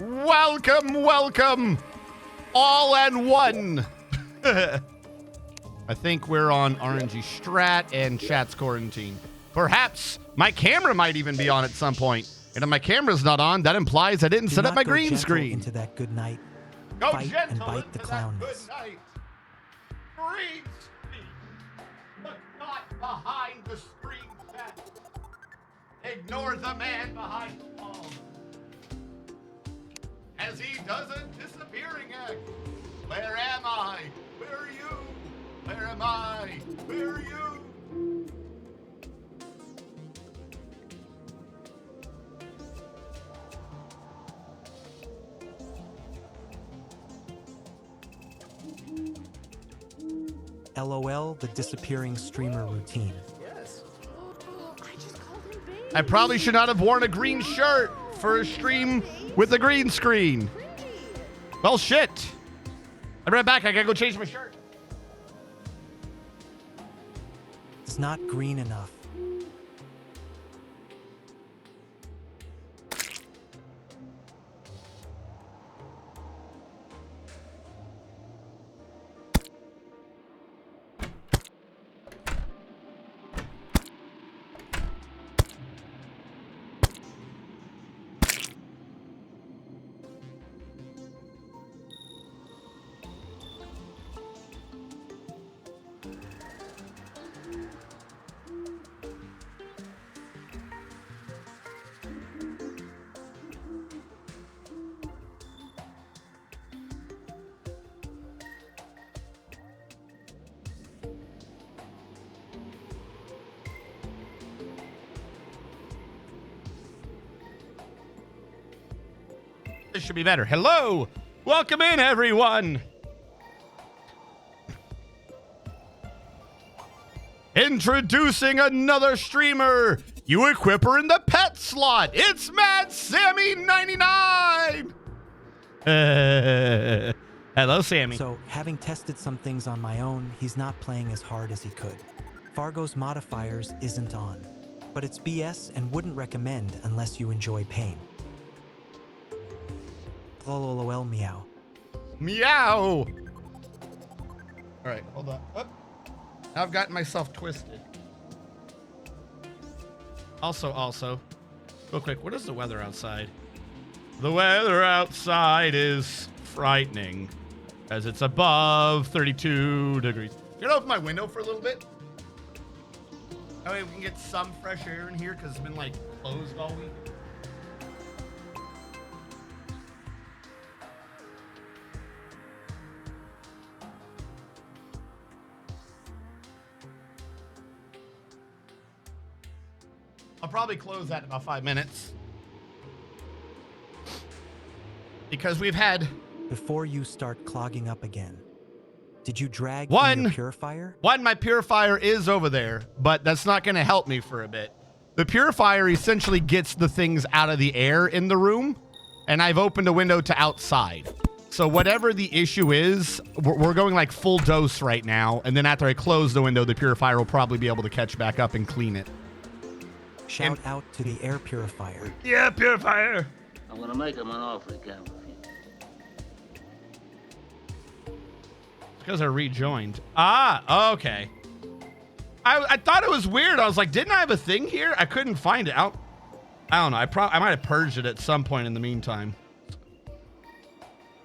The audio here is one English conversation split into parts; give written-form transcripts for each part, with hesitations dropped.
Welcome, all and one. I think we're on RNG Strat and chat's quarantine. Perhaps my camera might even be on at some point. And if my camera's not on, that implies I didn't set up my green screen. Into that good night. Go Fight gentle and bite the into that clownness. good night. Green screen. Look not behind the screen chat. Ignore the man behind the wall. As he does a disappearing act. Where am I? Where are you? Where am I? Where are you? LOL, the disappearing streamer routine. Yes. I just called him baby. I probably should not have worn a green shirt for a stream with a green screen. Well, shit. I'll be right back. I gotta go change my shirt. It's not green enough. This should be better. Hello. Welcome in, everyone. Introducing another streamer. You equip her in the pet slot. It's Mad Sammy 99. Hello, Sammy. So, having tested some things on my own, he's not playing as hard as he could. Fargo's modifiers isn't on, but it's BS and wouldn't recommend unless you enjoy pain. LOL meow. Meow. All right, hold on. Oh, now I've gotten myself twisted. Also, real quick, what is the weather outside? The weather outside is frightening as it's above 32 degrees. You gonna open my window for a little bit? That way we can get some fresh air in here because it's been like closed all week. I'll probably close that in about 5 minutes. Because we've had... Before you start clogging up again, did you drag One. in your purifier? My purifier is over there, but that's not going to help me for a bit. The purifier essentially gets the things out of the air in the room, and I've opened a window to outside. So whatever the issue is, we're going like full dose right now, and then after I close the window, the purifier will probably be able to catch back up and clean it. Shout out to the air purifier. Yeah, purifier. I'm gonna make him an offer he can't refuse. Because I rejoined. Ah, okay. I thought it was weird. I was like, didn't I have a thing here? I couldn't find it. I don't know. I might have purged it at some point in the meantime.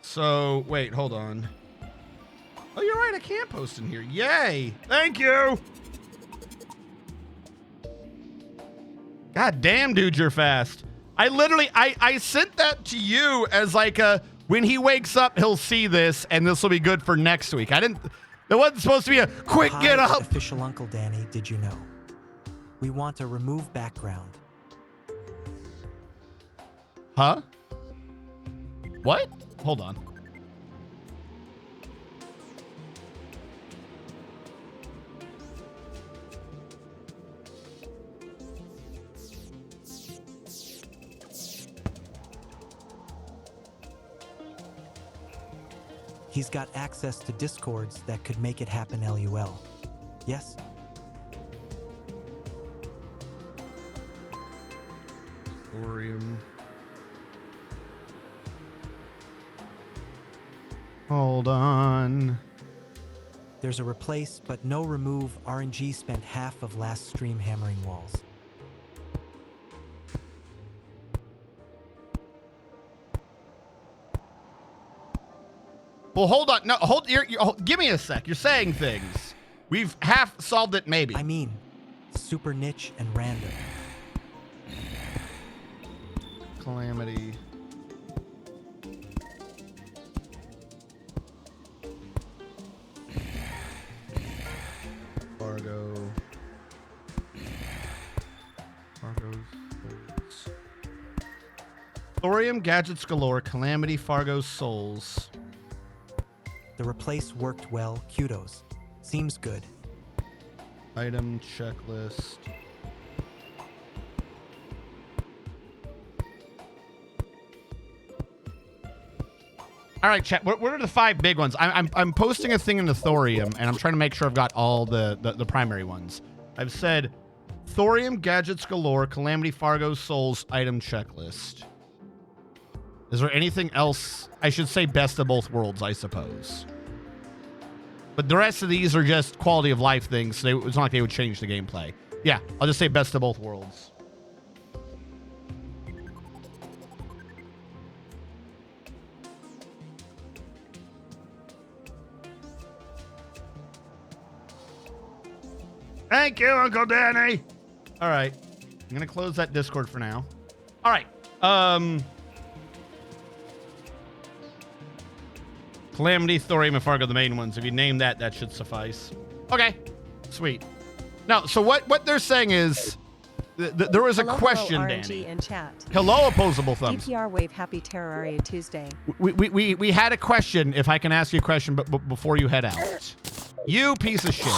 So, wait, hold on. Oh, you're right. I can't post in here. Yay. Thank you. God damn, dude, you're fast. I literally, I sent that to you as like a, when he wakes up, he'll see this, and this will be good for next week. It wasn't supposed to be a quick Hi, get up. Official Uncle Danny, did you know? We want to remove background. Huh? What? Hold on. He's got access to Discords that could make it happen LUL. Yes? Thorium. Hold on. There's a replace but no remove. RNG spent half of last stream hammering walls. Well, hold on. No, give me a sec. You're saying things. We've half solved it, maybe. I mean, super niche and random. Calamity. Fargo. Fargo's. Thorium, Gadgets Galore, Calamity, Fargo's Souls. The replace worked well. Kudos. Seems good. Item checklist. All right, chat. What are the 5 big ones? I'm posting a thing in the Thorium, and I'm trying to make sure I've got all the primary ones. I've said Thorium, Gadgets Galore, Calamity, Fargo's Souls, item checklist. Is there anything else? I should say best of both worlds, I suppose. But the rest of these are just quality of life things. So it's not like they would change the gameplay. Yeah, I'll just say best of both worlds. Thank you, Uncle Danny. All right. I'm going to close that Discord for now. All right. Calamity, Thorium, and Fargo, the main ones. If you name that, that should suffice. Okay. Sweet. Now, so what they're saying is there was a question, hello, Danny. RNG in chat. Hello, opposable thumbs. DPR wave, happy Terraria Tuesday. We had a question, if I can ask you a question, but before you head out. You piece of shit.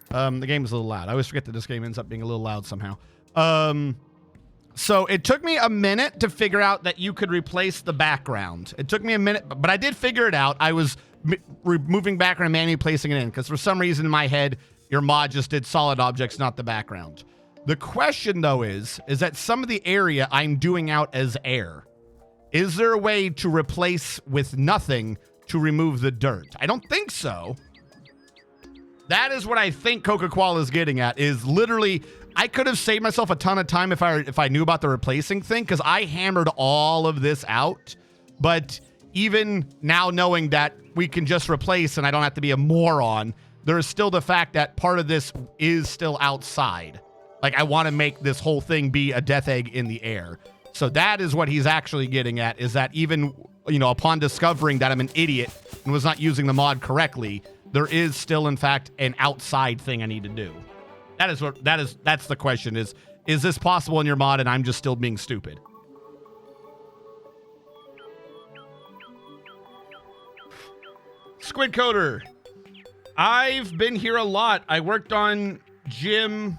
The game is a little loud. I always forget that this game ends up being a little loud somehow. So it took me a minute to figure out that you could replace the background. It took me a minute, but I did figure it out. I was removing background and manually placing it in because for some reason in my head, your mod just did solid objects, not the background. The question though is that some of the area I'm doing out as air. Is there a way to replace with nothing to remove the dirt? I don't think so. That is what I think Coca-Cola is getting at, is literally, I could have saved myself a ton of time if I knew about the replacing thing, because I hammered all of this out. But even now knowing that we can just replace and I don't have to be a moron, there is still the fact that part of this is still outside. Like, I want to make this whole thing be a death egg in the air. So that is what he's actually getting at, is that even, you know, upon discovering that I'm an idiot and was not using the mod correctly, there is still, in fact, an outside thing I need to do. That's the question, is this possible in your mod and I'm just still being stupid? Squid Coder. I've been here a lot. I worked on Gym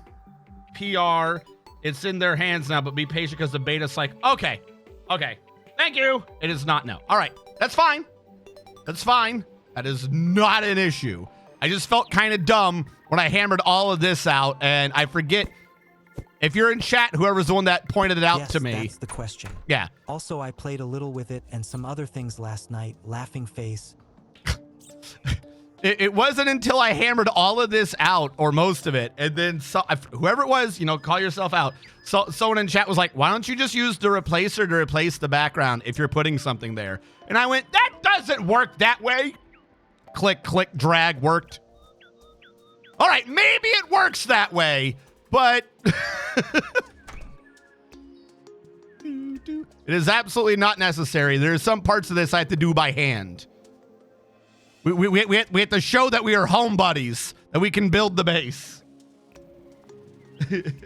PR. It's in their hands now, but be patient because the beta's like, okay. Thank you. It is not no. All right. That's fine. That's fine. That is not an issue. I just felt kind of dumb when I hammered all of this out, and I forget. If you're in chat, whoever's the one that pointed it out to me. That's the question. Yeah. Also, I played a little with it and some other things last night. Laughing face. It wasn't until I hammered all of this out, or most of it, and then whoever it was, you know, call yourself out. So someone in chat was like, why don't you just use the replacer to replace the background if you're putting something there? And I went, that doesn't work that way. Click, click, drag worked. All right, maybe it works that way, but it is absolutely not necessary. There are some parts of this I have to do by hand. We have to show that we are home buddies, that we can build the base. In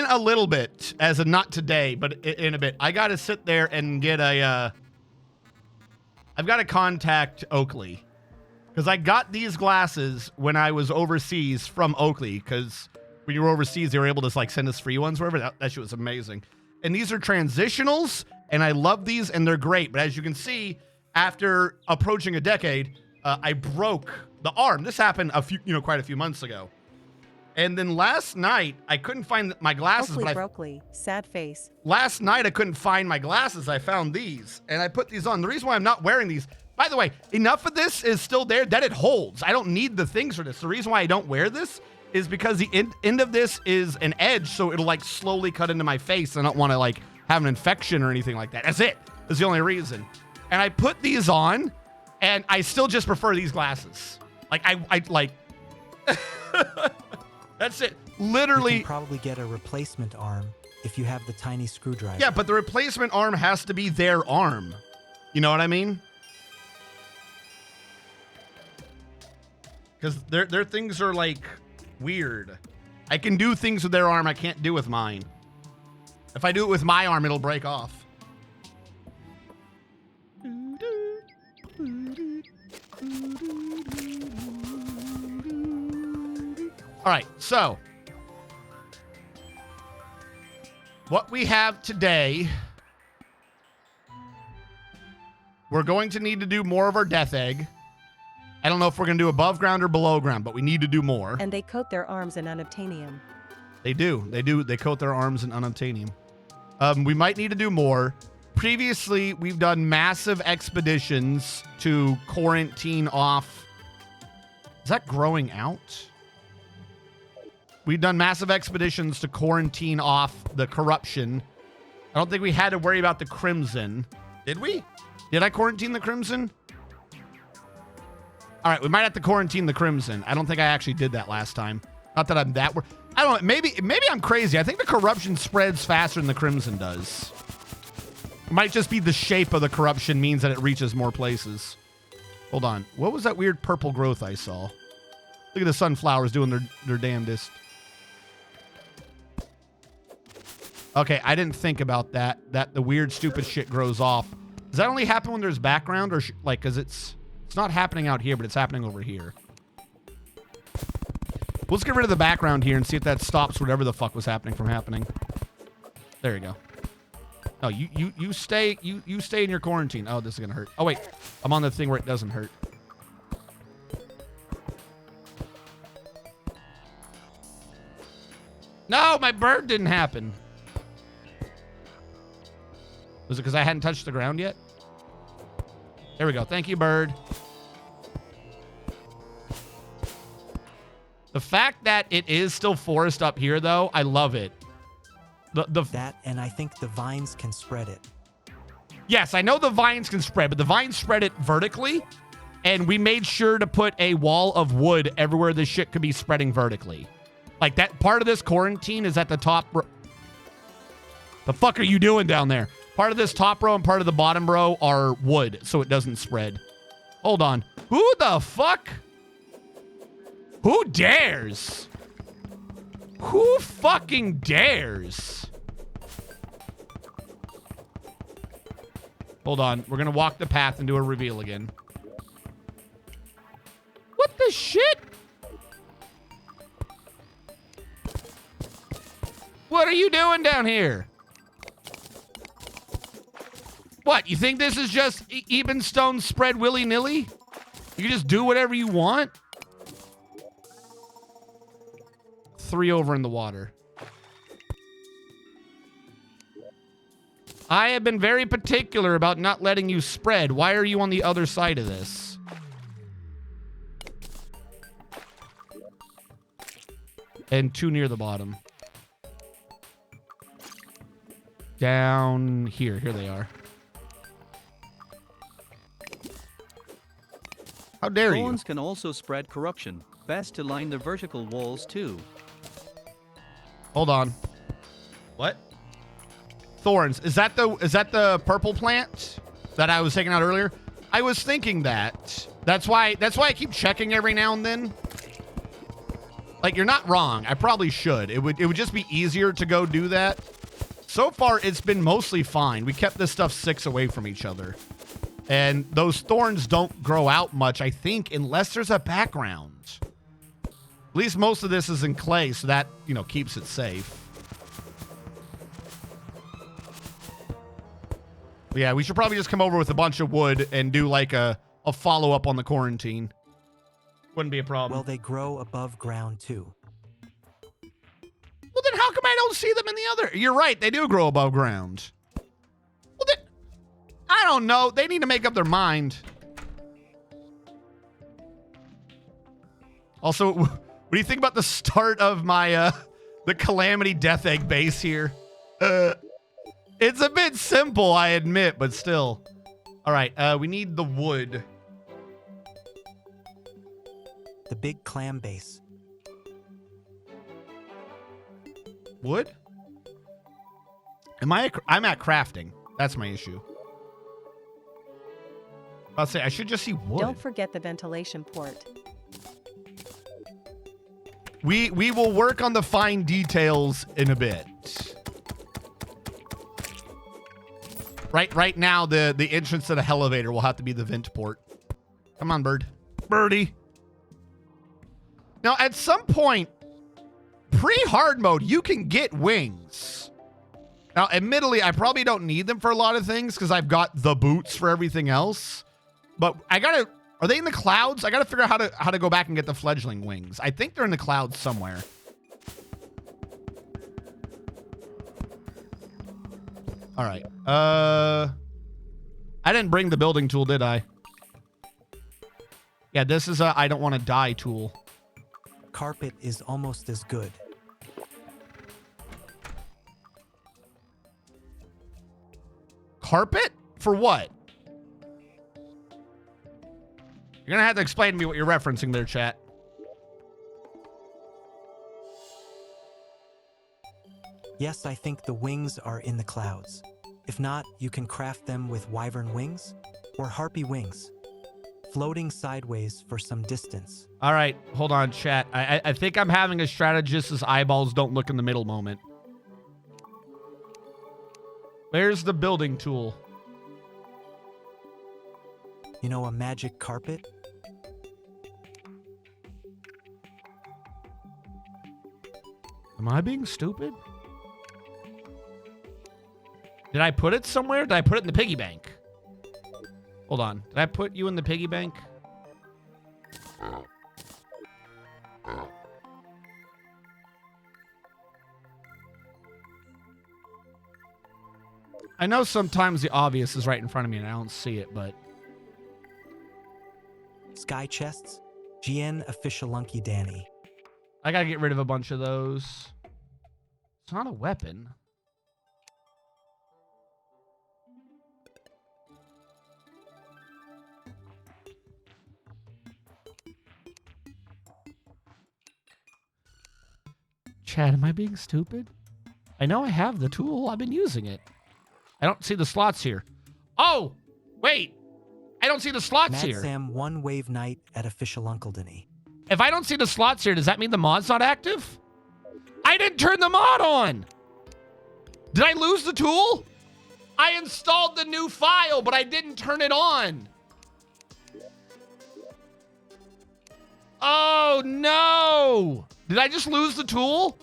a little bit, as a not today, but in a bit, I got to sit there and get I've got to contact Oakley, because I got these glasses when I was overseas from Oakley, because when you were overseas, they were able to like send us free ones, wherever. That shit was amazing. And these are transitionals, and I love these, and they're great. But as you can see, after approaching a decade, I broke the arm. This happened quite a few months ago. And then last night, I couldn't find my glasses, Hopefully but Brokely, sad face. last night I couldn't find my glasses. I found these, and I put these on. The reason why I'm not wearing these, by the way, enough of this is still there that it holds. I don't need the things for this. The reason why I don't wear this is because the end of this is an edge, so it'll like slowly cut into my face. I don't want to like have an infection or anything like that. That's it. That's the only reason. And I put these on, and I still just prefer these glasses. Like I like. That's it. Literally. You can probably get a replacement arm if you have the tiny screwdriver. Yeah, but the replacement arm has to be their arm. You know what I mean? Because their things are like weird. I can do things with their arm I can't do with mine. If I do it with my arm, it'll break off. All right, so what we have today, we're going to need to do more of our death egg. I don't know if we're going to do above ground or below ground, but we need to do more. And they coat their arms in unobtainium. They do. They coat their arms in unobtainium. We might need to do more. Previously, we've done massive expeditions to quarantine off. Is that growing out? We've done massive expeditions to quarantine off the corruption. I don't think we had to worry about the crimson. Did we? Did I quarantine the crimson? All right, we might have to quarantine the crimson. I don't think I actually did that last time. Not that I'm that... I don't know. Maybe I'm crazy. I think the corruption spreads faster than the crimson does. It might just be the shape of the corruption means that it reaches more places. Hold on. What was that weird purple growth I saw? Look at the sunflowers doing their damnedest. Okay, I didn't think about that. That the weird, stupid shit grows off. Does that only happen when there's background, or like, because it's not happening out here, but it's happening over here. Let's get rid of the background here and see if that stops whatever the fuck was happening from happening. There you go. No, you stay in your quarantine. Oh, this is gonna hurt. Oh wait, I'm on the thing where it doesn't hurt. No, my bird didn't happen. Was it because I hadn't touched the ground yet? There we go. Thank you, bird. The fact that it is still forest up here, though, I love it. That, and I think the vines can spread it. Yes, I know the vines can spread, but the vines spread it vertically, and we made sure to put a wall of wood everywhere this shit could be spreading vertically. Like, that part of this quarantine is at the top. The fuck are you doing down there? Part of this top row and part of the bottom row are wood, so it doesn't spread. Hold on. Who the fuck? Who dares? Who fucking dares? Hold on. We're going to walk the path and do a reveal again. What the shit? What are you doing down here? What, you think this is just even stone spread willy-nilly? You can just do whatever you want? 3 over in the water. I have been very particular about not letting you spread. Why are you on the other side of this? And 2 near the bottom. Down here. Here they are. How dare you? Thorns can also spread corruption. Best to line the vertical walls too. Hold on. What? Thorns. Is that the purple plant that I was taking out earlier? I was thinking that. That's why I keep checking every now and then. Like, you're not wrong. I probably should. It would just be easier to go do that. So far, it's been mostly fine. We kept this stuff 6 away from each other. And those thorns don't grow out much, I think, unless there's a background. At least most of this is in clay, so that, you know, keeps it safe. But yeah, we should probably just come over with a bunch of wood and do like a follow-up on the quarantine. Wouldn't be a problem. Well, they grow above ground too. don't see them in the other. You're right. They do grow above ground. Well, I don't know. They need to make up their mind. Also, what do you think about the start of my, the Calamity Death Egg base here? It's a bit simple, I admit, but still. All right, we need the wood. The big clam base. Wood? I'm at crafting. That's my issue. I'll say I should just see wood. Don't forget the ventilation port. We will work on the fine details in a bit. Right now, the entrance to the elevator will have to be the vent port. Come on, bird. Birdie. Now, at some point, pre-hard mode, you can get wings. Now, admittedly, I probably don't need them for a lot of things because I've got the boots for everything else. But I gotta... Are they in the clouds? I gotta figure out how to go back and get the fledgling wings. I think they're in the clouds somewhere. All right. I didn't bring the building tool, did I? Yeah, this is a I don't want to die tool. Carpet is almost as good. Carpet? For what? You're gonna have to explain to me what you're referencing there, chat. Yes, I think the wings are in the clouds. If not, you can craft them with wyvern wings or harpy wings, floating sideways for some distance. All right, hold on, chat. I think I'm having a strategist's eyeballs don't look in the middle moment. Where's the building tool? You know, a magic carpet? Am I being stupid? Did I put it somewhere? Did I put it in the piggy bank? Hold on. Did I put you in the piggy bank? I know sometimes the obvious is right in front of me and I don't see it, but... Sky chests? GN Officialunky Danny. I gotta get rid of a bunch of those. It's not a weapon. Chad, am I being stupid? I know I have the tool. I've been using it. I don't see the slots here. Oh, wait. I don't see the slots Mad here. Sam One Wave Night at Officialunkledany. If I don't see the slots here, does that mean the mod's not active? I didn't turn the mod on. Did I lose the tool? I installed the new file, but I didn't turn it on. Oh, no. Did I just lose the tool?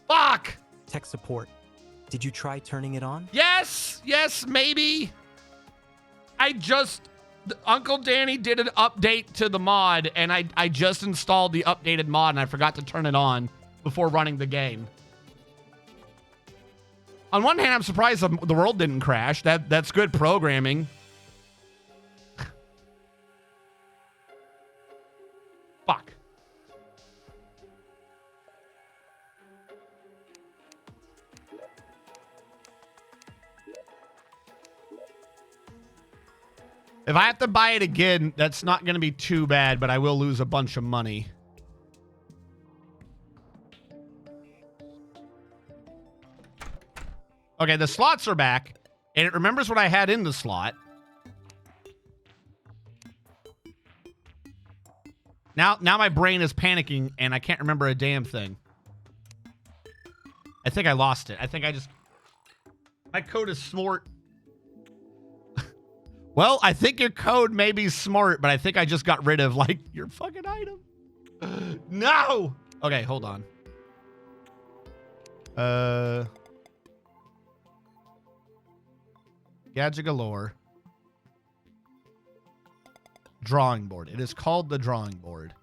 Fuck. Tech support. Did you try turning it on? Yes, maybe. Uncle Danny did an update to the mod, and I just installed the updated mod, and I forgot to turn it on before running the game. On one hand, I'm surprised the world didn't crash. That's good programming. Fuck. If I have to buy it again, that's not going to be too bad, but I will lose a bunch of money. Okay, the slots are back, and it remembers what I had in the slot. Now my brain is panicking, and I can't remember a damn thing. I think I lost it. I think I just... My code is smart. Well, I think your code may be smart, but I think I just got rid of, like, your fucking item. No! Okay, hold on. Gadget Galore. Drawing board. It is called the drawing board.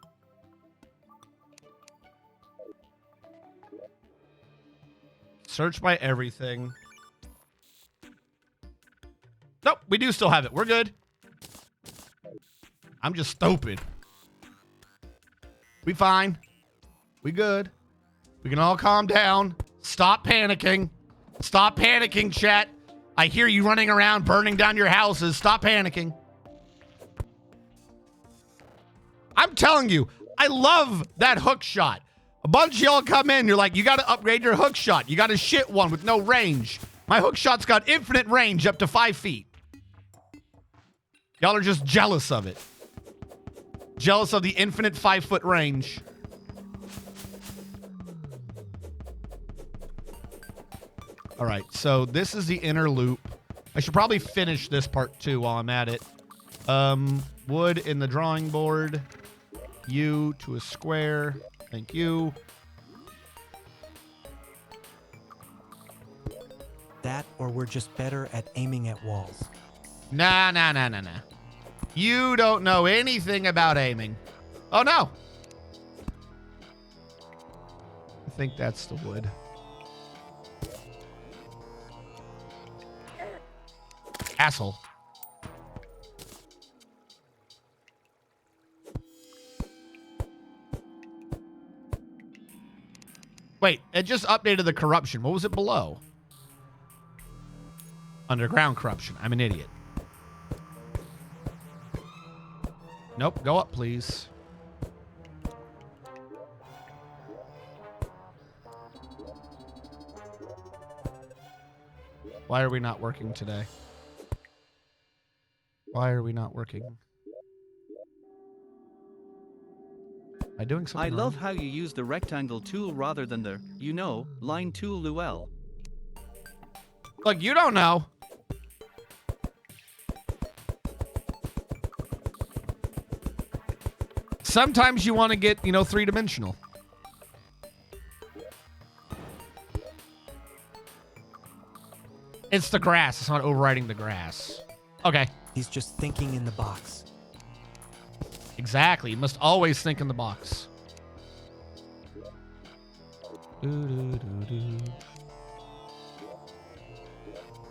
Search by everything. Nope, we do still have it. We're good. I'm just stupid. We fine. We good. We can all calm down. Stop panicking. Stop panicking, chat. I hear you running around burning down your houses. Stop panicking. I'm telling you, I love that hook shot. A bunch of y'all come in, you're like, you got to upgrade your hook shot. You got a shit one with no range. My hook shot's got infinite range up to 5 feet. Y'all are just jealous of it. Jealous of the infinite 5-foot range. All right, so this is the inner loop. I should probably finish this part too while I'm at it. Wood in the drawing board. U to a square. Thank you. That, or we're just better at aiming at walls. Nah. You don't know anything about aiming. Oh, no. I think that's the wood. Asshole. Wait, it just updated the corruption. What was it below? Underground corruption. I'm an idiot. Nope, go up, please. Why are we not working today? Why are we not working? Am I doing something I love wrong? how you use the rectangle tool rather than the, line tool, Luel. Look, you don't know. Sometimes you want to get, three-dimensional. It's the grass. It's not overriding the grass. Okay. He's just thinking in the box. Exactly. You must always think in the box. Didn't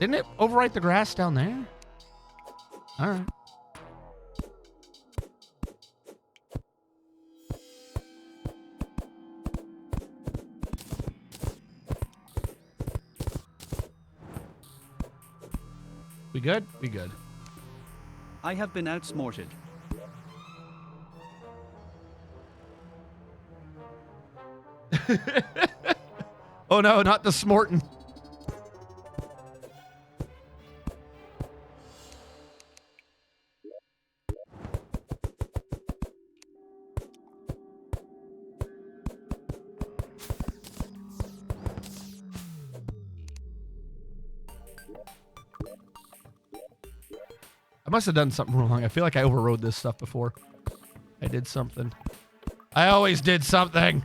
it overwrite the grass down there? All right. We good? We good. I have been outsmarted. Oh no, not the Smorton. I must have done something wrong. I feel like I overrode this stuff before. I did something. I always did something.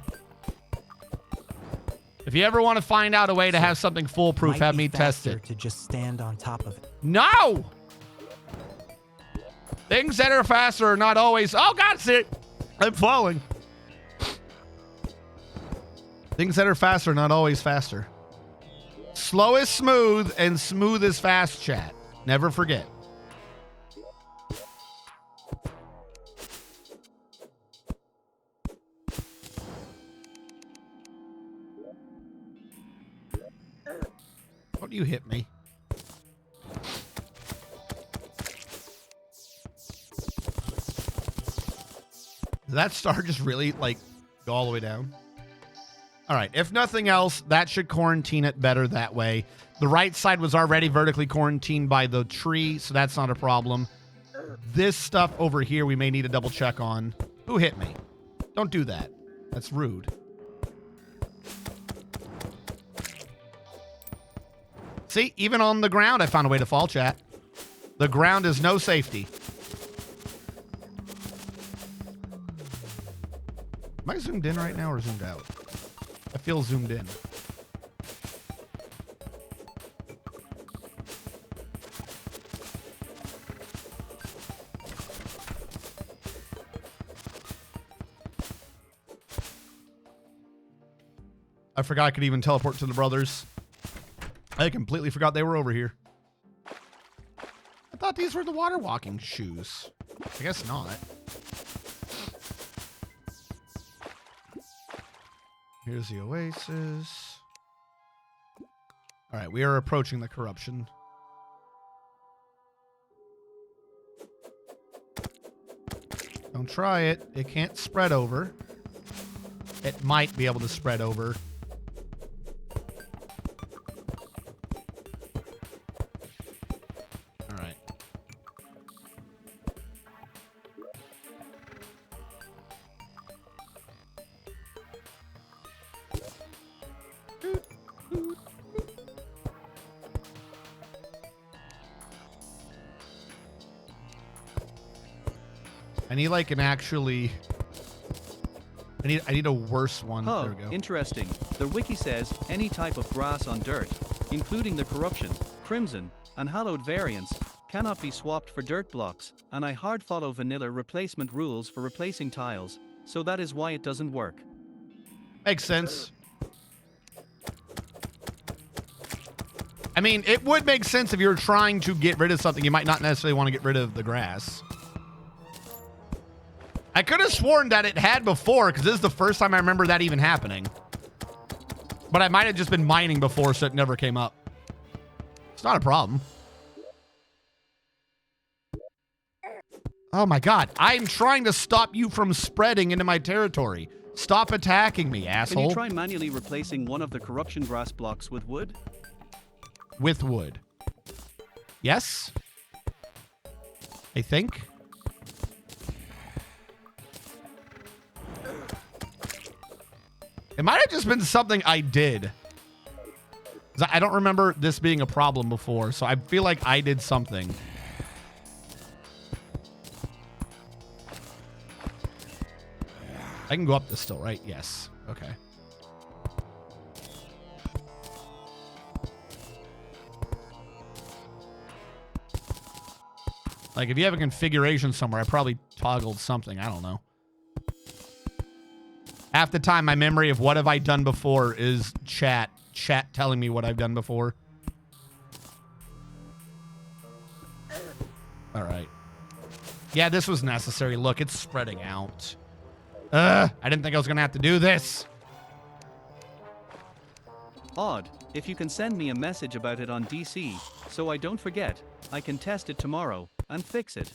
If you ever want to find out a way to have something foolproof, Might have be me test faster it. to just stand on top of it. No! Things that are faster are not always... Oh, God, see it. I'm falling. Things that are faster are not always faster. Slow is smooth, and smooth is fast, chat. Never forget. Don't you hit me. Did that star just really, go all the way down? All right. If nothing else, that should quarantine it better that way. The right side was already vertically quarantined by the tree, so that's not a problem. This stuff over here we may need to double check on. Who hit me? Don't do that. That's rude. See, even on the ground, I found a way to fall, chat. The ground is no safety. Am I zoomed in right now or zoomed out? I feel zoomed in. I forgot I could even teleport to the brothers. I completely forgot they were over here. I thought these were the water walking shoes. I guess not. Here's the oasis. All right, we are approaching the corruption. Don't try it. It can't spread over. It might be able to spread over. All right. I need like an actually... I need a worse one. Oh, There we go. interesting. The wiki says any type of grass on dirt, including the corruption, crimson, and hallowed variants, cannot be swapped for dirt blocks, and I hard follow vanilla replacement rules for replacing tiles, so that is why it doesn't work. Makes sense. I mean, it would make sense if you were trying to get rid of something. You might not necessarily want to get rid of the grass. I could have sworn that it had before, because this is the first time I remember that even happening. But I might have just been mining before, so it never came up. It's not a problem. Oh my god. I'm trying to stop you from spreading into my territory. Stop attacking me, Can asshole. you try manually replacing one of the corruption grass blocks with wood? With wood. Yes? I think. It might have just been something I did. 'Cause I don't remember this being a problem before, so I feel like I did something. I can go up this still, right? Yes. Okay. Like, if you have a configuration somewhere, I probably toggled something. I don't know. Half the time, my memory of what have I done before is chat telling me what I've done before. All right. Yeah, this was necessary. Look, it's spreading out. I didn't think I was going to have to do this. Odd. If you can send me a message about it on DC, so I don't forget, I can test it tomorrow and fix it.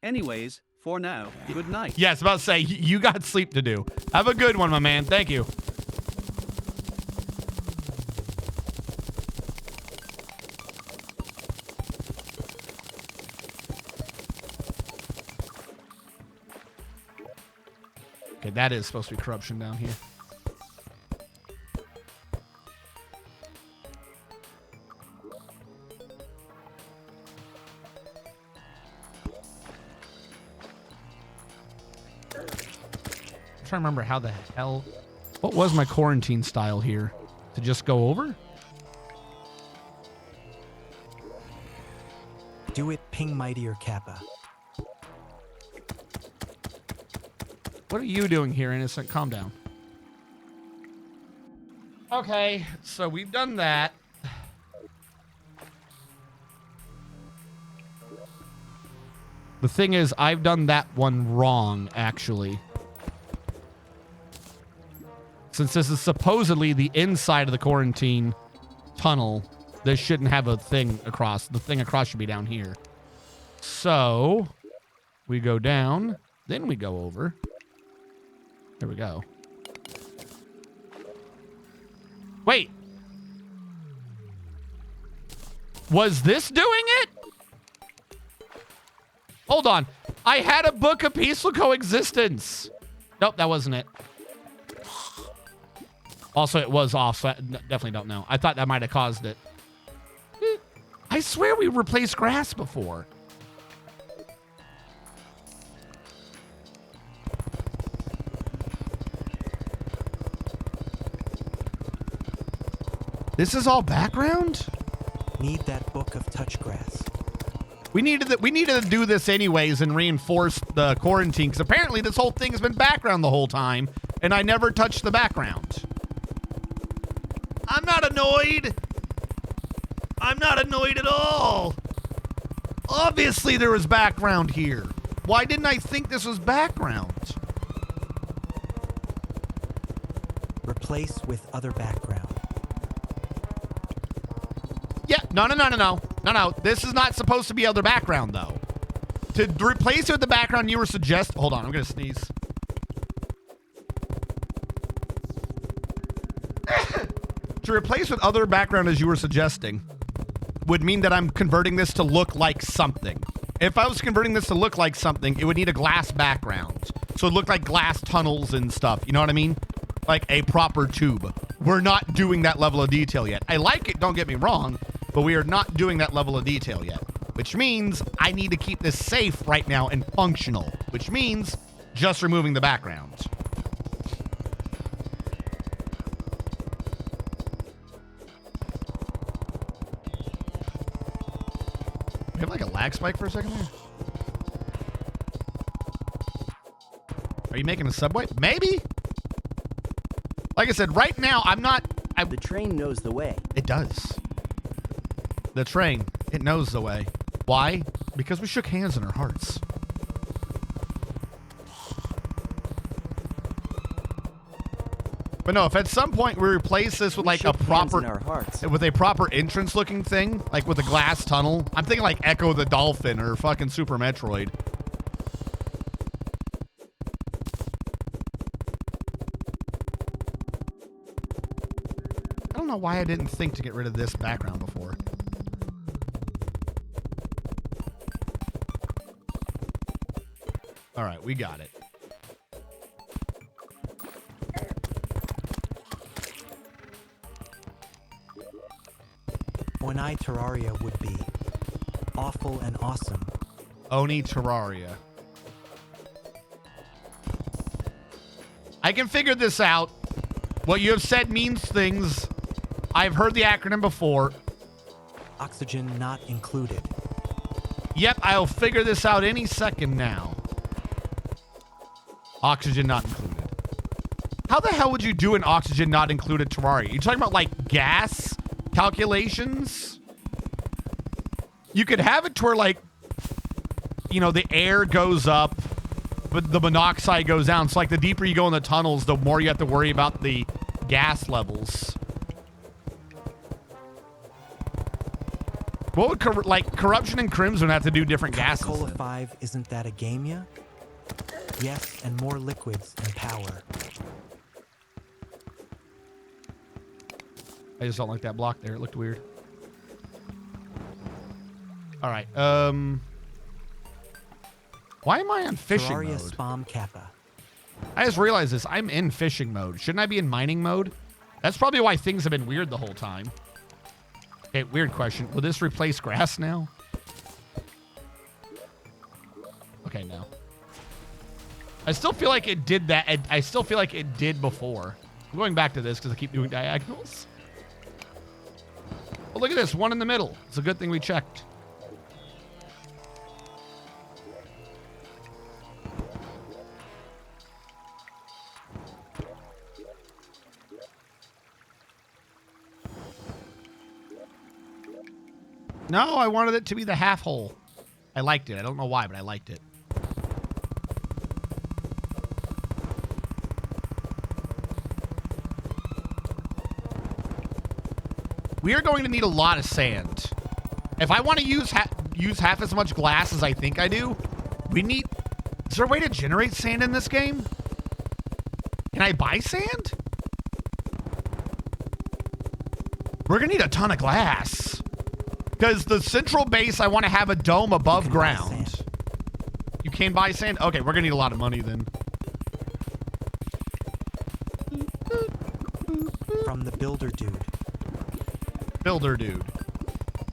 Anyways, for now, good night. Yes, about to say, you got sleep to do. Have a good one, my man. Thank you. Okay, that is supposed to be corruption down here. I'm trying to remember how the hell... What was my quarantine style here? To just go over? Do it, Ping Mightier Kappa. What are you doing here, innocent? Calm down. Okay, so we've done that. The thing is, I've done that one wrong, actually. Since this is supposedly the inside of the quarantine tunnel, this shouldn't have a thing across. The thing across should be down here. So, we go down, then we go over. There we go. Wait. Was this doing it? Hold on. I had a book of peaceful coexistence. Nope, that wasn't it. Also, it was off, so I definitely don't know. I thought that might have caused it. I swear we replaced grass before. This is all background? Need that book of touch grass. We needed to do this anyways and reinforce the quarantine, because apparently this whole thing has been background the whole time, and I never touched the background. I'm not annoyed. I'm not annoyed at all. Obviously there was background here. Why didn't I think this was background? Replace with other background. Yeah, no. This is not supposed to be other background, though. To replace it with the background you were suggesting... Hold on, I'm going to sneeze. To replace with other background as you were suggesting would mean that I'm converting this to look like something. If I was converting this to look like something, it would need a glass background. So it looked like glass tunnels and stuff. You know what I mean? Like a proper tube. We're not doing that level of detail yet. I like it, don't get me wrong, but we are not doing that level of detail yet. Which means I need to keep this safe right now and functional. Which means just removing the background. We have like a lag spike for a second there? Are you making a subway? Maybe? Like I said, right now, I'm not... The train knows the way. It does. The train, it knows the way. Why? Because we shook hands in our hearts. But no, if at some point we replace this with like a proper... in our hearts. With a proper entrance looking thing, like with a glass tunnel. I'm thinking like Echo the Dolphin or fucking Super Metroid. I don't know why I didn't think to get rid of this background before. All right, we got it. Oni Terraria would be awful and awesome. Oni Terraria. I can figure this out. What you have said means things. I've heard the acronym before. Oxygen not included. Yep, I'll figure this out any second now. Oxygen not included. How the hell would you do an oxygen not included Terraria? You talking about like gas calculations? You could have it to where like, you know, the air goes up, but the monoxide goes down. So like the deeper you go in the tunnels, the more you have to worry about the gas levels. What would like Corruption and Crimson have to do different gases? Coca-Cola 5, isn't that a game yet? Yes, and more liquids and power. I just don't like that block there. It looked weird. All right. Why am I on fishing Terraria mode? Spam Kappa. I just realized this. I'm in fishing mode. Shouldn't I be in mining mode? That's probably why things have been weird the whole time. Okay, weird question. Will this replace grass now? Okay, no. I still feel like it did that. I still feel like it did before. I'm going back to this because I keep doing diagonals. Oh, look at this. One in the middle. It's a good thing we checked. No, I wanted it to be the half hole. I liked it. I don't know why, but I liked it. We are going to need a lot of sand. If I want to use half as much glass as I think I do, we need... Is there a way to generate sand in this game? Can I buy sand? We're going to need a ton of glass. Because the central base, I want to have a dome above ground. You can buy sand? Okay, we're going to need a lot of money then. From the Builder Dude. Builder Dude.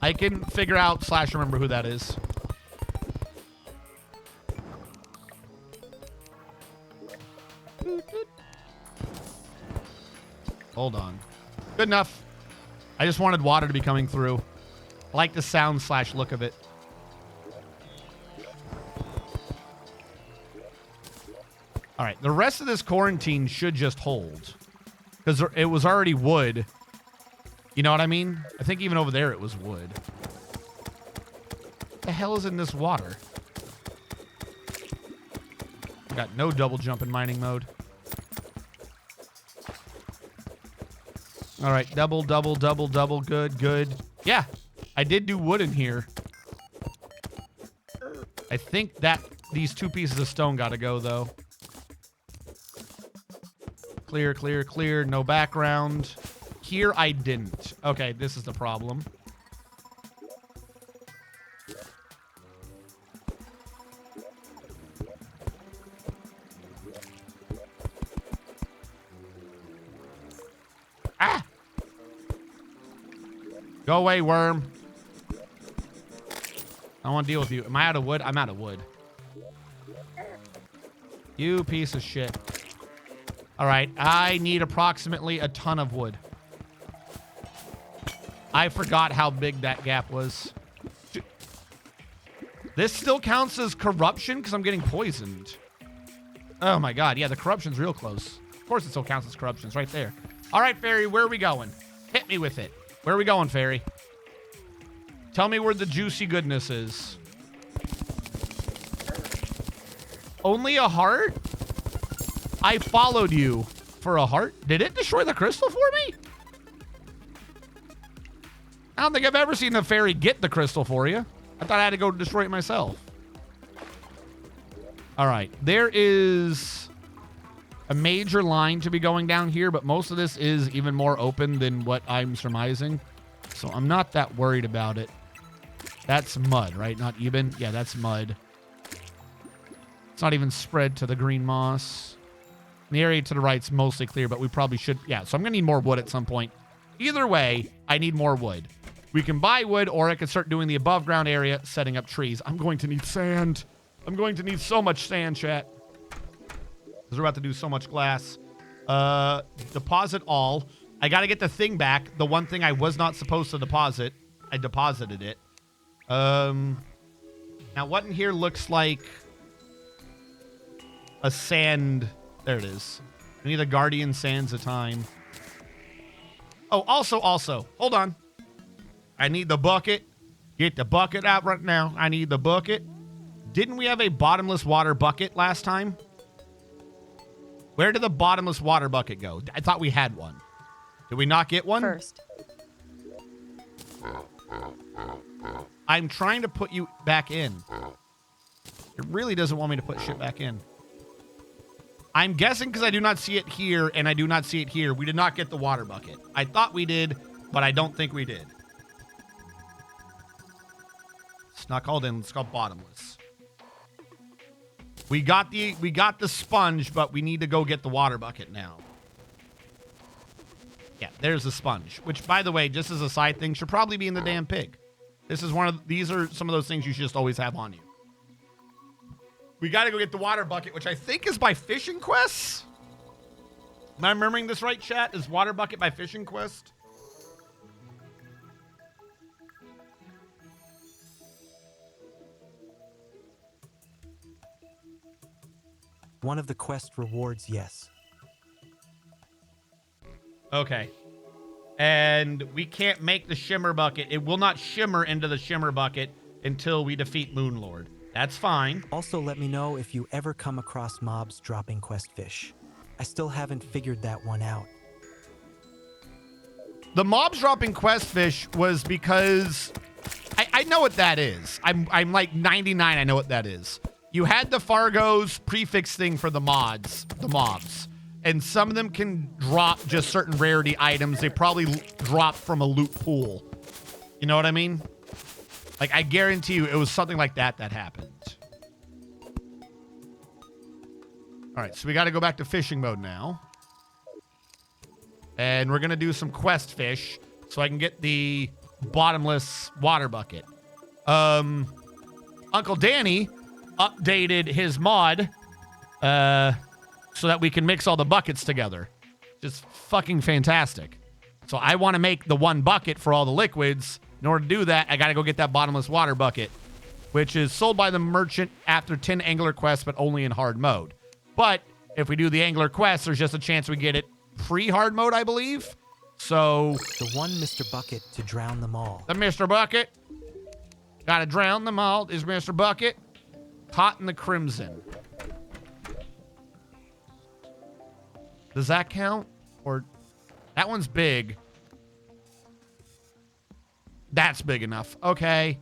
I can figure out / remember who that is. Hold on. Good enough. I just wanted water to be coming through. I like the sound / look of it. All right, the rest of this quarantine should just hold. Because it was already wood. You know what I mean? I think even over there it was wood. What the hell is in this water? Got no double jump in mining mode. All right, double, double, double, double. Good, good. Yeah, I did do wood in here. I think that these 2 pieces of stone got to go, though. Clear, clear, clear. No background. Here I didn't. Okay, this is the problem. Ah! Go away, worm. I don't want to deal with you. Am I out of wood? I'm out of wood. You piece of shit. All right, I need approximately a ton of wood. I forgot how big that gap was. This still counts as corruption because I'm getting poisoned. Oh my god, yeah, the corruption's real close. Of course it still counts as corruption. It's right there. All right, Fairy, where are we going? Hit me with it. Where are we going, Fairy? Tell me where the juicy goodness is. Only a heart? I followed you for a heart. Did it destroy the crystal for me? I don't think I've ever seen a fairy get the crystal for you. I thought I had to go destroy it myself. All right. There is a major line to be going down here, but most of this is even more open than what I'm surmising. So I'm not that worried about it. That's mud, right? Not even? Yeah, that's mud. It's not even spread to the green moss. The area to the right's mostly clear, but we probably should... Yeah, so I'm going to need more wood at some point. Either way, I need more wood. We can buy wood, or I can start doing the above ground area, setting up trees. I'm going to need sand. I'm going to need so much sand, chat. Because we're about to do so much glass. Deposit all. I got to get the thing back. The one thing I was not supposed to deposit. I deposited it. Now, what in here looks like a sand... There it is. We need a guardian sands a time. Oh, also, hold on. I need the bucket. Get the bucket out right now. I need the bucket. Didn't we have a bottomless water bucket last time? Where did the bottomless water bucket go? I thought we had one. Did we not get one? First. I'm trying to put you back in. It really doesn't want me to put shit back in. I'm guessing because I do not see it here and I do not see it here. We did not get the water bucket. I thought we did, but I don't think we did. It's not called in. It's called bottomless. We got the sponge, but we need to go get the water bucket now. Yeah, there's the sponge, which, by the way, just as a side thing, should probably be in the damn pig. These are some of those things you should just always have on you. We got to go get the water bucket, which I think is by fishing quests. Am I remembering this right, chat? Is water bucket by fishing quest? One of the quest rewards, yes. Okay. And we can't make the shimmer bucket. It will not shimmer into the shimmer bucket until we defeat Moonlord. That's fine. Also, let me know if you ever come across mobs dropping quest fish. I still haven't figured that one out. The mobs dropping quest fish was because I know what that is. I'm like 99. I know what that is. You had the Fargo's prefix thing for the mobs, and some of them can drop just certain rarity items. They probably drop from a loot pool. You know what I mean? Like, I guarantee you it was something like that happened. All right, so we got to go back to fishing mode now. And we're going to do some quest fish so I can get the bottomless water bucket. Uncle Danny updated his mod so that we can mix all the buckets together. Just fucking fantastic. So I want to make the one bucket for all the liquids. In order to do that, I got to go get that bottomless water bucket, which is sold by the merchant after 10 angler quests, but only in hard mode. But if we do the angler quest, there's just a chance we get it pre-hard mode, I believe. So The one Mr. Bucket to drown them all. the Mr. Bucket. Gotta drown them all is Mr. Bucket. Caught in the crimson. Does that count? Or that one's big. That's big enough. Okay.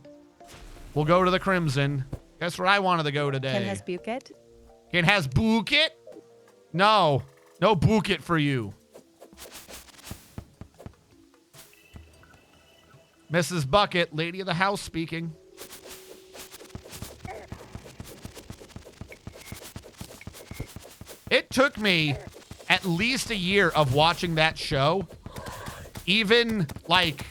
We'll go to the crimson. Guess where I wanted to go today. Ken has bucket. It has bucket? No. No bucket for you. Mrs. Bucket, lady of the house speaking. It took me at least a year of watching that show. Even, like,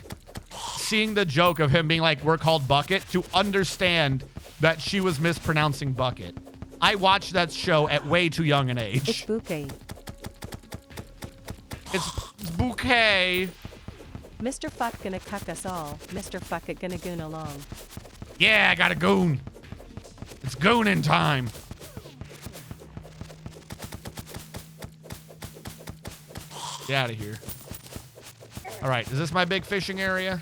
seeing the joke of him being like, we're called Bucket, to understand that she was mispronouncing Bucket. I watched that show at way too young an It's age. bouquet. It's bouquet. Mr. Fuck gonna cuck us all. Mr. Fuck it gonna goon along. Yeah, I got a goon. It's gooning time. Get out of here. All right, is this my big fishing area?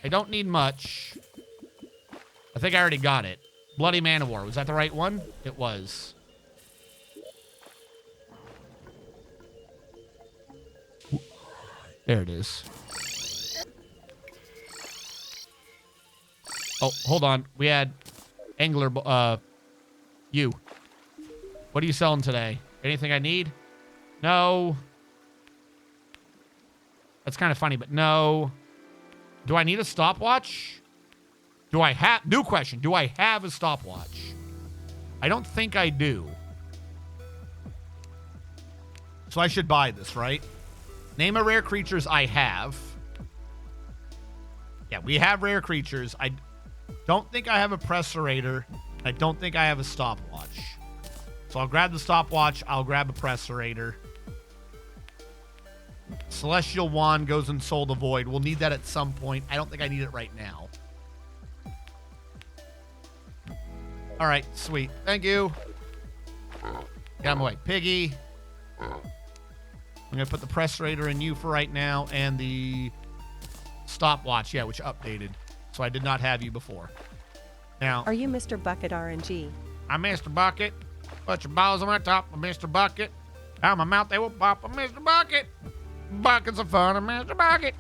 I don't need much. I think I already got it. Bloody Man of War. Was that the right one? It was. There it is. Oh, hold on. We had angler, you. What are you selling today? Anything I need? No. That's kind of funny, but no. Do I need a stopwatch? Do I have, new question. Do I have a stopwatch? I don't think I do. So I should buy this, right? Name of rare creatures I have. Yeah, we have rare creatures. I don't think I have a pressurator. I don't think I have a stopwatch. So I'll grab the stopwatch. I'll grab a pressurator. Celestial Wand goes in Soul the Void. We'll need that at some point. I don't think I need it right now. All right, sweet. Thank you. Get him away. Piggy. I'm going to put the pressurator in you for right now and the stopwatch, yeah, which updated. So I did not have you before. Now, Are you Mr. Bucket RNG? I'm Mr. Bucket. Put your balls on my top, I'm Mr. Bucket. Out my mouth, they will pop, I'm Mr. Bucket. Buckets of fun, I'm Mr. Bucket.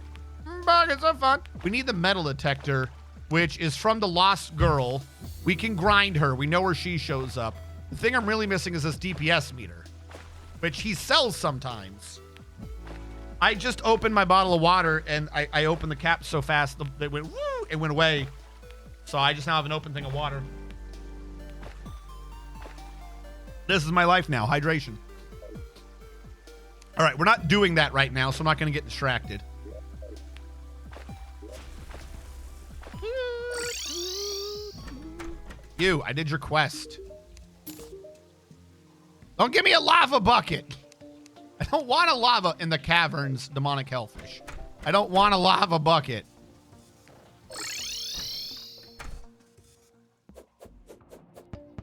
Buckets of fun. We need the metal detector, which is from the Lost Girl. We can grind her. We know where she shows up. The thing I'm really missing is this DPS meter, which he sells sometimes. I just opened my bottle of water, and I opened the cap so fast that it went, woo, it went away. So I just now have an open thing of water. This is my life now, hydration. All right, we're not doing that right now, so I'm not going to get distracted. You, I did your quest. Don't give me a lava bucket. I don't want a lava in the caverns, demonic hellfish. I don't want a lava bucket.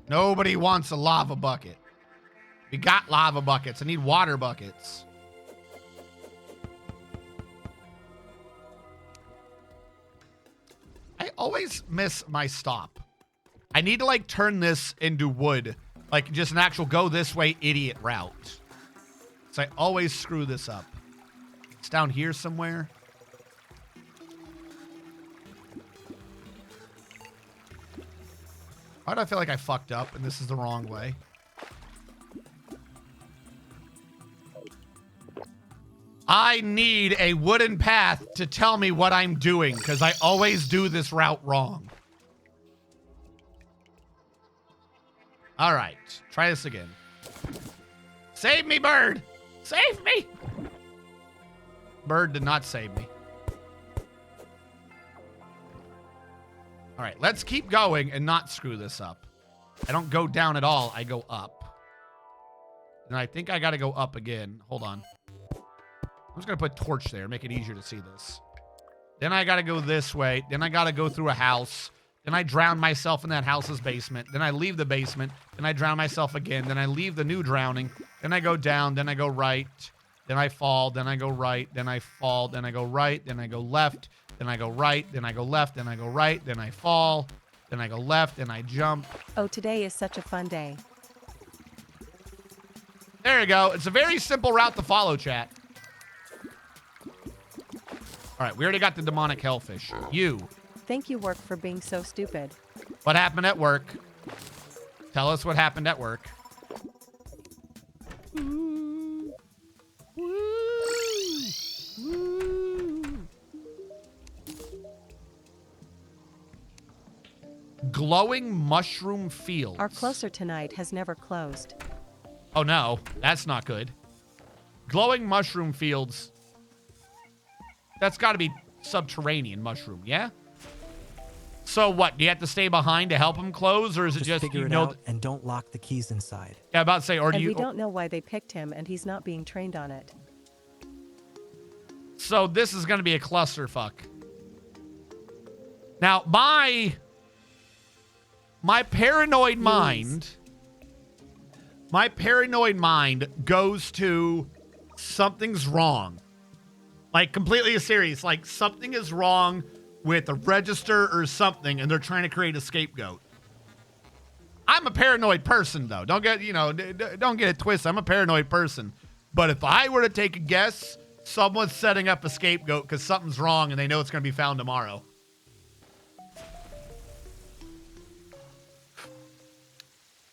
Nobody wants a lava bucket. We got lava buckets. I need water buckets. I always miss my stop. I need to like turn this into wood. Like just an actual go this way idiot route. So I always screw this up. It's down here somewhere. Why do I feel like I fucked up and this is the wrong way? I need a wooden path to tell me what I'm doing because I always do this route wrong. All right, try this again. Save me, bird. Save me. Bird did not save me. All right, let's keep going and not screw this up. I don't go down at all. I go up. And I think I got to go up again. Hold on. I'm just going to put torch there, make it easier to see this. Then I got to go this way. Then I got to go through a house. Then I drown myself in that house's basement. Then I leave the basement. Then I drown myself again. Then I leave the new drowning. Then I go down. Then I go right. then I fall, then I go right, then I fall, then I go right, then I go left, then I go right, then I go left, then I go right, then I fall, then I go left, then I jump. Oh, today is such a fun day. There you go. It's a very simple route to follow, chat. All right, we already got the demonic hellfish. You. Thank you, work, for being so stupid. What happened at work? Tell us what happened at work. Glowing mushroom fields. Our closer tonight has never closed. Oh no, that's not good. Glowing mushroom fields. That's got to be subterranean mushroom, yeah? So what? Do you have to stay behind to help them close, or is it just figure you it know? out and don't lock the keys inside. Yeah, about to say, or do And you? we don't know why they picked him, and he's not being trained on it. So this is going to be a clusterfuck. Now, my paranoid mind goes to something's wrong. Like, completely serious. Like, something is wrong with a register or something, and they're trying to create a scapegoat. I'm a paranoid person, though. Don't get it twisted. I'm a paranoid person. But if I were to take a guess, someone's setting up a scapegoat because something's wrong and they know it's going to be found tomorrow.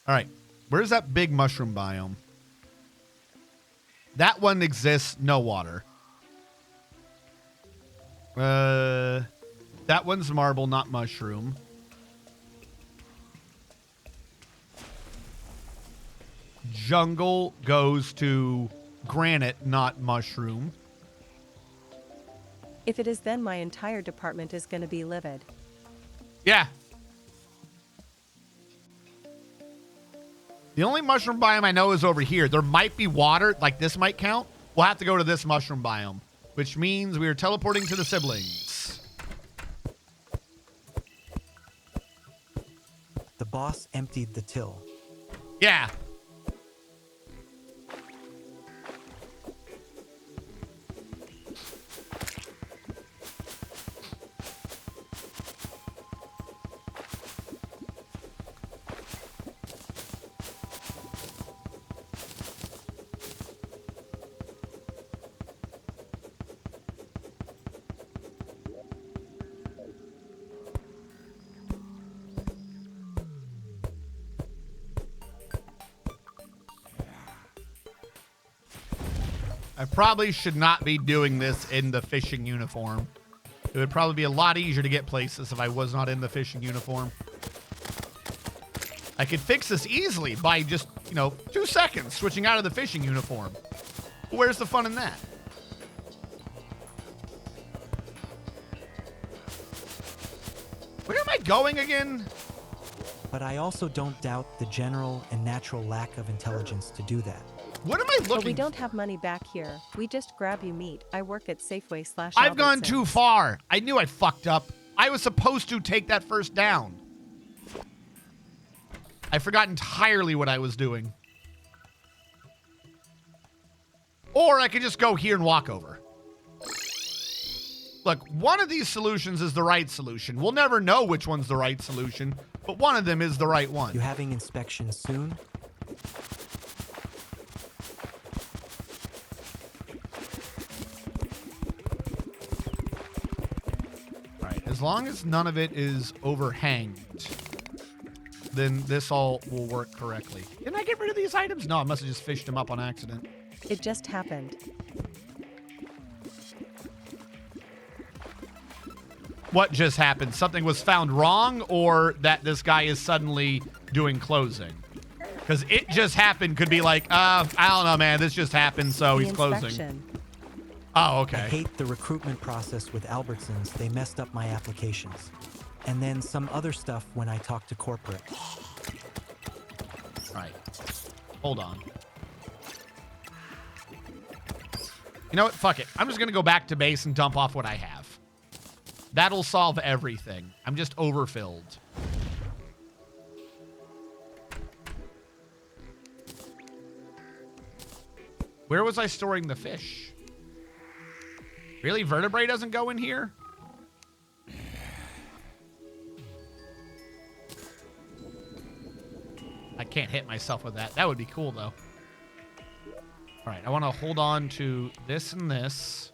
All right. Where's that big mushroom biome? That one exists, no water. That one's marble, not mushroom. Jungle goes to granite, not mushroom. If it is, then my entire department is going to be livid. Yeah. The only mushroom biome I know is over here. There might be water, like this might count. We'll have to go to this mushroom biome, which means we are teleporting to the siblings. The boss emptied the till. Yeah. I probably should not be doing this in the fishing uniform. It would probably be a lot easier to get places if I was not in the fishing uniform. I could fix this easily by just, 2 seconds switching out of the fishing uniform. Where's the fun in that? Where am I going again? But I also don't doubt the general and natural lack of intelligence to do that. What am I looking But we don't have money back here. We just grab you meat. I work at Safeway / I've gone Albertsons. too far. I knew I fucked up. I was supposed to take that first down. I forgot entirely what I was doing. Or I could just go here and walk over. Look, one of these solutions is the right solution. We'll never know which one's the right solution, but one of them is the right one. You having inspection soon? All right, as long as none of it is overhanged, then this all will work correctly. Didn't I get rid of these items? No, I must have just fished them up on accident. It just happened. What just happened? Something was found wrong, or that this guy is suddenly doing closing? Because it just happened could be like, I don't know, man. This just happened, so The he's closing. inspection. Oh, I okay. hate the recruitment process with Albertsons. They messed up my applications. And then some other stuff when I talked to corporate. All right. Hold on. You know what? Fuck it. I'm just going to go back to base and dump off what I have. That'll solve everything. I'm just overfilled. Where was I storing the fish? Really? Vertebrae doesn't go in here? I can't hit myself with that. That would be cool, though. All right, I want to hold on to this and this.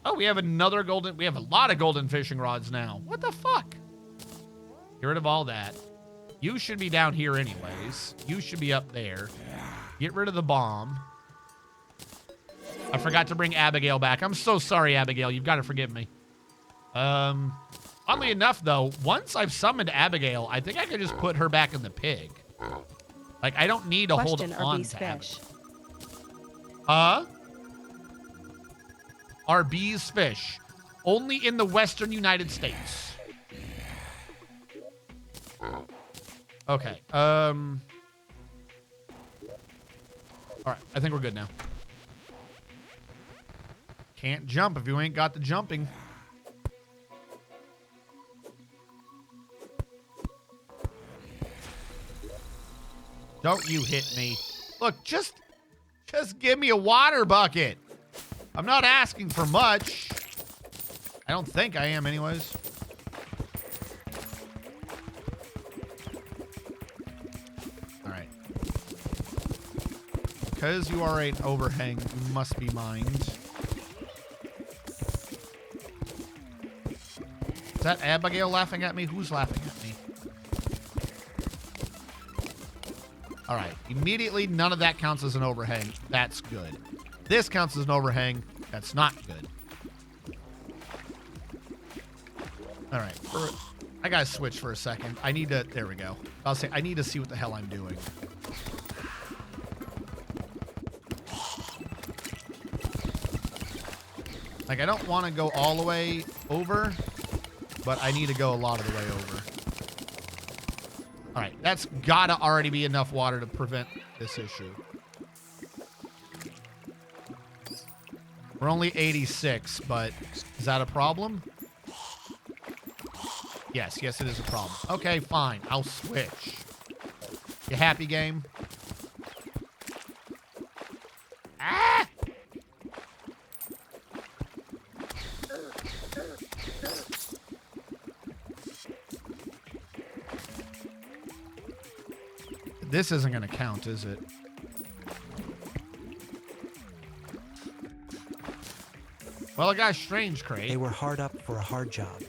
Oh, we have another golden... We have a lot of golden fishing rods now. What the fuck? Get rid of all that. You should be down here anyways. You should be up there. Get rid of the bomb. I forgot to bring Abigail back. I'm so sorry, Abigail. You've got to forgive me. Oddly enough, though, once I've summoned Abigail, I think I could just put her back in the pig. Like, I don't need to hold Question, on are bees to fish? Abigail. Are bees fish? Only in the western United States. Okay. All right. I think we're good now. Can't jump if you ain't got the jumping. Don't you hit me. Look, just give me a water bucket. I'm not asking for much. I don't think I am anyways. All right. Because you are an overhang, you must be mined. Is that Abigail laughing at me? Who's laughing at me? All right. Immediately, none of that counts as an overhang. That's good. This counts as an overhang. That's not good. All right. I got to switch for a second. I need to... There we go. I'll say I need to see what the hell I'm doing. Like, I don't want to go all the way over, but I need to go a lot of the way over. All right. That's got to already be enough water to prevent this issue. We're only 86, but is that a problem? Yes, it is a problem. Okay, fine. I'll switch. You happy, game? Ah! This isn't going to count, is it? Well, I got a strange crate. They were hard up for a hard job,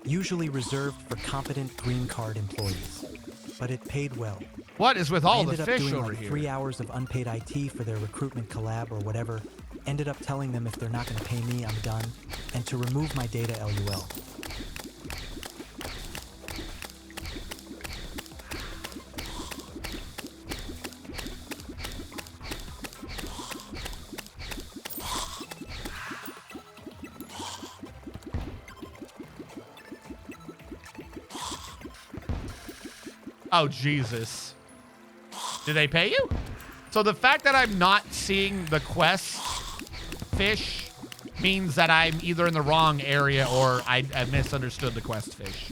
usually reserved for competent green card employees. But it paid well. What is with I all the ended up fish doing over like here? 3 hours of unpaid IT for their recruitment collab or whatever. Ended up telling them if they're not going to pay me, I'm done, and to remove my data LUL. Oh, Jesus. Did they pay you? So the fact that I'm not seeing the quest fish means that I'm either in the wrong area or I misunderstood the quest fish.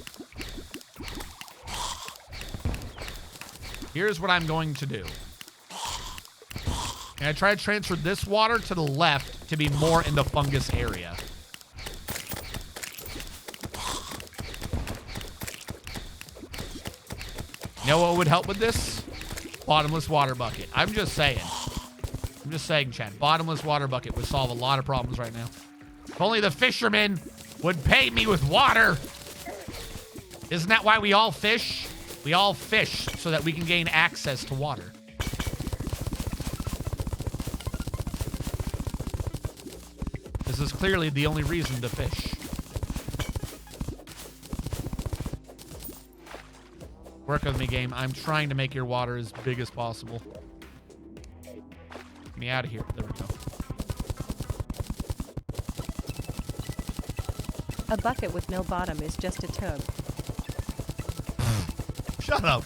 Here's what I'm going to do. And I try to transfer this water to the left to be more in the fungus area. You know what would help with this? Bottomless water bucket. I'm just saying. Chad. Bottomless water bucket would solve a lot of problems right now. If only the fishermen would pay me with water. Isn't that why we all fish? We all fish so that we can gain access to water. This is clearly the only reason to fish. Work with me, game. I'm trying to make your water as big as possible. Get me out of here. There we go. A bucket with no bottom is just a tub. Shut up.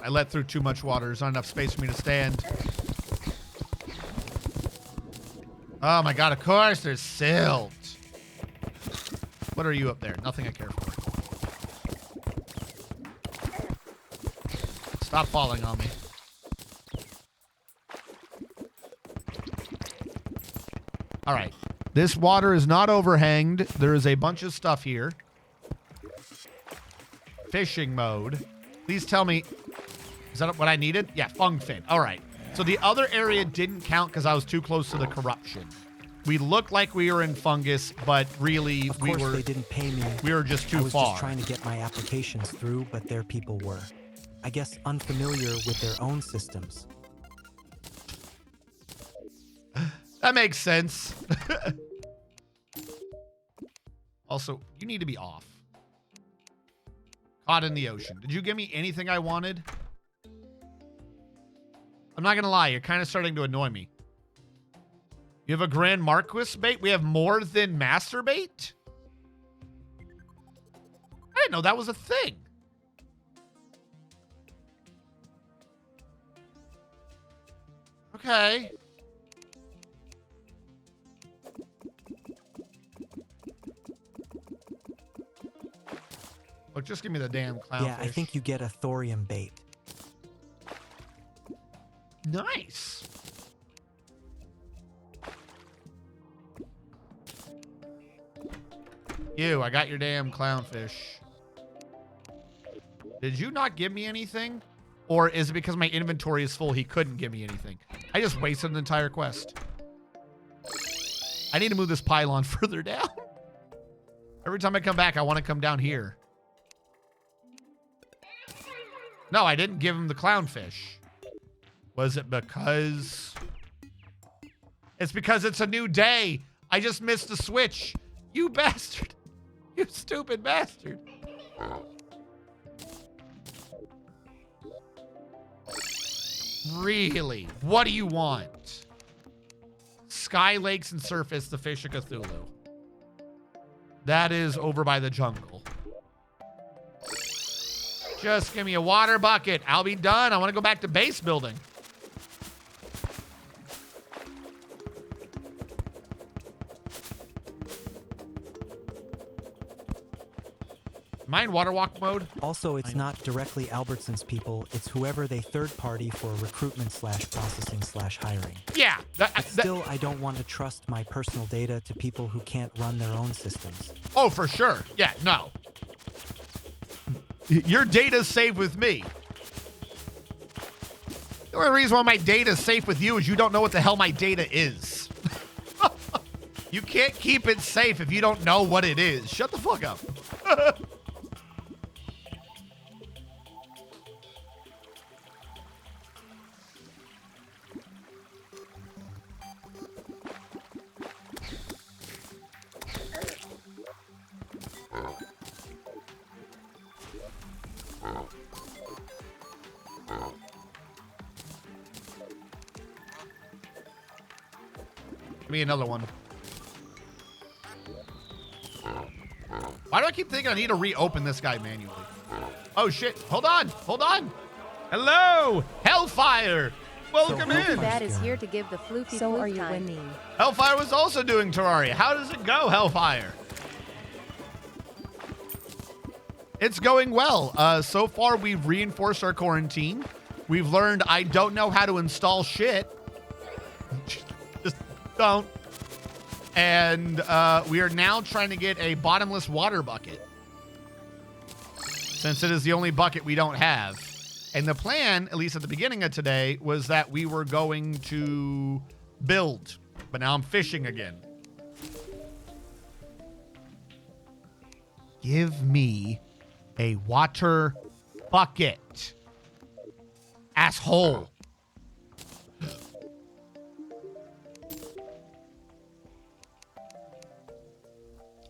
I let through too much water. There's not enough space for me to stand. Oh my god, of course there's silt. What are you up there? Nothing I care for. Stop falling on me. All right. This water is not overhanged. There is a bunch of stuff here. Fishing mode. Please tell me. Is that what I needed? Yeah, fungfin. All right. So the other area didn't count because I was too close to the corruption. We looked like we were in fungus, but really Of course, they didn't pay me. We were just too I was far. just trying to get my applications through, but their people were, I guess, unfamiliar with their own systems. That makes sense. Also, you need to be off. Caught in the ocean. Did you give me anything I wanted? I'm not going to lie. You're kind of starting to annoy me. You have a Grand Marquis bait? We have more than Master bait? I didn't know that was a thing. Okay. Look, just give me the damn clownfish. Yeah, I think you get a thorium bait. Nice. You, I got your damn clownfish. Did you not give me anything? Or is it because my inventory is full, he couldn't give me anything? I just wasted an entire quest. I need to move this pylon further down. Every time I come back, I want to come down here. No, I didn't give him the clownfish. Was it because... It's because it's a new day. I just missed the switch. You bastard. You stupid bastard. Really? What do you want? Sky Lakes and Surface, the Fish of Cthulhu. That is over by the jungle. Just give me a water bucket. I'll be done. I want to go back to base building. Am I in water walk mode? Also, it's not directly Albertson's people. It's whoever they third party for recruitment/processing/hiring. Yeah. But still, I don't want to trust my personal data to people who can't run their own systems. Oh, for sure. Yeah, no. Your data's safe with me. The only reason why my data's safe with you is you don't know what the hell my data is. You can't keep it safe if you don't know what it is. Shut the fuck up. Give me another one. Why do I keep thinking I need to reopen this guy manually? Oh, shit. Hold on. Hold on. Hello, Hellfire. Welcome in. That is here to give the floofy So floof are you time. winning? Hellfire was also doing Terraria. How does it go, Hellfire? It's going well. So far, we've reinforced our quarantine. We've learned I don't know how to install shit. Just don't. And we are now trying to get a bottomless water bucket, since it is the only bucket we don't have. And the plan, at least at the beginning of today, was that we were going to build. But now I'm fishing again. Give me a water bucket. Asshole.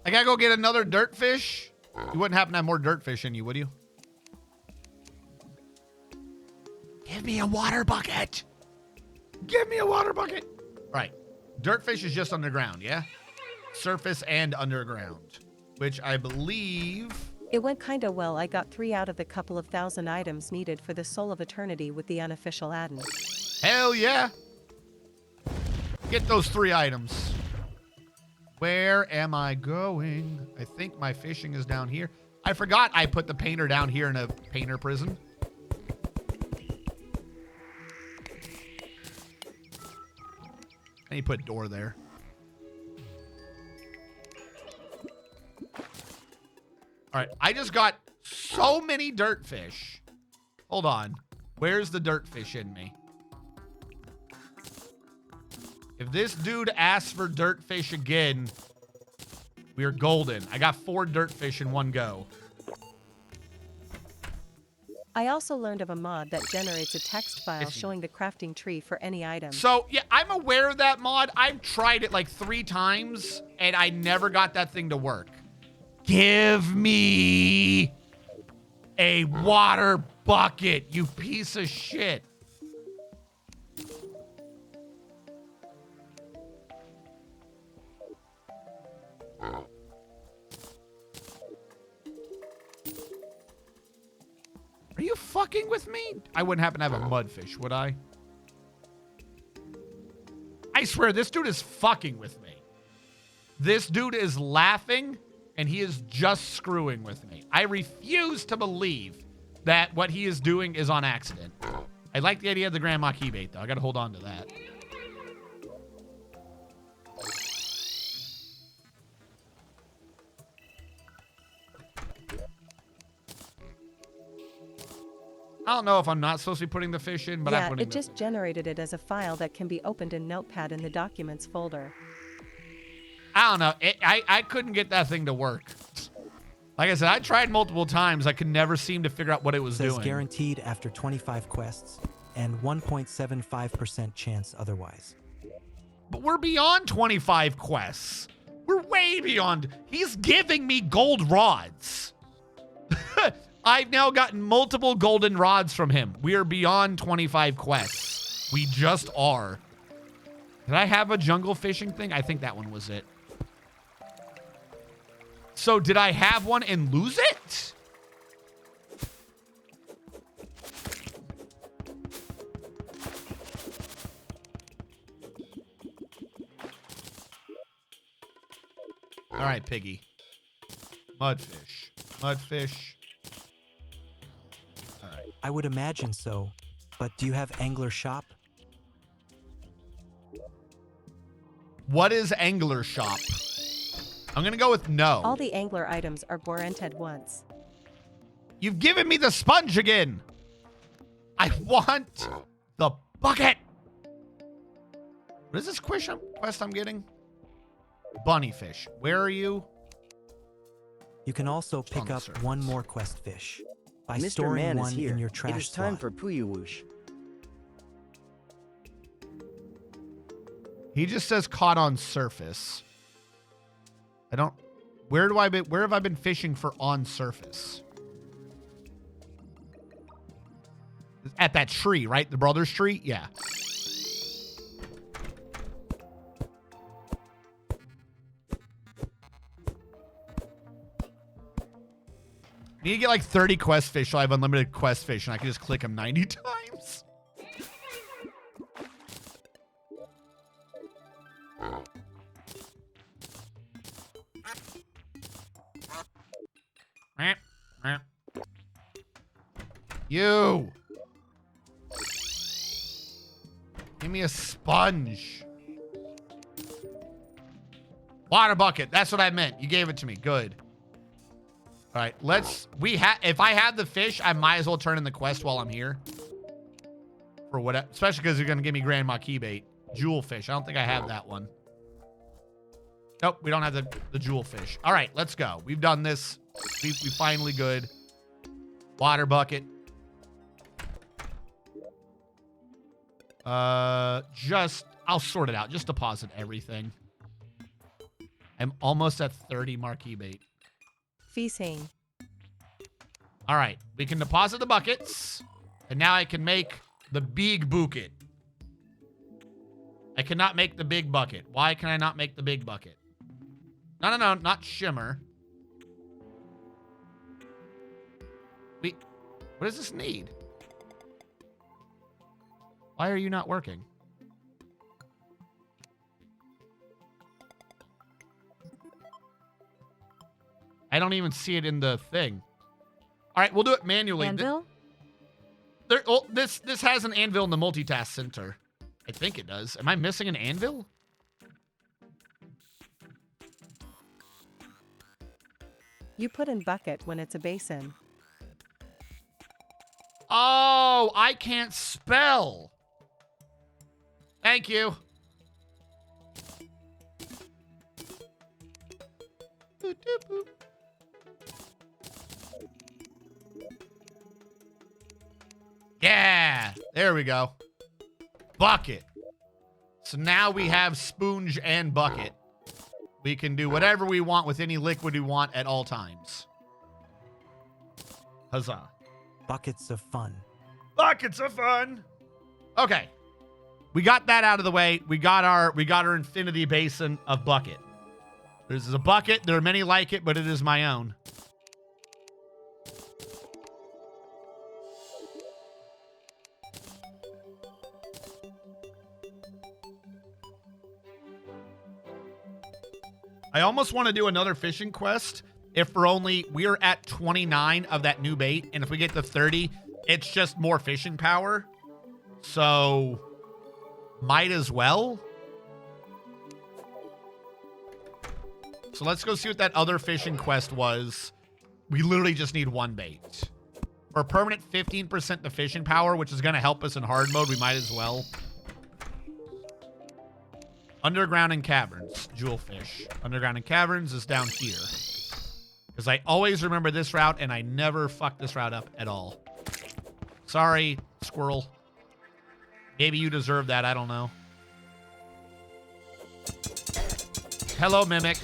I gotta go get another dirt fish. You wouldn't happen to have more dirt fish in you, would you? Give me a water bucket. Give me a water bucket. Right. Dirt fish is just underground, yeah? Surface and underground, which I believe... It went kinda well. I got 3 out of the couple of thousand items needed for the Soul of Eternity with the unofficial Addon. Hell yeah. Get those 3 items. Where am I going? I think my fishing is down here. I forgot I put the painter down here in a painter prison. you put door there? All right, I just got so many dirt fish. Hold on. Where's the dirt fish in me? If this dude asks for dirt fish again, we are golden. I got 4 dirt fish in one go. I also learned of a mod that generates a text file showing the crafting tree for any item. So, yeah, I'm aware of that mod. I've tried it like 3 times, and I never got that thing to work. Give me a water bucket, you piece of shit. Are you fucking with me? I wouldn't happen to have a mudfish, would I? I swear, this dude is fucking with me. This dude is laughing, and he is just screwing with me. I refuse to believe that what he is doing is on accident. I like the idea of the grandma key bait, though. I gotta hold on to that. I don't know if I'm not supposed to be putting the fish in, but I'm yeah, putting it just generated it as a file that can be opened in Notepad in the Documents folder. I don't know. I couldn't get that thing to work. Like I said, I tried multiple times. I could never seem to figure out what it was Says doing. guaranteed after 25 quests and 1.75% chance otherwise. But we're beyond 25 quests. We're way beyond. He's giving me gold rods. I've now gotten multiple golden rods from him. We are beyond 25 quests. We just are. Did I have a jungle fishing thing? I think that one was it. So did I have one and lose it? All right, piggy. Mudfish. Mudfish. All right. I would imagine so, but do you have Angler Shop? What is Angler Shop? I'm going to go with no. All the angler items are guaranteed once. You've given me the sponge again. I want the bucket. What is this quest I'm getting? Bunny fish. Where are you? You can also pick On the up surface. one more quest fish by Mr. storing Man one is here. in your trash It is time slot. for Puyuwoosh. He just says caught on surface. I don't. Where have I been fishing for on surface? At that tree, right? The brother's tree? Yeah. I need to get like 30 quest fish so I have unlimited quest fish and I can just click them 90 times. You. Give me a sponge. Water bucket. That's what I meant. You gave it to me. Good. All right, if I have the fish, I might as well turn in the quest while I'm here. For whatever, especially because you're going to give me grandma key bait. Jewel fish. I don't think I have that one. Nope, we don't have the jewel fish. All right, let's go. We've done this. We finally good. Water bucket. I'll sort it out. Just deposit everything. I'm almost at 30 marquee bait. Feasting. All right, we can deposit the buckets, and now I can make the big bucket. I cannot make the big bucket. Why can I not make the big bucket? No, not shimmer. What does this need? Why are you not working? I don't even see it in the thing. All right, we'll do it manually. Anvil? This has an anvil in the multitask center. I think it does. Am I missing an anvil? You put in bucket when it's a basin. Oh, I can't spell. Thank you. Boop, doop, boop. Yeah, there we go. Bucket. So now we have sponge and bucket. We can do whatever we want with any liquid we want at all times. Huzzah. Buckets of fun. Buckets of fun. Okay. We got that out of the way. We got our infinity basin of bucket. This is a bucket. There are many like it, but it is my own. I almost want to do another fishing quest if we're at 29 of that new bait, and if we get to 30, it's just more fishing power. So might as well. So let's go see what that other fishing quest was. We literally just need one bait. For a permanent 15% the fishing power, which is going to help us in hard mode, we might as well. Underground and caverns, jewelfish. Underground and caverns is down here. Because I always remember this route, and I never fuck this route up at all. Sorry, squirrel. Maybe you deserve that, I don't know. Hello, Mimic.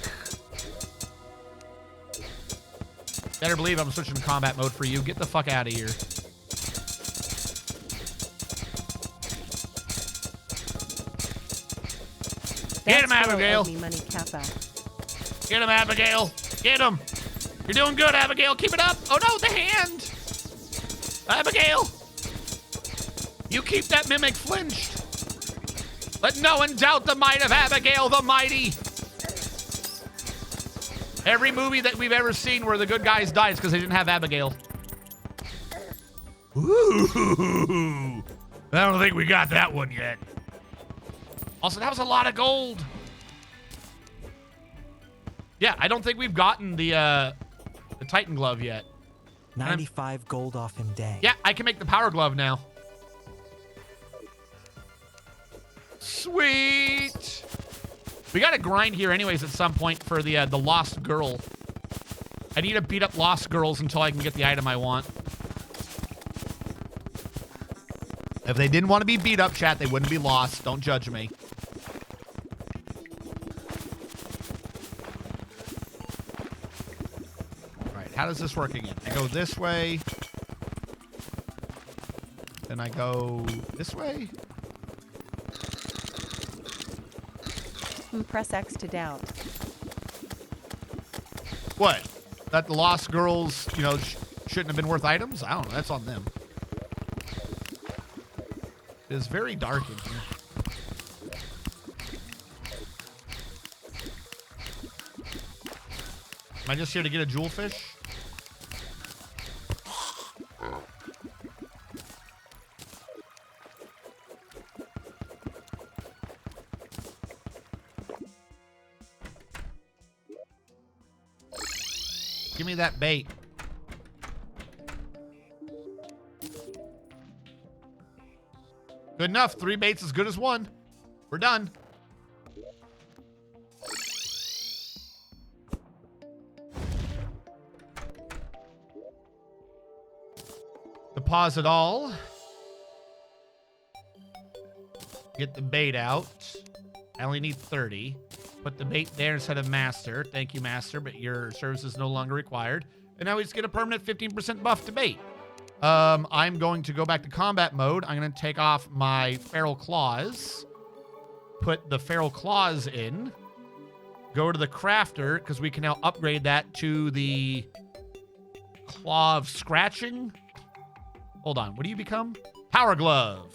Better believe I'm switching to combat mode for you. Get the fuck out of here. Get him, Abigail. Me money, Kappa. Get him, Abigail. Get him. You're doing good, Abigail. Keep it up. Oh, no, the hand. Abigail. You keep that mimic flinched. Let no one doubt the might of Abigail the Mighty. Every movie that we've ever seen where the good guys died is because they didn't have Abigail. Ooh. I don't think we got that one yet. Also, that was a lot of gold. Yeah, I don't think we've gotten the Titan glove yet. 95 gold off him, dang. Yeah, I can make the power glove now. Sweet. We got to grind here anyways at some point for the lost girl. I need to beat up lost girls until I can get the item I want. If they didn't want to be beat up, chat, they wouldn't be lost. Don't judge me. All right, how does this work again? I go this way. Then I go this way. Press X to doubt. What? That the lost girls, you know, shouldn't have been worth items? I don't know. That's on them. It is very dark in here. Am I just here to get a jewelfish? Give me that bait. Good enough. 3 baits as good as 1. We're done. Deposit all. Get the bait out. I only need 30. Put the bait there instead of master. Thank you, master, but your service is no longer required. And now we just get a permanent 15% buff to bait. I'm going to go back to combat mode. I'm going to take off my feral claws. Put the feral claws in. Go to the crafter, because we can now upgrade that to the claw of scratching. Hold on. What do you become? Power glove.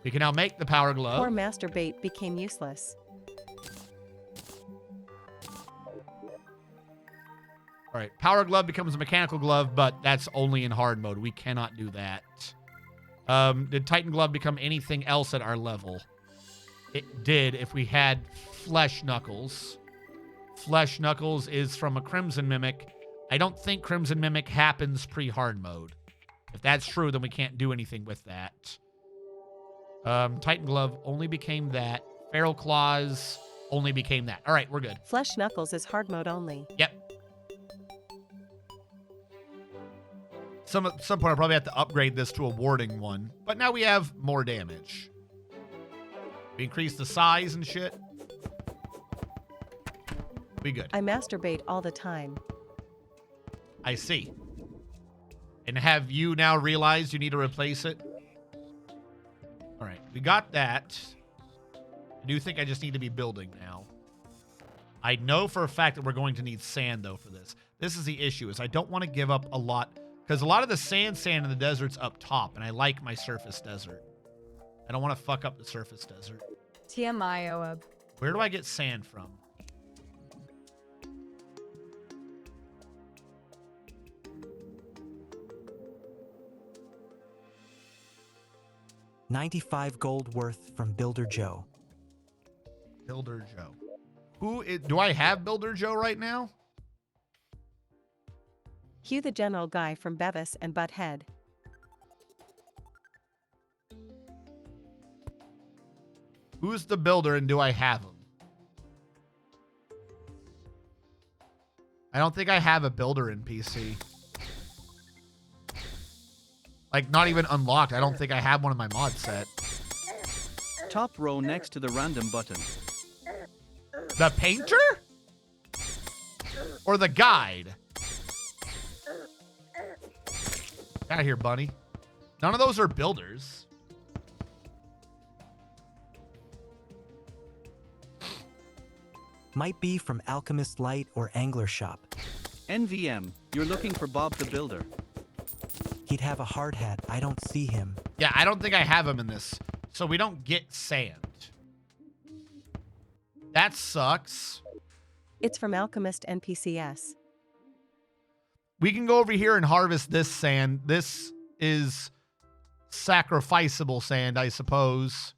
We can now make the power glove. Poor master bait became useless. All right, power glove becomes a mechanical glove, but that's only in hard mode. We cannot do that. Did Titan glove become anything else at our level? It did if we had flesh knuckles. Flesh Knuckles is from a Crimson Mimic. I don't think Crimson Mimic happens pre-hard mode. If that's true, then we can't do anything with that. Titan Glove only became that. Feral Claws only became that. All right, we're good. Flesh Knuckles is hard mode only. Yep. Some point I'll probably have to upgrade this to a warding one. But now we have more damage. We increase the size and shit. We good. I masturbate all the time. I see. And have you now realized you need to replace it? All right, we got that. I do think I just need to be building now. I know for a fact that we're going to need sand, though, for this. This is the issue, is I don't want to give up a lot, because a lot of the sand in the desert's up top, and I like my surface desert. I don't want to fuck up the surface desert. TMI, Oab. Where do I get sand from? $95 gold worth from Builder Joe. Builder Joe. Do I have Builder Joe right now? Hugh the general guy from Bevis and Butthead. Who's the builder and do I have him? I don't think I have a builder NPC. Like, not even unlocked. I don't think I have one in my mod set. Top row next to the random button. The painter? Or the guide? Get out of here, bunny. None of those are builders. Might be from Alchemist Light or Angler Shop. NVM, you're looking for Bob the Builder. He'd have a hard hat. I don't see him. Yeah, I don't think I have him in this. So we don't get sand. That sucks. It's from Alchemist NPCS. We can go over here and harvest this sand. This is sacrificable sand, I suppose.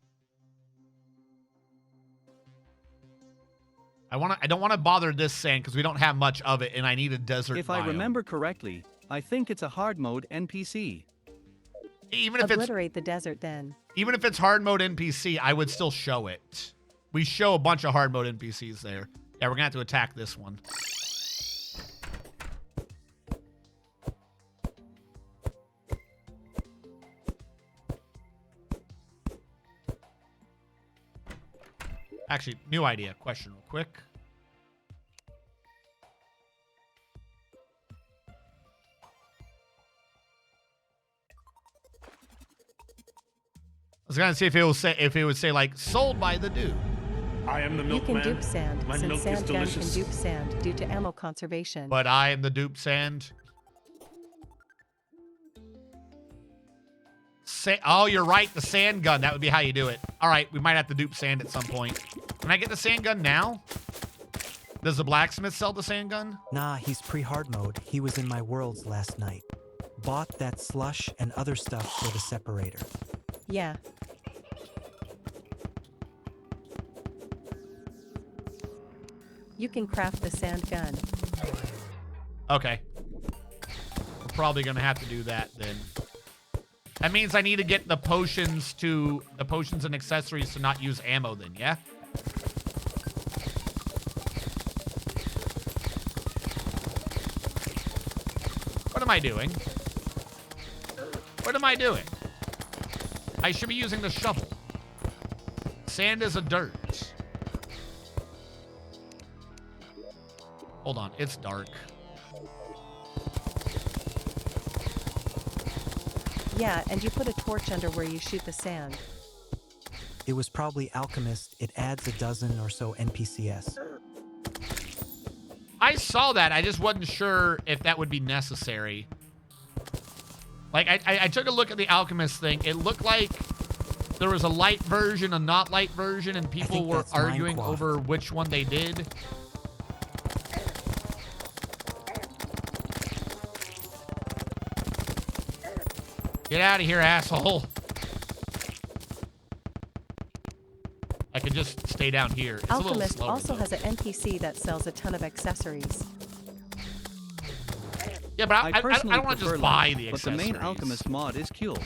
I don't want to bother this sand because we don't have much of it, and I need a desert If biome. I remember correctly, I think it's a hard mode NPC. Even if Obliterate the desert then. even if it's hard mode NPC, I would still show it. We show a bunch of hard mode NPCs there. Yeah, we're gonna have to attack this one. Actually, new idea. Question real quick. I was gonna see if it would say like sold by the dude. I am the You can milkman. dupe sand, My since milk is sand gun can delicious. dupe sand due to ammo conservation. But I am the dupe sand. Oh, you're right. The sand gun. That would be how you do it. All right. We might have to dupe sand at some point. Can I get the sand gun now? Does the blacksmith sell the sand gun? Nah, he's pre-hard mode. He was in my worlds last night. Bought that slush and other stuff for the separator. Yeah. You can craft the sand gun. Okay. We're probably going to have to do that then. That means I need to get the potions and accessories to not use ammo then, yeah? What am I doing? What am I doing? I should be using the shovel. Sand is a dirt. Hold on, it's dark. Yeah, and you put a torch under where you shoot the sand. It was probably Alchemist. It adds a dozen or so NPCs. I saw that. I just wasn't sure if that would be necessary. Like, I took a look at the Alchemist thing. It looked like there was a light version, a not light version, and people think were that's arguing Minecraft. over which one they did. Get out of here, asshole. I could just stay down here. It's a little Alchemist slower, also though. has an NPC that sells a ton of accessories. Yeah, but I personally don't want to prefer just buy light, the but the accessories. main alchemist mod is cool.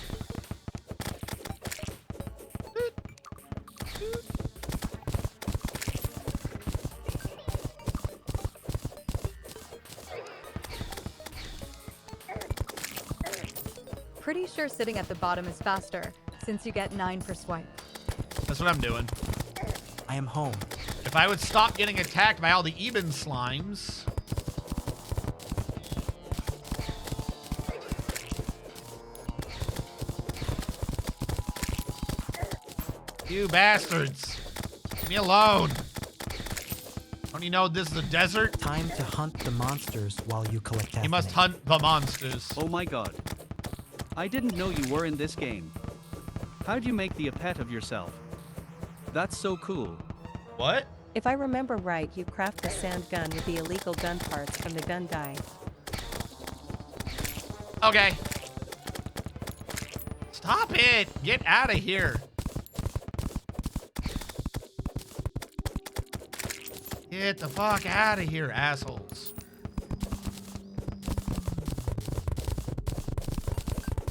Pretty sure sitting at the bottom is faster, since you get 9 per swipe. That's what I'm doing. I am home. If I would stop getting attacked by all the Eben slimes. You bastards. Leave me alone. Don't you know this is a desert? Time to hunt the monsters while you collect You must hunt the monsters. Oh my god. I didn't know you were in this game. How'd you make the a pet of yourself? That's so cool. What? If I remember right, you craft the sand gun with the illegal gun parts from the gun guy. Okay. Stop it. Get out of here. Get the fuck out of here, assholes.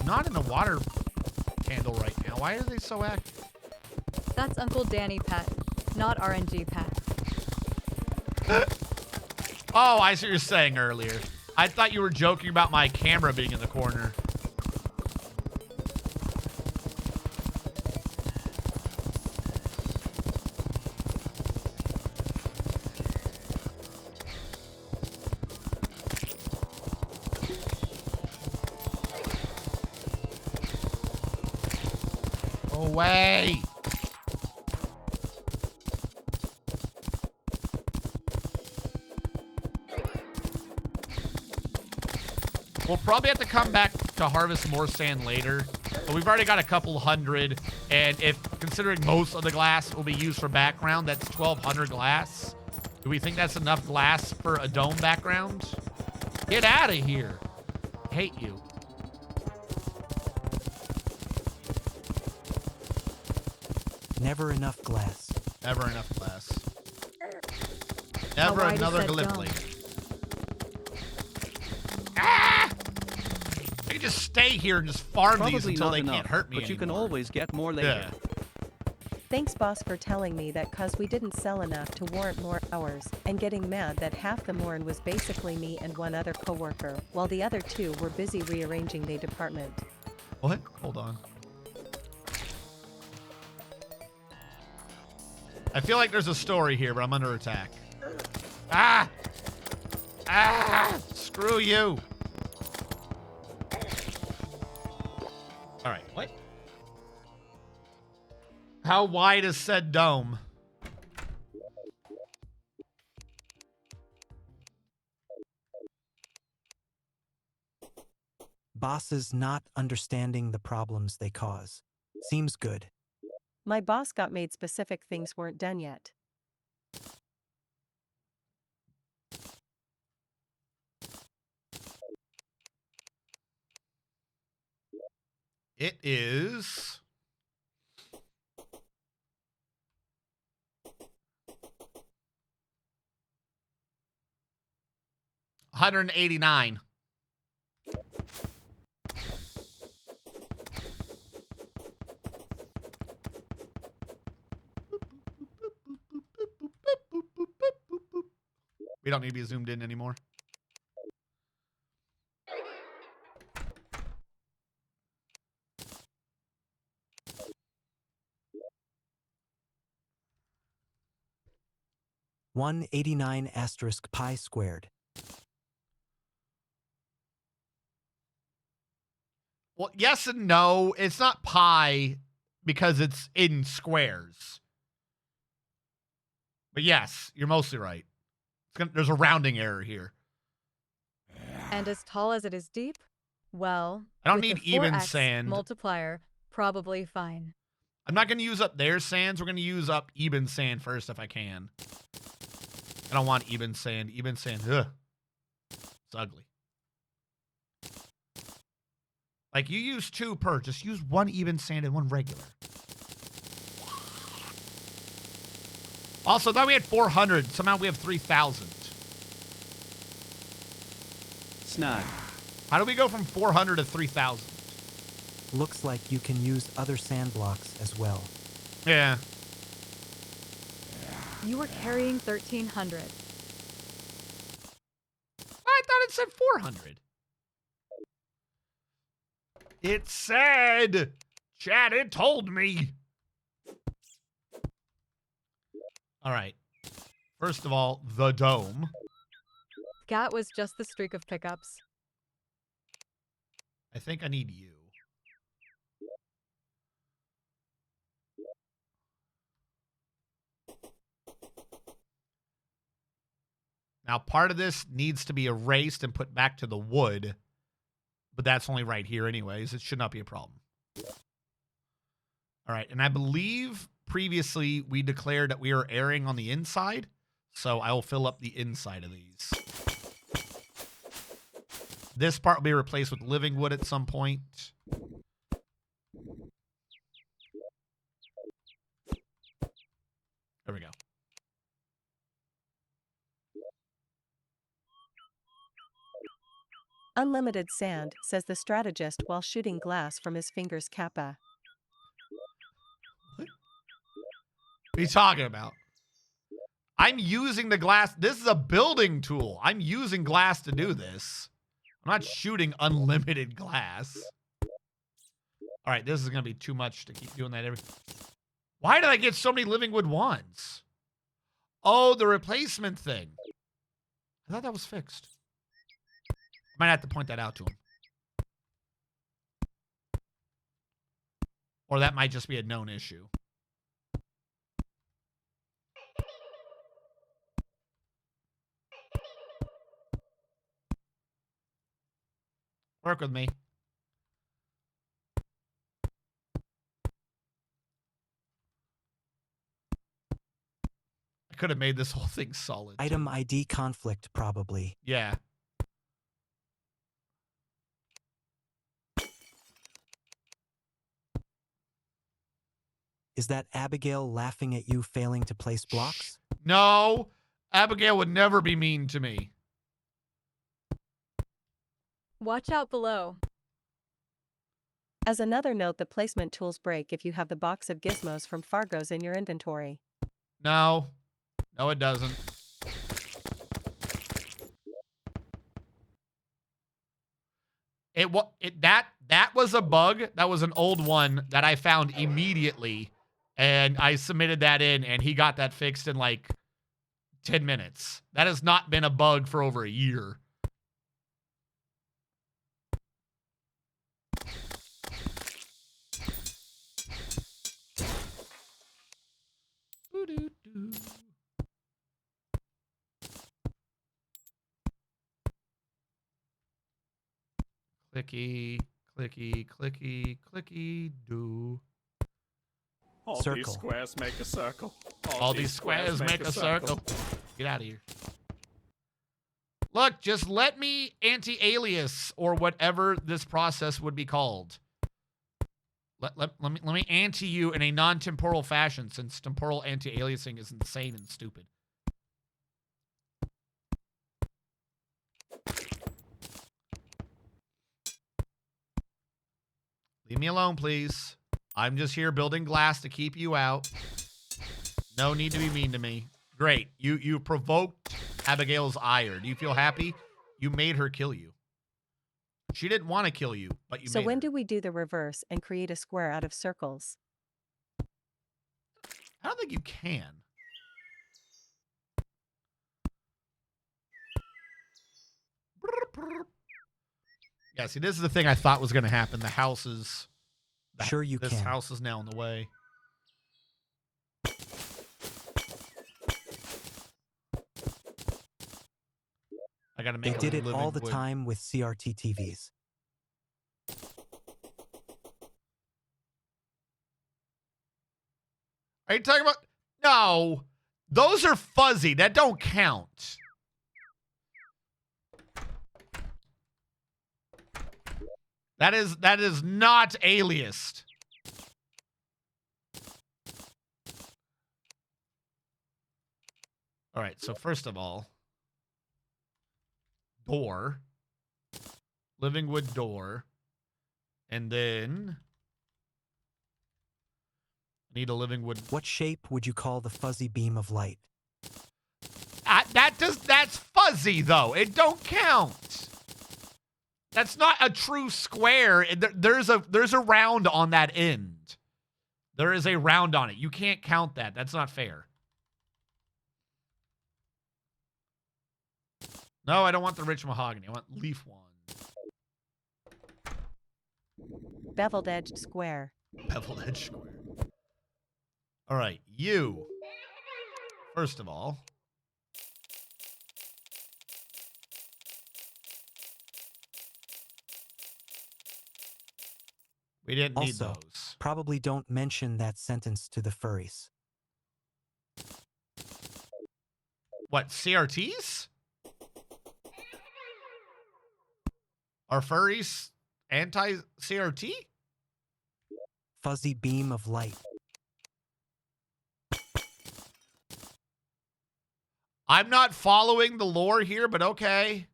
Not in the water candle right now. Why are they so active? That's Uncle Danny pet, not RNG pet. Oh, I see what you're saying earlier. I thought you were joking about my camera being in the corner. Away. We'll probably have to come back to harvest more sand later, but we've already got a couple hundred, and if considering most of the glass will be used for background, that's 1,200 glass. Do we think that's enough glass for a dome background? Get out of here. I hate you. Never enough glass. Never enough glass. Never wide is another that Gallipoli. dome? Ah! I can just stay here and just farm these Probably until not they enough, can't hurt me but you can anymore. always get more later. Yeah. Thanks, boss, for telling me that cause we didn't sell enough to warrant more hours, and getting mad that half the morn was basically me and one other coworker, while the other two were busy rearranging their department. What? Hold on. I feel like there's a story here, but I'm under attack. Ah! Ah! Screw you! Alright, what? How wide is said dome? Bosses not understanding the problems they cause. Seems good. My boss got made specific things weren't done yet. It is... $189. We don't need to be zoomed in anymore. $189 * pi squared. Well, yes and no. It's not pi because it's in squares. But yes, you're mostly right. There's a rounding error here. And as tall as it is deep? Well, I don't with need the even 4x sand. multiplier, probably fine. I'm not going to use up their sands. We're going to use up even sand first if I can. I don't want even sand. Even sand, ugh. It's ugly. Like, you use 2 per. Just use 1 even sand and 1 regular. Also, thought we had 400. Somehow we have 3,000. Snag. How do we go from 400 to 3,000? Looks like you can use other sand blocks as well. Yeah. You were carrying 1,300. I thought it said 400. It said, Chad, it told me. All right. First of all, the dome. That was just the streak of pickups. I think I need you. Now, part of this needs to be erased and put back to the wood, but that's only right here anyways. It should not be a problem. All right, and I believe previously we declared that we are airing on the inside, so I will fill up the inside of these. This part will be replaced with living wood at some point. There we go. Unlimited sand, says the strategist while shooting glass from his fingers. Kappa. What are you talking about? I'm using the glass. This is a building tool. I'm using glass to do this. I'm not shooting unlimited glass. All right, this is going to be too much to keep doing that every... Why did I get so many living wood wands? Oh, the replacement thing. I thought that was fixed. Might have to point that out to him. Or that might just be a known issue. Work with me. I could have made this whole thing solid. Item ID conflict, probably. Yeah. Is that Abigail laughing at you failing to place blocks? No, Abigail would never be mean to me. Watch out below. As another note, the placement tools break if you have the box of gizmos from Fargo's in your inventory. No. No, it doesn't. That was a bug. That was an old one that I found immediately. And I submitted that in, and he got that fixed in like 10 minutes. That has not been a bug for over a year. Boo-doo-doo. Clicky, clicky, clicky, clicky, do. All Circle. these squares make a circle. All these squares make a circle. Get out of here. Look, just let me anti-alias or whatever this process would be called. Let me anti you in a non-temporal fashion, since temporal anti-aliasing is insane and stupid. Leave me alone, please. I'm just here building glass to keep you out. No need to be mean to me. Great. You provoked Abigail's ire. Do you feel happy? You made her kill you. She didn't want to kill you, but you So made when her. do we do the reverse and create a square out of circles? I don't think you can. Yeah, see, this is the thing I thought was going to happen. The house is... Sure you this can. house is now in the way. I got to They make did a it living all the wood. time with CRT TVs. Are you talking about... No. Those are fuzzy. That don't count. That is not aliased. All right, so first of all, door, living wood door, and then I need a living wood. What shape would you call the fuzzy beam of light? That's fuzzy though. It don't count. That's not a true square. There's a round on that end. There is a round on it. You can't count that. That's not fair. No, I don't want the rich mahogany. I want leaf one. Beveled edged square. Beveled edge square. All right, you. First of all, we didn't need Also, those. probably don't mention that sentence to the furries. What, CRTs? Are furries anti-CRT? Fuzzy beam of light. I'm not following the lore here, but okay.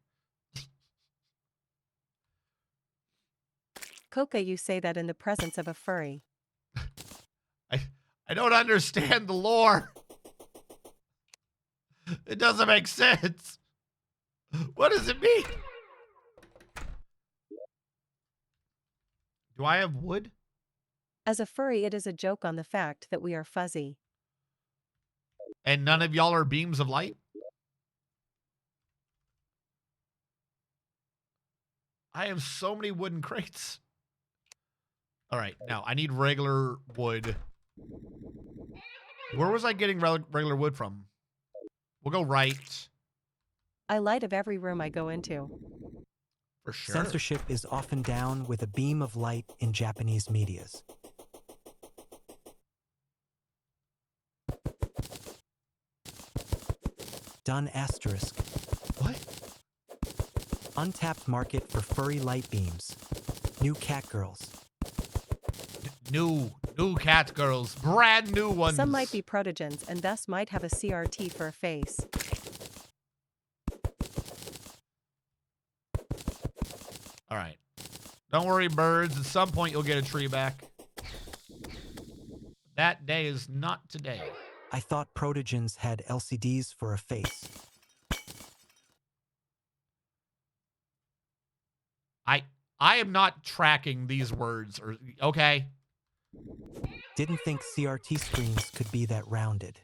Coca, you say that in the presence of a furry. I don't understand the lore. It doesn't make sense. What does it mean? Do I have wood? As a furry, it is a joke on the fact that we are fuzzy. And none of y'all are beams of light? I have so many wooden crates. All right, now I need regular wood. Where was I getting regular wood from? We'll go right. I light of every room I go into. For sure. Censorship is often down with a beam of light in Japanese medias. Done asterisk. What? Untapped market for furry light beams. New cat girls. New cat girls. Brand new ones. Some might be protogens and thus might have a CRT for a face. All right. Don't worry, birds. At some point, you'll get a tree back. That day is not today. I thought protogens had LCDs for a face. I am not tracking these words. Okay. Didn't think CRT screens could be that rounded.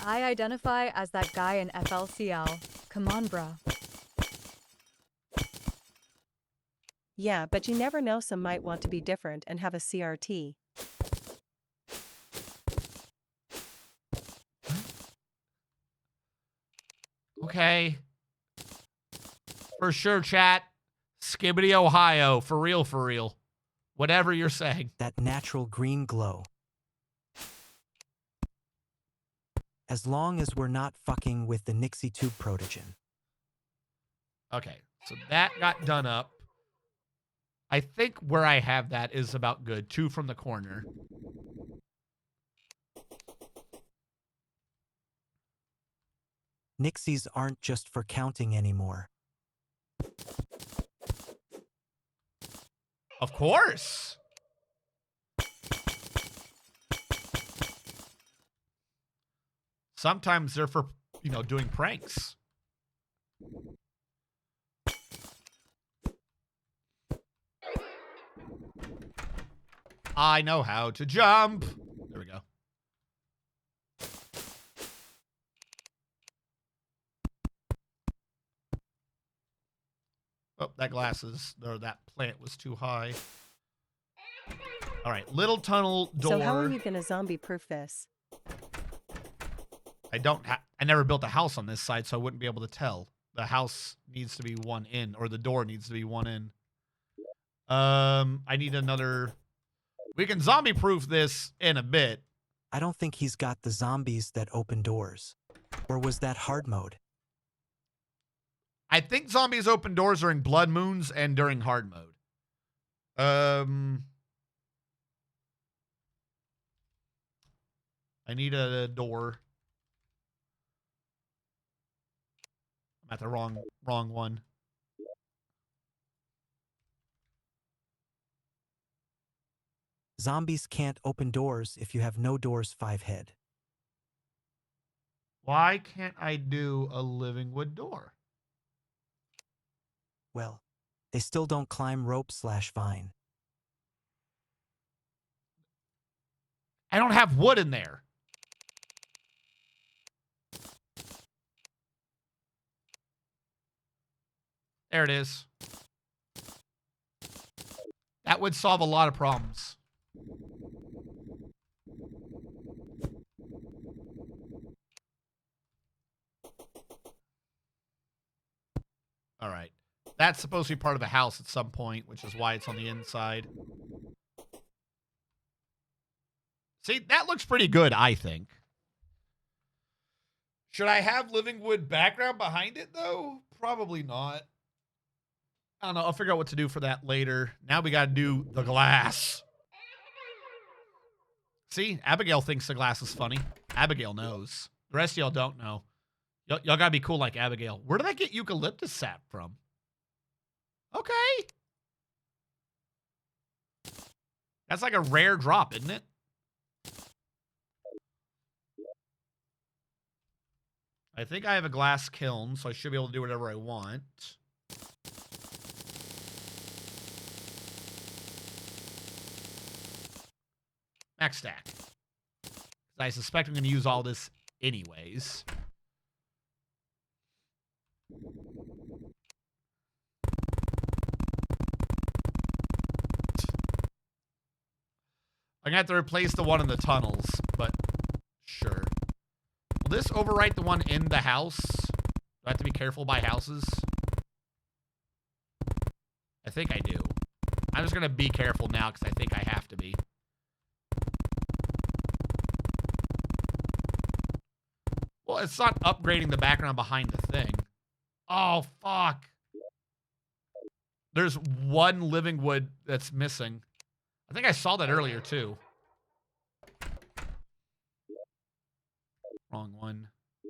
I identify as that guy in FLCL. Come on, bro. Yeah, but you never know, some might want to be different and have a CRT. Okay. For sure, chat. Skibbity, Ohio. For real, for real. Whatever you're saying. That natural green glow. As long as we're not fucking with the Nixie tube protogen. Okay. So that got done up. I think where I have that is about good. 2 from the corner. Nixies aren't just for counting anymore. Of course. Sometimes they're for, doing pranks. I know how to jump. There we go. Oh, that that plant was too high. All right, little tunnel door. So how are you gonna zombie-proof this? I never built a house on this side, so I wouldn't be able to tell. The house needs to be one in, or the door needs to be one in. I need another. We can zombie-proof this in a bit. I don't think he's got the zombies that open doors. Or was that hard mode? I think zombies open doors during blood moons and during hard mode. I need a door. I'm at the wrong one. Zombies can't open doors if you have no doors 5 head. Why can't I do a living wood door? Well, they still don't climb rope/vine. I don't have wood in there. There it is. That would solve a lot of problems. All right. That's supposed to be part of the house at some point, which is why it's on the inside. See, that looks pretty good, I think. Should I have living wood background behind it, though? Probably not. I don't know. I'll figure out what to do for that later. Now we got to do the glass. See, Abigail thinks the glass is funny. Abigail knows. The rest of y'all don't know. Y'all got to be cool like Abigail. Where did I get eucalyptus sap from? Okay. That's like a rare drop, isn't it? I think I have a glass kiln, so I should be able to do whatever I want. Max stack. I suspect I'm going to use all this anyways. I'm going to have to replace the one in the tunnels, but sure. Will this overwrite the one in the house? Do I have to be careful by houses? I think I do. I'm just going to be careful now because I think I have to be. Well, it's not upgrading the background behind the thing. Oh, fuck. There's one living wood that's missing. I think I saw that earlier, too. Wrong one. Do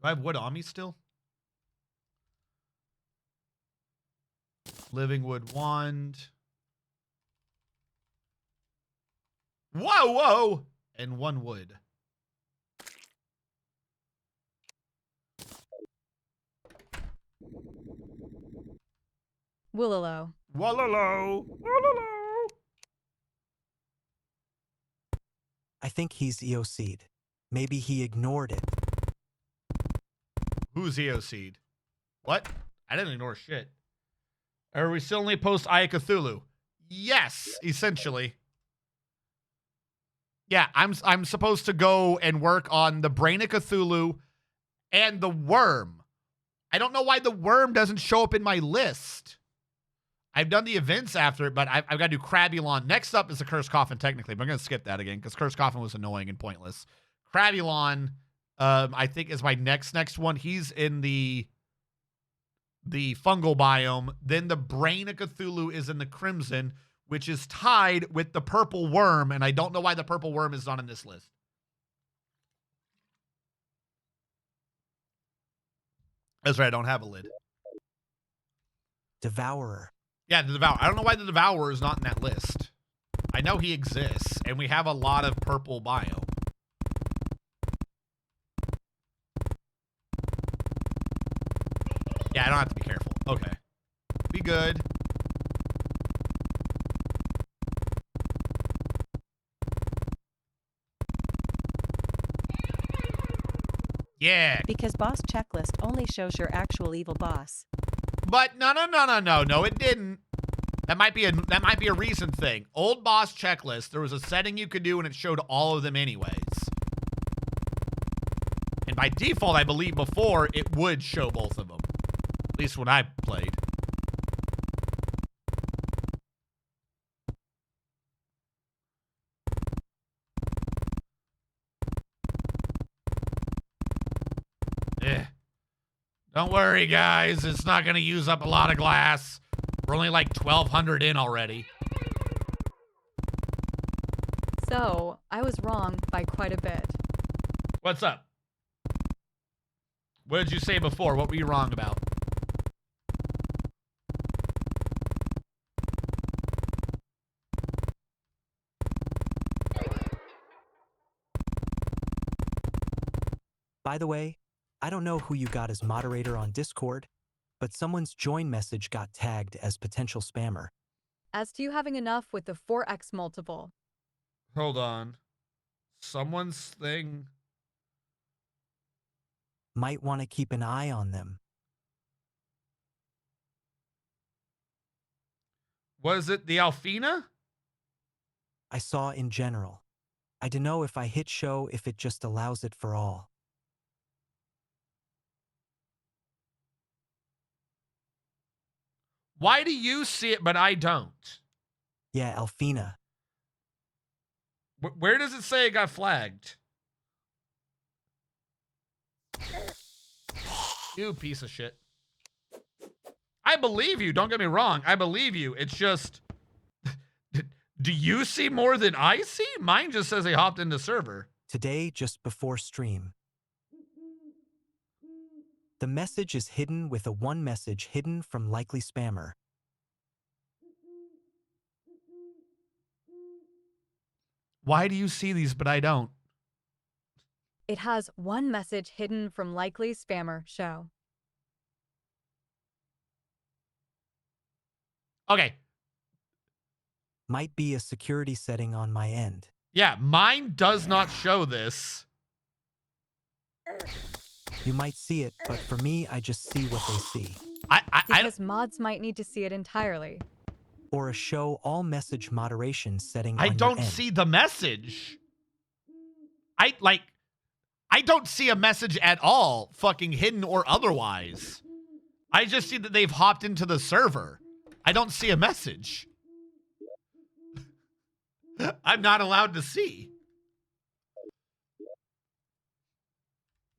I have wood on me still? Living wood wand. Whoa, whoa! And one wood. Woolalo. Wallalo. Wallalo. I think he's EOC'd. Maybe he ignored it. Who's EOC'd? What? I didn't ignore shit. Are we still only post Eye of Cthulhu? Yes, essentially. Yeah, I'm supposed to go and work on the Brain of Cthulhu and the worm. I don't know why the worm doesn't show up in my list. I've done the events after it, but I've got to do Crabulon. Next up is the Cursed Coffin, technically, but I'm going to skip that again because Cursed Coffin was annoying and pointless. Crabulon, I think, is my next one. He's in the fungal biome. Then the Brain of Cthulhu is in the Crimson, which is tied with the purple worm, and I don't know why the purple worm is not in this list. That's right, I don't have a lid. Devourer. Yeah, the Devourer. I don't know why the Devourer is not in that list. I know he exists, and we have a lot of purple biome. Yeah, I don't have to be careful. Okay. Be good. Yeah. Because boss checklist only shows your actual evil boss. But no, it didn't. That might be a recent thing. Old boss checklist, there was a setting you could do and it showed all of them anyways. And by default, I believe before it would show both of them. At least when I played. Don't worry, guys. It's not going to use up a lot of glass. We're only like 1,200 in already. So, I was wrong by quite a bit. What's up? What did you say before? What were you wrong about? By the way, I don't know who you got as moderator on Discord, but someone's join message got tagged as potential spammer. As to you having enough with the 4x multiple. Hold on. Someone's thing. Might want to keep an eye on them. Was it the Alfina? I saw in general. I don't know if I hit show if it just allows it for all. Why do you see it, but I don't? Yeah, Alfina. Where does it say it got flagged? You piece of shit. I believe you. Don't get me wrong. I believe you. It's just... Do you see more than I see? Mine just says they hopped into server. Today, just before stream. The message is hidden with a one message hidden from likely spammer. Why do you see these, but I don't? It has one message hidden from likely spammer show. Okay. Might be a security setting on my end. Yeah, mine does not show this. You might see it, but for me, I just see what they see. Because mods might need to see it entirely. Or a show all message moderation setting I on don't your end. see the message. I don't see a message at all, fucking hidden or otherwise. I just see that they've hopped into the server. I don't see a message. I'm not allowed to see.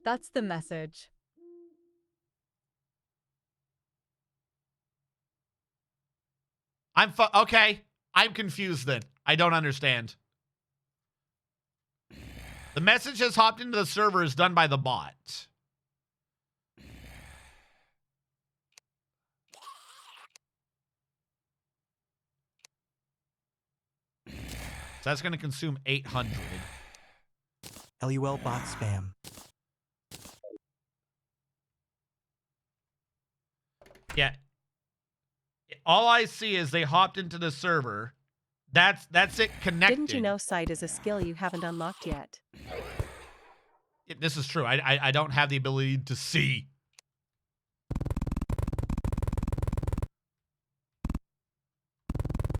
That's the message. Okay. I'm confused then. I don't understand. The message has hopped into the server is done by the bot. So that's going to consume 800. LUL bot spam. Yeah. All I see is they hopped into the server. That's it connected. Didn't you know sight is a skill you haven't unlocked yet? This is true. I don't have the ability to see.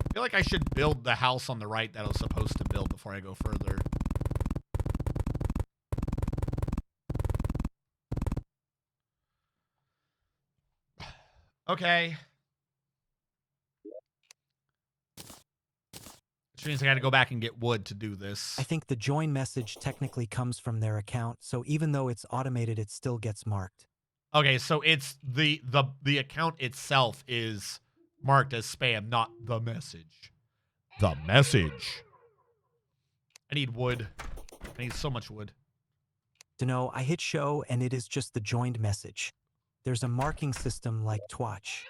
I feel like I should build the house on the right that I was supposed to build before I go further. Okay. Which means I gotta go back and get wood to do this. I think the join message technically comes from their account, so even though it's automated, it still gets marked. Okay, so it's the account itself is marked as spam, not the message. The message. I need wood. I need so much wood. Dunno, I hit show and it is just the joined message. There's a marking system like Twatch.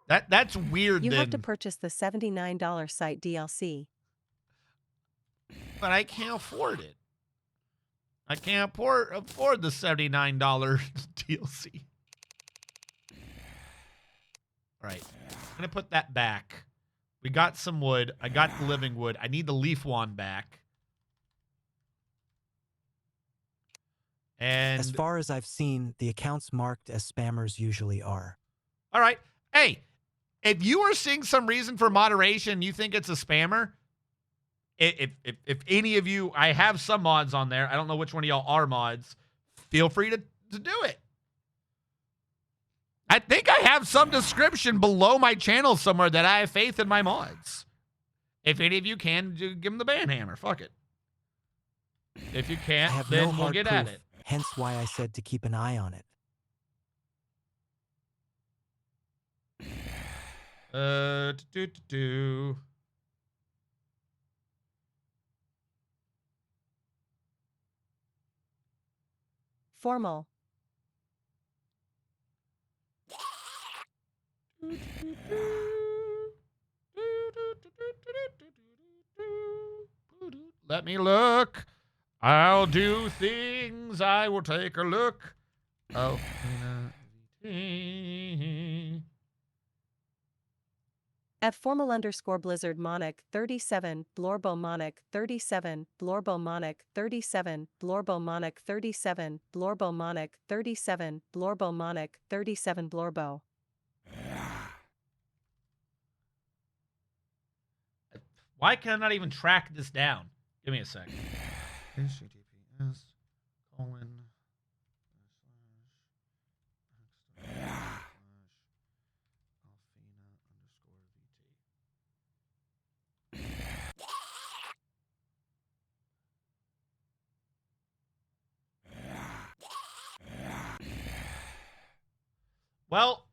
That's weird. You then. have to purchase the $79 site DLC. But I can't afford it. I can't afford the $79 DLC. All right. I'm going to put that back. We got some wood. I got the living wood. I need the leaf wand back. And As far as I've seen, the accounts marked as spammers usually are. all right. Hey, if you are seeing some reason for moderation, you think it's a spammer, if any of you, I have some mods on there. I don't know which one of y'all are mods. Feel free to do it. I think I have some description below my channel somewhere that I have faith in my mods. If any of you can, give them the ban hammer. Fuck it. If you I can't, have then no we'll hard get proof, at it. hence why I said to keep an eye on it. Do. Formal. Let me look. I'll do things. I will take a look. Oh. At formal _ Blizzard Monic 37, Blorbo Monic 37, Blorbo Monic 37, Blorbo Monic 37, Blorbo Monic 37, Blorbo Monic 37, Blorbo. Why can I not even track this down? Give me a second. HTTPS colon Well,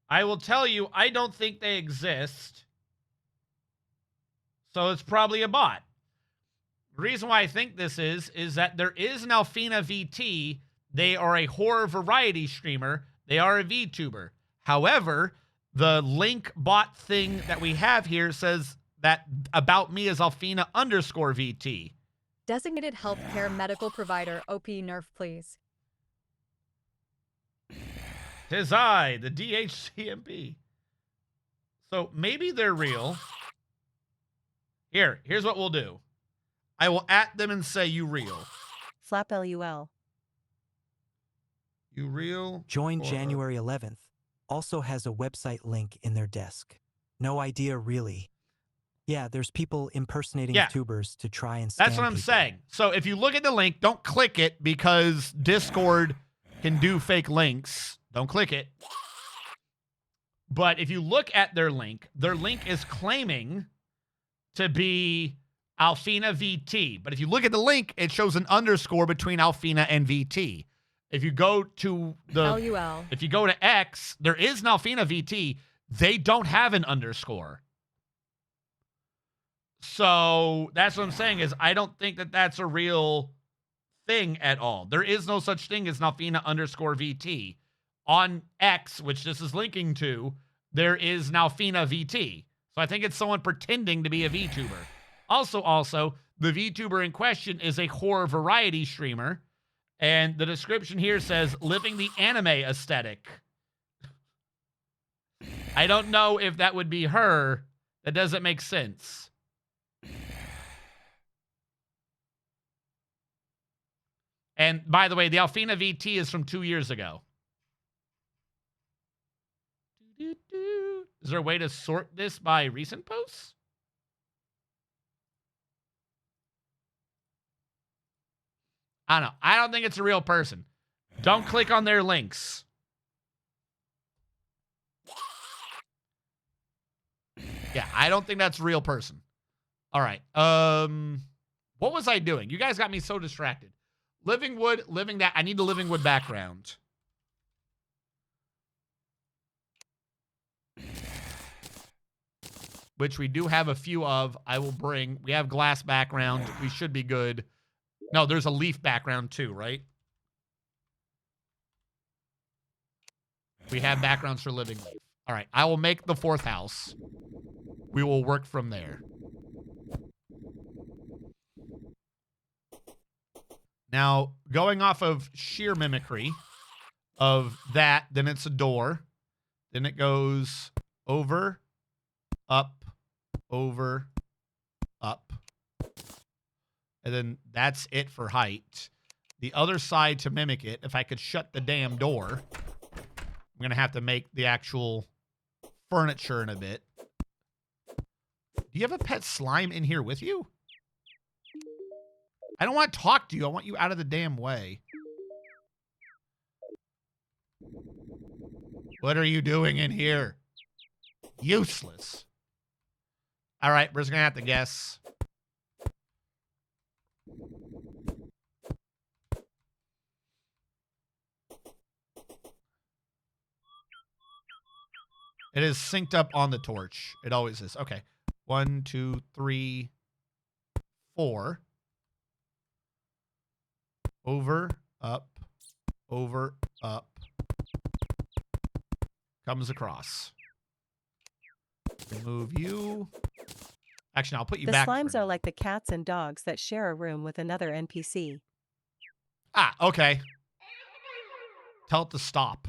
I will tell you, I don't think they exist. So it's probably a bot. The reason why I think this is that there is an Alfina VT. They are a horror variety streamer. They are a VTuber. However, the link bot thing that we have here says that about me is Alfina _ VT. Designated healthcare medical provider. OP nerf, please. 'Tis I, the DHCMP. So maybe they're real. Here's what we'll do. I will at them and say, you real. Flap LUL. You real? Join or- January 11th. Also has a website link in their desk. No idea, really. Yeah, there's people impersonating Yeah. YouTubers to try and scam That's what I'm people. saying. So if you look at the link, don't click it because Discord can do fake links. Don't click it. But if you look at their link is claiming to be Alfina VT. But if you look at the link, it shows an underscore between Alfina and VT. If you go to LUL. if you go to X, there is an Alfina VT. They don't have an underscore. So that's what I'm saying is I don't think that that's a real thing at all. There is no such thing as Alfina _ VT. On X, which this is linking to, there is Alfina VT. So I think it's someone pretending to be a VTuber. Also, the VTuber in question is a horror variety streamer. And the description here says, living the anime aesthetic. I don't know if that would be her. That doesn't make sense. And by the way, the Alfina VT is from 2 years ago. Is there a way to sort this by recent posts? I don't know. I don't think it's a real person. Don't click on their links. Yeah, I don't think that's a real person. All right. What was I doing? You guys got me so distracted. Living wood, living that. I need the living wood background. Which we do have a few of. I will bring. We have glass background. We should be good. No, there's a leaf background too, right? We have backgrounds for living leaf. All right, I will make the 4th house. We will work from there. Now, going off of sheer mimicry of that, then it's a door. Then it goes over, up, over, up. And then that's it for height. The other side to mimic it, if I could shut the damn door, I'm going to have to make the actual furniture in a bit. Do you have a pet slime in here with you? I don't want to talk to you. I want you out of the damn way. What are you doing in here? Useless. All right, we're just going to have to guess. It is synced up on the torch. It always is. Okay. 1, 2, 3, 4. Over, up, over, up. Comes across. Remove you. Actually, I'll put you The back. slimes are like the cats and dogs that share a room with another NPC. Ah, okay. Tell it to stop.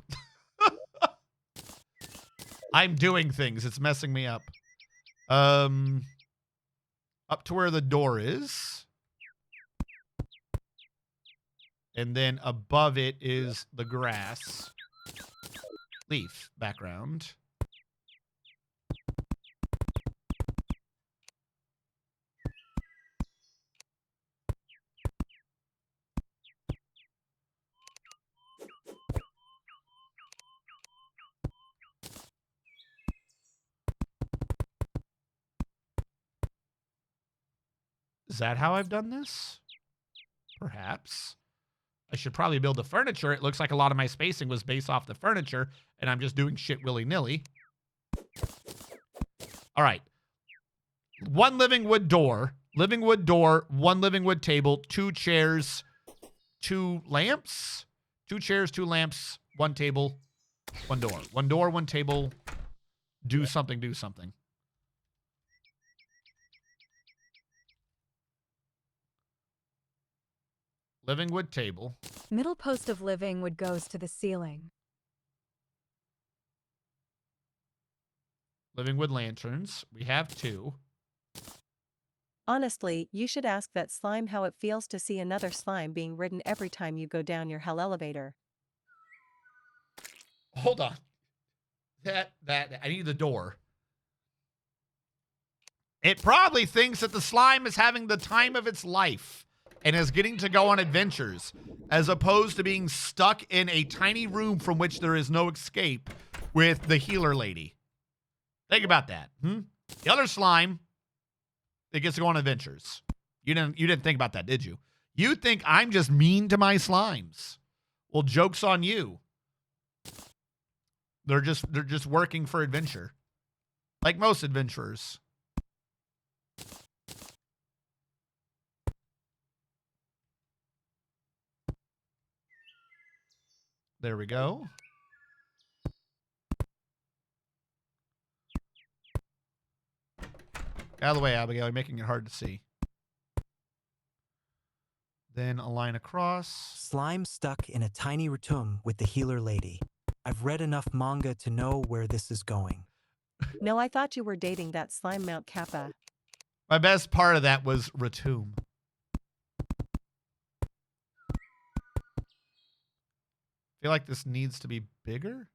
I'm doing things. It's messing me up. Up to where the door is. And then above it is the grass. Leaf background. Is that how I've done this? Perhaps. I should probably build the furniture. It looks like a lot of my spacing was based off the furniture, and I'm just doing shit willy-nilly. All right. 1 living wood door, one living wood table, 2 chairs, 2 lamps, 2 chairs, 2 lamps, 1 table, 1 door. 1 door, 1 table. Do something, do something. Living wood table. Middle post of living wood goes to the ceiling. Living wood lanterns. We have 2. Honestly, you should ask that slime how it feels to see another slime being ridden every time you go down your hell elevator. Hold on. I need the door. It probably thinks that the slime is having the time of its life and is getting to go on adventures, as opposed to being stuck in a tiny room from which there is no escape with the healer lady. Think about that. The other slime, it gets to go on adventures. You didn't think about that, did you? You think I'm just mean to my slimes. Well, joke's on you. They're just working for adventure. Like most adventurers. There we go. Out of the way, Abigail. You're making it hard to see. Then a line across. Slime stuck in a tiny room with the healer lady. I've read enough manga to know where this is going. No, I thought you were dating that slime Mount Kappa. My best part of that was Ratum. I feel like this needs to be bigger.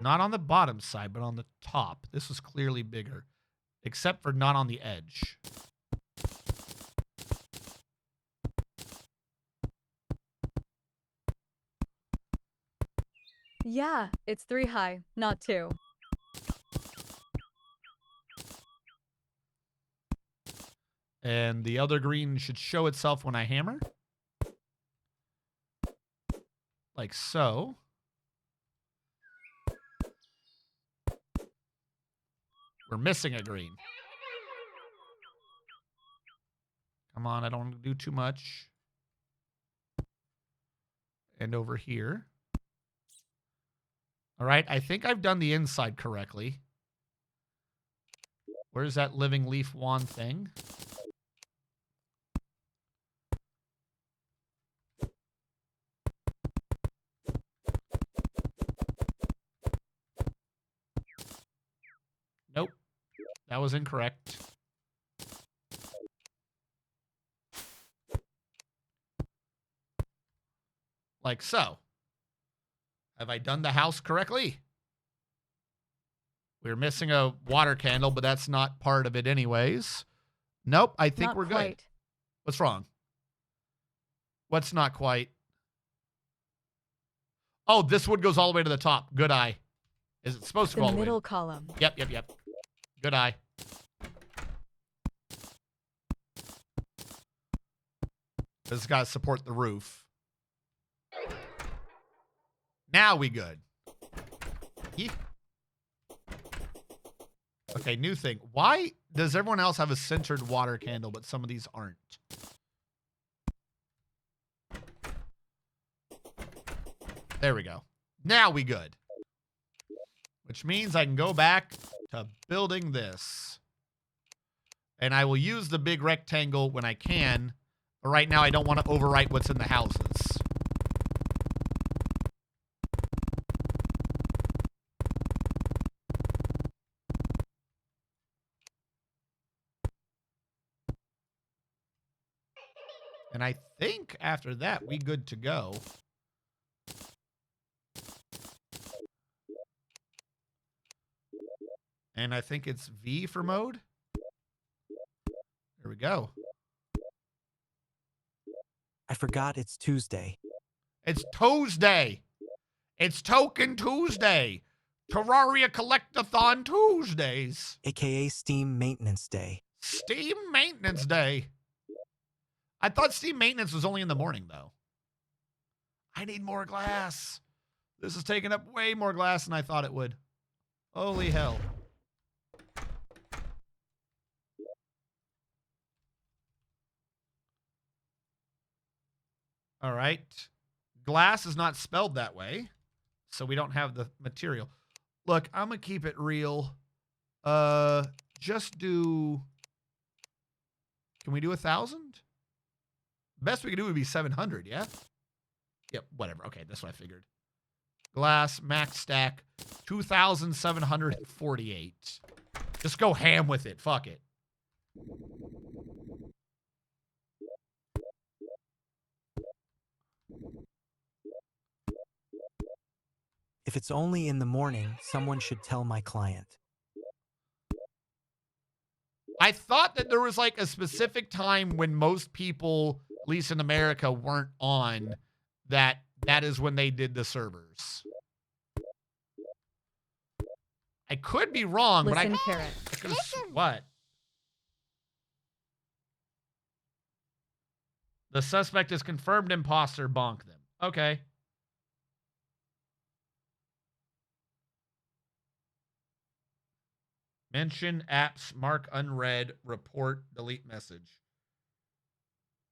Not on the bottom side, but on the top. This was clearly bigger, except for not on the edge. Yeah, it's 3 high, not 2. And the other green should show itself when I hammer. Like so. We're missing a green. Come on, I don't want to do too much. And over here. All right, I think I've done the inside correctly. Where's that living leaf wand thing? Nope. That was incorrect. Like so. Have I done the house correctly? We're missing a water candle, but that's not part of it anyways. Nope, I think Not we're quite. good. What's wrong? What's not quite? Oh, this wood goes all the way to the top. Good eye. Is it supposed to go all The the way? middle column. Yep. Good eye. This has got to support the roof. Now we good. Yeet. Okay, new thing. Why does everyone else have a centered water candle, but some of these aren't? There we go. Now we good. Which means I can go back to building this. And I will use the big rectangle when I can. But right now I don't want to overwrite what's in the houses. And I think after that, we good to go. And I think it's V for mode. There we go. I forgot it's Tuesday. It's Tuesday. It's Token Tuesday. Terraria collect-a-thon Tuesdays. AKA Steam Maintenance Day. Steam Maintenance Day. I thought Steam Maintenance was only in the morning, though. I need more glass. This is taking up way more glass than I thought it would. Holy hell. All right. Glass is not spelled that way, so we don't have the material. Look, I'm going to keep it real. Just do... Can we do 1,000? Best we could do would be 700, yeah? Yep, whatever. Okay, that's what I figured. Glass, max stack, 2,748. Just go ham with it. Fuck it. If it's only in the morning, someone should tell my client. I thought that there was like a specific time when most people, at least in America, weren't on, that is when they did the servers. I could be wrong, Listen, but Carrot. I could have... What? The suspect is confirmed imposter. Bonk them. Okay. Mention apps, mark unread, report, delete message.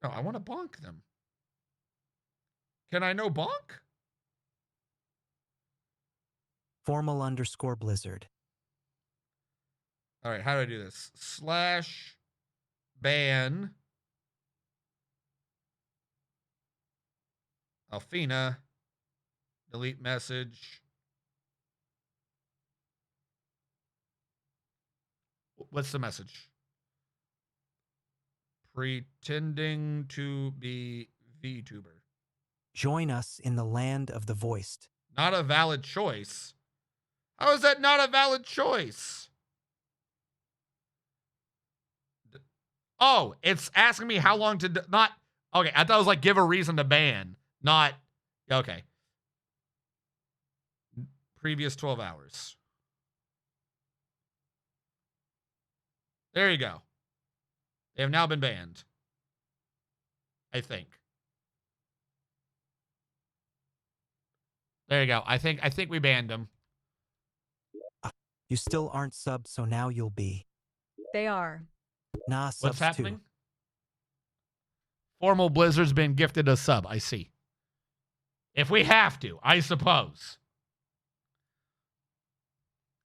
No, I want to bonk them. Can I no bonk? Formal_Blizzard. All right, how do I do this? Slash ban Alfina, delete message. What's the message? Pretending to be VTuber. Join us in the land of the voiced. Not a valid choice. How is that not a valid choice? Oh, it's asking me how long to not. Okay, I thought it was like give a reason to ban. Not. Okay. Previous 12 hours. There you go. They have now been banned. I think. There you go. I think we banned them. You still aren't subbed, so now you'll be. They are. Nah, subs What's too. happening? Formal Blizzard's been gifted a sub. I see. If we have to, I suppose.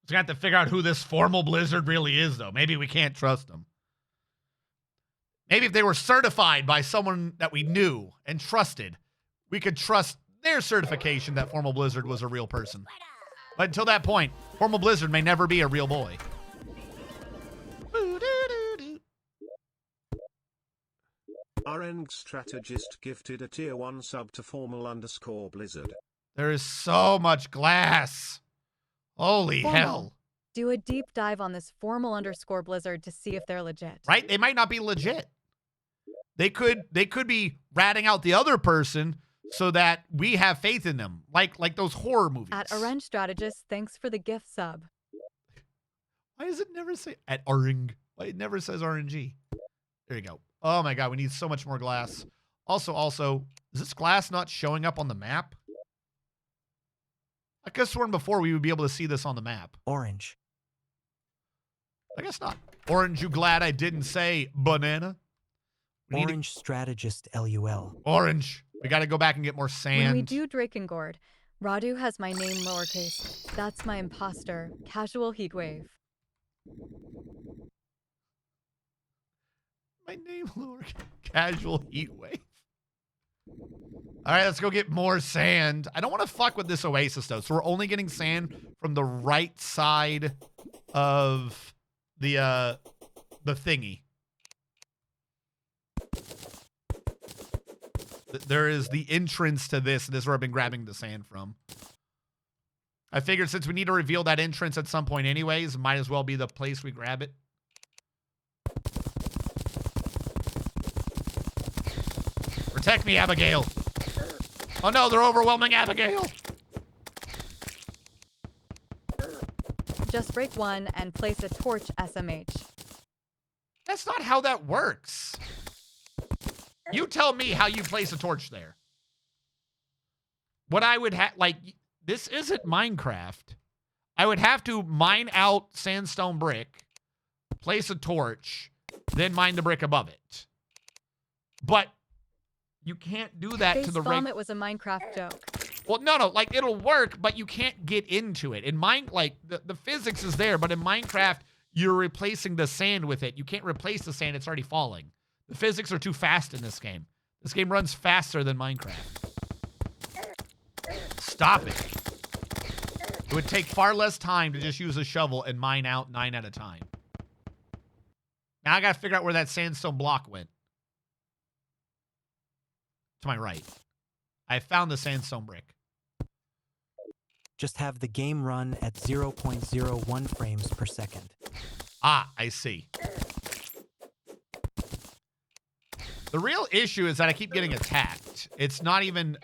We're going to have to figure out who this Formal Blizzard really is, though. Maybe we can't trust them. Maybe if they were certified by someone that we knew and trusted, we could trust their certification that Formal Blizzard was a real person. But until that point, Formal Blizzard may never be a real boy. RNG Strategist gifted a tier 1 sub to Formal_Blizzard. There is so much glass. Holy Formal. hell. Do a deep dive on this Formal_Blizzard to see if they're legit. Right? They might not be legit. They could be ratting out the other person so that we have faith in them. Like those horror movies. At Orange Strategist, thanks for the gift sub. Why does it never say at Oring? Why it never says RNG? There you go. Oh my god, we need so much more glass. Also, is this glass not showing up on the map? I could have sworn before we would be able to see this on the map. Orange. I guess not. Orange, you glad I didn't say banana? We need Orange Strategist LUL. Orange. We got to go back and get more When sand. we do Drakengord, Radu has my name lowercase. That's my imposter. Casual heatwave. My name, Lord. Casual heat wave. All right, let's go get more sand. I don't want to fuck with this oasis, though. So we're only getting sand from the right side of the thingy. There is the entrance to this. This is where I've been grabbing the sand from. I figured since we need to reveal that entrance at some point anyways, might as well be the place we grab it. Protect me, Abigail. Oh no, they're overwhelming Abigail. Just break one and place a torch SMH. That's not how that works. You tell me how you place a torch there. What I would have, like, this isn't Minecraft. I would have to mine out sandstone brick, place a torch, then mine the brick above it. But you can't do that to the It was a Minecraft joke. Well, no, like, it'll work, but you can't get into it. In the physics is there, but in Minecraft, you're replacing the sand with it. You can't replace the sand, it's already falling. The physics are too fast in this game. This game runs faster than Minecraft. Stop it. It would take far less time to just use a shovel and mine out 9 at a time. Now I gotta figure out where that sandstone block went. To my right. I found the sandstone brick. Just have the game run at 0.01 frames per second. Ah, I see. The real issue is that I keep getting attacked. It's not even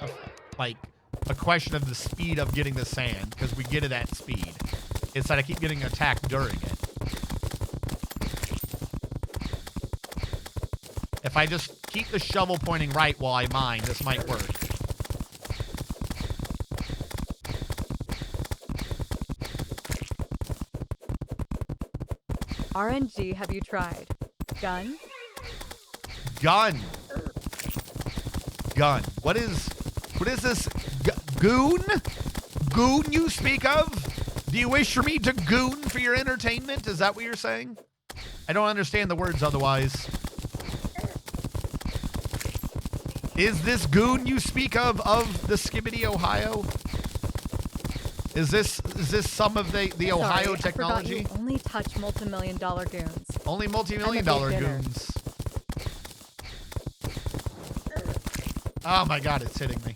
a question of the speed of getting the sand, because we get it at speed. It's that I keep getting attacked during it. If I just keep the shovel pointing right while I mine, this might work. RNG, have you tried? Gun? Gun. Gun. What is this? Goon? Goon you speak of? Do you wish for me to goon for your entertainment? Is that what you're saying? I don't understand the words otherwise. Is this goon you speak of the Skibbity, Ohio? Is this some of the Ohio technology? I forgot you only touch multi-million-dollar goons. Only multi-million-dollar goons. Oh my god, it's hitting me.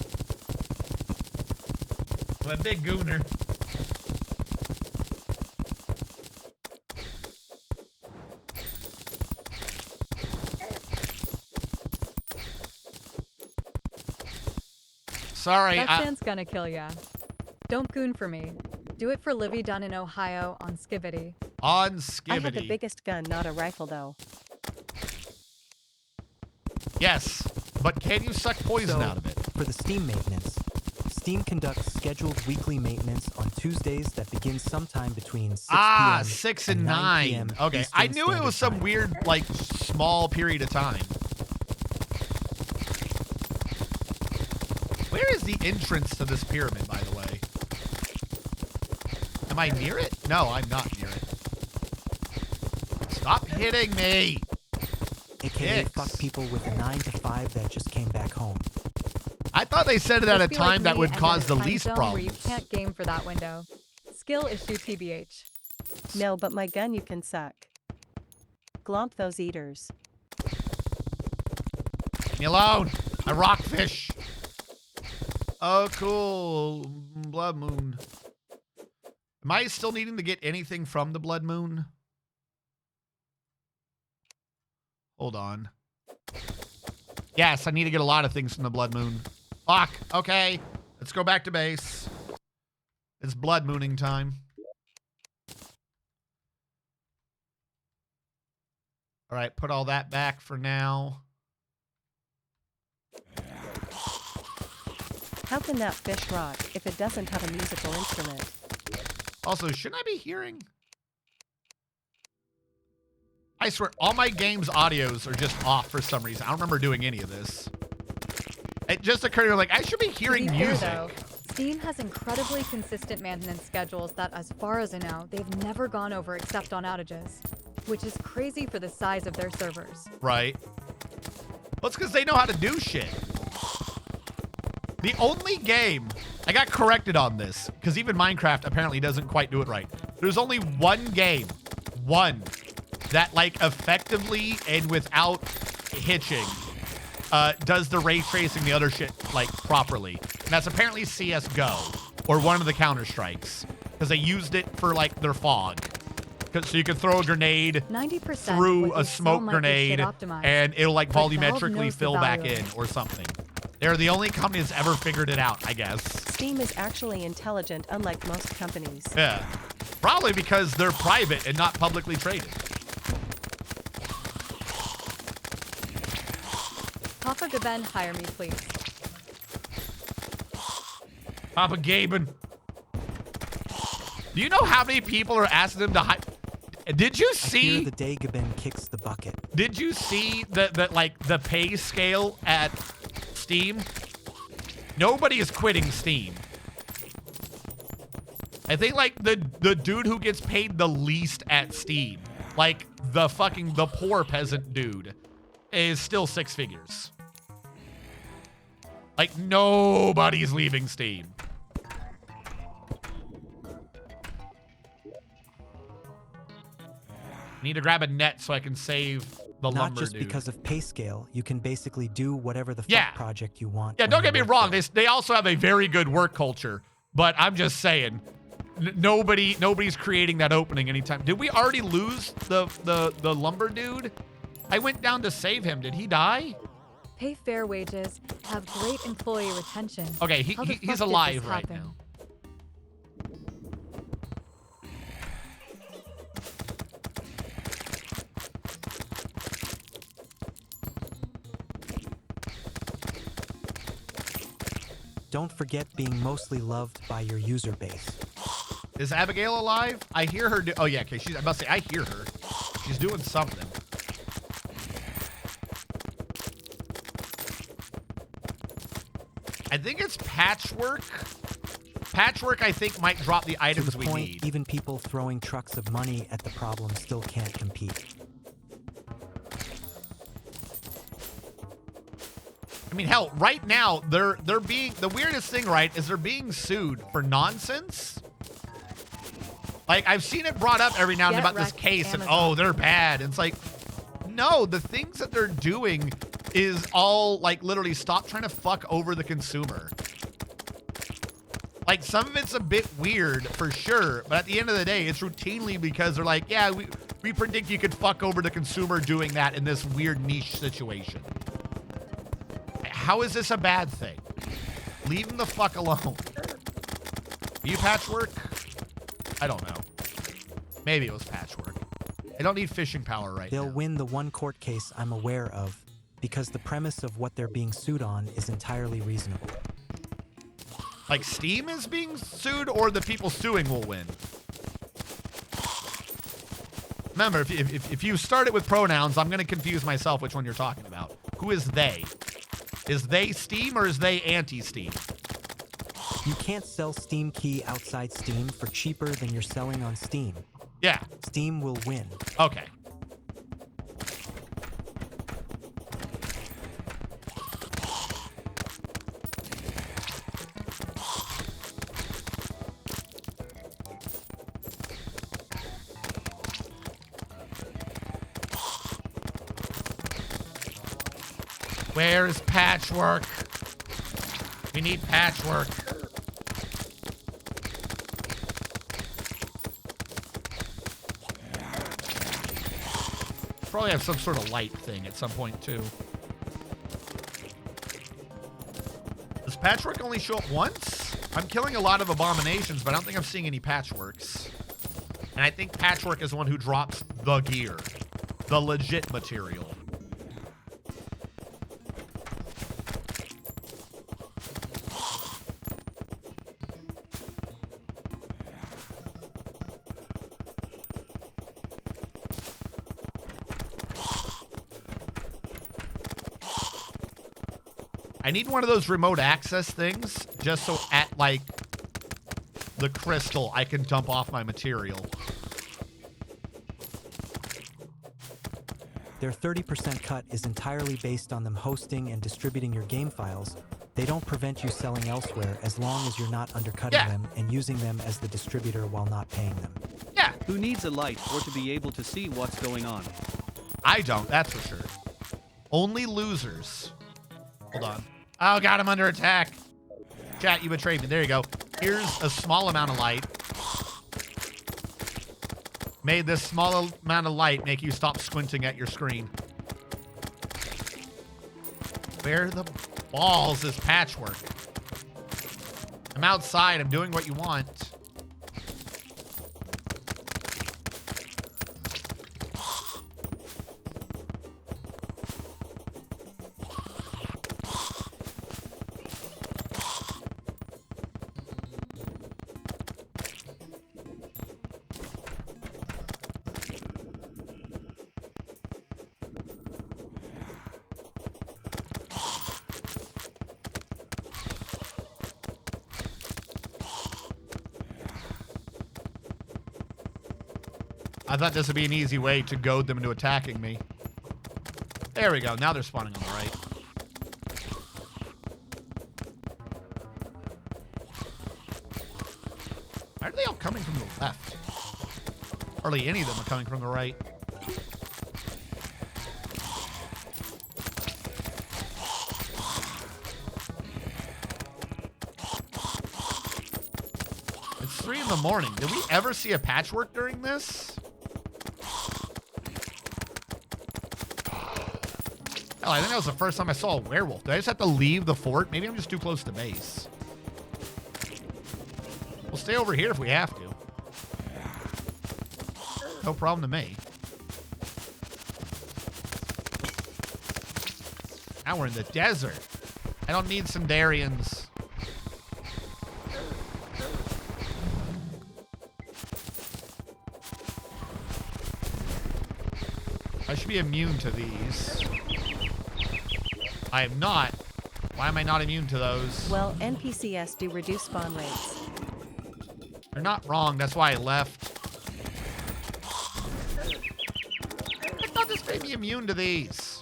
I'm a big gooner. Sorry, That sand's gonna kill ya. Don't goon for me. Do it for Livy Dunn in Ohio on Skibbity. On Skibbity. I had the biggest gun, not a rifle though. Yes, but can you suck poison out of it? For the Steam maintenance, Steam conducts scheduled weekly maintenance on Tuesdays that begins sometime between 6 p.m. 6 and 9 p.m. Okay, Eastern I knew it was some Standard weird, like, small period of time. Where is the entrance to this pyramid, by the way? Am I near it? No, I'm not near it. Stop hitting me! AKA fuck people with a 9 to 5 that just came back home. I thought they said it at a time that would cause the least Where problems. you can't game for that window. Skill issue TBH. No, but my gun you can suck. Glomp those eaters. Leave me alone! I rockfish! Oh, cool. Blood moon. Am I still needing to get anything from the blood moon? Hold on. Yes, I need to get a lot of things from the blood moon. Fuck. Okay. Let's go back to base. It's blood mooning time. All right, put all that back for now. How can that fish rock if it doesn't have a musical instrument? Also, shouldn't I be hearing? I swear, all my game's audios are just off for some reason. I don't remember doing any of this. It just occurred to me, like, I should be hearing To be fair, music. though, Steam has incredibly consistent maintenance schedules that, as far as I know, they've never gone over except on outages, which is crazy for the size of their servers. Right. Well, it's because they know how to do shit. The only game, I got corrected on this, because even Minecraft apparently doesn't quite do it right. There's only one game, that like effectively and without hitching, does the ray tracing the other shit like properly. And that's apparently CSGO, or one of the Counter-Strikes, because they used it for like their fog. So you can throw a grenade 90% through a smoke grenade and it'll like But Valve volumetrically knows the fill back value in of it. or something. They're the only company that's ever figured it out, I guess. Steam is actually intelligent, unlike most companies. Yeah. Probably because they're private and not publicly traded. Papa Gaben, hire me, please. Papa Gaben. Do you know how many people are asking them to hire? Did you I hear see? the day Gaben kicks the bucket. Did you see the like the pay scale at Steam? Nobody is quitting Steam. I think like the dude who gets paid the least at Steam, like the poor peasant dude, is still 6 figures. Like nobody's leaving Steam. Need to grab a net so I can save the Not lumber just dude. because of pay scale, you can basically do whatever the fuck Yeah. project you want. Yeah, when don't you get me work wrong. there. They also have a very good work culture, but I'm just saying, nobody's creating that opening anytime. Did we already lose the lumber dude? I went down to save him. Did he die? Pay fair wages, have great employee retention. Okay, How the he's fuck did alive this right happen? now. Don't forget being mostly loved by your user base. Is Abigail alive? I hear her. Oh yeah, okay. I must say I hear her. She's doing something. I think it's patchwork. Patchwork, I think, might drop the To items the we point, need. even people throwing trucks of money at the problem still can't compete. I mean, hell, right now they're being the weirdest thing, right? Is they're being sued for nonsense. Like I've seen it brought up every now and then Get about this wrecked, case, and Amazon. oh, they're bad. And it's like, no, the things that they're doing is all like literally stop trying to fuck over the consumer. Like some of it's a bit weird for sure, but at the end of the day, it's routinely because they're like, yeah, we predict you could fuck over the consumer doing that in this weird niche situation. How is this a bad thing? Leave them the fuck alone. Are you patchwork? I don't know. Maybe it was patchwork. I don't need fishing power right They'll now. win the one court case I'm aware of because the premise of what they're being sued on is entirely reasonable. Like Steam is being sued, or the people suing will win? Remember, if you start it with pronouns, I'm going to confuse myself which one you're talking about. Who is they? Is they Steam or is they anti-Steam? You can't sell Steam Key outside Steam for cheaper than you're selling on Steam. Yeah. Steam will win. Okay. Where is patchwork? We need patchwork. Probably have some sort of light thing at some point too. Does patchwork only show up once? I'm killing a lot of abominations, but I don't think I'm seeing any patchworks. And I think patchwork is the one who drops the gear, the legit material. I need one of those remote access things just so at, like, the crystal I can dump off my material. Their 30% cut is entirely based on them hosting and distributing your game files. They don't prevent you selling elsewhere as long as you're not undercutting them and using them as the distributor while not paying them. Yeah. Who needs a light or to be able to see what's going on? I don't, that's for sure. Only losers. Hold on. Oh, got him under attack. Chat, you betrayed me. There you go. Here's a small amount of light. Made this small amount of light make you stop squinting at your screen. Where the balls is Patchwork? I'm outside. I'm doing what you want. I thought this would be an easy way to goad them into attacking me. There we go. Now they're spawning on the right. Why are they all coming from the left? Hardly any of them are coming from the right. It's 3 in the morning. Did we ever see a Patchwork during this? Hell, I think that was the first time I saw a werewolf. Did I just have to leave the fort? Maybe I'm just too close to base. We'll stay over here if we have to. No problem to me. Now we're in the desert. I don't need some Darians. I should be immune to these. I am not. Why am I not immune to those? Well, NPCs do reduce spawn rates. They're not wrong. That's why I left. I thought this made me immune to these.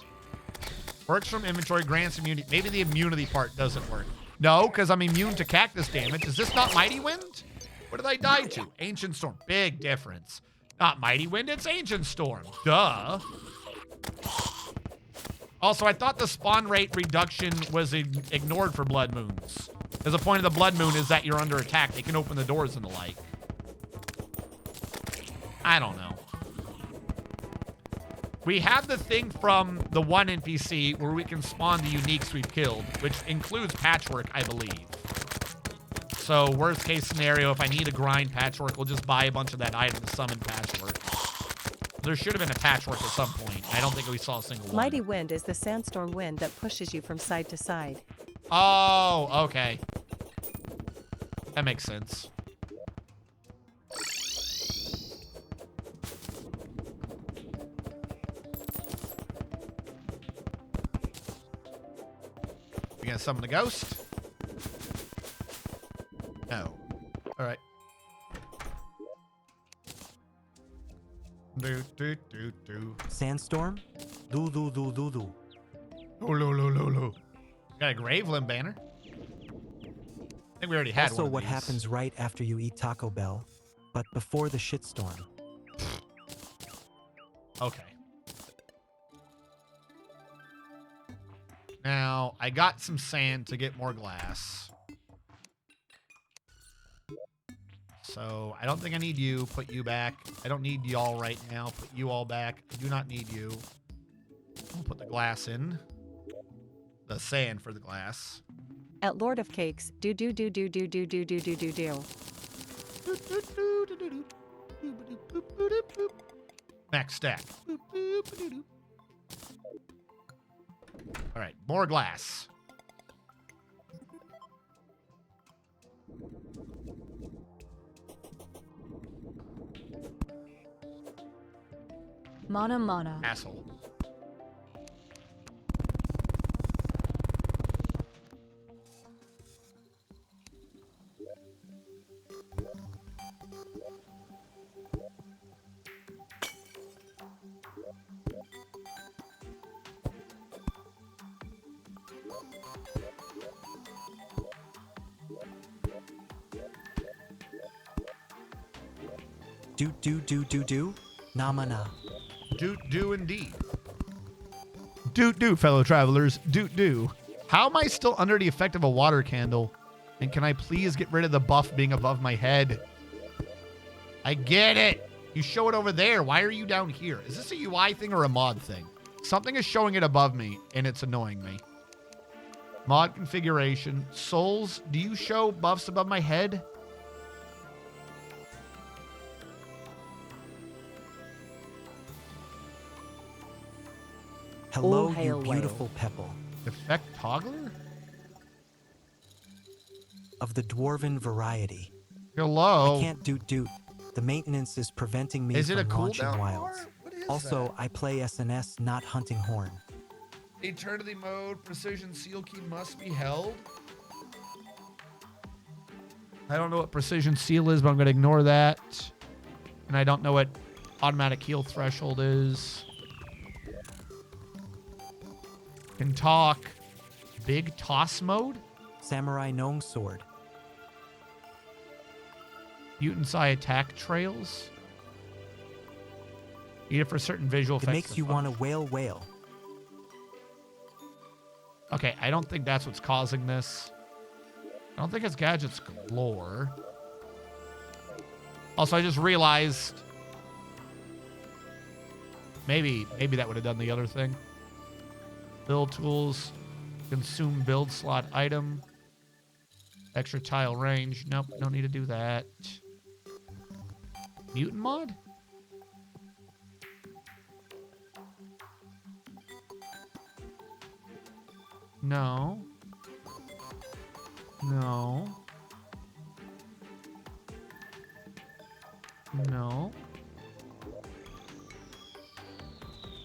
Works from inventory, grants immunity. Maybe the immunity part doesn't work. No, because I'm immune to cactus damage. Is this not Mighty Wind? What did I die to? Ancient Storm. Big difference. Not Mighty Wind, it's Ancient Storm. Duh. Also, I thought the spawn rate reduction was ignored for Blood Moons. Because the point of the Blood Moon is that you're under attack. They can open the doors and the like. I don't know. We have the thing from the one NPC where we can spawn the uniques we've killed, which includes Patchwork, I believe. So, worst case scenario, if I need a grind Patchwork, we'll just buy a bunch of that item to summon Patchwork. There should have been a Patchwork at some point. I don't think we saw a single one. Mighty Wind is the sandstorm wind that pushes you from side to side. Oh, okay. That makes sense. You gonna summon the ghost? No. All right. Do do do do. Sandstorm? Do do do do do. Oh, lo lo lo lo. Got a Graveland banner. I think we already had Also, one of what these. happens right after you eat Taco Bell, but before the shitstorm. Okay. Now, I got some sand to get more glass. So, I don't think I need you. Put you back. I don't need y'all right now. Put you all back. I do not need you. I'll put the glass in. The sand for the glass. At Lord of Cakes, do do do do do do do do do do do. Max stack. All right, more glass. Mana mana. Asshole. Do. Namana. Do indeed. Do, fellow travelers. Do. How am I still under the effect of a water candle? And can I please get rid of the buff being above my head? I get it. You show it over there. Why are you down here? Is this a UI thing or a mod thing? Something is showing it above me, and it's annoying me. Mod configuration. Souls, do you show buffs above my head? Hello, All hail you beautiful pebble. Effect toggler? Of the dwarven variety. Hello. I can't do. The maintenance is preventing me Is it a from launching cooldown wilds. bar? What is Also, that? I play SNS, not hunting horn. Eternity mode, precision seal key must be held. I don't know what precision seal is, but I'm going to ignore that. And I don't know what automatic heal threshold is. Can talk. Big toss mode? Samurai Nong sword. Mutant Eye attack trails. Need it for certain visual It effects. makes you want to whale. Okay, I don't think that's what's causing this. I don't think it's Gadget's Galore. Also, I just realized maybe that would have done the other thing. Build tools, consume build slot item, extra tile range. Nope, don't need to do that. Mutant mod? No. No. No.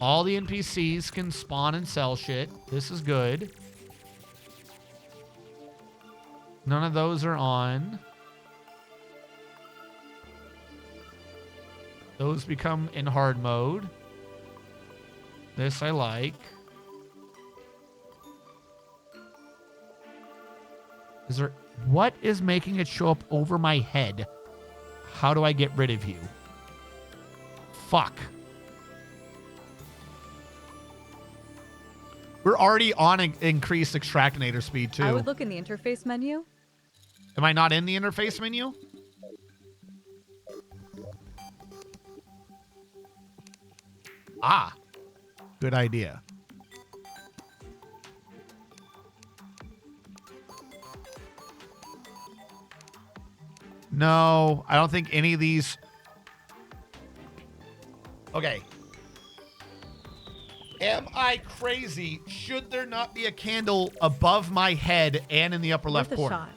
All the NPCs can spawn and sell shit. This is good. None of those are on. Those become in hard mode. This I like. Is there... What is making it show up over my head? How do I get rid of you? Fuck. We're already on increased extractinator speed, too. I would look in the interface menu. Am I not in the interface menu? Ah. Good idea. No, I don't think any of these... Okay. Am I crazy? Should there not be a candle above my head and in the upper left Worth a corner? shot.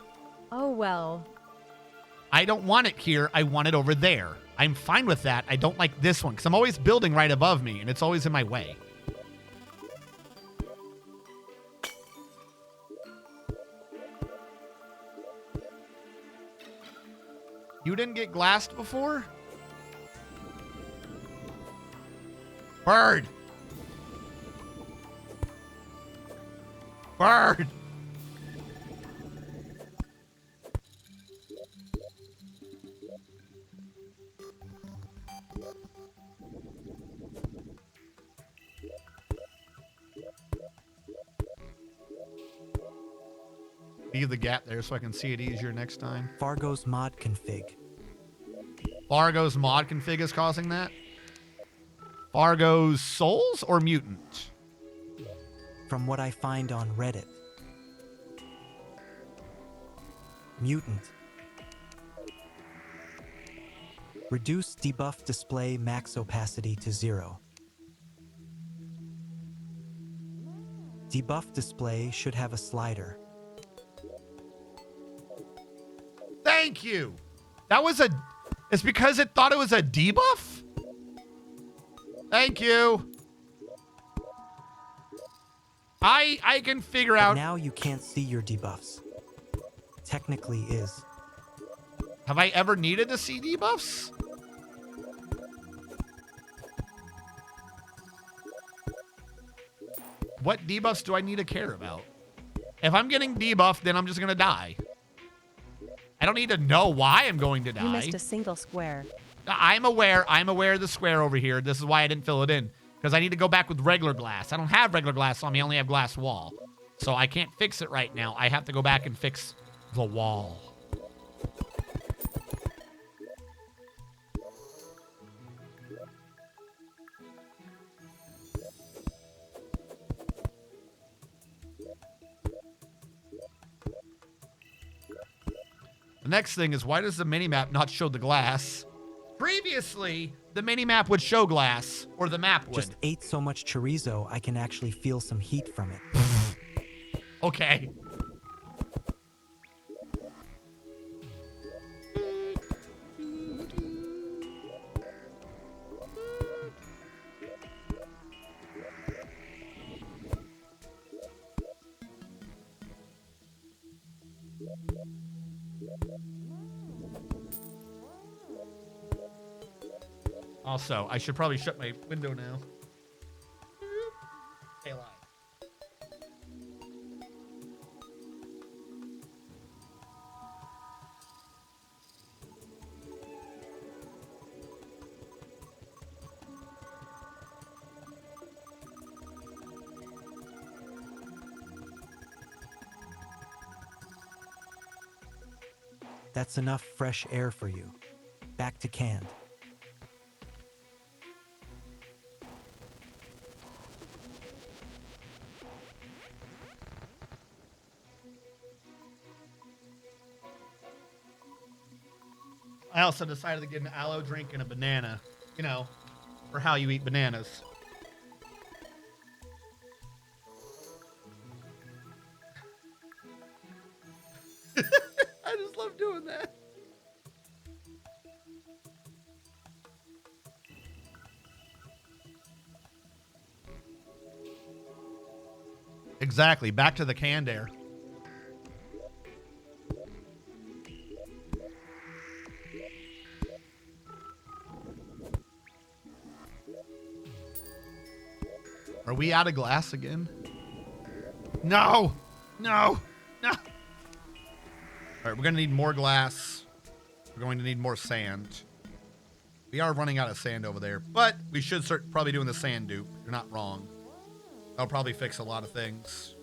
Oh, well. I don't want it here. I want it over there. I'm fine with that. I don't like this one because I'm always building right above me and it's always in my way. You didn't get glassed before? Bird! Bird! Leave the gap there so I can see it easier next time. Fargo's mod config. Fargo's mod config is causing that? Fargo's souls or mutant? From what I find on Reddit. Mutant. Reduce debuff display max opacity to 0. Debuff display should have a slider. Thank you. That was a... It's because it thought it was a debuff? Thank you. I can figure But out... now you can't see your debuffs. Technically is. Have I ever needed to see debuffs? What debuffs do I need to care about? If I'm getting debuffed, then I'm just going to die. I don't need to know why I'm going to die. You missed a single square. I'm aware of the square over here. This is why I didn't fill it in. Because I need to go back with regular glass. I don't have regular glass on me. I only have glass wall. So I can't fix it right now. I have to go back and fix the wall. The next thing is, why does the minimap not show the glass? Previously, the minimap would show glass, or the map would. Just ate so much chorizo, I can actually feel some heat from it. Okay. Also, I should probably shut my window now. Stay alive. That's enough fresh air for you. Back to canned. I also decided to get an aloe drink and a banana, you know, for how you eat bananas. I just love doing that. Exactly. Back to the canned air. Are we out of glass again? No! No! No! All right, we're going to need more glass. We're going to need more sand. We are running out of sand over there, but we should start probably doing the sand dupe. You're not wrong. That'll probably fix a lot of things.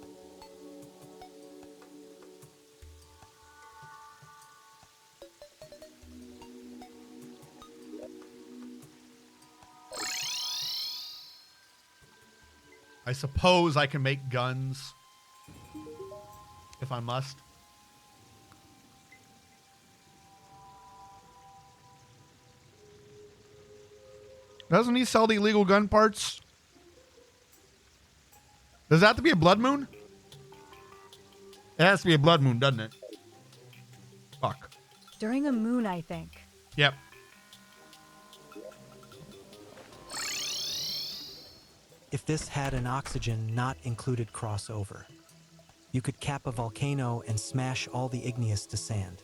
I suppose I can make guns if I must. Doesn't he sell the illegal gun parts? Does that have to be a blood moon? It has to be a blood moon, doesn't it? Fuck. During a moon, I think. Yep. If this had an oxygen not included crossover, you could cap a volcano and smash all the igneous to sand.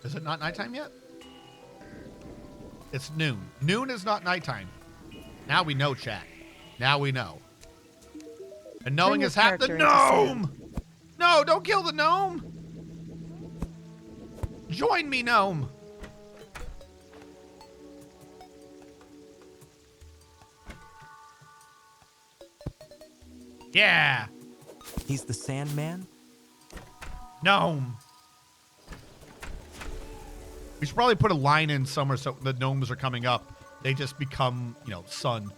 Is it not nighttime yet? It's noon. Noon is not nighttime. Now we know, chat. Now we know. And knowing your is half the character into sand. gnome! No, don't kill the gnome! Join me, gnome! Yeah! He's the Sandman? Gnome! We should probably put a line in somewhere so the gnomes are coming up. They just become, you know, sun.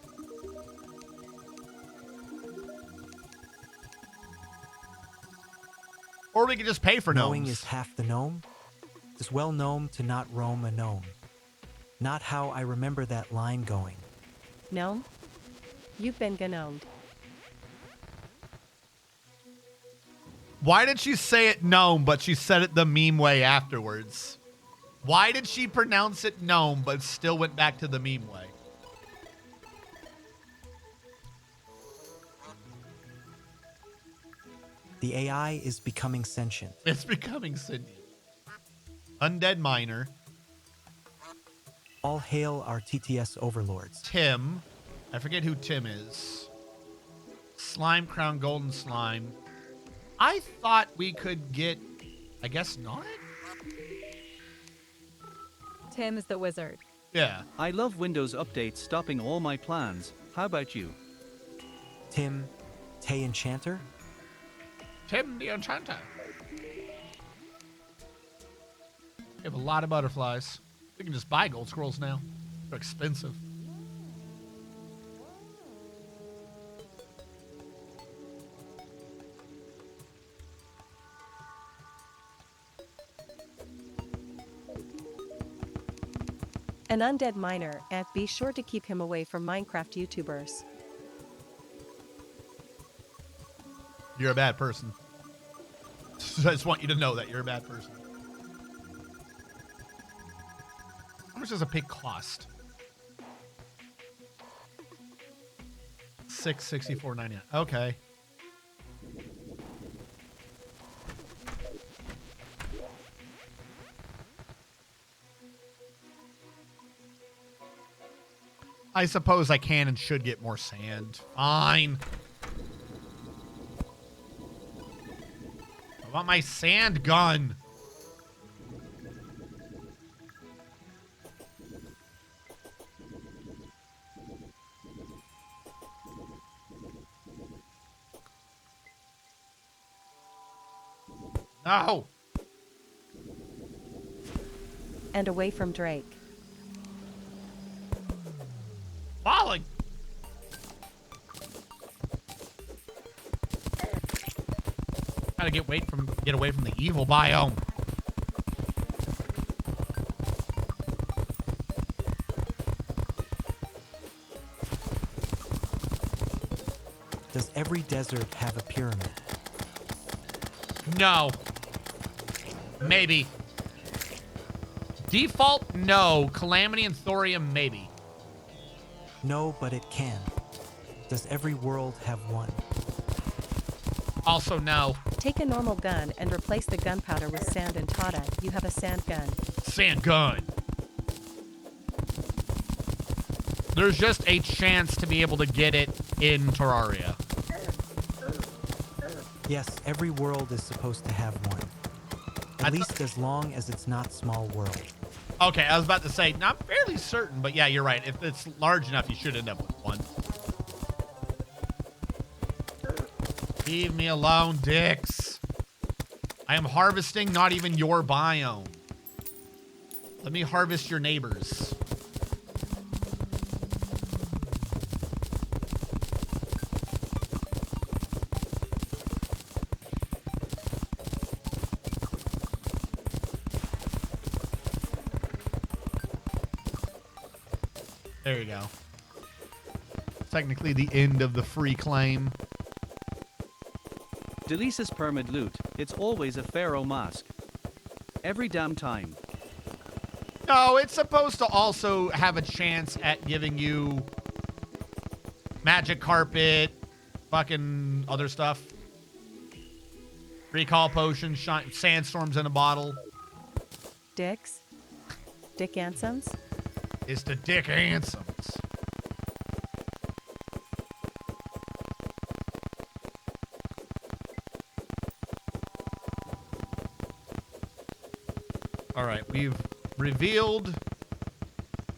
Or we could just pay for Knowing gnomes. is half the gnome? Is well gnome to not roam a gnome. Not how I remember that line going. Gnome? You've been gnomed. Why did she say it gnome, but she said it the meme way afterwards? Why did she pronounce it gnome, but still went back to the meme way? The AI is becoming sentient. It's becoming sentient. Undead miner. All hail our TTS overlords. Tim. I forget who Tim is. Slime crown, golden slime. I thought we could get, I guess not? Tim is the wizard. Yeah. I love Windows updates stopping all my plans. How about you? Tim, Tay Enchanter? Tim the Enchanter. We have a lot of butterflies. We can just buy gold scrolls now. They're expensive. An undead miner, and be sure to keep him away from Minecraft YouTubers. You're a bad person. I just want you to know that you're a bad person. How much does a pig cost? $664.99. Okay. I suppose I can and should get more sand. Fine. I want my sand gun. No. And away from Drake. Falling. Gotta get away from the evil biome. Does every desert have a pyramid? No. Maybe. Default, no. Calamity and Thorium, maybe. No, but it can. Does every world have one? Also, no. Take a normal gun and replace the gunpowder with sand and tada. You have a sand gun. Sand gun. There's just a chance to be able to get it in Terraria. Yes, every world is supposed to have one. At least as long as it's not small world. Okay, I was about to say, not fairly certain, but yeah, you're right. If it's large enough, you should end up with one. Leave me alone, dicks. I am harvesting not even your biome. Let me harvest your neighbors. There you go. Technically the end of the free claim. Delices permit loot, it's always a pharaoh mask. Every damn time. No, it's supposed to also have a chance at giving you magic carpet, fucking other stuff. Recall potion, sandstorms in a bottle. Dicks? Dick Ansoms? It's the Dick Ansoms. All right, we've revealed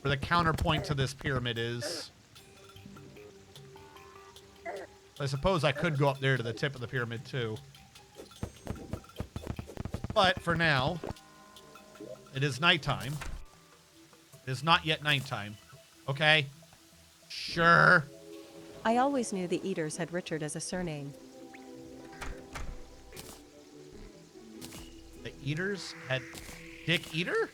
where the counterpoint to this pyramid is. I suppose I could go up there to the tip of the pyramid too. But for now, it is nighttime. It is not yet nighttime. Okay? Sure. I always knew the Eaters had Richard as a surname. The Eaters had Dick Eater?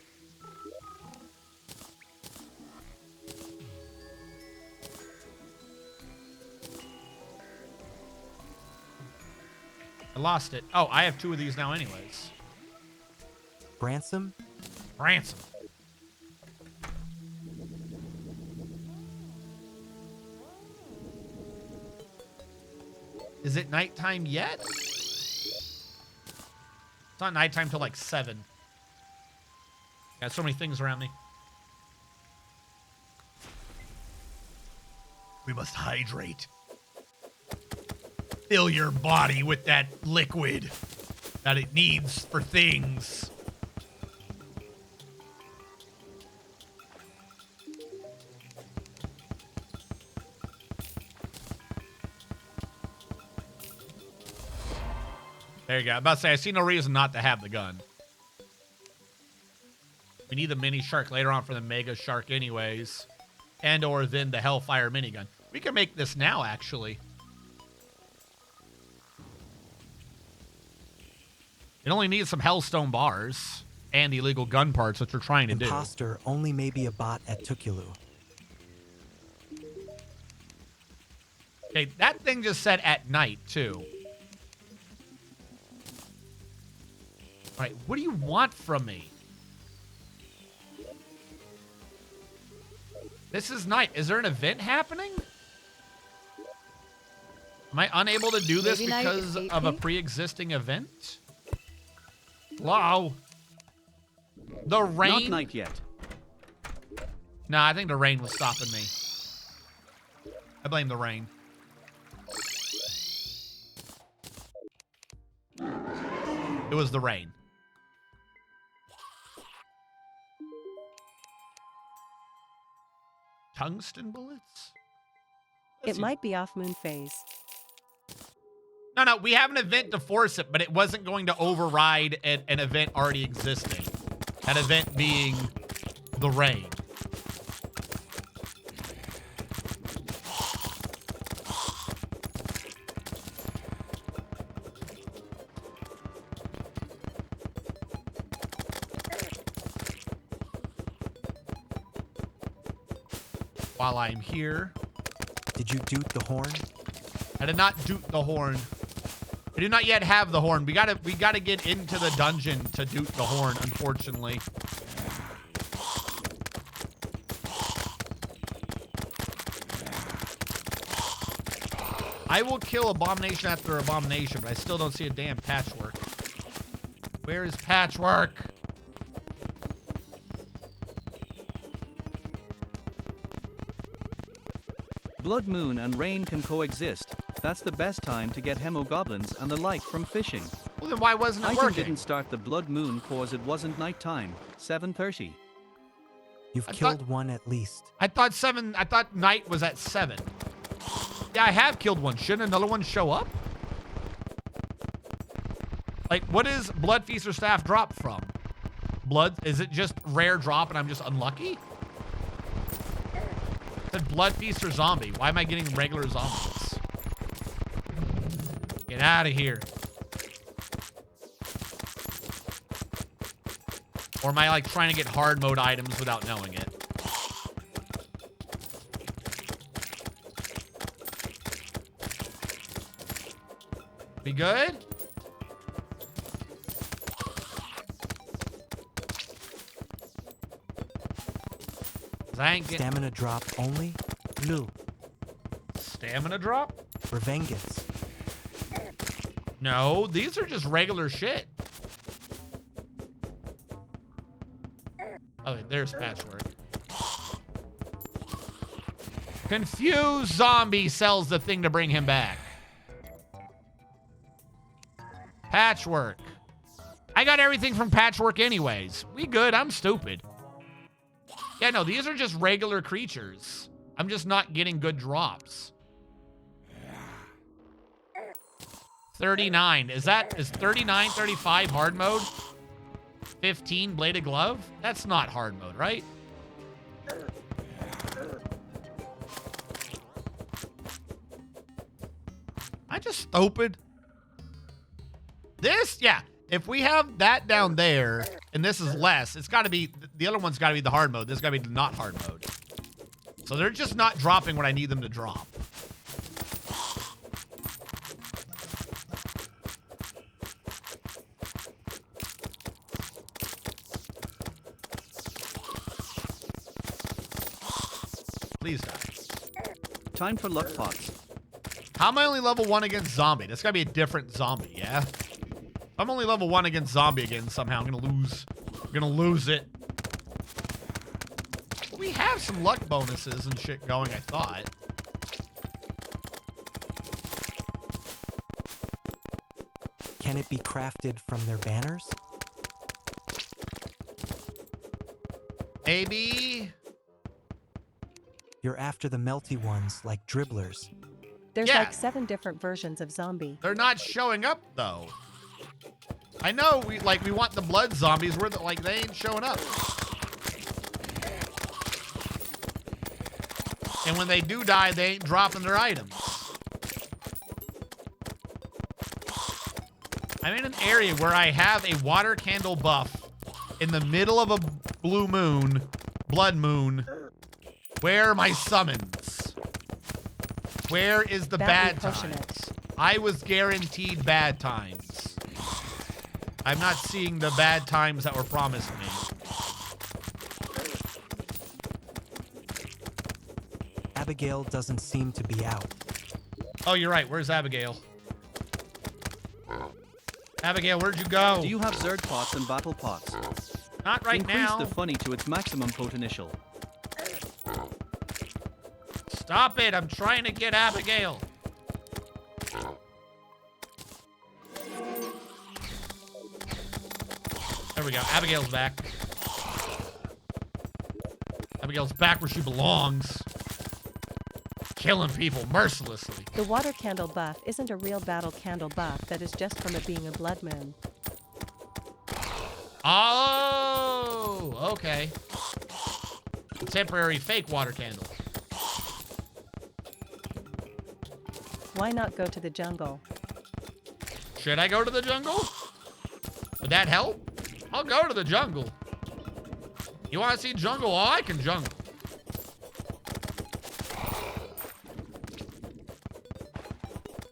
I lost it. Oh, I have two of these now anyways. Bransom? Ransom. Is it nighttime yet? It's not nighttime till like 7. Got so many things around me. We must hydrate. Fill your body with that liquid that it needs for things. There you go. I'm about to say, I see no reason not to have the gun. We need the mini shark later on for the mega shark anyways. And or then the Hellfire minigun. We can make this now, actually. It only needs some hellstone bars and illegal gun parts, which we're trying to do. Imposter only may be a bot at Tukulu. Okay, that thing just said at night, too. All right, what do you want from me? This is night. Is there an event happening? Am I unable to do this Maybe night because is of a 8P? pre-existing event? Hello? The rain? Not night yet. Nah, I think the rain was stopping me. I blame the rain. It was the rain. Tungsten bullets? It might be off moon phase. No, we have an event to force it, but it wasn't going to override an event already existing. That event being the rain. While I'm here, Did you doot the horn? I did not doot the horn. I do not yet have the horn. We gotta get into the dungeon to doot the horn, unfortunately. I will kill abomination after abomination, but I still don't see a damn patchwork. Where is patchwork? Blood moon and rain can coexist. That's the best time to get hemogoblins and the like from fishing. Well, then why wasn't it Item working? didn't start the blood moon cause it wasn't nighttime. 7:30. You've I killed thought- one at least. I thought night was at 7. Yeah, I have killed one. Shouldn't another one show up? Like, what is Blood Feast or Staff drop from? Blood? Is it just rare drop and I'm just unlucky? It said Blood Feast or Zombie. Why am I getting regular zombies? Get out of here. Or am I like trying to get hard mode items without knowing it? We good? I ain't getting Stamina drop only? Blue. stamina drop? Revengeance. No, these are just regular shit. Okay, there's patchwork. Confused zombie sells the thing to bring him back. Patchwork. I got everything from patchwork anyways. We good, I'm stupid. Yeah, no, these are just regular creatures. I'm just not getting good drops. 39. Is 39, 35 hard mode? 15 bladed glove? That's not hard mode, right? I just stupid. This, yeah. If we have that down there and this is less, it's got to be, the other one's got to be the hard mode. This got to be the not hard mode. So they're just not dropping what I need them to drop. Please die. Time for luck pots. How am I only level 1 against zombie? That's gotta be a different zombie, yeah? If I'm only level 1 against zombie again somehow, I'm gonna lose. I'm gonna lose it. We have some luck bonuses and shit going, I thought. Can it be crafted from their banners? Maybe. You're after the melty ones like dribblers. There's Yeah. like 7 different versions of zombie. They're not showing up though. I know we want the blood zombies. They ain't showing up. And when they do die, they ain't dropping their items. I'm in an area where I have a water candle buff in the middle of a blue moon, blood moon. Where are my summons? Where is the bad pushing times? I was guaranteed bad times. I'm not seeing the bad times that were promised me. Abigail doesn't seem to be out. Oh, you're right. Where's Abigail? Abigail, where'd you go? Do you have Zerg pots and battle pots? Not right Increase now. the funny to its maximum potential. Stop it. I'm trying to get Abigail. There we go. Abigail's back. Abigail's back where she belongs. Killing people mercilessly. The water candle buff isn't a real battle candle buff, that is just from it being a blood moon. Oh, okay. A temporary fake water candle. Why not go to the jungle? Should I go to the jungle? Would that help? I'll go to the jungle. You want to see jungle? Oh, I can jungle.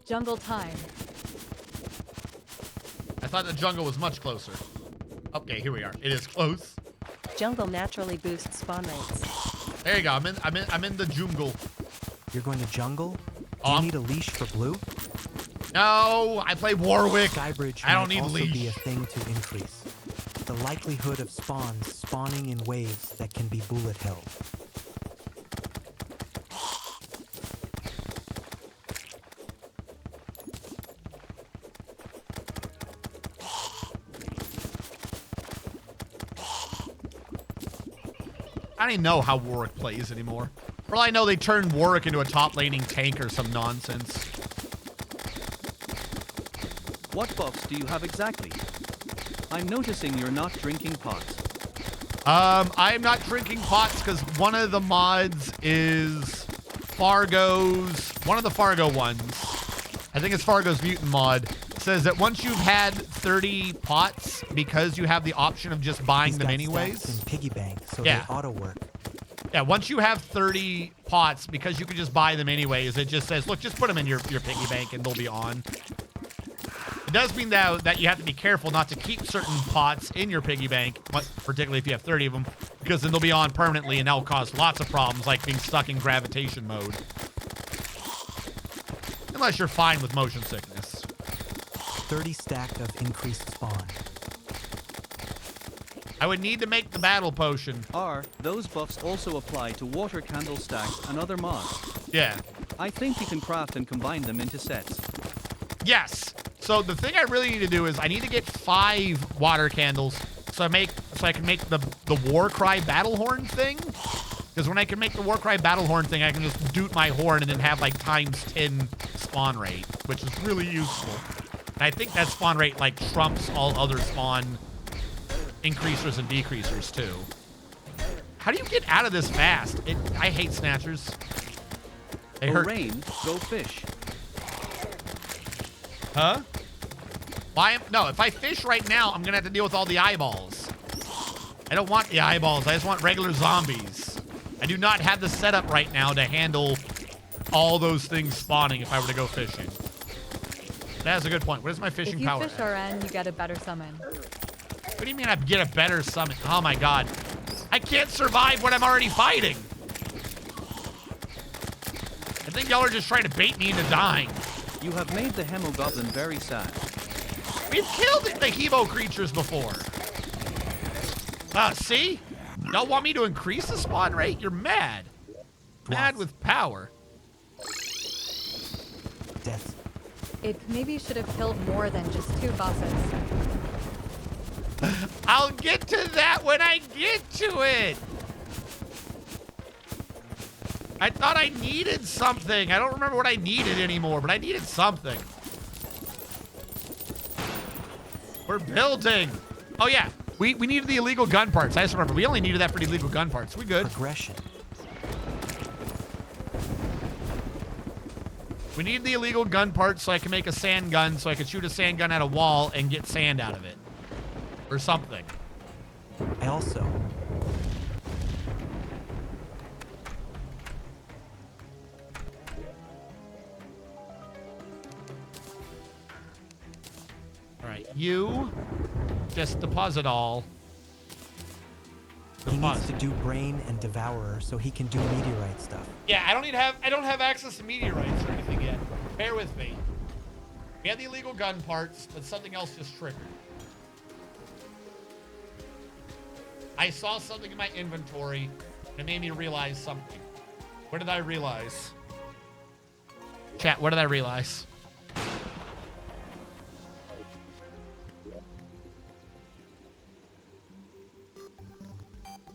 Jungle time. I thought the jungle was much closer. Okay, here we are. It is close. Jungle naturally boosts spawn rates. There you go. I'm in the jungle. You're going to jungle? Do Um, you need a leash for blue? No, I play Warwick. Skybridge I don't might need also leash. be a thing to increase. The likelihood of spawns spawning in waves that can be bullet hell. I don't even know how Warwick plays anymore. For all I know, they turned Warwick into a top laning tank or some nonsense. What buffs do you have exactly? I'm noticing you're not drinking pots. I am not drinking pots because one of the mods is Fargo's, one of the Fargo ones, I think it's Fargo's mutant mod, says that once you've had 30 pots, because you have the option of just buying He's them got anyways. stacks in piggy bank, so Yeah. they auto work. Yeah, once you have 30 pots, because you can just buy them anyways, it just says, look, just put them in your piggy bank and they'll be on. It does mean that you have to be careful not to keep certain pots in your piggy bank, particularly if you have 30 of them, because then they'll be on permanently and that'll cause lots of problems, like being stuck in gravitation mode. Unless you're fine with motion sickness. 30 stack of increased spawn. I would need to make the battle potion. Are those buffs also apply to water candle stacks and other mods? Yeah. I think you can craft and combine them into sets. Yes. So the thing I really need to do is I need to get 5 water candles so I can make the war cry battle horn thing. Because when I can make the war cry battle horn thing, I can just doot my horn and then have like times 10 spawn rate, which is really useful. And I think that spawn rate like trumps all other spawn increasers and decreasers too. How do you get out of this fast? I hate snatchers. They hurt. Rain, go fish. Huh? Why? No, if I fish right now, I'm gonna have to deal with all the eyeballs. I don't want the eyeballs. I just want regular zombies. I do not have the setup right now to handle all those things spawning if I were to go fishing. That's a good point. What is my fishing If you power fish at? RN, you get a better summon. What do you mean I get a better summon? Oh my god. I can't survive what I'm already fighting. think y'all are just trying to bait me into dying. You have made the Hemogoblin very sad. We've killed the Hemo creatures before. See? Y'all want me to increase the spawn rate? You're mad. Mad with power. Death. It maybe should have killed more than just 2 bosses. I'll get to that when I get to it. I thought I needed something. I don't remember what I needed anymore, but I needed something. We're building. Oh, yeah. We needed the illegal gun parts. I just remember. We only needed that for the illegal gun parts. We good. Progression. We need the illegal gun parts so I can make a sand gun, so I can shoot a sand gun at a wall and get sand out of it. Or something. I also. All right, you just deposit all. He needs to do Brain and Devourer so he can do meteorite stuff. Yeah, I don't have access to meteorites or anything yet. Bear with me. We had the illegal gun parts, but something else just triggered. I saw something in my inventory and it made me realize something. What did I realize? Chat, what did I realize?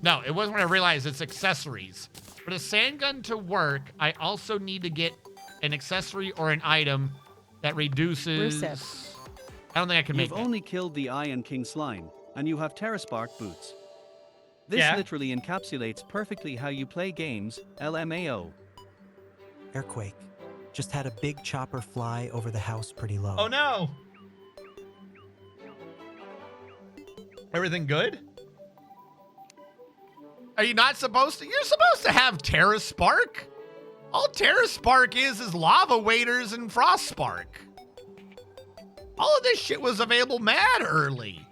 No, it wasn't when I realized it's accessories. For the sand gun to work, I also need to get an accessory or an item that reduces... Rusev. I don't think I can make You've that. only killed the Iron King slime, and you have Terraspark boots. This Yeah. literally encapsulates perfectly how you play games, LMAO. Earthquake. Just had a big chopper fly over the house pretty low. Oh no! Everything good? Are you not supposed to? You're supposed to have Terra Spark. All Terra Spark is lava waders and frost spark. All of this shit was available mad early.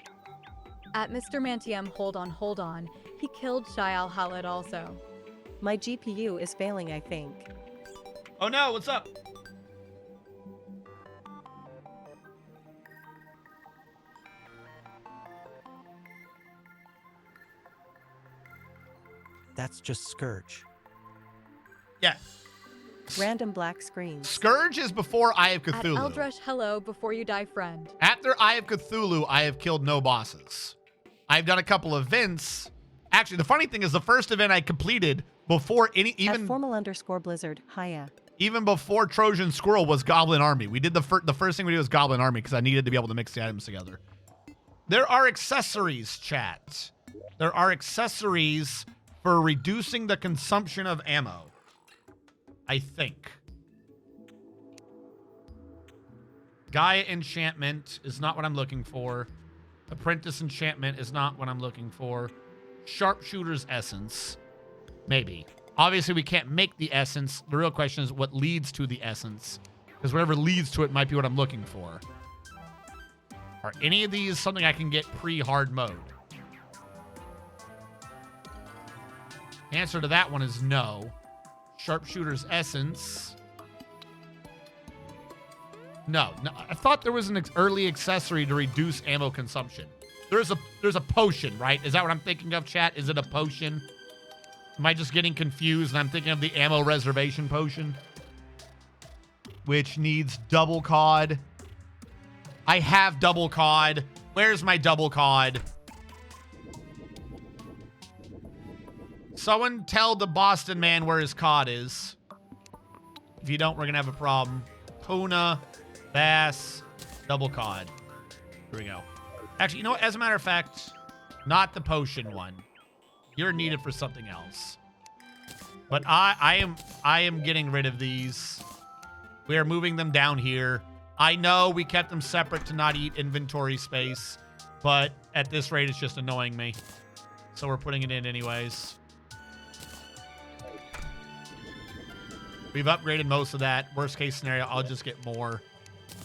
At Mr. Mantium, hold on. He killed Shai Al-Halid also. My GPU is failing, I think. Oh no, what's up? That's just Scourge. Yeah. Random black screens. Scourge is before Eye of At Cthulhu. Eldresh, hello, before you die, friend. After Eye of Cthulhu, I have killed no bosses. I've done a couple events. Actually, the funny thing is the first event I completed before At even formal_blizzard, hiya. even before Trojan Squirrel was Goblin Army. We did the first thing we did was Goblin Army because I needed to be able to mix the items together. There are accessories, chat. There are accessories for reducing the consumption of ammo. I think. Gaia Enchantment is not what I'm looking for. Apprentice Enchantment is not what I'm looking for. Sharpshooter's Essence. Maybe. Obviously, we can't make the essence. The real question is what leads to the essence. Because whatever leads to it might be what I'm looking for. Are any of these something I can get pre-hard mode? The answer to that one is no. Sharpshooter's Essence. No. I thought there was an early accessory to reduce ammo consumption. There's a potion, right? Is that what I'm thinking of, chat? Is it a potion? Am I just getting confused and I'm thinking of the ammo reservation potion? Which needs double cod. I have double cod. Where's my double cod? Someone tell the Boston man where his cod is. If you don't, we're going to have a problem. Tuna, bass, double cod. Here we go. Actually, you know what? As a matter of fact, not the potion one. You're needed for something else. But I am getting rid of these. We are moving them down here. I know we kept them separate to not eat inventory space, but at this rate, it's just annoying me. So we're putting it in anyways. We've upgraded most of that. Worst case scenario, I'll just get more.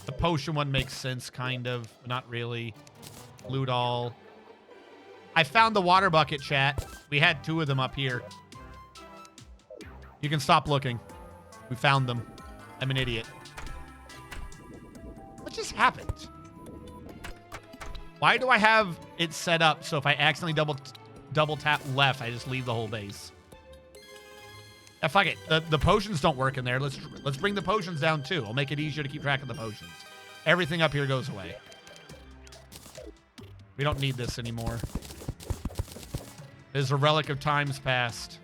The potion one makes sense, kind of. But not really. Loot all. I found the water bucket, chat. We had 2 of them up here. You can stop looking. We found them. I'm an idiot. What just happened? Why do I have it set up so if I accidentally double tap left, I just leave the whole base? Yeah, fuck it. The potions don't work in there. Let's bring the potions down too. I'll make it easier to keep track of the potions. Everything up here goes away. We don't need this anymore. There's a relic of times past.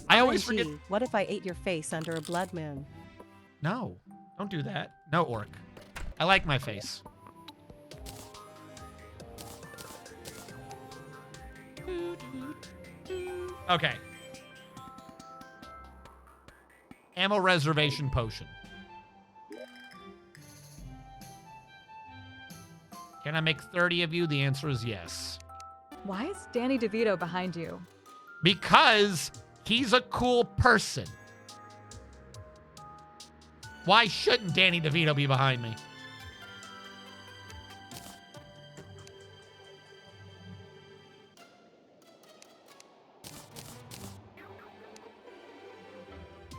I always forget. What if I ate your face under a blood moon? No, don't do that. No, orc. I like my face. Okay. Ammo reservation potion. Can I make 30 of you? The answer is yes. Why is Danny DeVito behind you? Because he's a cool person. Why shouldn't Danny DeVito be behind me?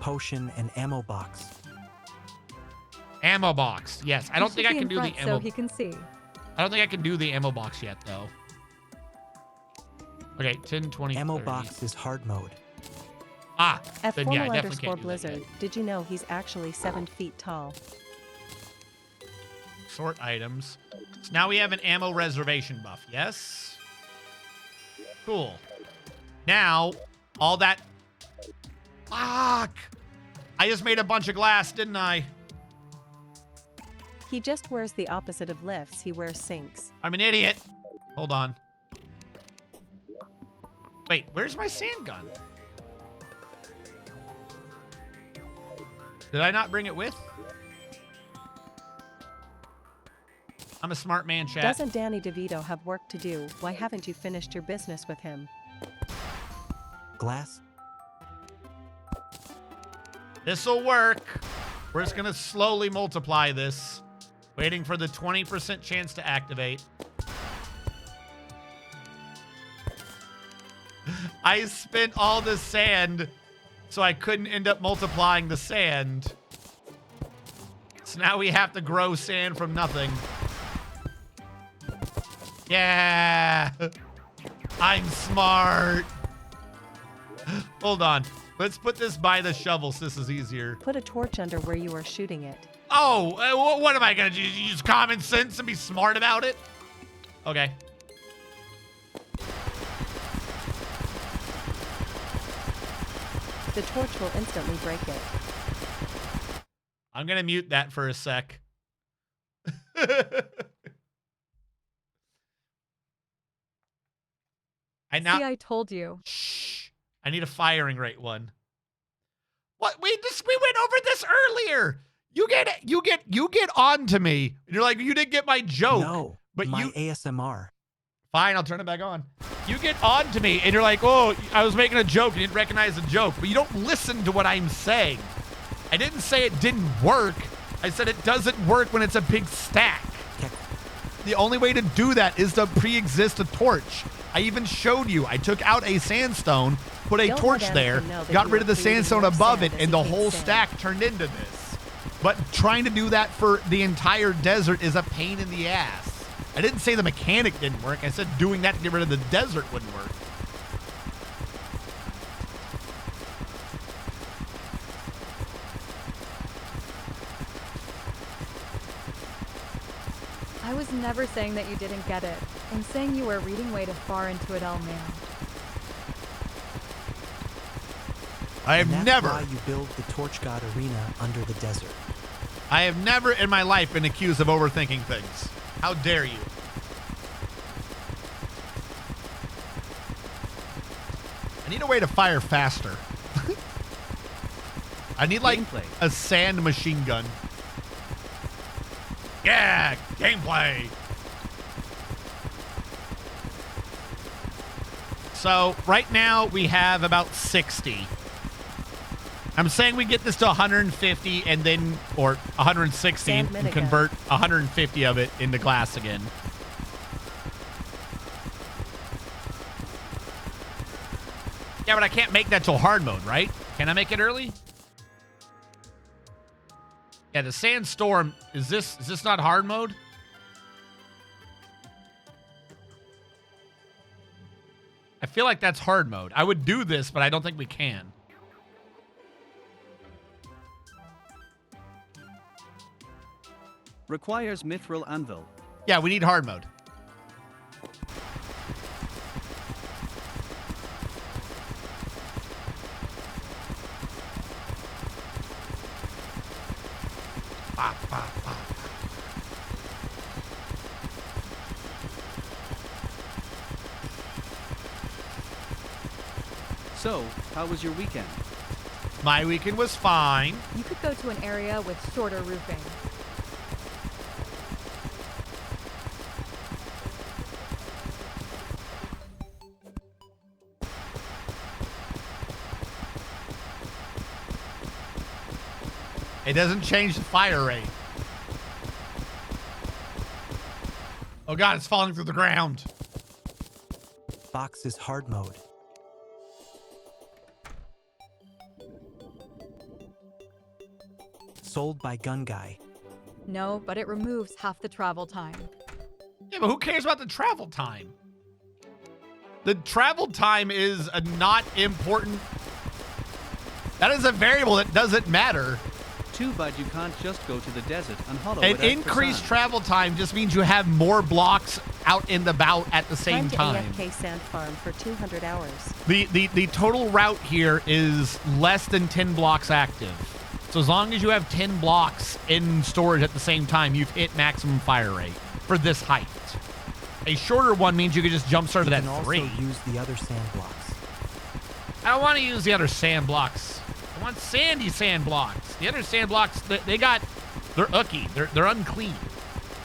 Potion and ammo box. Ammo box. Yes. I don't think I can do the ammo. So he can see. I don't think I can do the ammo box yet, though. Okay, 10, 20, Ammo 30. box is hard mode. Ah, At then yeah, I formal definitely underscore can't do that blizzard, yet. did you know he's actually 7 feet tall? Sort items. So now we have an ammo reservation buff. Yes. Cool. Now, all that... Fuck! I just made a bunch of glass, didn't I? He just wears the opposite of lifts, he wears sinks. I'm an idiot. Hold on. Wait, where's my sand gun? Did I not bring it with? I'm a smart man, chat. Doesn't Danny DeVito have work to do? Why haven't you finished your business with him? Glass. This'll work. We're just gonna slowly multiply this. Waiting for the 20% chance to activate. I spent all the sand, so I couldn't end up multiplying the sand. So now we have to grow sand from nothing. Yeah. I'm smart. Hold on. Let's put this by the shovel so this is easier. Put a torch under where you are shooting it. Oh, what am I going to do? Use common sense and be smart about it? Okay. The torch will instantly break it. I'm going to mute that for a sec. See, I told you. Shh. I need a firing rate one. What? We went over this earlier. You get on to me. You're like, you didn't get my joke. No, but my ASMR. Fine, I'll turn it back on. You get on to me and you're like, oh, I was making a joke. You didn't recognize the joke, but you don't listen to what I'm saying. I didn't say it didn't work. I said it doesn't work when it's a big stack. The only way to do that is to pre-exist a torch. I even showed you. I took out a sandstone, put a torch there, got rid of the sandstone above it, and the whole stack turned into this. But trying to do that for the entire desert is a pain in the ass. I didn't say the mechanic didn't work. I said doing that to get rid of the desert wouldn't work. I was never saying that you didn't get it. I'm saying you were reading way too far into it all, man. I have And that's never. why you build the Torch God Arena under the desert. I have never in my life been accused of overthinking things. How dare you? I need a way to fire faster. I need like Gameplay. a sand machine gun. Yeah, gameplay. So right now we have about 60. I'm saying we get this to 150 and then, or 160 Sand and minigun. convert 150 of it into glass again. Yeah, but I can't make that till hard mode, right? Can I make it early? Yeah, the sandstorm, is this not hard mode? I feel like that's hard mode. I would do this, but I don't think we can. Requires mithril anvil. Yeah, we need hard mode. Bah, bah, bah. So, how was your weekend? My weekend was fine. You could go to an area with shorter roofing. It doesn't change the fire rate. Oh god, it's falling through the ground. Box is hard mode. Sold by Gun Guy. No, but it removes half the travel time. Yeah, but who cares about the travel time? The travel time is a not important. That is a variable that doesn't matter. Too bad you can't just go to the desert and hollow An it out for increased sand. travel time just means you have more blocks out in the bout at the same time. AFK Sand Farm for 200 hours. The total route here is less than 10 blocks active. So as long as you have 10 blocks in storage at the same time, you've hit maximum fire rate for this height. A shorter one means you can just jump start You at can also 3. use the other sand blocks. I don't want to use the other sand blocks. I want sandy sand blocks. The other sand blocks, they're ooky. They're unclean.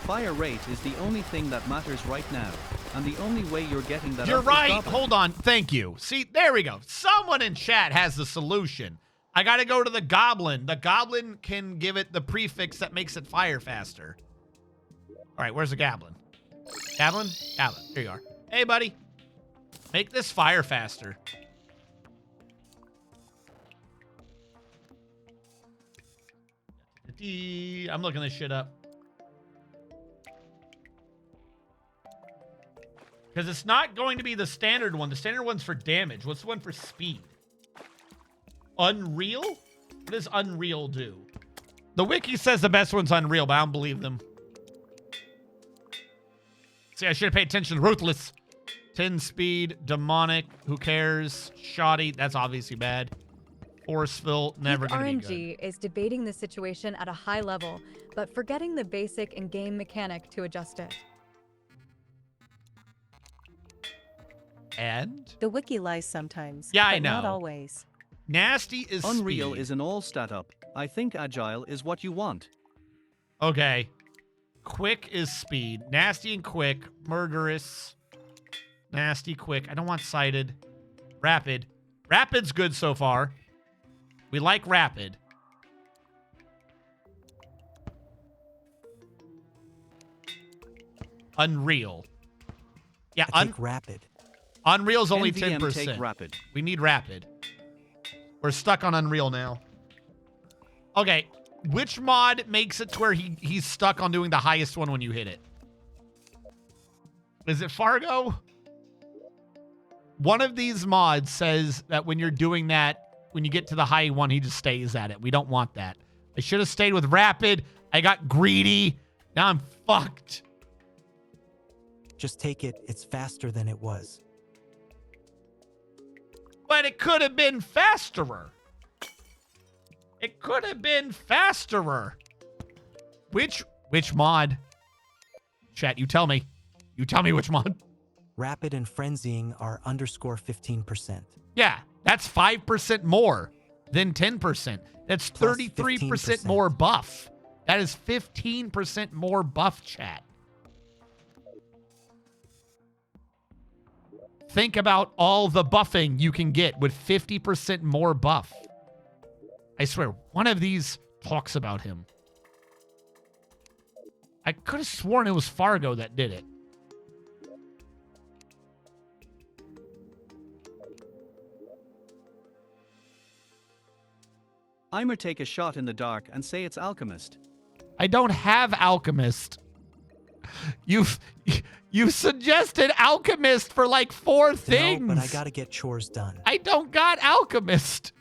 Fire rate is the only thing that matters right now, and the only way you're getting that You're up is right. goblin. Hold on. Thank you. See, there we go. Someone in chat has the solution. I got to go to the goblin. The goblin can give it the prefix that makes it fire faster. All right, where's the goblin? Goblin? Goblin. Here you are. Hey, buddy. Make this fire faster. I'm looking this shit up. Because it's not going to be the standard one. The standard one's for damage. What's the one for speed? Unreal? What does Unreal do? The wiki says the best one's Unreal, but I don't believe them. See, I should have paid attention. Ruthless. 10 speed. Demonic. Who cares? Shoddy. That's obviously bad. Forceful. Never Peak going to be RNG is debating the situation at a high level, but forgetting the basic in-game mechanic to adjust it. And? The wiki lies sometimes. Yeah, I but not know. always. Nasty is Unreal speed. is an all stat up. I think agile is what you want. Okay. Quick is speed. Nasty and quick. Murderous. Nasty, quick. I don't want sighted. Rapid. Rapid's good so far. We like rapid. Unreal. Yeah, I think rapid. Unreal's only NVM 10%. take rapid. We need rapid. We're stuck on Unreal now. Okay, which mod makes it to where he's stuck on doing the highest one when you hit it? Is it Fargo? One of these mods says that when you're doing that, when you get to the high one, he just stays at it. We don't want that. I should have stayed with rapid. I got greedy. Now I'm fucked. Just take it. It's faster than it was. But it could have been fasterer. It could have been fasterer. Which mod? Chat, you tell me. You tell me which mod. Rapid and frenzying are underscore 15%. Yeah, that's 5% more than 10%. That's Plus 33% 15%. more buff. That is 15% more buff, chat. Think about all the buffing you can get with 50% more buff. I swear, one of these talks about him. I could have sworn it was Fargo that did it. I'ma take a shot in the dark and say it's alchemist. I don't have alchemist. You've suggested alchemist for like 4 things. No, but I gotta get chores done. I don't got alchemist.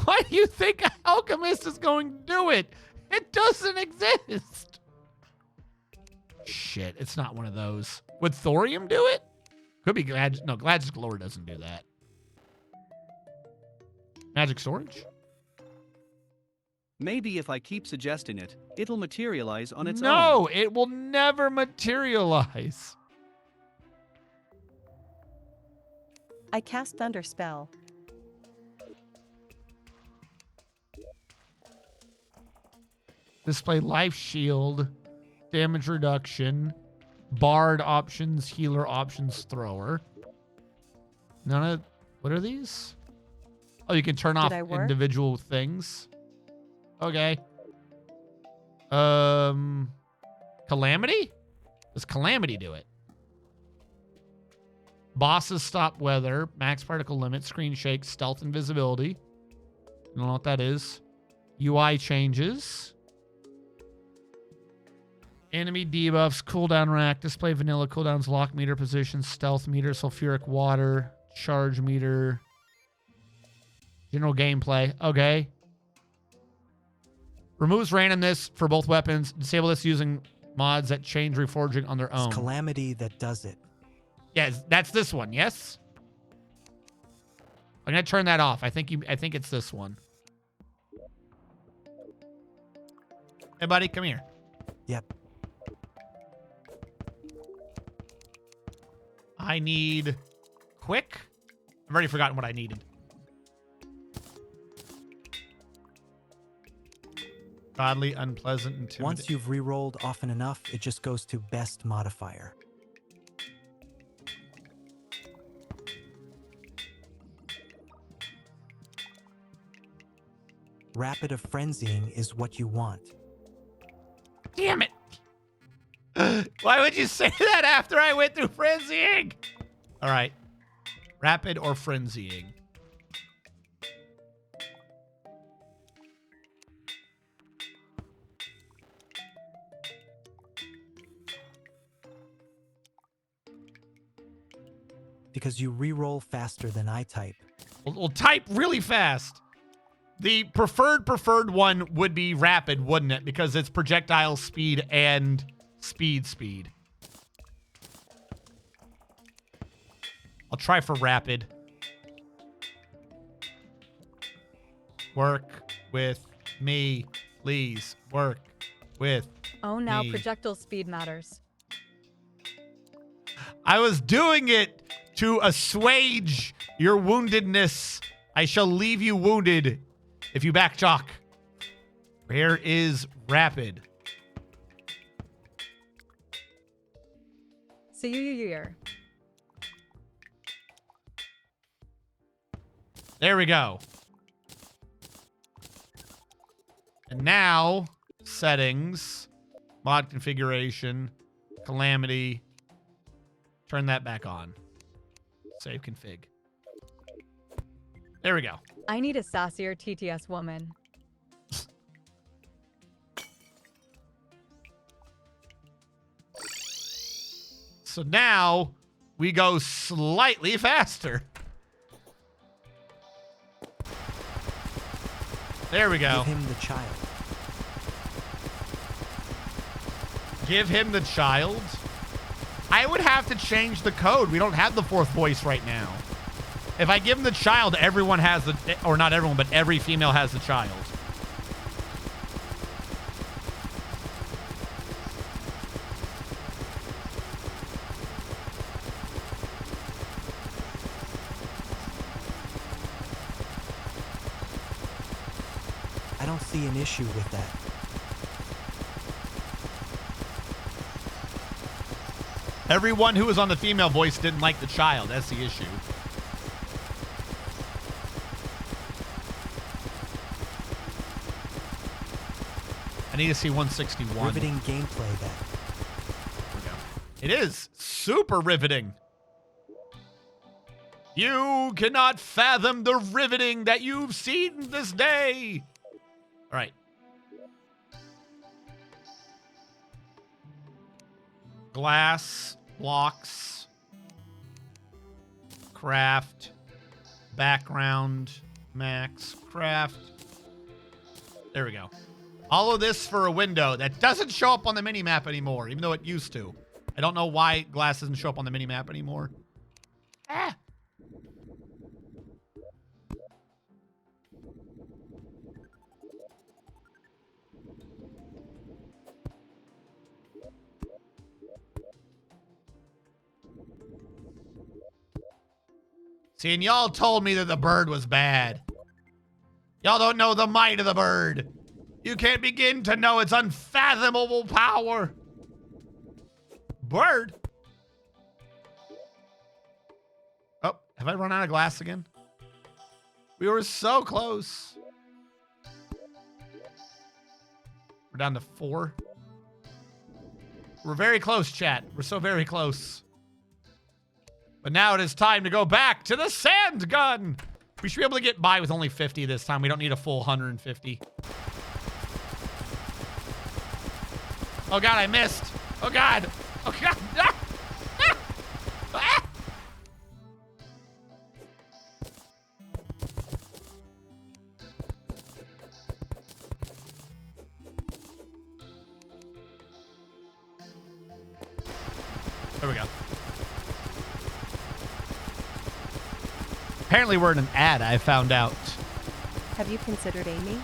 Why do you think alchemist is going to do it? It doesn't exist. Shit, it's not one of those. Would Thorium do it? Could be Gadget. No, Gadget's Galore doesn't do that. Magic storage? Maybe if I keep suggesting it, it'll materialize on its own. No, it will never materialize. I cast Thunder spell. Display life shield, damage reduction, bard options, healer options, thrower. None of, what are these? Oh, you can turn off I work? individual things. Okay. Calamity? Does Calamity do it? Bosses stop weather, max particle limit, screen shake, stealth invisibility. I don't know what that is. UI changes. Enemy debuffs, cooldown rack, display vanilla cooldowns, lock meter position, stealth meter, sulfuric water, charge meter, general gameplay. Okay. Removes randomness for both weapons. Disable this using mods that change reforging on their own. It's Calamity that does it. Yes, that's this one. Yes. I'm gonna turn that off. I think it's this one. Hey, buddy, come here. Yep. I need quick. I've already forgotten what I needed. Godly, unpleasant, intimidating. Once you've re-rolled often enough, it just goes to best modifier. Rapid of frenzying is what you want. Damn it. Why would you say that after I went through frenzying? All right. Rapid or frenzying? Because you re-roll faster than I type. We'll type really fast. The preferred one would be rapid, wouldn't it? Because it's projectile speed and speed. I'll try for rapid. Work with me, please. Work with Oh, now me. projectile speed matters. I was doing it to assuage your woundedness. I shall leave you wounded if you backtalk. Where is rapid? See you here. There we go. And now, settings, mod configuration, Calamity. Turn that back on. Save config. There we go. I need a sassier TTS woman. So now we go slightly faster. There we go. Give him the child. Give him the child. I would have to change the code. We don't have the fourth voice right now. If I give him the child, everyone has the, or not everyone, but every female has the child. I don't see an issue with that. Everyone who was on the female voice didn't like the child. That's the issue. I need to see 161. Riveting gameplay then. There we go. It is super riveting. You cannot fathom the riveting that you've seen this day. All right. Glass, blocks, craft, background, max, craft. There we go. All of this for a window that doesn't show up on the mini-map anymore, even though it used to. I don't know why glass doesn't show up on the mini-map anymore. Ah! See, and y'all told me that the bird was bad. Y'all don't know the might of the bird. You can't begin to know its unfathomable power. Bird? Oh, have I run out of glass again? We were so close. We're down to 4. We're very close, chat. We're so very close. But now it is time to go back to the sand gun. We should be able to get by with only 50 this time. We don't need a full 150. Oh, God, I missed. Oh, God. Oh, God. Ah! Ah! There we go. Apparently we're in an ad, I found out. Have you considered Amy?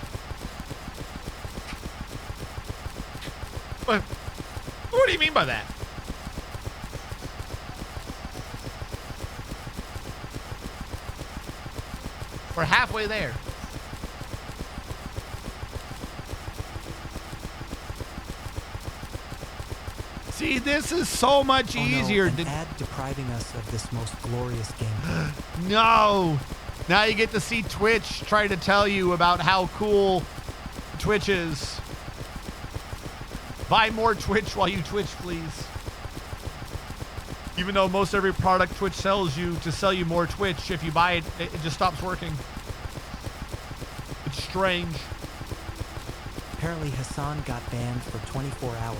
What do you mean by that? We're halfway there. See, this is so much easier. An ad depriving us of this most glorious game. No. Now you get to see Twitch try to tell you about how cool Twitch is. Buy more Twitch while you Twitch, please. Even though most every product Twitch sells you to sell you more Twitch, if you buy it, it just stops working. It's strange. Apparently Hassan got banned for 24 hours.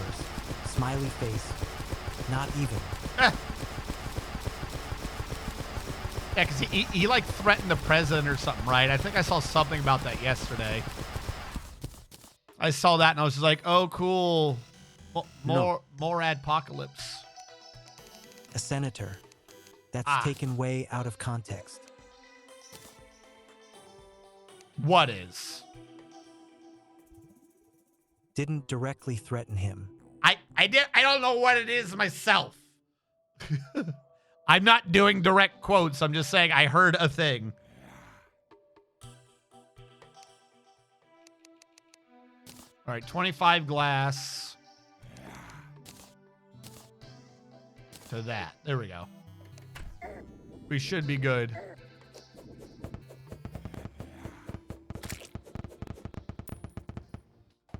Smiley face. Not even. Yeah, because he like threatened the president or something, right? I think I saw something about that yesterday. I saw that and I was just like, oh, cool. More adpocalypse. A senator. That's taken way out of context. What is? Didn't directly threaten him. I don't know what it is myself. I'm not doing direct quotes. I'm just saying I heard a thing. All right, 25 glass. To that. There we go. We should be good.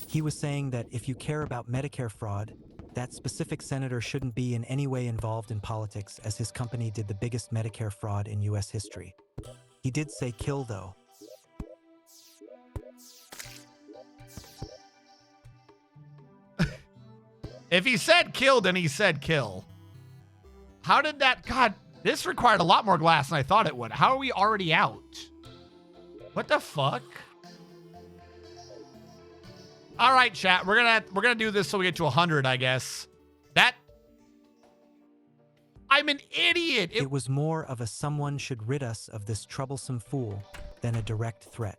He was saying that if you care about Medicare fraud, that specific senator shouldn't be in any way involved in politics, as his company did the biggest Medicare fraud in U.S. history. He did say kill, though. If he said kill, then he said kill. How did that... God, this required a lot more glass than I thought it would. How are we already out? What the fuck? All right, chat. We're gonna do this so we get to 100, I guess. I'm an idiot. It was more of a someone should rid us of this troublesome fool than a direct threat.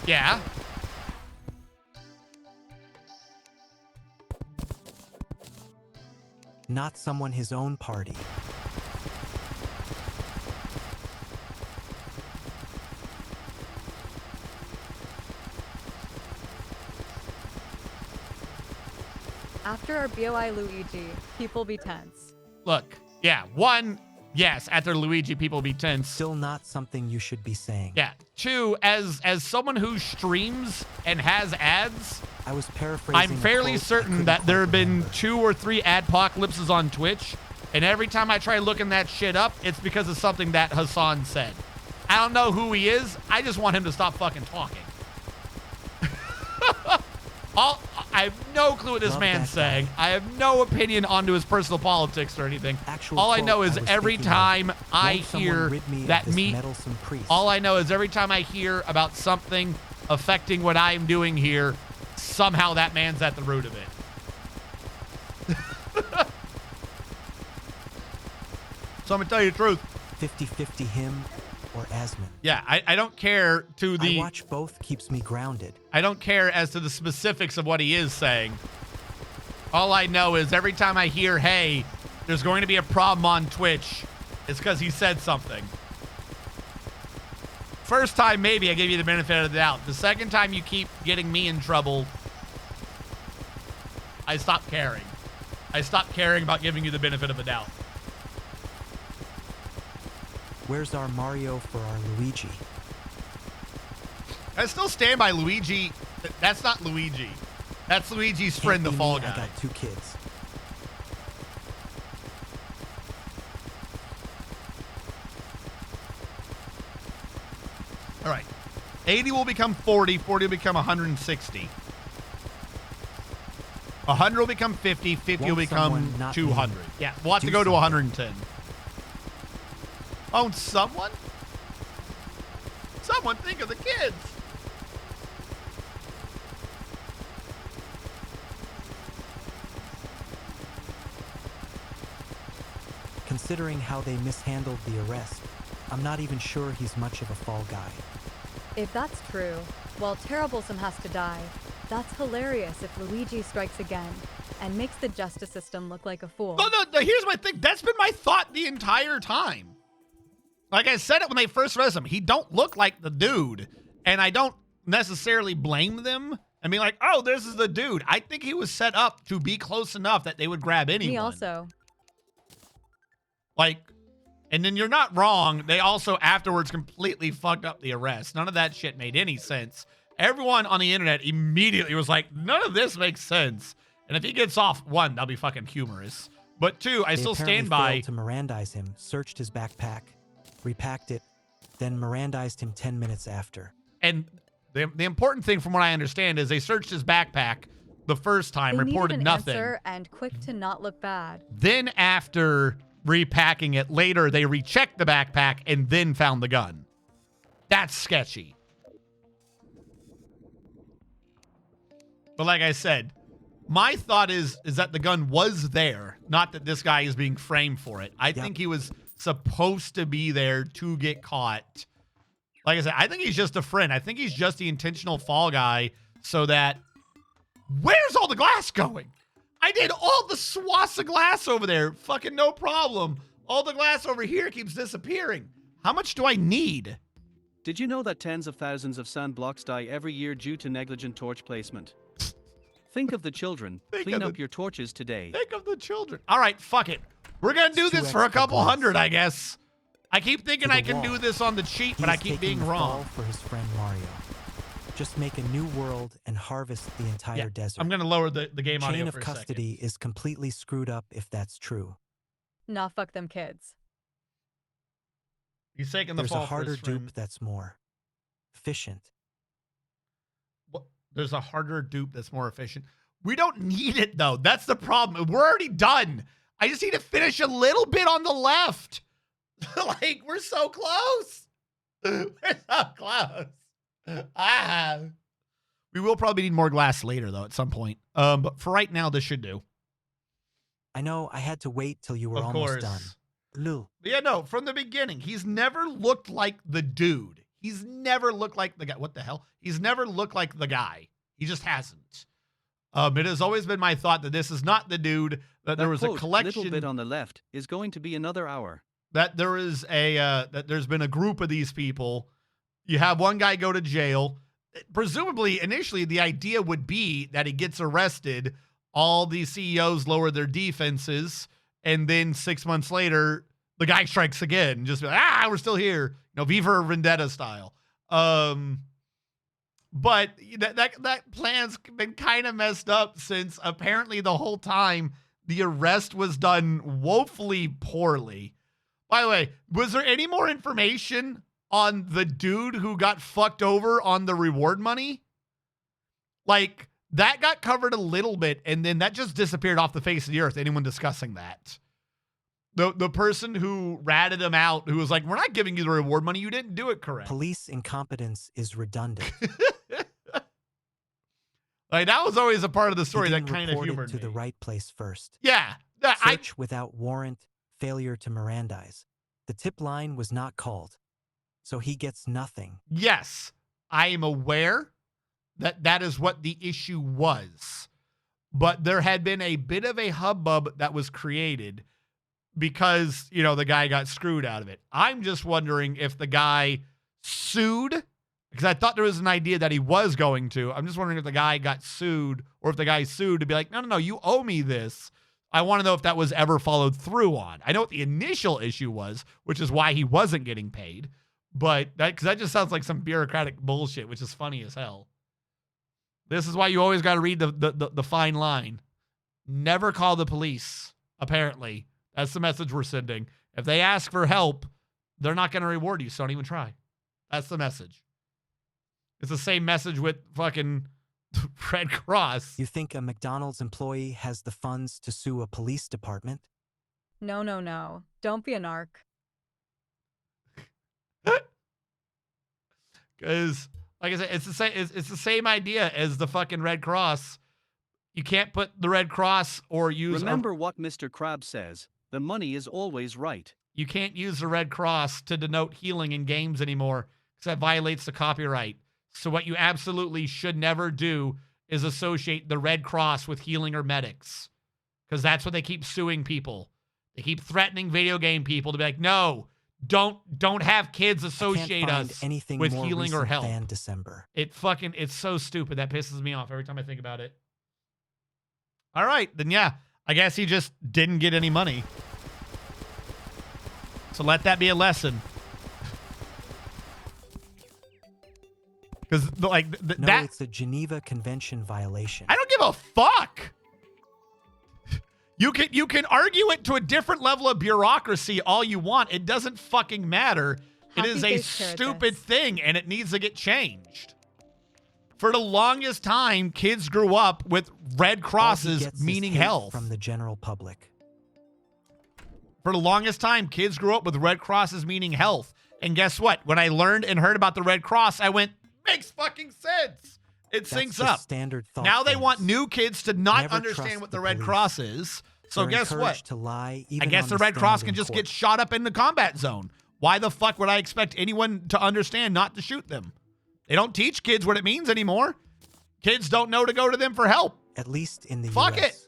Yeah. Not someone his own party. After our BOI Luigi, people be tense. Look, yeah. 1, yes, after Luigi, people be tense. Still not something you should be saying. Yeah. 2, as someone who streams and has ads, I was paraphrasing. I'm fairly certain that there have been 2 or 3 adpocalypses on Twitch, and every time I try looking that shit up, it's because of something that Hassan said. I don't know who he is. I just want him to stop fucking talking. I have no clue what this man's saying. I have no opinion onto his personal politics or anything. All I know is every time I hear that all I know is every time I hear about something affecting what I'm doing here, somehow that man's at the root of it. So I'm gonna tell you the truth. 50-50 him or Asmon. Yeah, I don't care to the... I watch both keeps me grounded. I don't care as to the specifics of what he is saying. All I know is every time I hear, hey, there's going to be a problem on Twitch, it's because he said something. First time, maybe I give you the benefit of the doubt. The second time you keep getting me in trouble, I stop caring. I stop caring about giving you the benefit of the doubt. Where's our Mario for our Luigi? I still stand by Luigi. That's not Luigi. That's Luigi's friend, the Fall Guy. I got 2 kids. All right. 80 will become 40. 40 will become 160. 100 will become 50. 50 will become 200. Yeah, we'll have to go to 110. Own someone? Someone think of the kids. Considering how they mishandled the arrest, I'm not even sure he's much of a fall guy. If that's true, well, Terriblesome has to die. That's hilarious if Luigi strikes again and makes the justice system look like a fool. No, here's my thing. That's been my thought the entire time. Like I said it when they first arrested him, he don't look like the dude. And I don't necessarily blame them. I mean, like, oh, this is the dude. I think he was set up to be close enough that they would grab anyone. Me also. Like, and then you're not wrong. They also afterwards completely fucked up the arrest. None of that shit made any sense. Everyone on the internet immediately was like, none of this makes sense. And if he gets off, 1, that'll be fucking humorous. But 2, I still stand by. To Mirandize him, searched his backpack, repacked it, then Mirandized him 10 minutes after. And the important thing from what I understand is they searched his backpack the first time, reported nothing. Answer and quick to not look bad. Then after repacking it later, they rechecked the backpack and then found the gun. That's sketchy. But like I said, my thought is that the gun was there, not that this guy is being framed for it. I think he was supposed to be there to get caught. Like I said, I think he's just a friend. I think he's just the intentional fall guy so that... Where's all the glass going? I did all the swaths of glass over there. Fucking no problem. All the glass over here keeps disappearing. How much do I need? Did you know that tens of thousands of sand blocks die every year due to negligent torch placement? Think of the children. Clean up your torches today. Think of the children. All right, fuck it. We're going to do this for a couple hundred, I guess. I keep thinking I can do this on the cheat, but I keep being wrong. For his friend Mario. Just make a new world and harvest the entire desert. I'm going to lower the game audio for a second. Chain of custody is completely screwed up if that's true. Nah, fuck them kids. He's taking the fall for his friend. There's a harder dupe that's more efficient. There's a harder dupe that's more efficient. We don't need it, though. That's the problem. We're already done. I just need to finish a little bit on the left. Like, we're so close. We're so close. We will probably need more glass later, though, at some point. But for right now, this should do. I know I had to wait till you were almost done. Lou. Yeah, no, from the beginning, he's never looked like the dude. He's never looked like the guy. What the hell? He's never looked like the guy. He just hasn't. It has always been my thought that this is not the dude, that there was a collection. Little bit on the left is going to be another hour. That there is that there's been a group of these people. You have one guy go to jail. Presumably, initially, the idea would be that he gets arrested. All these CEOs lower their defenses. And then 6 months later, the guy strikes again. And just be like, we're still here. You know, V for Vendetta style. But that plan's been kind of messed up since apparently the whole time the arrest was done woefully poorly. By the way, was there any more information on the dude who got fucked over on the reward money. Like, that got covered a little bit, and then that just disappeared off the face of the earth. Anyone discussing that? The person who ratted him out, who was like, we're not giving you the reward money. You didn't do it correct. Police incompetence is redundant. Like, that was always a part of the He story that didn't kind of report it humored to me. the right place first. Yeah. Search without warrant, failure to Mirandize. The tip line was not called, so he gets nothing. Yes, I am aware that that is what the issue was. But there had been a bit of a hubbub that was created because, you know, the guy got screwed out of it. I'm just wondering if the guy sued, because I thought there was an idea that he was going to. I'm just wondering if the guy got sued, or if the guy sued to be like, no, you owe me this. I want to know if that was ever followed through on. I know what the initial issue was, which is why he wasn't getting paid. But because that just sounds like some bureaucratic bullshit, which is funny as hell. This is why you always got to read the fine line. Never call the police, apparently. That's the message we're sending. If they ask for help, they're not going to reward you, so don't even try. That's the message. It's the same message with fucking Red Cross. You think a McDonald's employee has the funds to sue a police department? No. Don't be a narc. Because, like I said, it's the same idea as the fucking Red Cross. You can't put the Red Cross or use... Remember what Mr. Krabs says, the money is always right. You can't use the Red Cross to denote healing in games anymore because that violates the copyright. So what you absolutely should never do is associate the Red Cross with healing or medics, because that's what they keep suing people. They keep threatening video game people to be like, no, don't have kids associate us with healing or help. Than December. It's so stupid. That pisses me off every time I think about it. All right, then yeah, I guess he just didn't get any money. So let that be a lesson. Because it's a Geneva Convention violation. I don't give a fuck. You can argue it to a different level of bureaucracy all you want. It doesn't fucking matter. It is a stupid thing, and it needs to get changed. For the longest time, kids grew up with red crosses meaning health. From the general public. For the longest time, kids grew up with red crosses meaning health. And guess what? When I learned and heard about the Red Cross, I went, makes fucking sense. It syncs up. Standard thought now they things. want new kids to not Never understand what the police. Red Cross is. So They're guess what? To lie, I guess the Red Cross can just get shot up in the combat zone. Why the fuck would I expect anyone to understand not to shoot them? They don't teach kids what it means anymore. Kids don't know to go to them for help. At least in the Fuck US. it.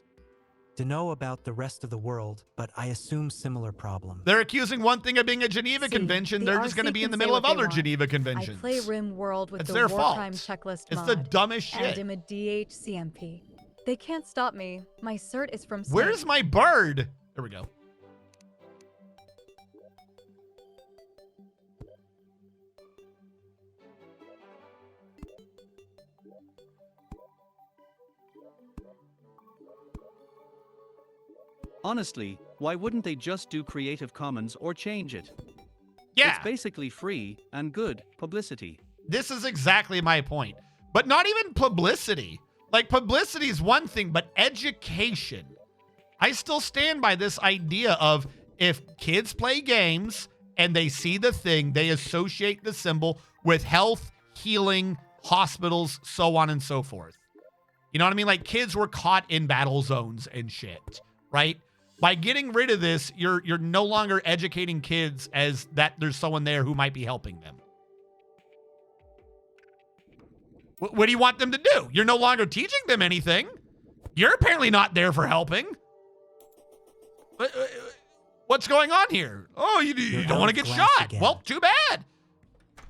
To know about the rest of the world, but I assume similar problem. They're accusing one thing of being a Geneva Convention. They're just going to be in the middle of other Geneva Conventions. I play RimWorld with It's the their War fault. Crime Checklist It's mod, the dumbest and shit. I'm a DHCMP. They can't stop me. My cert is from... Where's my bird? There we go. Honestly, why wouldn't they just do Creative Commons or change it? Yeah. It's basically free and good publicity. This is exactly my point. But not even publicity. Like, publicity is one thing, but education. I still stand by this idea of if kids play games and they see the thing, they associate the symbol with health, healing, hospitals, so on and so forth. You know what I mean? Like, kids were caught in battle zones and shit, right? By getting rid of this, you're no longer educating kids as that there's someone there who might be helping them. What do you want them to do? You're no longer teaching them anything. You're apparently not there for helping. What's going on here? Oh, you don't want to get shot. Again. Well, too bad.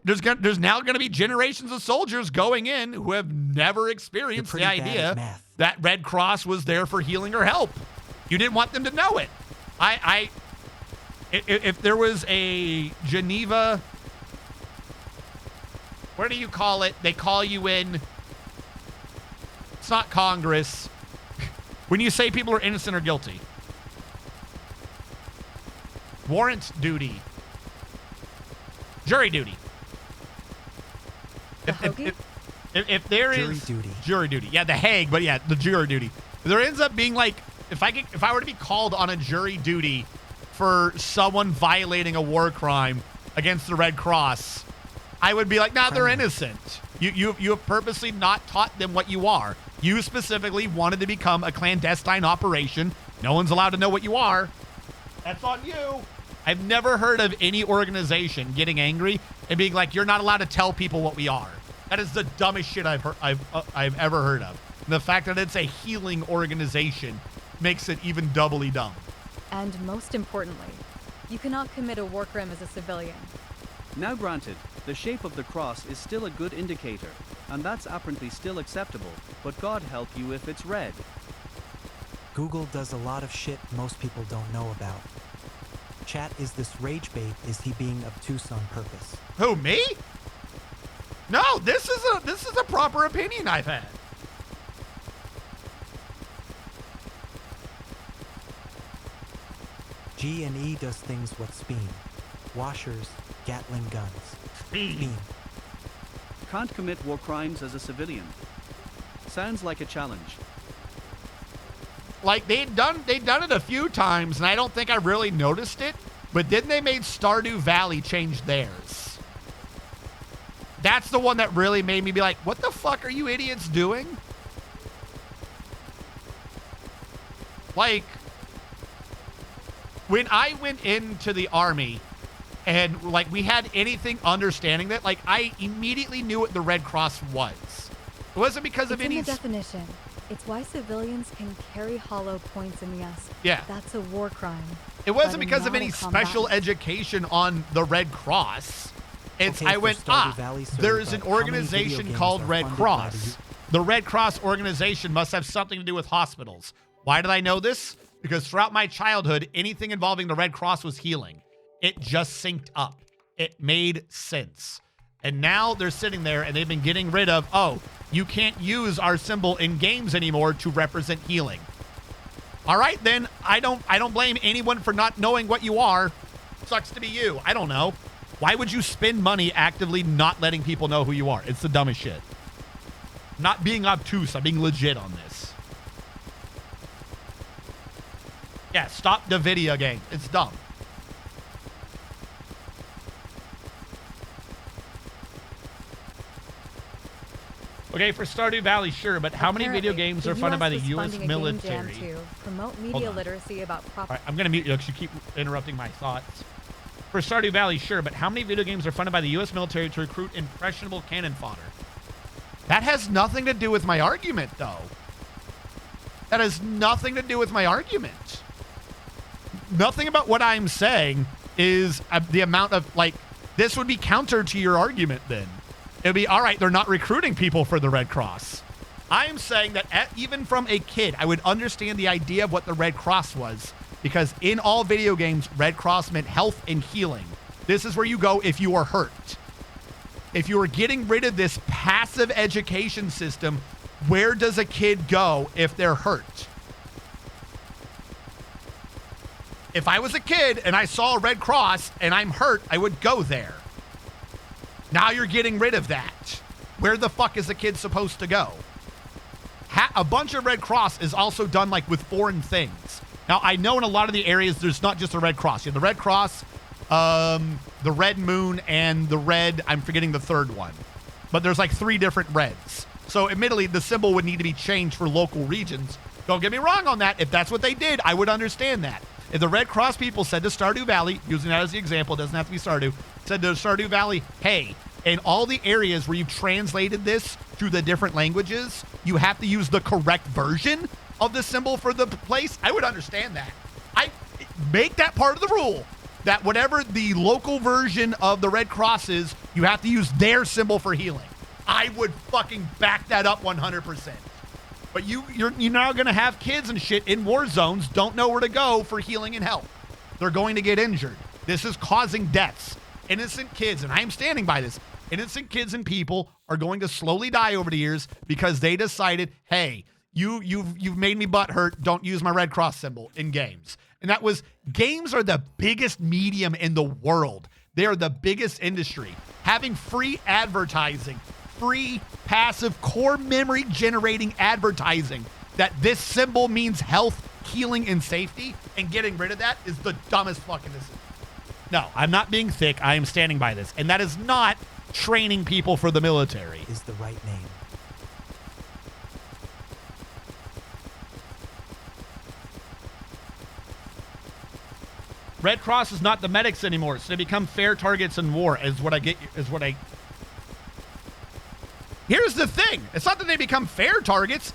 There's now going to be generations of soldiers going in who have never experienced the idea that Red Cross was there for healing or help. You didn't want them to know it. If there was a Geneva, what do you call it? They call you in. It's not Congress. When you say people are innocent or guilty. Warrant duty. Jury duty. The hoagie? If there is jury duty, yeah, the Hague, but yeah, the jury duty. There ends up being like, if I were to be called on a jury duty for someone violating a war crime against the Red Cross, I would be like, nah, they're innocent. You have purposely not taught them what you are. You specifically wanted to become a clandestine operation. No one's allowed to know what you are. That's on you. I've never heard of any organization getting angry and being like, you're not allowed to tell people what we are. That is the dumbest shit I've ever heard of. And the fact that it's a healing organization makes it even doubly dumb. And most importantly, you cannot commit a war crime as a civilian. Now granted, the shape of the cross is still a good indicator, and that's apparently still acceptable, but God help you if it's red. Google does a lot of shit most people don't know about. Chat, is this rage bait? Is he being obtuse on purpose? Who, me? No, this is a proper opinion I've had. G&E does things what Speen. Washers, Gatling guns. Speen. Can't commit war crimes as a civilian. Sounds like a challenge. Like they'd done it a few times, and I don't think I really noticed it. But then they made Stardew Valley change theirs. That's the one that really made me be like, what the fuck are you idiots doing? Like, when I went into the army and like we had anything understanding that, like I immediately knew what the Red Cross was. It wasn't because of any... It's in the definition. It's why civilians can carry hollow points in the S. Yeah. That's a war crime. It wasn't because of any special education on the Red Cross. It's, Okay, I went, Valley, sir, there is but an how many video organization games called are Red funded by Cross. The Red Cross organization must have something to do with hospitals. Why did I know this? Because throughout my childhood, anything involving the Red Cross was healing. It just synced up. It made sense. And now they're sitting there and they've been getting rid of, oh, you can't use our symbol in games anymore to represent healing. All right, then I don't blame anyone for not knowing what you are. Sucks to be you. I don't know. Why would you spend money actively not letting people know who you are? It's the dumbest shit. I'm not being obtuse. I'm being legit on this. Yeah, stop the video game. It's dumb. Okay, for Stardew Valley, sure, but how many video games are funded by the U.S. military? To promote media literacy about proper... All right, I'm going to mute you because you keep interrupting my thoughts. For Stardew Valley, sure, but how many video games are funded by the U.S. military to recruit impressionable cannon fodder? That has nothing to do with my argument, though. That has nothing to do with my argument. Nothing about what I'm saying is the amount of, like, this would be counter to your argument then. It would be, all right, they're not recruiting people for the Red Cross. I am saying that even from a kid, I would understand the idea of what the Red Cross was, because in all video games, Red Cross meant health and healing. This is where you go if you are hurt. If you are getting rid of this passive education system, where does a kid go if they're hurt? If I was a kid and I saw a Red Cross and I'm hurt, I would go there. Now you're getting rid of that. Where the fuck is the kid supposed to go? A bunch of Red Cross is also done like with foreign things. Now, I know in a lot of the areas, there's not just a Red Cross. You have the Red Cross, the Red Moon, and the Red, I'm forgetting the third one. But there's like 3 different Reds. So admittedly, the symbol would need to be changed for local regions. Don't get me wrong on that. If that's what they did, I would understand that. If the Red Cross people said to Stardew Valley, using that as the example, it doesn't have to be Stardew, said to Stardew Valley, hey, in all the areas where you've translated this to the different languages, you have to use the correct version of the symbol for the place, I would understand that. I make that part of the rule, that whatever the local version of the Red Cross is, you have to use their symbol for healing. I would fucking back that up 100%. But you're now going to have kids and shit in war zones don't know where to go for healing and help. They're going to get injured. This is causing deaths. Innocent kids, and I am standing by this, innocent kids and people are going to slowly die over the years because they decided, hey, you've made me butthurt. Don't use my Red Cross symbol in games. And that was, games are the biggest medium in the world. They are the biggest industry. Having free advertising free, passive, core memory generating advertising that this symbol means health, healing, and safety, and getting rid of that is the dumbest fucking decision. No, I'm not being thick. I am standing by this. And that is not training people for the military. Is the right name. Red Cross is not the medics anymore, so they become fair targets in war, is what I get, Here's the thing. It's not that they become fair targets.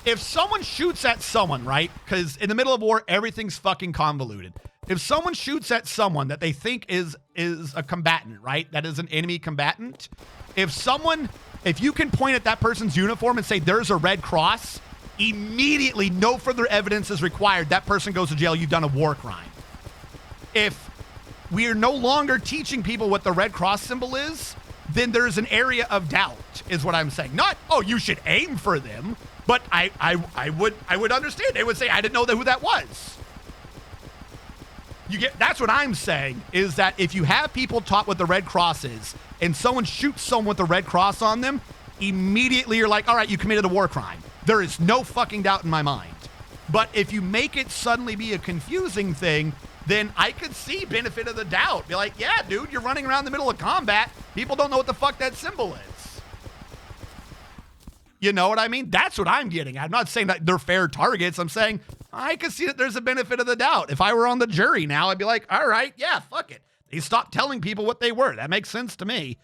If someone shoots at someone, right? Because in the middle of war, everything's fucking convoluted. If someone shoots at someone that they think is a combatant, right? That is an enemy combatant. If you can point at that person's uniform and say there's a Red Cross, immediately, no further evidence is required. That person goes to jail. You've done a war crime. If we are no longer teaching people what the Red Cross symbol is, then there's an area of doubt, is what I'm saying. Not, oh, you should aim for them, but I would understand. They would say, I didn't know who that was. That's what I'm saying, is that if you have people taught what the Red Cross is, and someone shoots someone with the Red Cross on them, immediately you're like, all right, you committed a war crime. There is no fucking doubt in my mind. But if you make it suddenly be a confusing thing, then I could see benefit of the doubt. Be like, yeah, dude, you're running around the middle of combat. People don't know what the fuck that symbol is. You know what I mean? That's what I'm getting at. I'm not saying that they're fair targets. I'm saying I could see that there's a benefit of the doubt. If I were on the jury now, I'd be like, all right, yeah, fuck it. They stopped telling people what they were. That makes sense to me.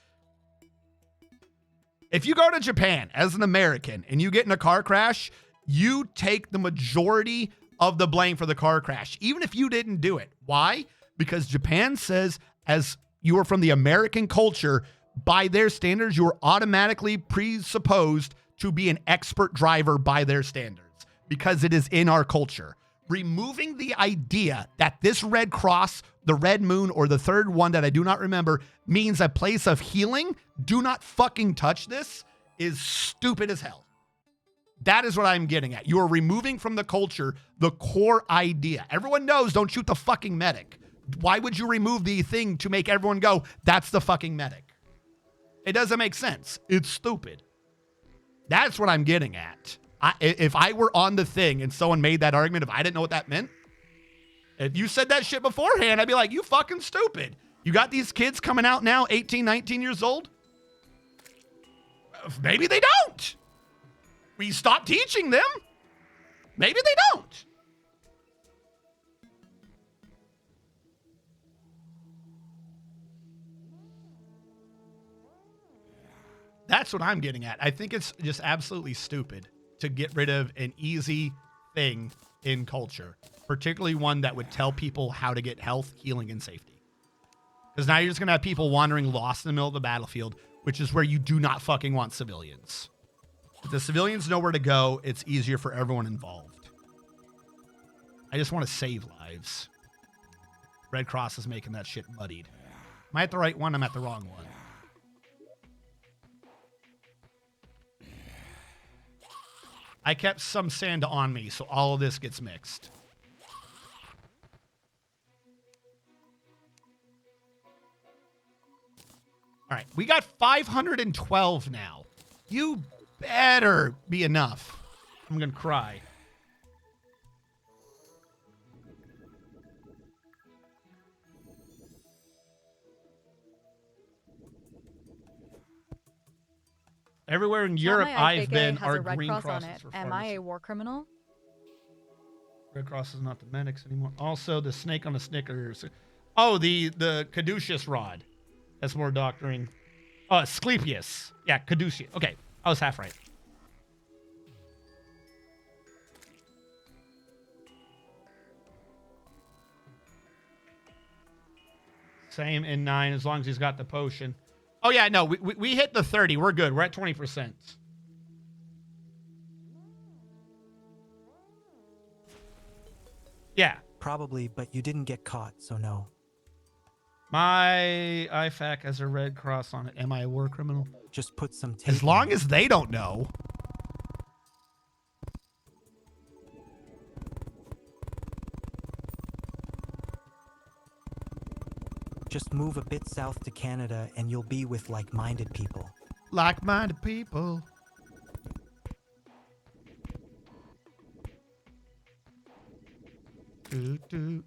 If you go to Japan as an American and you get in a car crash, you take the majority of the blame for the car crash, even if you didn't do it. Why? Because Japan says, as you are from the American culture, by their standards, you are automatically presupposed to be an expert driver by their standards, because it is in our culture. Removing the idea that this Red Cross, the Red Moon, or the third one that I do not remember means a place of healing, do not fucking touch this, is stupid as hell. That is what I'm getting at. You are removing from the culture the core idea. Everyone knows don't shoot the fucking medic. Why would you remove the thing to make everyone go, that's the fucking medic? It doesn't make sense. It's stupid. That's what I'm getting at. If I were on the thing and someone made that argument, if I didn't know what that meant, if you said that shit beforehand, I'd be like, you fucking stupid. You got these kids coming out now, 18, 19 years old? Maybe they don't. We stop teaching them. Maybe they don't. That's what I'm getting at. I think it's just absolutely stupid to get rid of an easy thing in culture, particularly one that would tell people how to get health, healing, and safety. Because now you're just going to have people wandering lost in the middle of the battlefield, which is where you do not fucking want civilians. If the civilians know where to go, it's easier for everyone involved. I just want to save lives. Red Cross is making that shit muddied. Am I at the right one? I'm at the wrong one. I kept some sand on me, so all of this gets mixed. All right, we got 512 now. You better be enough. I'm going to cry. Everywhere in Europe I've been are green crosses for Am I a war criminal? Red Cross is not the medics anymore. Also, the snake on the Snickers. Oh, the caduceus rod. That's more doctoring. Oh, Asclepius. Yeah, caduceus. Okay, I was half right. Same in 9, as long as he's got the potion. Oh, yeah, no, we hit the 30. We're good. We're at 20%. Yeah. Probably, but you didn't get caught, so no. My IFAC has a red cross on it. Am I a war criminal? Just put some tape. As long as they don't know. Just move a bit south to Canada and you'll be with like-minded people. Like-minded people. Doo, doo.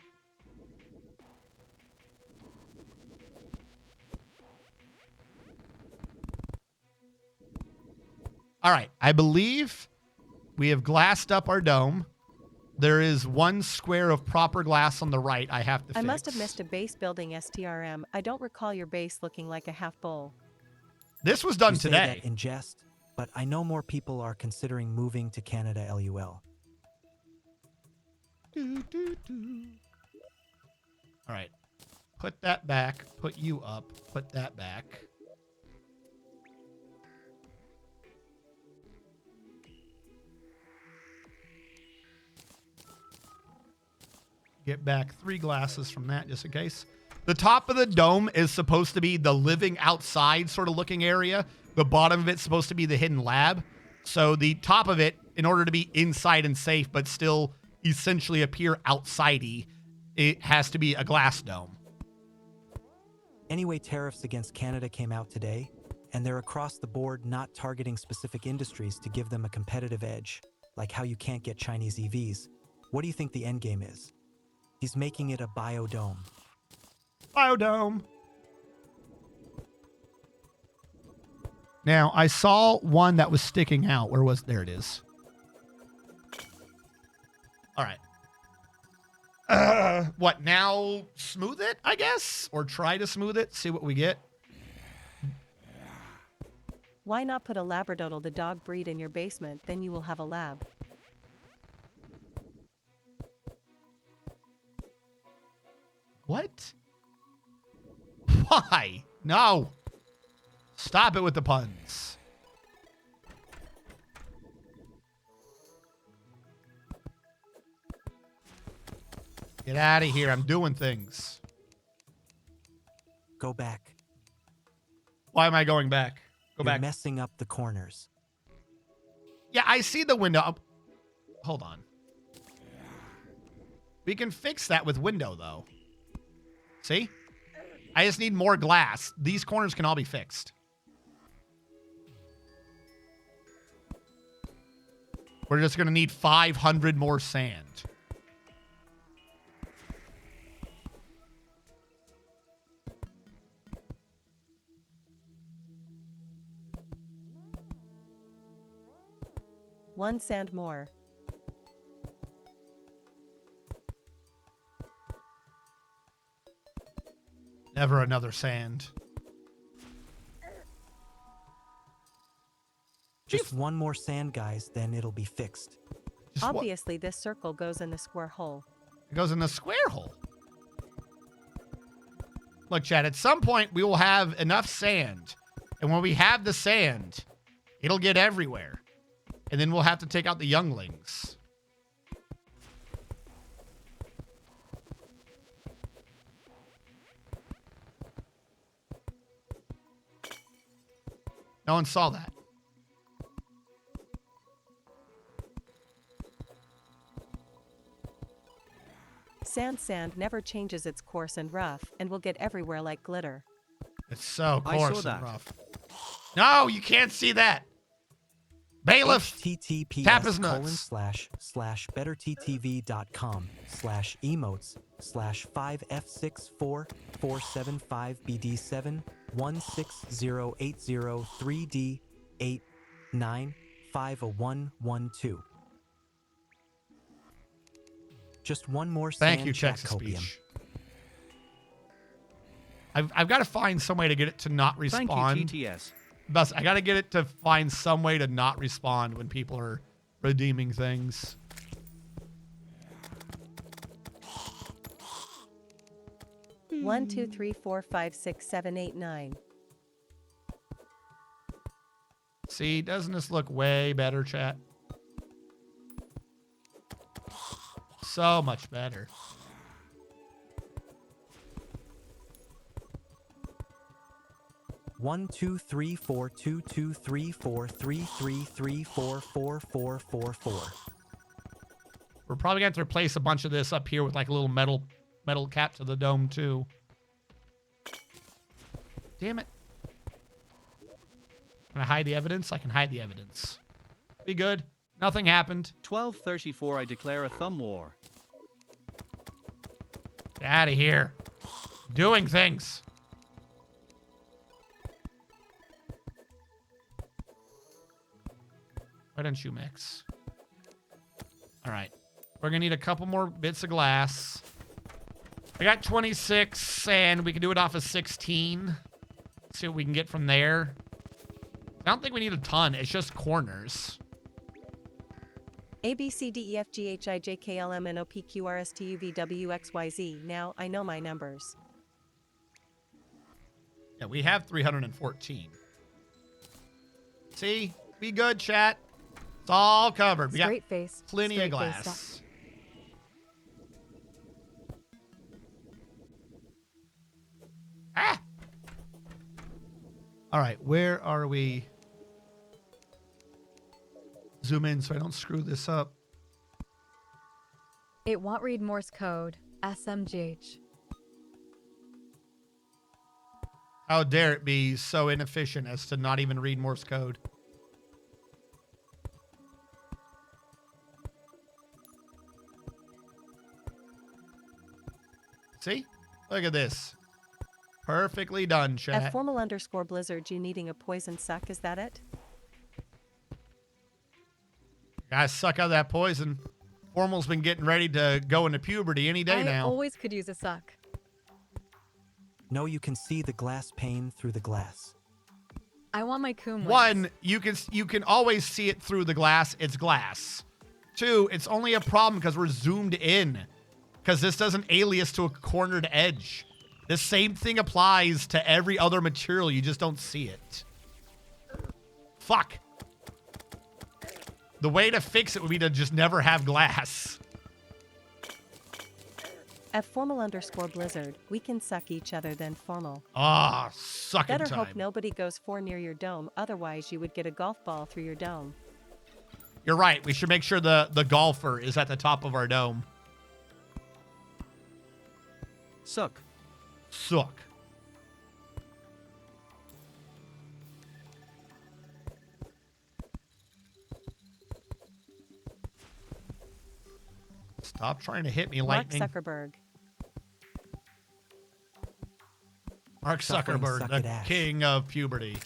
All right, I believe we have glassed up our dome. There is one square of proper glass on the right I have to fix. I must have missed a base building STRM. I don't recall your base looking like a half bowl. This was done You say today. that in jest, but I know more people are considering moving to Canada LUL. Doo, doo, doo. All right, put that back, put you up, put that back. Get back 3 glasses from that just in case. The top of the dome is supposed to be the living outside sort of looking area. The bottom of it's supposed to be the hidden lab. So the top of it, in order to be inside and safe, but still essentially appear outside-y, it has to be a glass dome. Anyway, tariffs against Canada came out today, and they're across the board not targeting specific industries to give them a competitive edge, like how you can't get Chinese EVs. What do you think the end game is? He's making it a biodome. Biodome. Now, I saw one that was sticking out. Where was... There it is. All right. What, now smooth it, I guess? Or try to smooth it, see what we get? Why not put a Labradoodle the dog breed in your basement, then you will have a lab. What? Why? No. Stop it with the puns. Get out of here. I'm doing things. Go back. Why am I going back? Go You're back. messing up the corners. Yeah, I see the window. Hold on. We can fix that with window, though. See? I just need more glass. These corners can all be fixed. We're just going to need 500 more sand. One sand more. Never another sand. Just one more sand, guys, then it'll be fixed. Just what? Obviously, this circle goes in the square hole. It goes in the square hole. Look, Chad, at some point we will have enough sand. And when we have the sand, it'll get everywhere. And then we'll have to take out the younglings. No one saw that. Sand never changes its coarse and rough, and will get everywhere like glitter. It's so I coarse saw and that. rough. No, you can't see that. Bailiff, tap his nuts. /betterttv.com/emotes/betterttv.com/emotes/5F644755BD7160803D89501112. Just one more Thank sand you, chat Texas copium. Beach. I've got to find some way to get it to not Thank respawn. you, GTS. Bus, I got to get it to find some way to not respond when people are redeeming things. One, 2, 3, 4, 5, 6, 7, 8, 9. See, doesn't this look way better, chat? So much better. One, 2, 3, 4, 2, 2, 3, 4, 3, 3, 3, 4, 4, 4, 4, 4. We're probably going to have to replace a bunch of this up here with like a little metal cap to the dome too. Damn it. Can I hide the evidence? I can hide the evidence. Be good. Nothing happened. 12:34 I declare a thumb war. Get out of here. Doing things. Why don't you mix? All right. We're going to need a couple more bits of glass. I got 26, and we can do it off of 16. See what we can get from there. I don't think we need a ton. It's just corners. A B C D E F G H I J K L M N O P Q R S T U V W X Y Z. Now I know my numbers. Yeah, we have 314. See? Be good, chat. It's all covered. We got Straight face. plenty of straight face glass. Ah! All right, where are we? Zoom in so I don't screw this up. It won't read Morse code. SMGH. How dare it be so inefficient as to not even read Morse code? See? Look at this. Perfectly done, chat. At formal underscore blizzard, you needing a poison suck, is that it? Guys, suck out that poison. Formal's been getting ready to go into puberty any day I now. always could use a suck. No, you can see the glass pane through the glass. I want my coom wings. One, you can always see it through the glass. It's glass. Two, it's only a problem because we're zoomed in. Because this doesn't alias to a cornered edge. The same thing applies to every other material. You just don't see it. Fuck. The way to fix it would be to just never have glass. At formal underscore blizzard, we can suck each other then formal. Ah, sucking Better time. hope nobody goes for near your dome, otherwise you would get a golf ball through your dome. You're right. We should make sure the golfer is at the top of our dome. Suck. Suck. Stop trying to hit me, Mark lightning. Zuckerberg. Mark Suffering Zuckerberg, suck the it ass. king of puberty.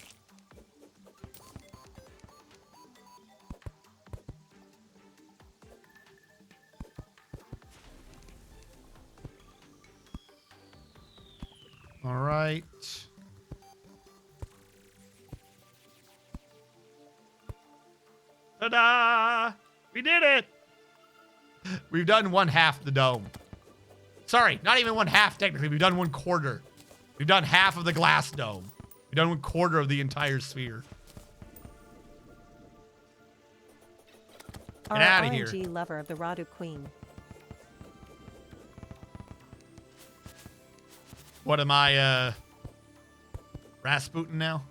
All right. Ta-da! We did it! We've done one half the dome. Sorry, not even one half technically. We've done 1/4. We've done half of the glass dome. We've done 1/4 of the entire sphere. Get out of here. RNG lover of the Radu Queen. What am I, Rasputin now?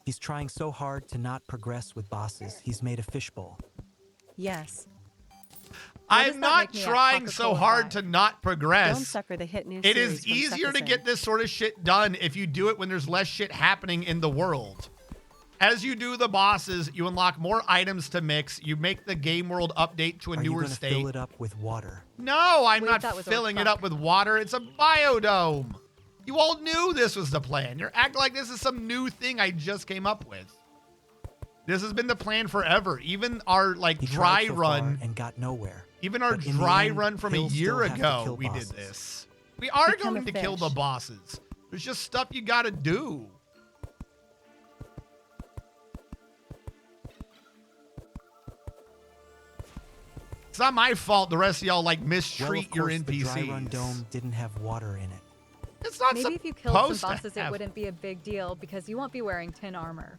He's trying so hard to not progress with bosses, he's made a fishbowl. Yes. Why does I'm that not make me at trying so Coca-Cola hard 5? to not progress. Don't sucker the hit new It series is from easier to Suckerson. get this sort of shit done if you do it when there's less shit happening in the world. As you do the bosses, you unlock more items to mix. You make the game world update to a Are you newer gonna state. fill it up with water? No, I'm Wait, not that was filling it fuck. up with water. It's a biodome. You all knew this was the plan. You're acting like this is some new thing I just came up with. This has been the plan forever. Even our He dry tried so run, far and got nowhere. even our but in the dry end, run from a he'll still year have to ago, kill we did bosses. this. We are Become going a to kill the fish. bosses. There's just stuff you got to do. It's not my fault the rest of y'all Well, mistreat of your course, the dry run NPCs. dome didn't have water in it. It's not Maybe if you killed some supposed to bosses, it have- wouldn't be a big deal because you won't be wearing tin armor.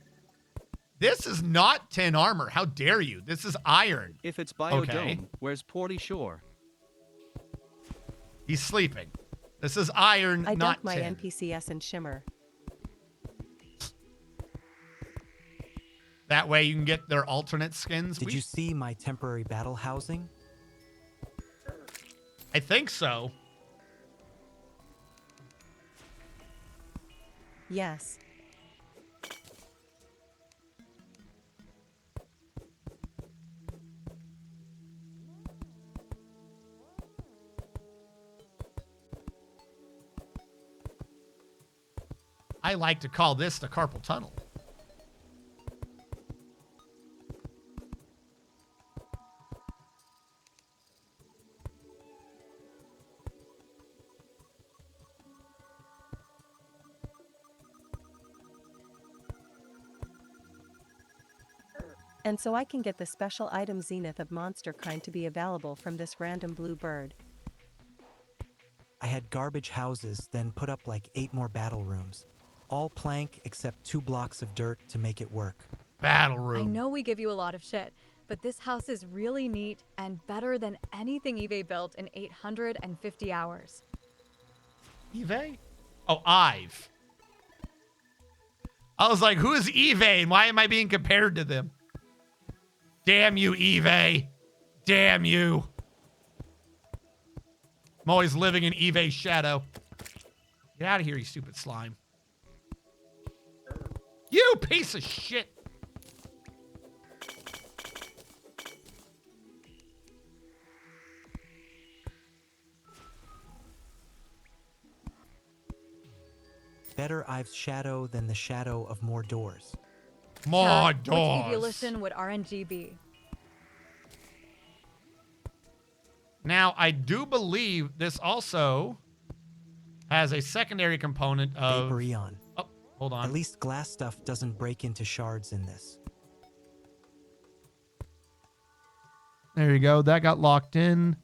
This is not tin armor. How dare you? This is iron. If it's biodome, Okay. where's Porty Shore? He's sleeping. This is iron, I not dunk my tin. NPCs in shimmer. That way you can get their alternate skins. Did you see my temporary battle housing? I think so. Yes. I like to call this the carpal tunnel. And so I can get the special item Zenith of monster kind to be available from this random blue bird. I had garbage houses, then put up like 8 more battle rooms. All plank except 2 blocks of dirt to make it work. Battle room. I know we give you a lot of shit, but this house is really neat and better than anything Eve built in 850 hours. Eve? Oh, Ive. I was like, who is Eve and why am I being compared to them? Damn you, Eve. Damn you. I'm always living in Eve's shadow. Get out of here, you stupid slime. You piece of shit. Better Ive's shadow than the shadow of more doors. More Chat, doors. which evolution would RNG be? Now, I do believe this also has a secondary component of... Vaporeon. Oh, hold on. At least glass stuff doesn't break into shards in this. There you go. That got locked in.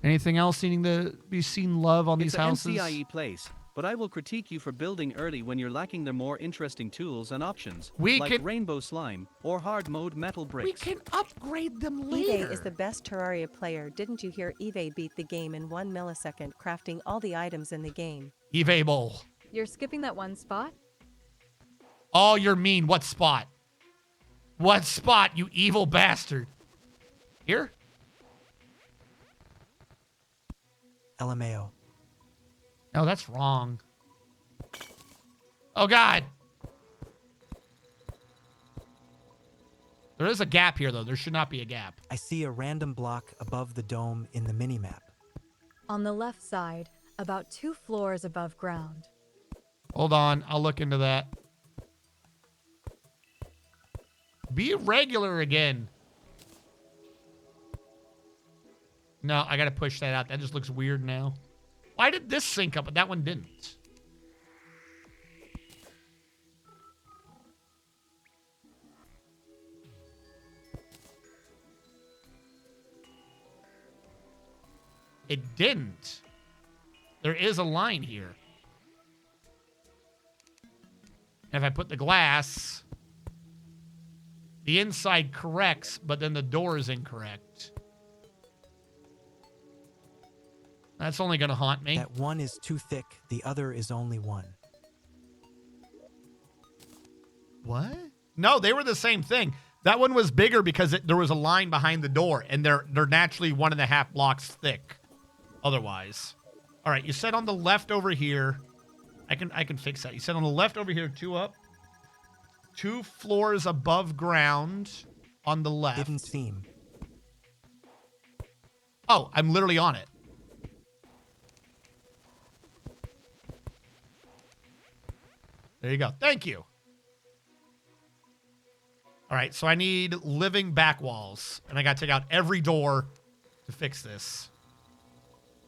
Anything else needing to be seen love on these houses? It's a NCIE place, but I will critique you for building early when you're lacking the more interesting tools and options, like rainbow slime or hard mode metal bricks. We can upgrade them later. Eve is the best Terraria player. Didn't you hear Eve beat the game in 1 millisecond, crafting all the items in the game? Eve Bowl. You're skipping that one spot? Oh, you're mean. What spot? What spot, you evil bastard? Here? LMAO. No, that's wrong. Oh, God. There is a gap here, though. There should not be a gap. I see a random block above the dome in the minimap. On the left side, about 2 floors above ground. Hold on. I'll look into that. Be regular again. No, I got to push that out. That just looks weird now. Why did this sync up, but that one didn't? It didn't. There is a line here. And if I put the glass, the inside corrects, but then the door is incorrect. That's only going to haunt me. That one is too thick, the other is only 1. What? No, they were the same thing. That one was bigger because there was a line behind the door, and they're naturally 1.5 blocks thick. Otherwise, all right. You said on the left over here. I can fix that. You said on the left over here, 2 up, 2 floors above ground on the left. Didn't seem. Oh, I'm literally on it. There you go. Thank you. All right, so I need living back walls, and I got to take out every door to fix this.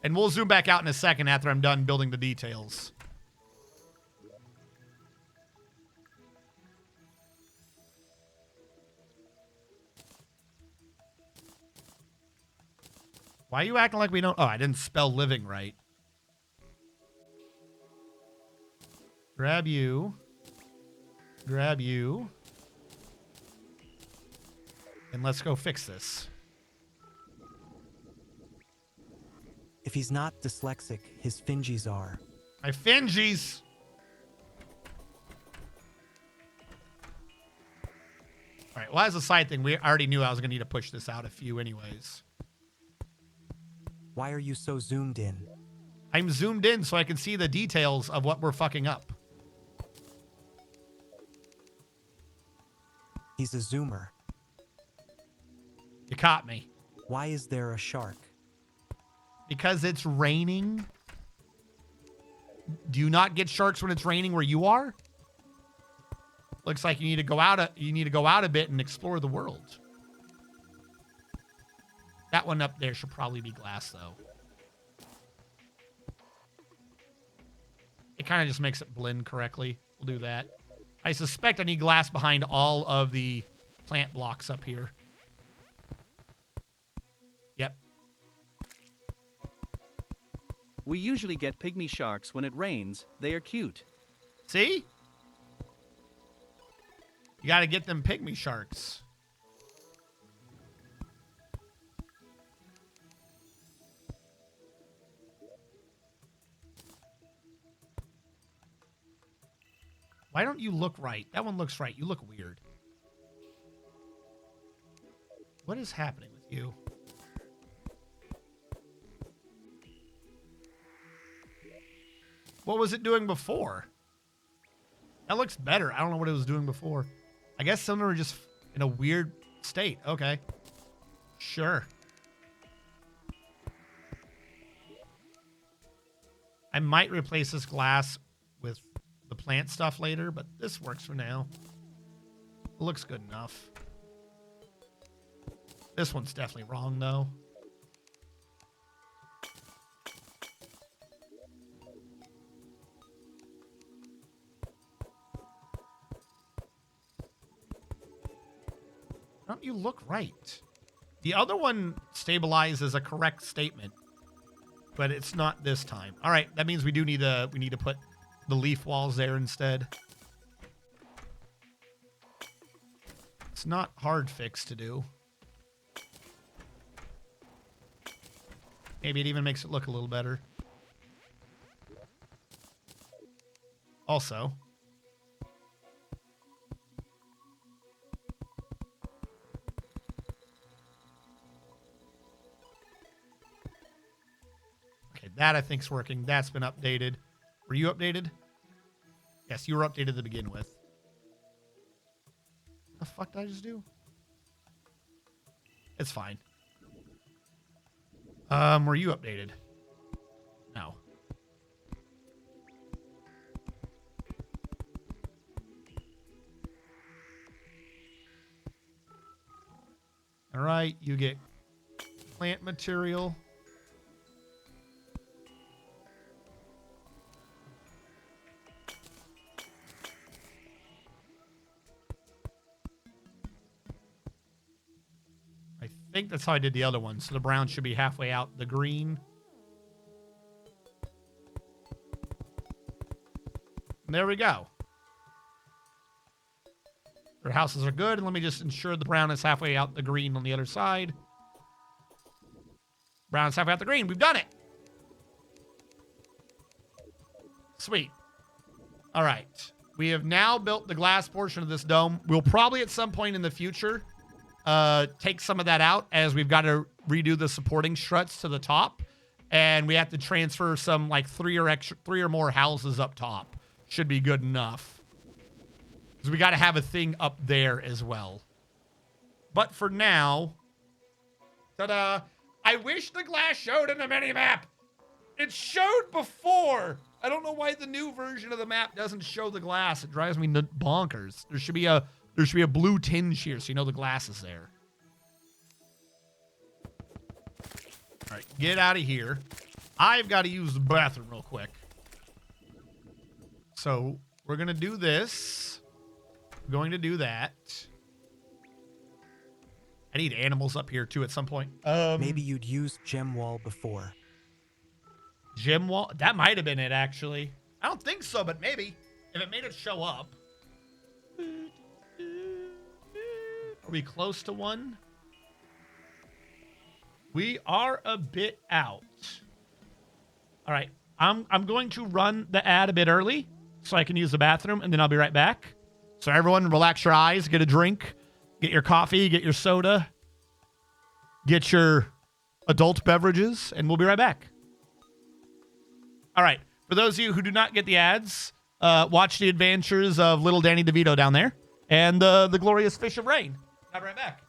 And we'll zoom back out in a second after I'm done building the details. Why are you acting like we don't... Oh, I didn't spell living right. Grab you. Grab you. And let's go fix this. If he's not dyslexic, his fingies are. My fingies! All right, well, as a side thing, we already knew I was going to need to push this out a few anyways. Why are you so zoomed in? I'm zoomed in so I can see the details of what we're fucking up. He's a zoomer. You caught me. Why is there a shark? Because it's raining. Do you not get sharks when it's raining where you are? Looks like you need to go out a bit and explore the world. That one up there should probably be glass though. It kind of just makes it blend correctly. We'll do that. I suspect I need glass behind all of the plant blocks up here. Yep. We usually get pygmy sharks when it rains. They are cute. See? You got to get them pygmy sharks. Why don't you look right? That one looks right. You look weird. What is happening with you? What was it doing before? That looks better. I don't know what it was doing before. I guess some are just in a weird state. Okay. Sure. I might replace this glass with the plant stuff later, but this works for now. It looks good enough. This one's definitely wrong, though. Don't you look right? The other one stabilizes a correct statement, but it's not this time. All right, that means we need to put the leaf walls there instead. It's not hard fix to do. Maybe it even makes it look a little better. Also, okay, that I think's working. That's been updated. Were you updated? Yes, you were updated to begin with. What the fuck did I just do? It's fine. Were you updated? No. All right, you get plant material. I think that's how I did the other one. So the brown should be halfway out the green. And there we go. Their houses are good. And let me just ensure the brown is halfway out the green on the other side. Brown is halfway out the green. We've done it. Sweet. All right. We have now built the glass portion of this dome. We'll probably at some point in the future take some of that out, as we've got to redo the supporting struts to the top, and we have to transfer some like three or more houses up top. Should be good enough, because we got to have a thing up there as well. But for now, ta-da! I wish the glass showed in the mini-map. It showed before. I don't know why the new version of the map doesn't show the glass. It drives me bonkers. There should be a blue tinge here, so you know the glass is there. All right, get out of here. I've got to use the bathroom real quick. So we're going to do this. We're going to do that. I need animals up here, too, at some point. Maybe you'd used gem wall before. Gem wall? That might have been it, actually. I don't think so, but maybe. If it made it show up. Are we close to one? We are a bit out. All right. I'm going to run the ad a bit early so I can use the bathroom, and then I'll be right back. So everyone relax your eyes, get a drink, get your coffee, get your soda, get your adult beverages, and we'll be right back. All right. For those of you who do not get the ads, watch the adventures of little Danny DeVito down there and the glorious Fish of Rain. I'll be right back.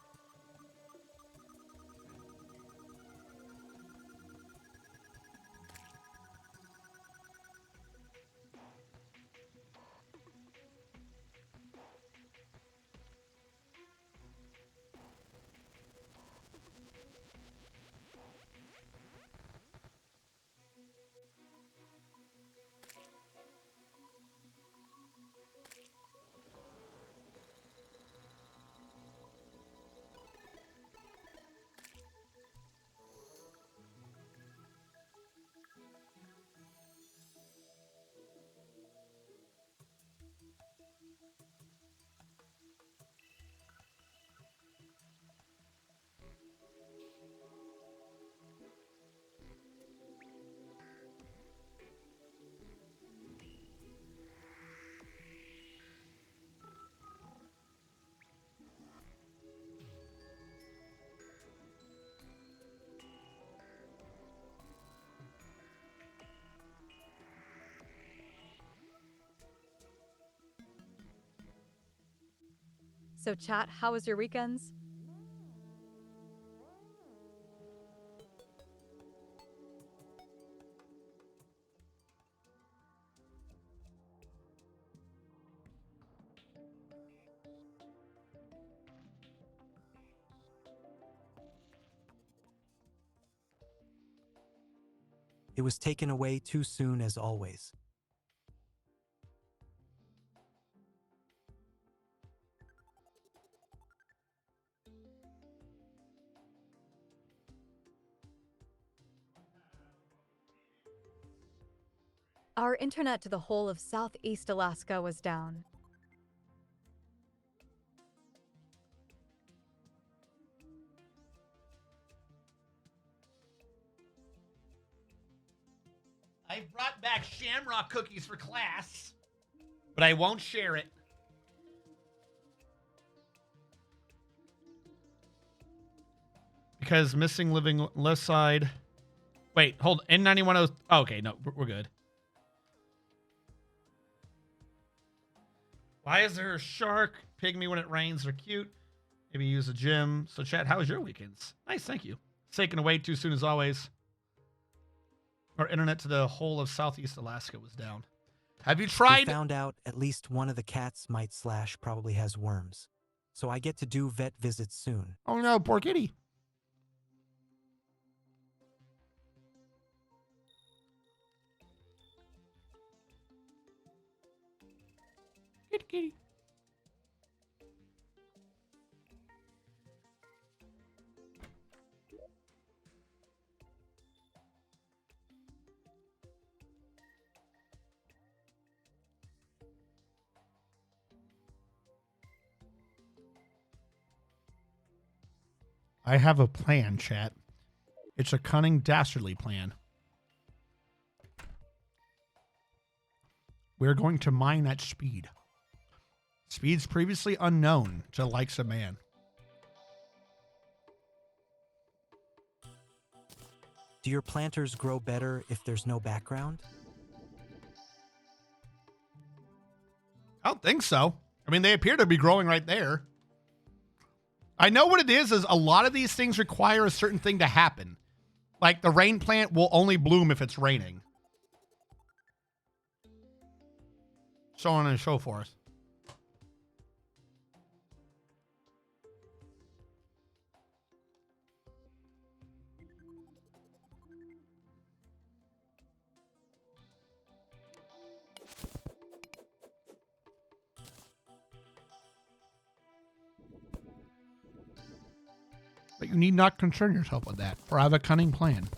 So chat, how was your weekends? It was taken away too soon as always. Our internet to the whole of Southeast Alaska was down. I brought back shamrock cookies for class, but I won't share it. Because missing living left side. Wait, hold. N91. Oh, okay, no, we're good. Why is there a shark? Pygmy when it rains. They're cute. Maybe use a gym. So, chat, how was your weekends? Nice, thank you. It's taken away too soon as always. Our internet to the whole of Southeast Alaska was down. Have you We tried? found out at least one of the cats might / probably has worms. So I get to do vet visits soon. Oh no, poor kitty. Kitty, kitty. I have a plan, chat. It's a cunning, dastardly plan. We're going to mine at speed. Speeds previously unknown to the likes of man. Do your planters grow better if there's no background? I don't think so. I mean, they appear to be growing right there. I know what it is a lot of these things require a certain thing to happen. Like the rain plant will only bloom if it's raining. So on and so forth. But you need not concern yourself with that, for I have a cunning plan.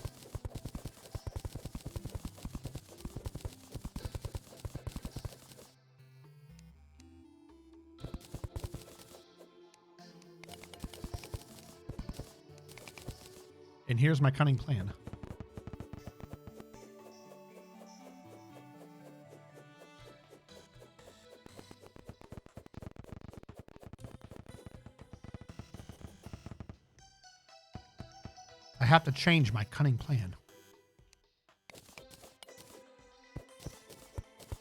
And here's my cunning plan. I have to change my cunning plan.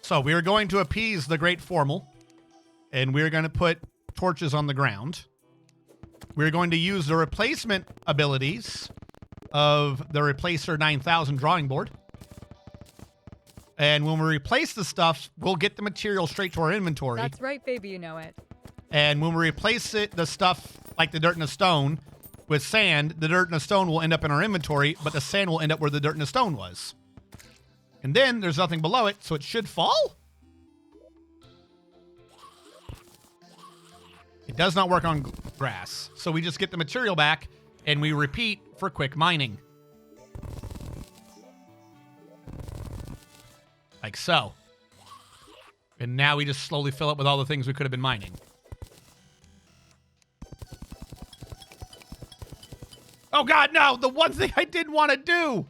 So we are going to appease the Great Formal, and we're going to put torches on the ground. We're going to use the replacement abilities of the Replacer 9000 drawing board. And when we replace the stuff, we'll get the material straight to our inventory. That's right, baby, you know it. And when we replace it, the stuff like the dirt and the stone with sand, the dirt and the stone will end up in our inventory, but the sand will end up where the dirt and the stone was. And then there's nothing below it, so it should fall? It does not work on grass. So we just get the material back, and we repeat for quick mining. Like so. And now we just slowly fill up with all the things we could have been mining. Oh God, no! The one thing I didn't want to do!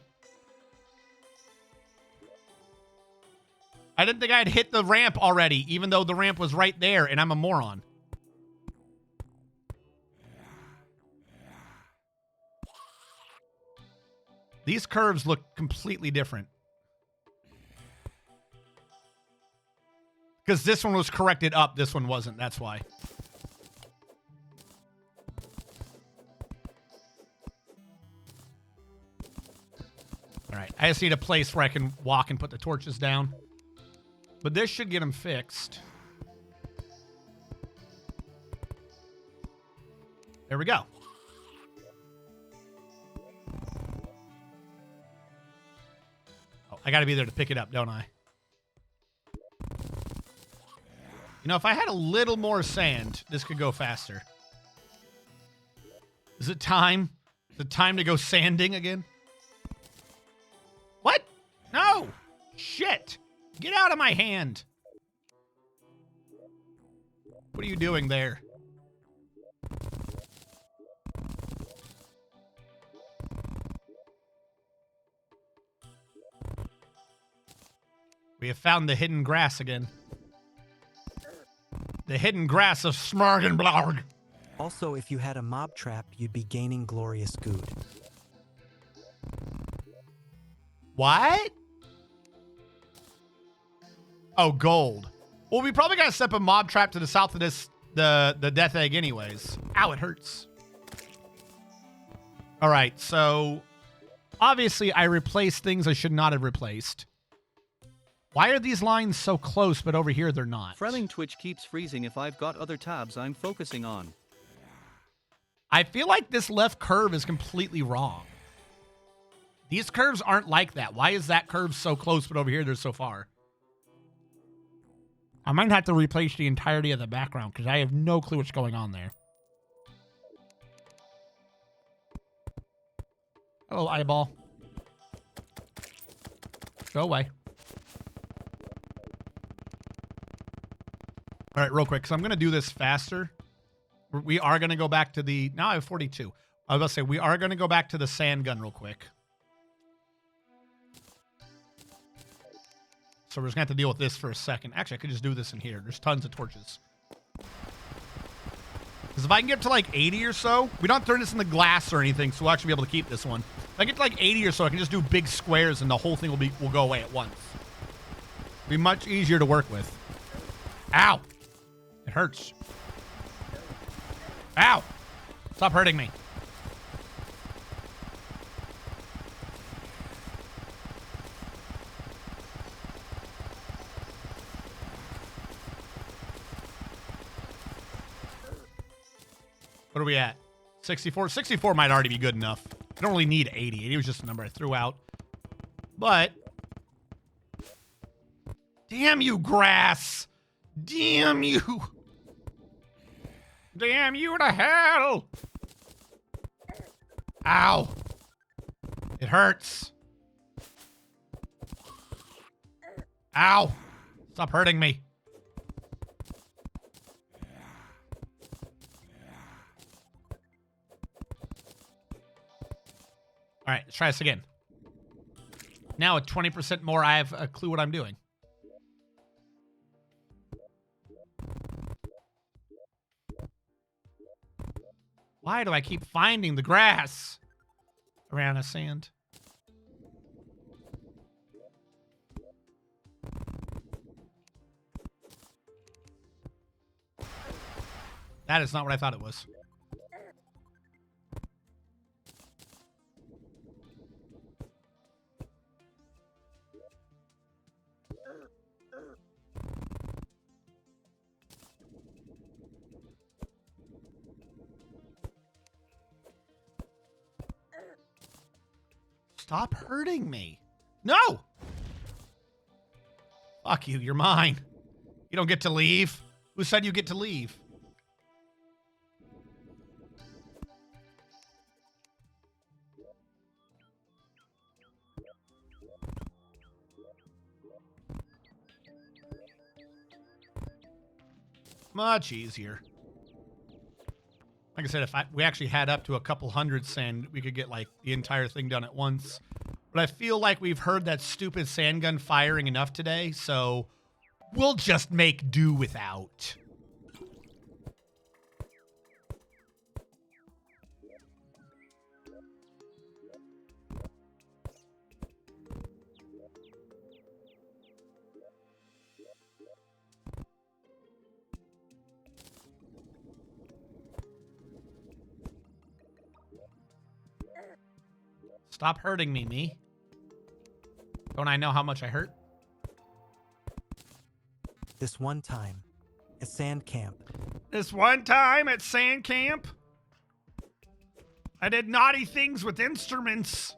I didn't think I'd hit the ramp already, even though the ramp was right there, and I'm a moron. These curves look completely different. Because this one was corrected up, this one wasn't, that's why. I just need a place where I can walk and put the torches down. But this should get them fixed. There we go. Oh, I got to be there to pick it up, don't I? You know, if I had a little more sand, this could go faster. Is it time? Is it time to go sanding again? What? No! Shit! Get out of my hand! What are you doing there? We have found the hidden grass again. The hidden grass of Smargenblarg. Also, if you had a mob trap, you'd be gaining glorious good. What? Oh, gold. Well, we probably gotta set up a mob trap to the south of this, the death egg anyways. Ow, it hurts. All right, so obviously I replaced things I should not have replaced. Why are these lines so close, but over here they're not? Frelling Twitch keeps freezing if I've got other tabs I'm focusing on. I feel like this left curve is completely wrong. These curves aren't like that. Why is that curve so close, but over here they're so far? I might have to replace the entirety of the background because I have no clue what's going on there. Hello, eyeball. Go away. All right, real quick, because I'm going to do this faster. We are going to go back to the... Now I have 42. I was going to say, we are going to go back to the sand gun real quick. So we're just going to have to deal with this for a second. Actually, I could just do this in here. There's tons of torches. Because if I can get to like 80 or so, we don't turn this into glass or anything, so we'll actually be able to keep this one. If I get to like 80 or so, I can just do big squares and the whole thing will go away at once. It'll be much easier to work with. Ow! It hurts. Ow! Stop hurting me. What are we at? 64? 64 might already be good enough. I don't really need 80. 80 was just a number I threw out. But... Damn you, grass! Damn you! Damn you to hell! Ow! It hurts. Ow! Stop hurting me. All right, let's try this again. Now with 20% more, I have a clue what I'm doing. Why do I keep finding the grass around the sand? That is not what I thought it was. Stop hurting me. No! Fuck you, you're mine. You don't get to leave. Who said you get to leave? Much easier. Like I said, if we actually had up to a couple hundred sand, we could get like the entire thing done at once. But I feel like we've heard that stupid sand gun firing enough today, so we'll just make do without. Stop hurting me, me. Don't I know how much I hurt? This one time, at sand camp, This one time at sand camp, I did naughty things with instruments.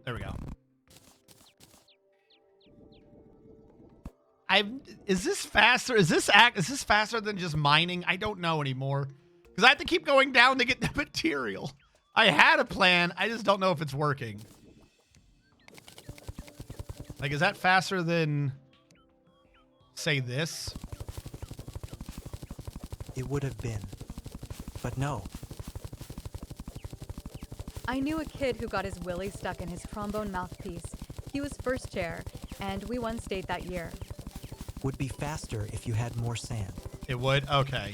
There we go. Is this faster? Is this faster than just mining? I don't know anymore. Because I have to keep going down to get the material. I had a plan. I just don't know if it's working. Like, is that faster than, say, this? it would have been. But no, I knew a kid who got his willy stuck in his trombone mouthpiece. He was first chair, and we won state that year. would be faster if you had more sand. It would? Okay.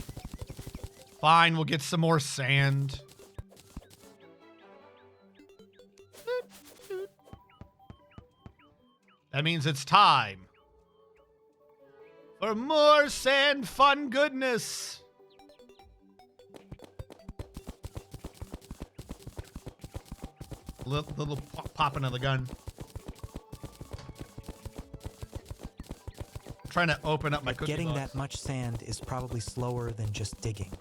Fine, we'll get some more sand. That means it's time for more sand fun goodness. Little popping of the gun. Trying to open up my cookie Getting box. that much sand is probably slower than just digging.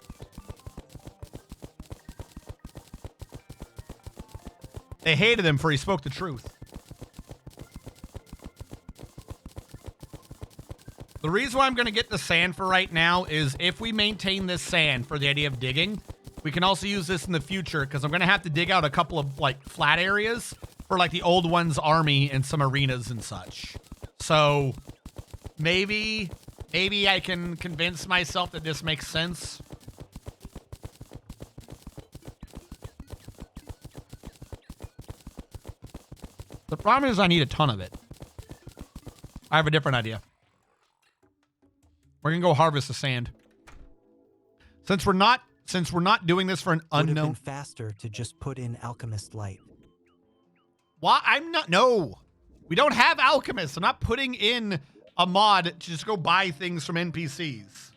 They hated him for he spoke the truth. The reason why I'm going to get the sand for right now is if we maintain this sand for the idea of digging, we can also use this in the future because I'm going to have to dig out a couple of like flat areas for like the old one's army and some arenas and such. So maybe I can convince myself that this makes sense. The problem is I need a ton of it. I have a different idea. We're gonna go harvest the sand. Since we're not doing this for an Would have been unknown. faster to just put in alchemist light. Why? I'm not. No, we don't have alchemists. I'm not putting in a mod to just go buy things from NPCs.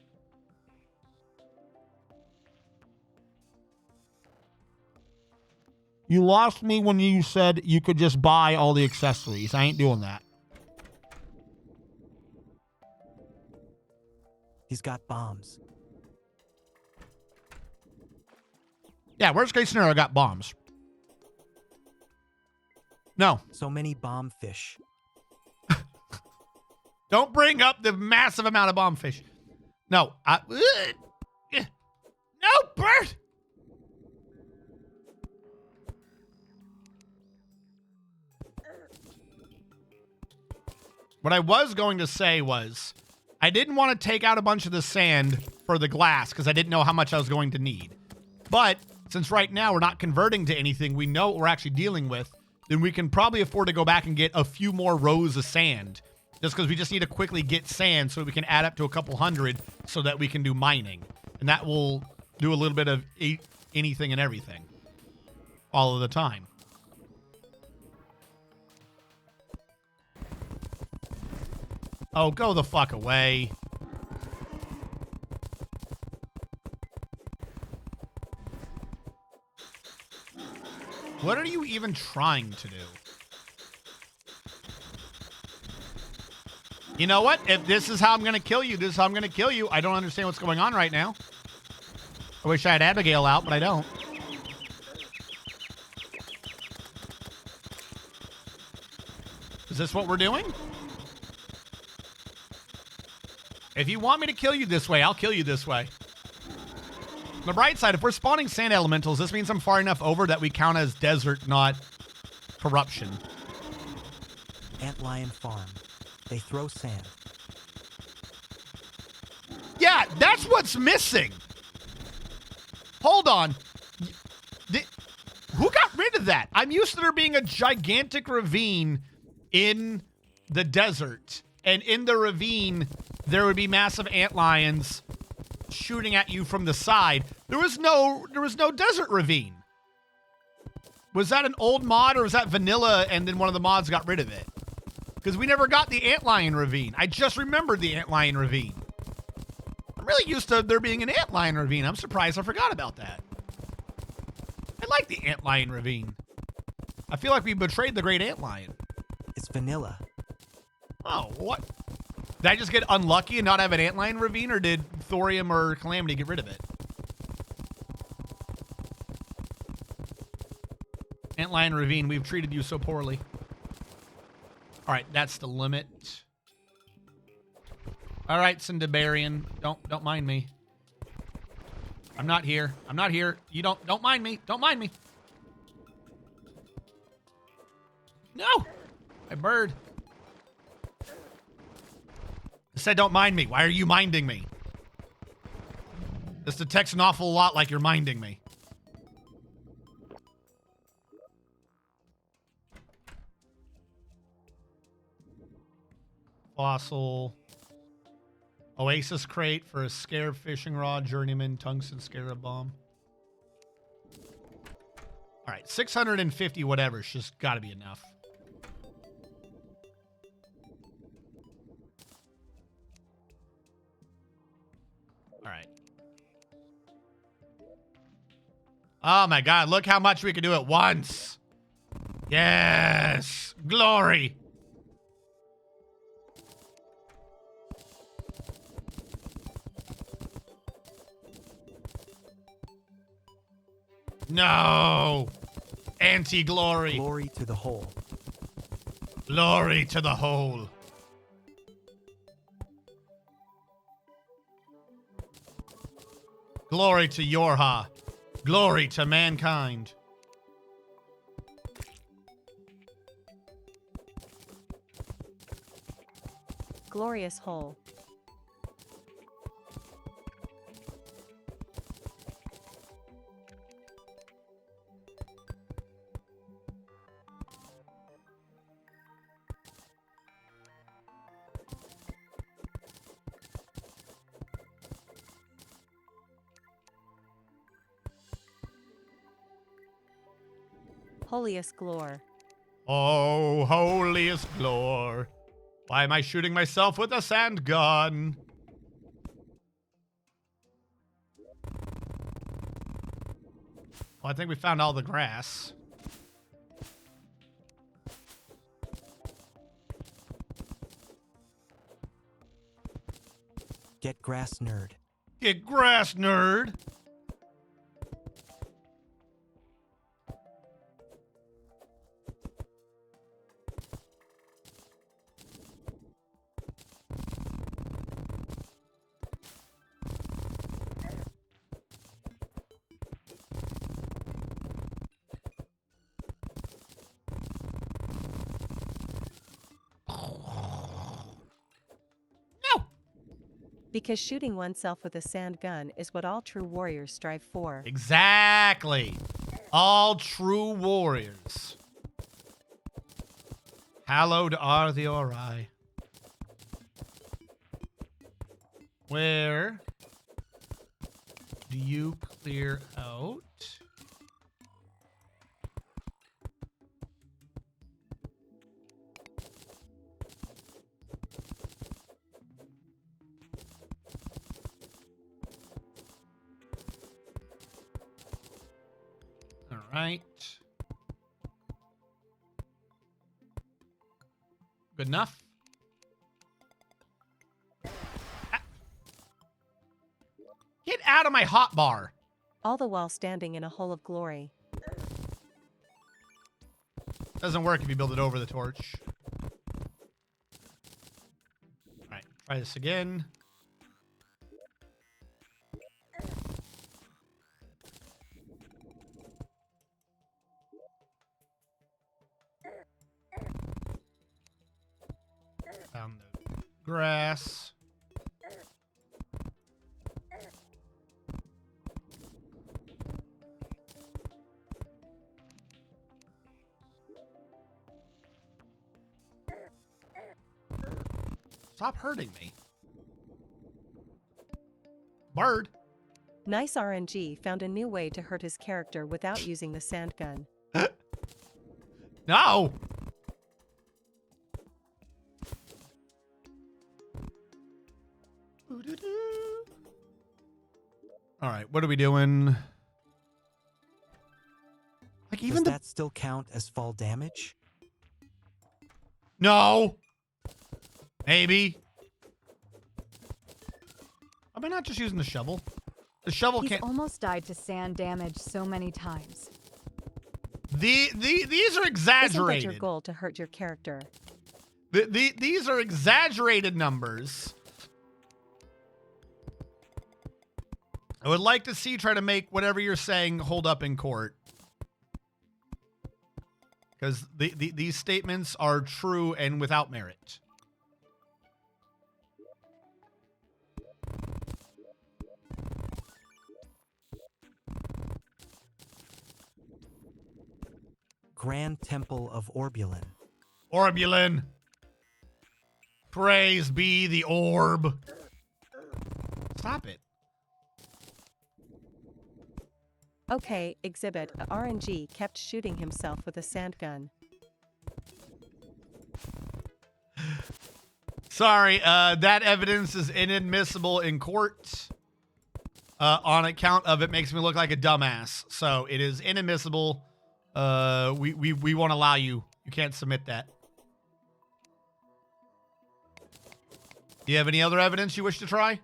You lost me when you said you could just buy all the accessories. I ain't doing that. He's got bombs. Yeah, worst case scenario, I got bombs. No, So many bomb fish. don't bring up the massive amount of bomb fish. No, no, Bert. What I was going to say was, I didn't want to take out a bunch of the sand for the glass because I didn't know how much I was going to need. But since right now we're not converting to anything, we know what we're actually dealing with, then we can probably afford to go back and get a few more rows of sand. Just because we just need to quickly get sand so we can add up to a couple hundred so that we can do mining. And that will do a little bit of anything and everything. All of the time. Oh, go the fuck away. What are you even trying to do? You know what? If this is how I'm going to kill you, this is how I'm going to kill you. I don't understand what's going on right now. I wish I had Abigail out, but I don't. Is this what we're doing? If you want me to kill you this way, I'll kill you this way. On the bright side, if we're spawning sand elementals, this means I'm far enough over that we count as desert, not corruption. Antlion farm. They throw sand. Yeah, that's what's missing. Hold on. Who got rid of that? I'm used to there being a gigantic ravine in the desert. And in the ravine, there would be massive antlions shooting at you from the side. There was no desert ravine. Was that an old mod or was that vanilla and then one of the mods got rid of it? Because we never got the antlion ravine. I just remembered the antlion ravine. I'm really used to there being an antlion ravine. I'm surprised I forgot about that. I like the antlion ravine. I feel like we betrayed the great antlion. It's vanilla. Oh, what? Did I just get unlucky and not have an antlion ravine, or did Thorium or Calamity get rid of it? Antlion ravine, we've treated you so poorly. All right, that's the limit. All right, Cindabarian, don't mind me. I'm not here. I'm not here. You don't mind me. Don't mind me. No, my bird. I said don't mind me. Why are you minding me? This detects an awful lot like you're minding me. Fossil. Oasis crate for a scarab fishing rod, journeyman, tungsten scarab bomb. All right, 650 whatever's just got to be enough. All right. Oh my God, look how much we can do at once. Yes, glory. No! Anti-glory. Glory to the whole. Glory to the whole. Glory to Yorha. Glory to mankind. Glorious whole. Holiest Glore. Oh, holiest Galore. Why am I shooting myself with a sand gun? Well, I think we found all the grass. Get grass, nerd. Get grass, nerd. Because shooting oneself with a sand gun is what all true warriors strive for. Exactly. All true warriors. Hallowed are the Ori. Where do you clear out? All right. Good enough. Get out of my hot bar. All the while standing in a hole of glory. Doesn't work if you build it over the torch. All right, try this again. Found the grass. Stop hurting me. Bird. Nice RNG found a new way to hurt his character without using the sand gun. No. All right, what are we doing? Like even Does that still count as fall damage? No. Maybe. Am I not just using the shovel? The shovel He's can't. almost died to sand damage so many times. These are Isn't exaggerated. it your goal to hurt your character? These are exaggerated numbers. I would like to see you try to make whatever you're saying hold up in court. Because these statements are true and without merit. Grand Temple of Orbulin. Orbulin. Praise be the orb. Stop it. Okay, exhibit. RNG kept shooting himself with a sand gun. Sorry, that evidence is inadmissible in court. On account of it makes me look like a dumbass. So it is inadmissible. We won't allow you. You can't submit that. Do you have any other evidence you wish to try?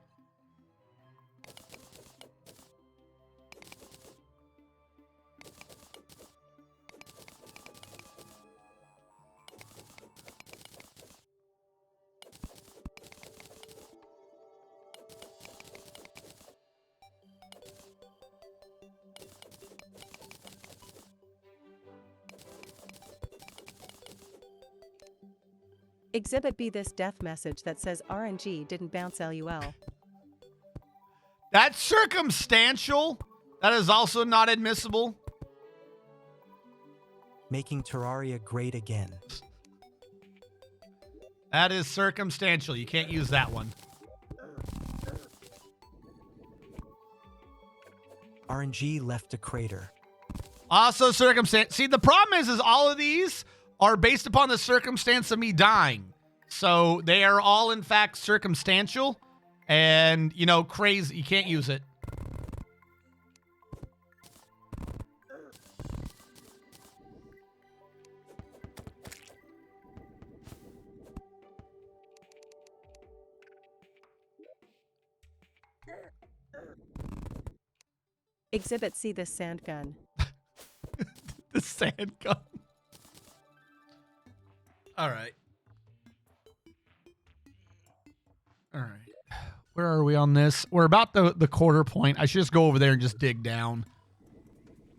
Exhibit B this death message that says RNG didn't bounce LUL. That's circumstantial. That is also not admissible. Making Terraria great again. That is circumstantial. You can't use that one. RNG left a crater. Also circumstance. See, the problem is all of these are based upon the circumstance of me dying. So they are all, in fact, circumstantial and, you know, crazy. You can't use it. Exhibit C this sand gun. The sand gun. All right. All right. Where are we on this? We're about the quarter point. I should just go over there and just dig down.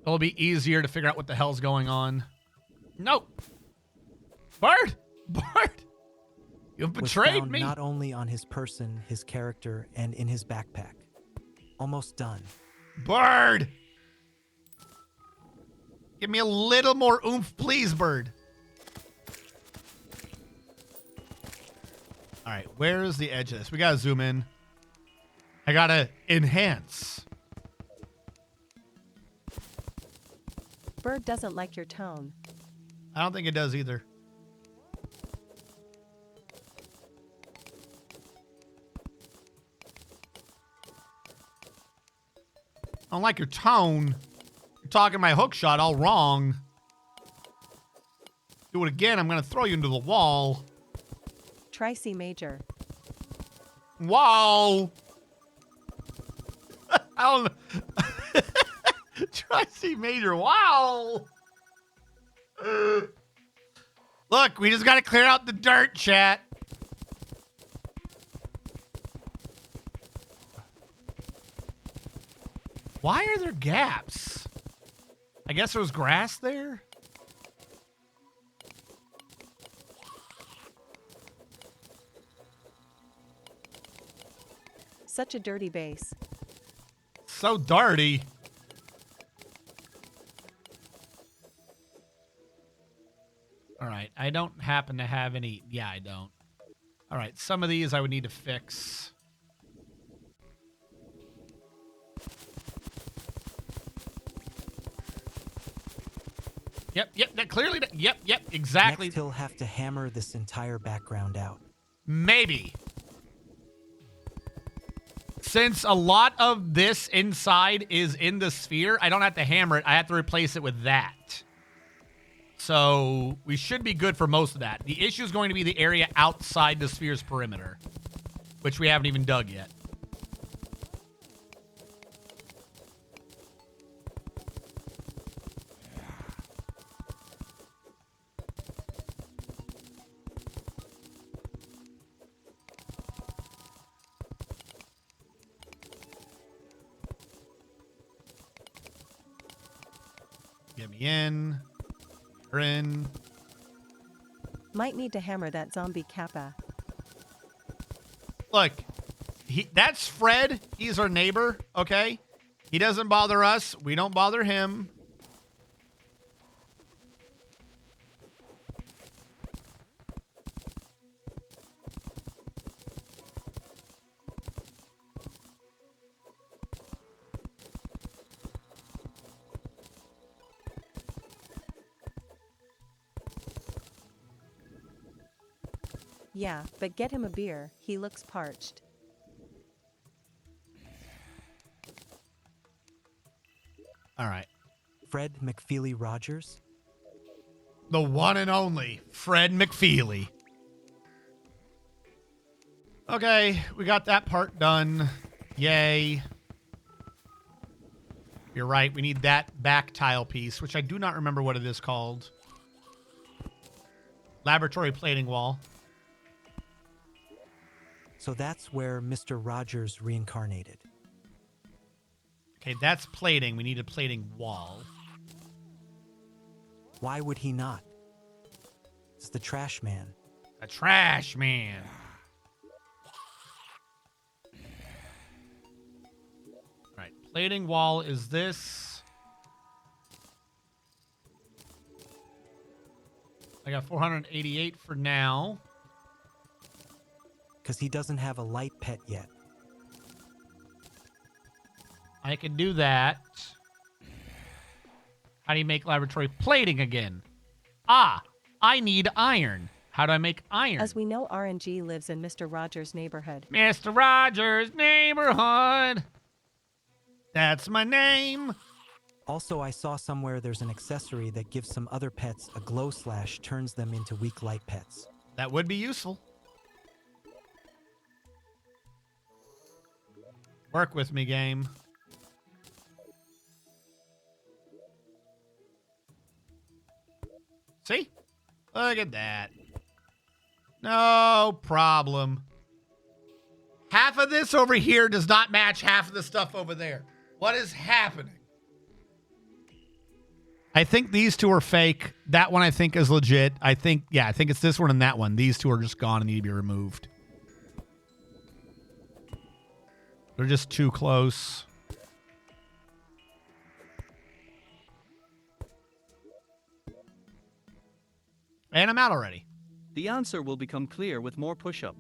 It'll be easier to figure out what the hell's going on. No. Bird! Bird! You've Was betrayed found me. not only on his person, his character, and in his backpack. Almost done. Bird! Give me a little more oomph, please, Bird. All right, where is the edge of this? We gotta zoom in. I gotta enhance. Bird doesn't like your tone. I don't think it does either. I don't like your tone. You're talking my hook shot all wrong. Do it again, I'm gonna throw you into the wall. Try C major. Wow. I don't know. Try C major. Wow. Look, we just got to clear out the dirt, chat. Why are there gaps? I guess there was grass there. Such a dirty base. So dirty. All right, I don't happen to have any. Yeah, I don't. All right, some of these I would need to fix. Yep, that clearly. Yep, exactly. Next, he'll have to hammer this entire background out. Maybe. Since a lot of this inside is in the sphere, I don't have to hammer it. I have to replace it with that. So we should be good for most of that. The issue is going to be the area outside the sphere's perimeter, which we haven't even dug yet. Get me in. You're in. Might need to hammer that zombie kappa. Look, that's Fred. He's our neighbor, okay? He doesn't bother us. We don't bother him. Yeah, but get him a beer, he looks parched. All right. Fred McFeely Rogers? The one and only Fred McFeely. Okay, we got that part done. Yay. You're right, we need that back tile piece, which I do not remember what it is called. Laboratory plating wall. So that's where Mr. Rogers reincarnated. Okay, that's plating. We need a plating wall. Why would he not? It's the trash man. A trash man. All right, plating wall is this. I got 488 for now. Because he doesn't have a light pet yet. I can do that. How do you make laboratory plating again? Ah, I need iron. How do I make iron? As we know, RNG lives in Mr. Rogers' neighborhood. Mr. Rogers' neighborhood. That's my name. Also, I saw somewhere there's an accessory that gives some other pets a glow slash, turns them into weak light pets. That would be useful. Work with me, game. See? Look at that. No problem. Half of this over here does not match half of the stuff over there. What is happening? I think these two are fake. That one I think is legit. I think it's this one and that one. These two are just gone and need to be removed. They're just too close. And I'm out already. The answer will become clear with more push-up.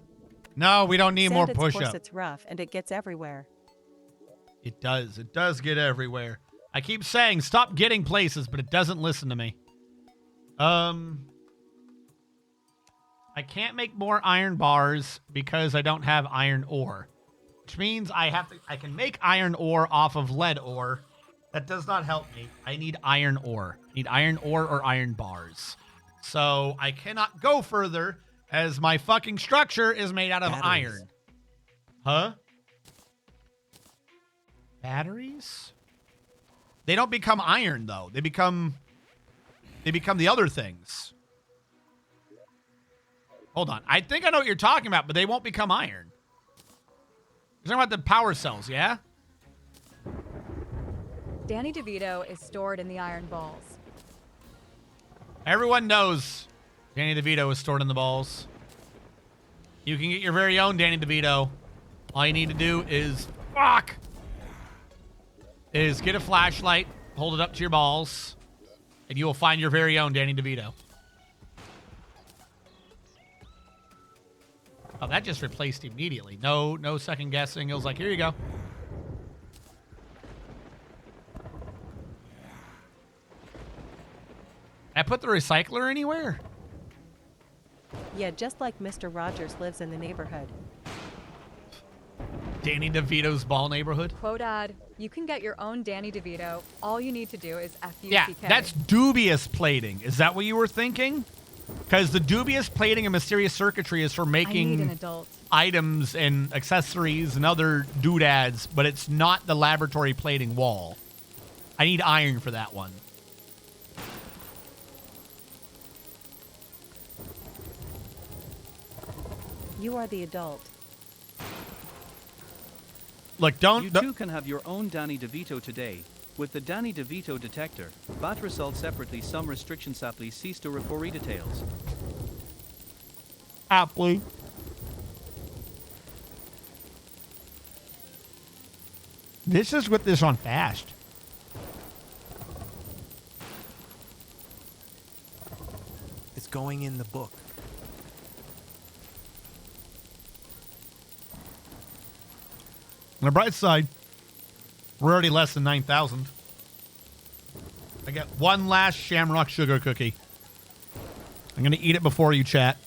No, we don't need more Sand, of course, push-up. it's rough and it gets everywhere. It does. It does get everywhere. I keep saying stop getting places, but it doesn't listen to me. I can't make more iron bars because I don't have iron ore. Which means I can make iron ore off of lead ore. That does not help me. I need iron ore. I need iron ore or iron bars. So I cannot go further as my fucking structure is made out of iron. Huh? Batteries? They don't become iron though. They become the other things. Hold on. I think I know what you're talking about, but they won't become iron. You're talking about the power cells, yeah? Danny DeVito is stored in the iron balls. Everyone knows Danny DeVito is stored in the balls. You can get your very own Danny DeVito. All you need to do is get a flashlight, hold it up to your balls, and you will find your very own Danny DeVito. Oh, that just replaced immediately. No second guessing. It was like, here you go. I put the recycler anywhere? Yeah, just like Mr. Rogers lives in the neighborhood. Danny DeVito's ball neighborhood. Quote ad, you can get your own Danny DeVito. All you need to do is FUCK. Yeah, that's dubious plating. Is that what you were thinking? Because the dubious plating and mysterious circuitry is for I need an making adult. items and accessories and other doodads, but it's not the laboratory plating wall. I need iron for that one. You are the adult. Look, You too can have your own Danny DeVito today. With the Danny DeVito detector, bat results separately some restrictions aptly cease to record details. Aptly. This is with this on fast. It's going in the book. On the bright side, we're already less than 9,000. I get one last shamrock sugar cookie. I'm going to eat it before you, chat.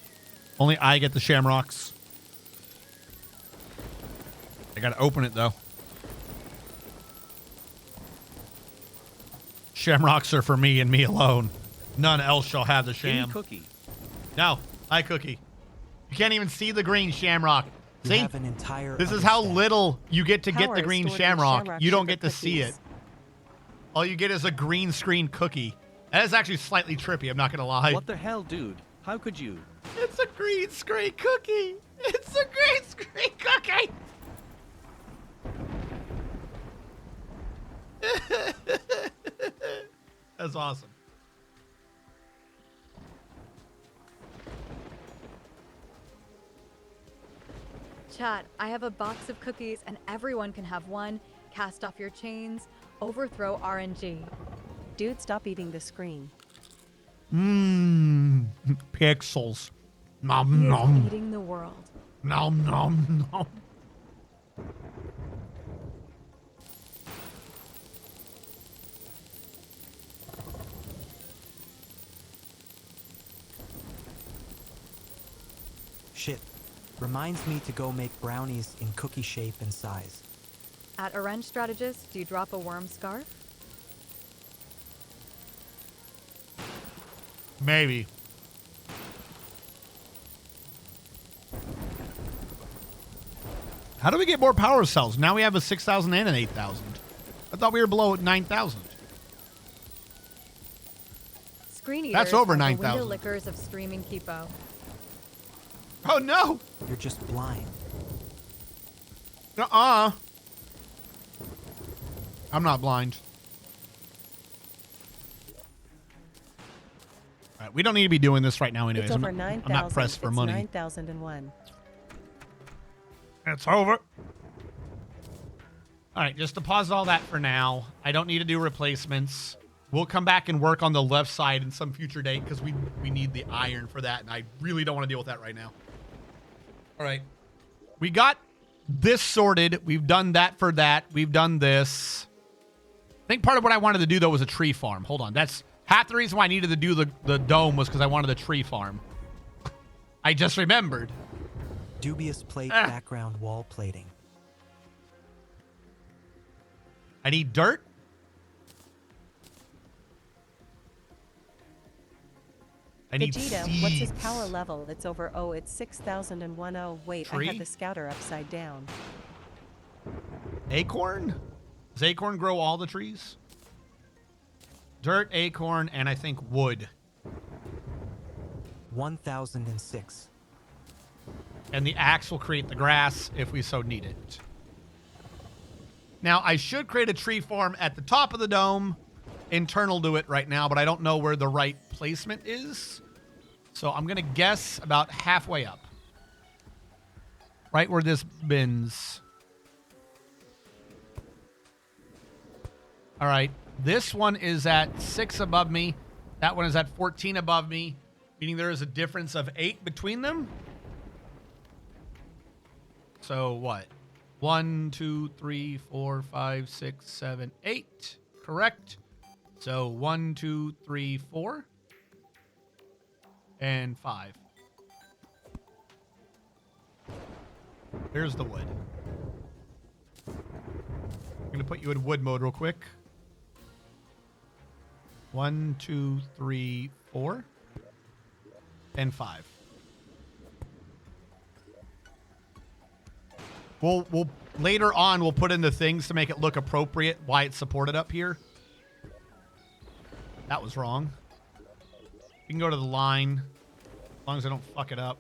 Only I get the shamrocks. I got to open it, though. Shamrocks are for me and me alone. None else shall have the sham. Cookie. No, hi, cookie. You can't even see the green shamrock. You See? have an entire This is other how stack. little you get to get Power the is green stored in shamrock. You don't sugar get to see it. cookies. All you get is a green screen cookie. That is actually slightly trippy, I'm not going to lie. What the hell, dude? How could you? It's a green screen cookie. It's a green screen cookie. That's awesome. Chat, I have a box of cookies and everyone can have one. Cast off your chains. Overthrow RNG. Dude, stop eating the screen. Mmm. Pixels. Nom He is nom. eating the world. Nom nom nom. Shit. Reminds me to go make brownies in cookie shape and size. At Orange Strategist, do you drop a worm scarf? Maybe. How do we get more power cells? Now we have a 6,000 and an 8,000. I thought we were below 9,000. Screen eaters That's over are the 9,000. window lickers of streaming Kipo. Oh, no. You're just blind. Uh-uh. I'm not blind. All right, we don't need to be doing this right now anyways. It's over I'm 9,000. not pressed for money. 9,001. It's over. All right, just deposit all that for now. I don't need to do replacements. We'll come back and work on the left side in some future date because we need the iron for that, and I really don't want to deal with that right now. All right. We got this sorted. We've done that for that. We've done this. I think part of what I wanted to do, though, was a tree farm. Hold on. That's half the reason why I needed to do the dome was because I wanted a tree farm. I just remembered. Dubious plate background wall plating. I need dirt. I need Vegeta, seeds. what's his power level? It's over. Oh, it's 6,001. Oh, wait, I Tree? had the scouter upside down. Acorn? Does acorn grow all the trees? Dirt, acorn, and I think wood. 1,006. And the axe will create the grass if we so need it. Now, I should create a tree farm at the top of the dome, internal to it right now, but I don't know where the right placement is. So I'm going to guess about halfway up. Right where this bins. All right. This one is at 6 above me. That one is at 14 above me, meaning there is a difference of 8 between them. So what? 1, 2, 3, 4, 5, 6, 7, 8. Correct. So 1, 2, 3, 4. And 5. Here's the wood. I'm gonna put you in wood mode real quick. 1, 2, 3, 4, and 5. We'll later on we'll put in the things to make it look appropriate why it's supported up here. That was wrong. You can go to the line as long as I don't fuck it up.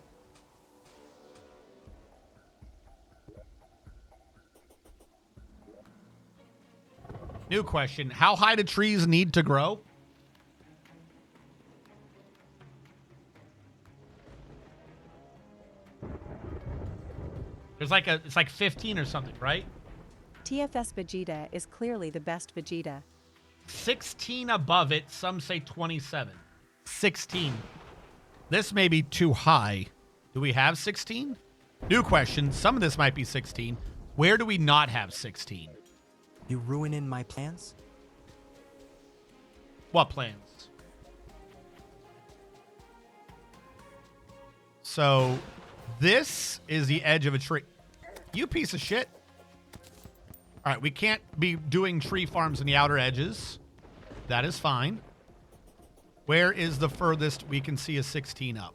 New question. How high do trees need to grow? There's like it's like 15 or something, right? TFS Vegeta is clearly the best Vegeta. 16 above it. Some say 27. 16. This may be too high. Do we have 16? New question. Some of this might be 16. Where do we not have 16? You ruining my plans? What plans? So this is the edge of a tree. You piece of shit. All right, we can't be doing tree farms in the outer edges. That is fine. Where is the furthest we can see a 16 up?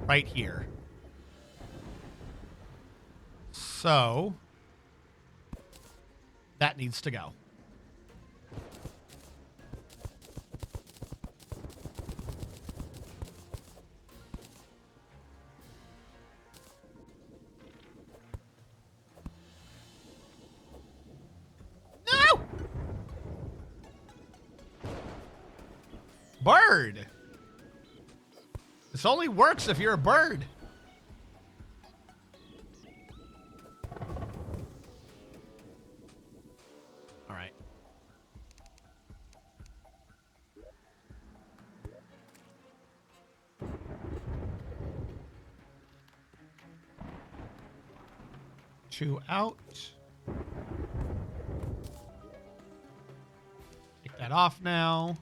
Right here. So that needs to go. No! Bird. This only works if you're a bird. All right. Two out. Take that off now.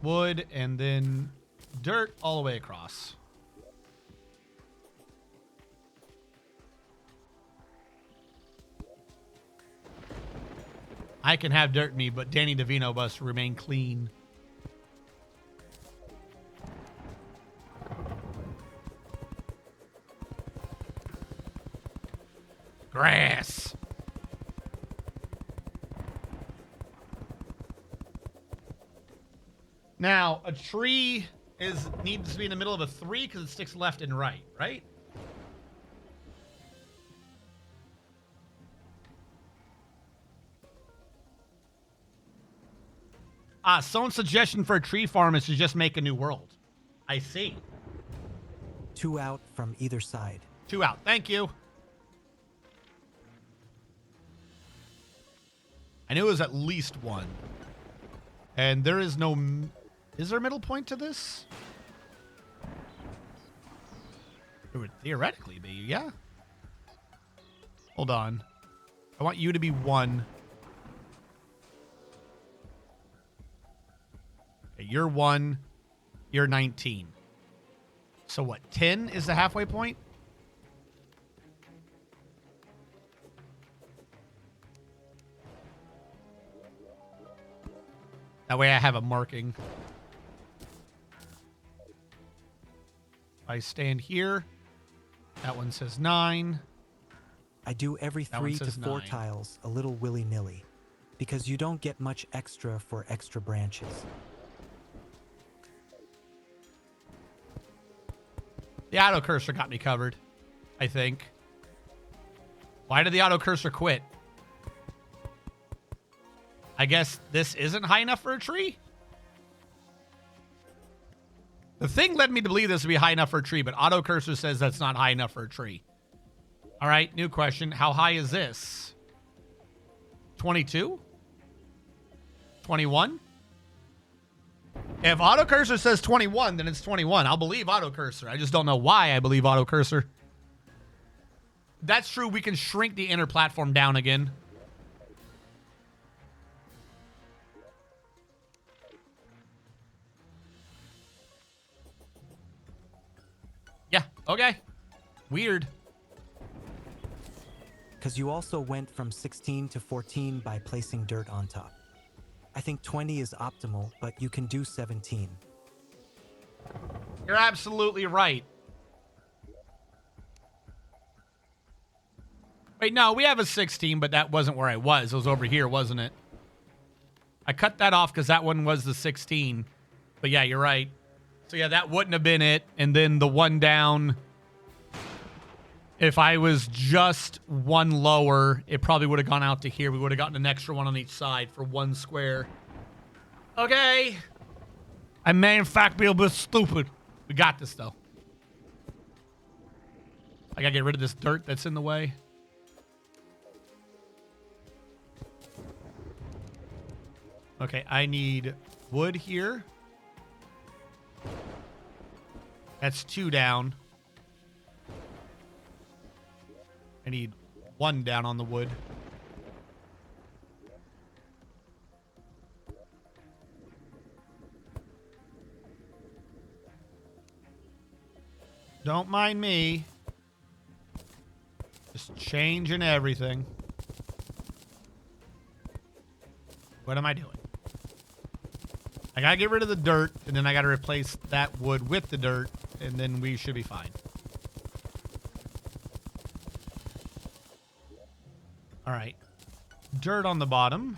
Wood and then dirt all the way across. I can have dirt in me, but Danny DeVino must remain clean. Grass. Now, a tree needs to be in the middle of a 3 because it sticks left and right, right? Someone's suggestion for a tree farm is to just make a new world. I see. 2 out from either side. 2 out. Thank you. I knew it was at least 1. And there is no... Is there a middle point to this? It would theoretically be, yeah. Hold on. I want you to be 1. Okay, you're 1. You're 19. So what, 10 is the halfway point? That way I have a marking. I stand here. That one says 9. I do every That one 3 to says 4 9. tiles a little willy-nilly, because you don't get much extra for extra branches. The auto cursor got me covered, I think. Why did the auto cursor quit? I guess this isn't high enough for a tree? The thing led me to believe this would be high enough for a tree, but auto cursor says that's not high enough for a tree. All right, new question. How high is this? 22? 21? If auto cursor says 21, then it's 21. I'll believe auto cursor. I just don't know why I believe auto cursor. That's true. We can shrink the inner platform down again. Yeah, okay. Weird. Because you also went from 16 to 14 by placing dirt on top. I think 20 is optimal, but you can do 17. You're absolutely right. Wait, no, we have a 16, but that wasn't where I was. It was over here, wasn't it? I cut that off because that one was the 16. But yeah, you're right. So yeah, that wouldn't have been it. And then the one down, if I was just one lower, it probably would have gone out to here. We would have gotten an extra one on each side for one square. Okay. I may, in fact, be a bit stupid. We got this, though. I gotta get rid of this dirt that's in the way. Okay, I need wood here. That's 2 down. I need 1 down on the wood. Don't mind me. Just changing everything. What am I doing? I gotta get rid of the dirt, and then I gotta replace that wood with the dirt, and then we should be fine. All right. Dirt on the bottom.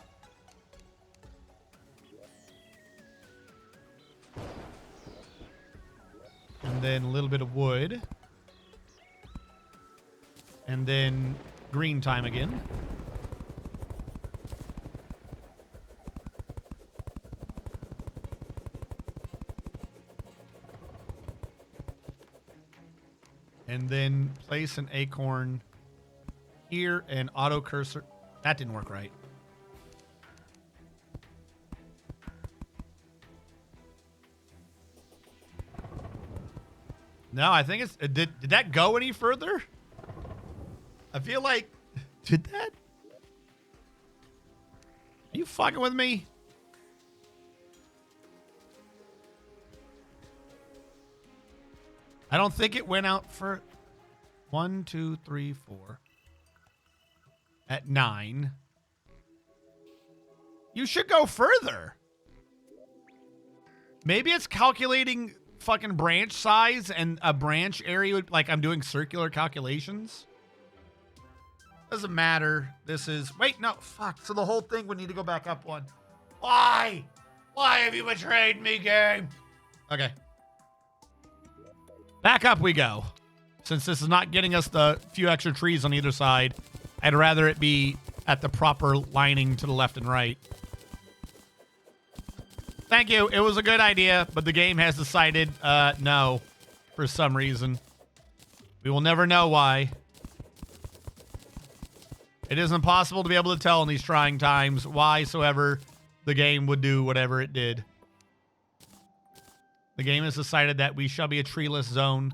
And then a little bit of wood. And then green time again. And then place an acorn here and auto cursor. That didn't work right. No, I think it's... Did that go any further? I feel like... Did that? Are you fucking with me? I don't think it went out for 1, 2, 3, 4. At 9. You should go further. Maybe it's calculating fucking branch size and a branch area, like I'm doing circular calculations. Doesn't matter. This is... Wait, no. Fuck. So the whole thing would need to go back up 1. Why? Why have you betrayed me, game? Okay. Back up we go. Since this is not getting us the few extra trees on either side, I'd rather it be at the proper lining to the left and right. Thank you. It was a good idea, but the game has decided no for some reason. We will never know why. It is impossible to be able to tell in these trying times why soever the game would do whatever it did. The game has decided that we shall be a treeless zone.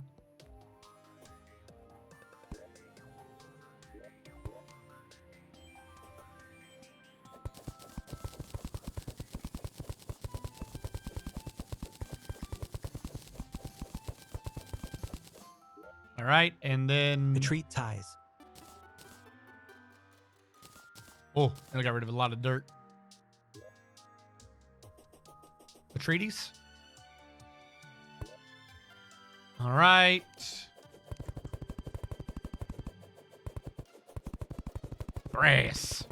All right, and then... Retreat ties. Oh, I got rid of a lot of dirt. The treaties. All right. Grass.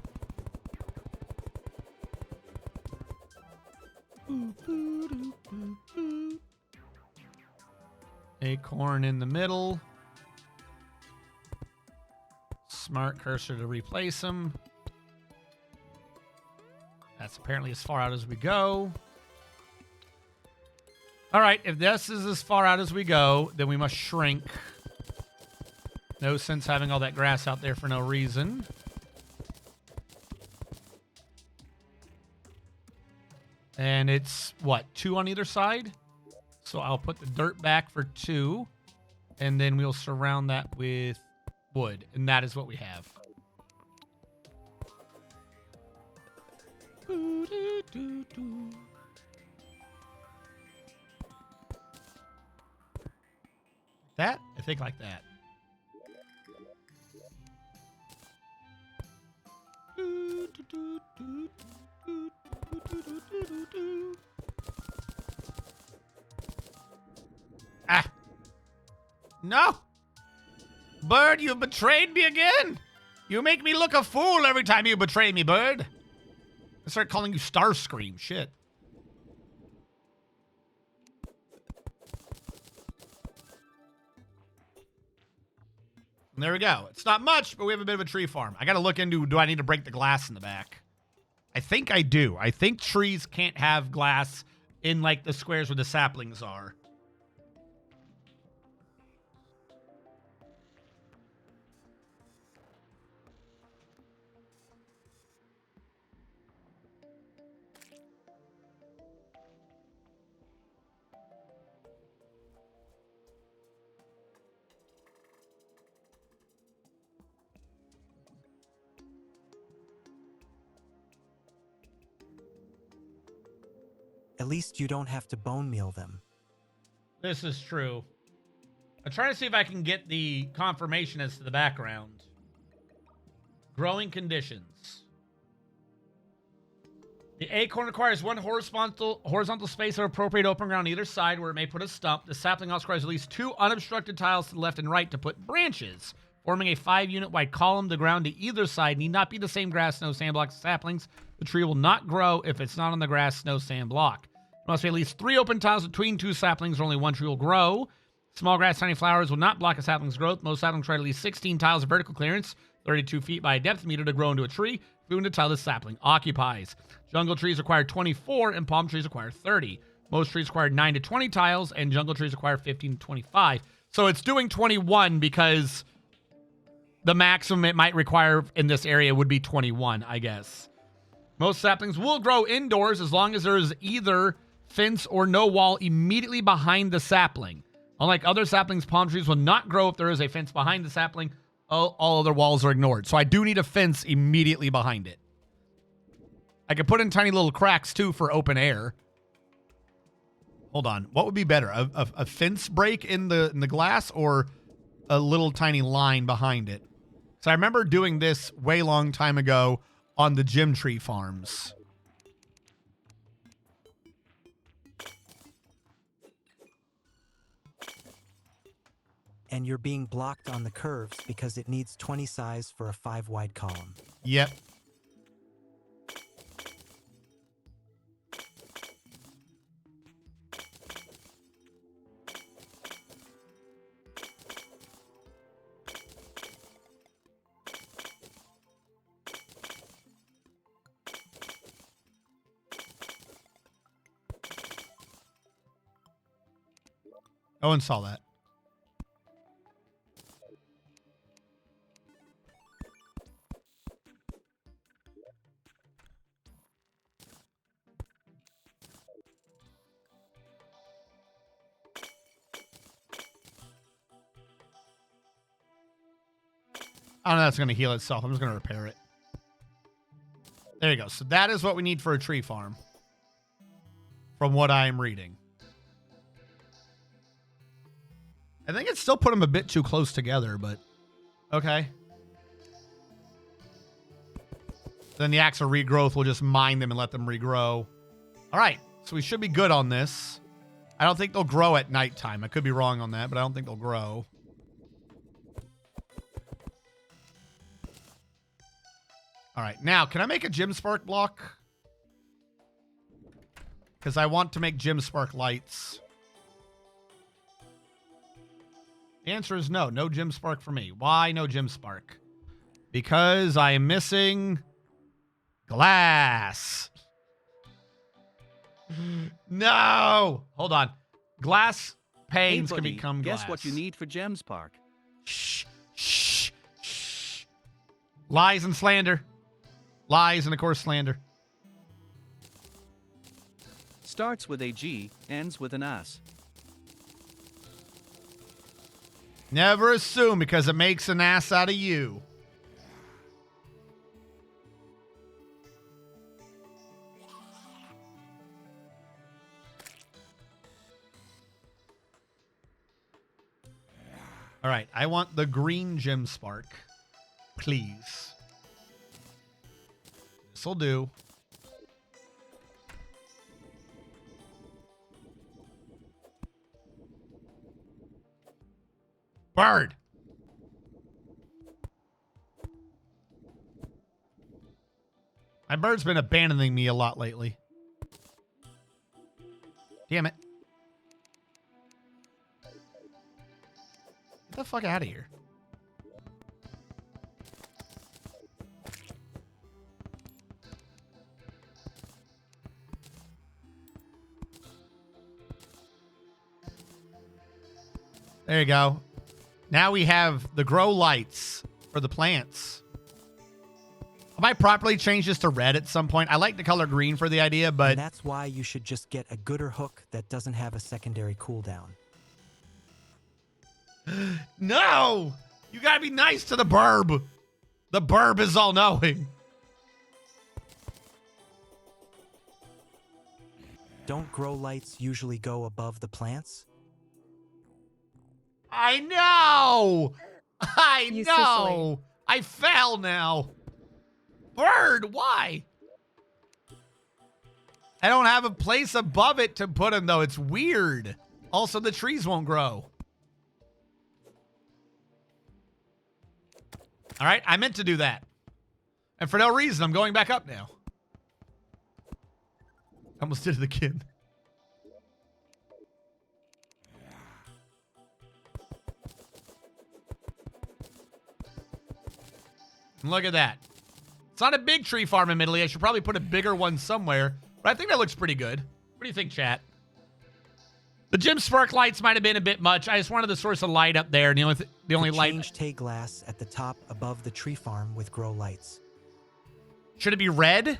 Acorn in the middle. Smart cursor to replace them. That's apparently as far out as we go. All right, if this is as far out as we go, then we must shrink. No sense having all that grass out there for no reason. And it's, what, 2 on either side? So I'll put the dirt back for 2. And then we'll surround that with wood. And that is what we have. That? I think like that. Ah. No. Bird, you betrayed me again. You make me look a fool every time you betray me, Bird. I start calling you Starscream. Shit. And there we go. It's not much, but we have a bit of a tree farm. I got to look into, do I need to break the glass in the back? I think I do. I think trees can't have glass in, like, the squares where the saplings are. At least you don't have to bone meal them. This is true. I'm trying to see if I can get the confirmation as to the background. Growing conditions. The acorn requires one horizontal space of appropriate open ground on either side where it may put a stump. The sapling also requires at least 2 unobstructed tiles to the left and right to put branches, forming a 5-unit wide column. The ground to either side need not be the same grass, snow, sand blocks, saplings. The tree will not grow if it's not on the grass, snow, sand block. There must be at least 3 open tiles between 2 saplings, or only 1 tree will grow. Small grass, tiny flowers will not block a sapling's growth. Most saplings require at least 16 tiles of vertical clearance, 32 feet by a depth meter to grow into a tree, food to tile the sapling occupies. Jungle trees require 24, and palm trees require 30. Most trees require 9 to 20 tiles, and jungle trees require 15 to 25. So it's doing 21 because the maximum it might require in this area would be 21, I guess. Most saplings will grow indoors as long as there is either fence or no wall immediately behind the sapling. Unlike other saplings, palm trees will not grow if there is a fence behind the sapling. All other walls are ignored. So I do need a fence immediately behind it. I could put in tiny little cracks too for open air. Hold on. What would be better? A fence break in the glass or a little tiny line behind it? So I remember doing this way long time ago on the gym tree farms. And you're being blocked on the curves because it needs 20 size for a 5 wide column. Yep. Owen saw that. I don't know that's going to heal itself. I'm just going to repair it. There you go. So that is what we need for a tree farm. From what I'm reading. I think it still put them a bit too close together, but okay. Then the axe of regrowth will just mine them and let them regrow. All right. So we should be good on this. I don't think they'll grow at nighttime. I could be wrong on that, but I don't think they'll grow. All right, now, can I make a gym spark block? Because I want to make gym spark lights. The answer is no. No gym spark for me. Why no gym spark? Because I am missing glass. No! Hold on. Glass panes Hey, buddy, can become glass. Guess what you need for Gem Spark? Shh, shh, shh. Lies and slander. Lies and, of course, slander. Starts with a G, ends with an S. Never assume because it makes an ass out of you. All right, I want the green gem spark, please. This'll do. Bird. My bird's been abandoning me a lot lately. Damn it. Get the fuck out of here. There you go. Now we have the grow lights for the plants. I might properly change this to red at some point. I like the color green for the idea, but... And that's why you should just get a gooder hook that doesn't have a secondary cooldown. No! You gotta be nice to the burb. The burb is all-knowing. Don't grow lights usually go above the plants? I know! I You know! I fell now. Bird, why? I don't have a place above it to put him, though. It's weird. Also, the trees won't grow. All right, I meant to do that. And for no reason, I'm going back up now. Almost did it again. Look at that. It's not a big tree farm, admittedly. I should probably put a bigger one somewhere. But I think that looks pretty good. What do you think, chat? The gym spark lights might have been a bit much. I just wanted the source of light up there. And the only light... Change Tay glass at the top above the tree farm with grow lights. Should it be red?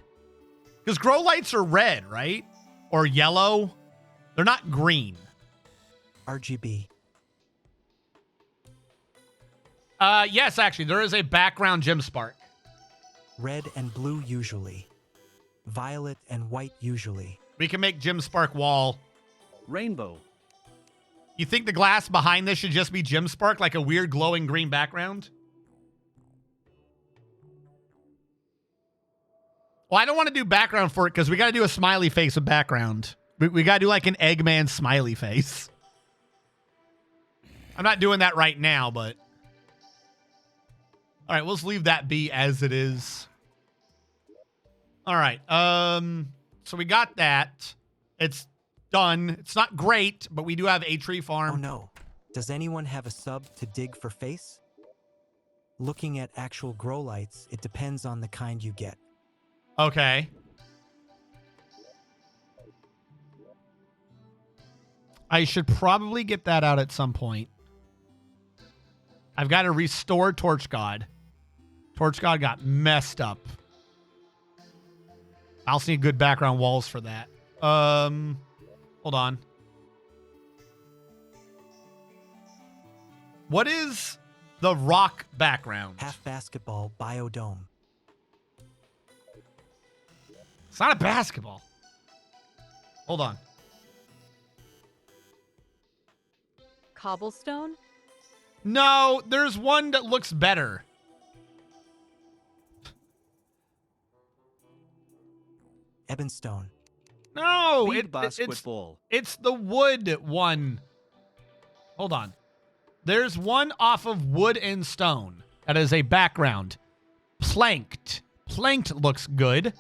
Because grow lights are red, right? Or yellow. They're not green. RGB. Yes, actually. There is a background gym spark. Red and blue usually. Violet and white usually. We can make gym spark wall. Rainbow. You think the glass behind this should just be gym spark, like a weird glowing green background? Well, I don't want to do background for it because we got to do a smiley face with background. We got to do like an Eggman smiley face. I'm not doing that right now, but... All right, we'll just leave that be as it is. All right. So we got that. It's done. It's not great, but we do have a tree farm. Oh no. Does anyone have a sub to dig for face? Looking at actual grow lights, it depends on the kind you get. Okay. I should probably get that out at some point. I've got to restore Torch God. Torch God got messed up. I also need good background walls for that. Hold on. What is the rock background? Half basketball biodome. It's not a basketball. Hold on. Cobblestone? No, there's one that looks better. Ebonstone. No, Bead basketball. it's the wood one. Hold on. There's one off of wood and stone that is a background. Planked. Planked looks good.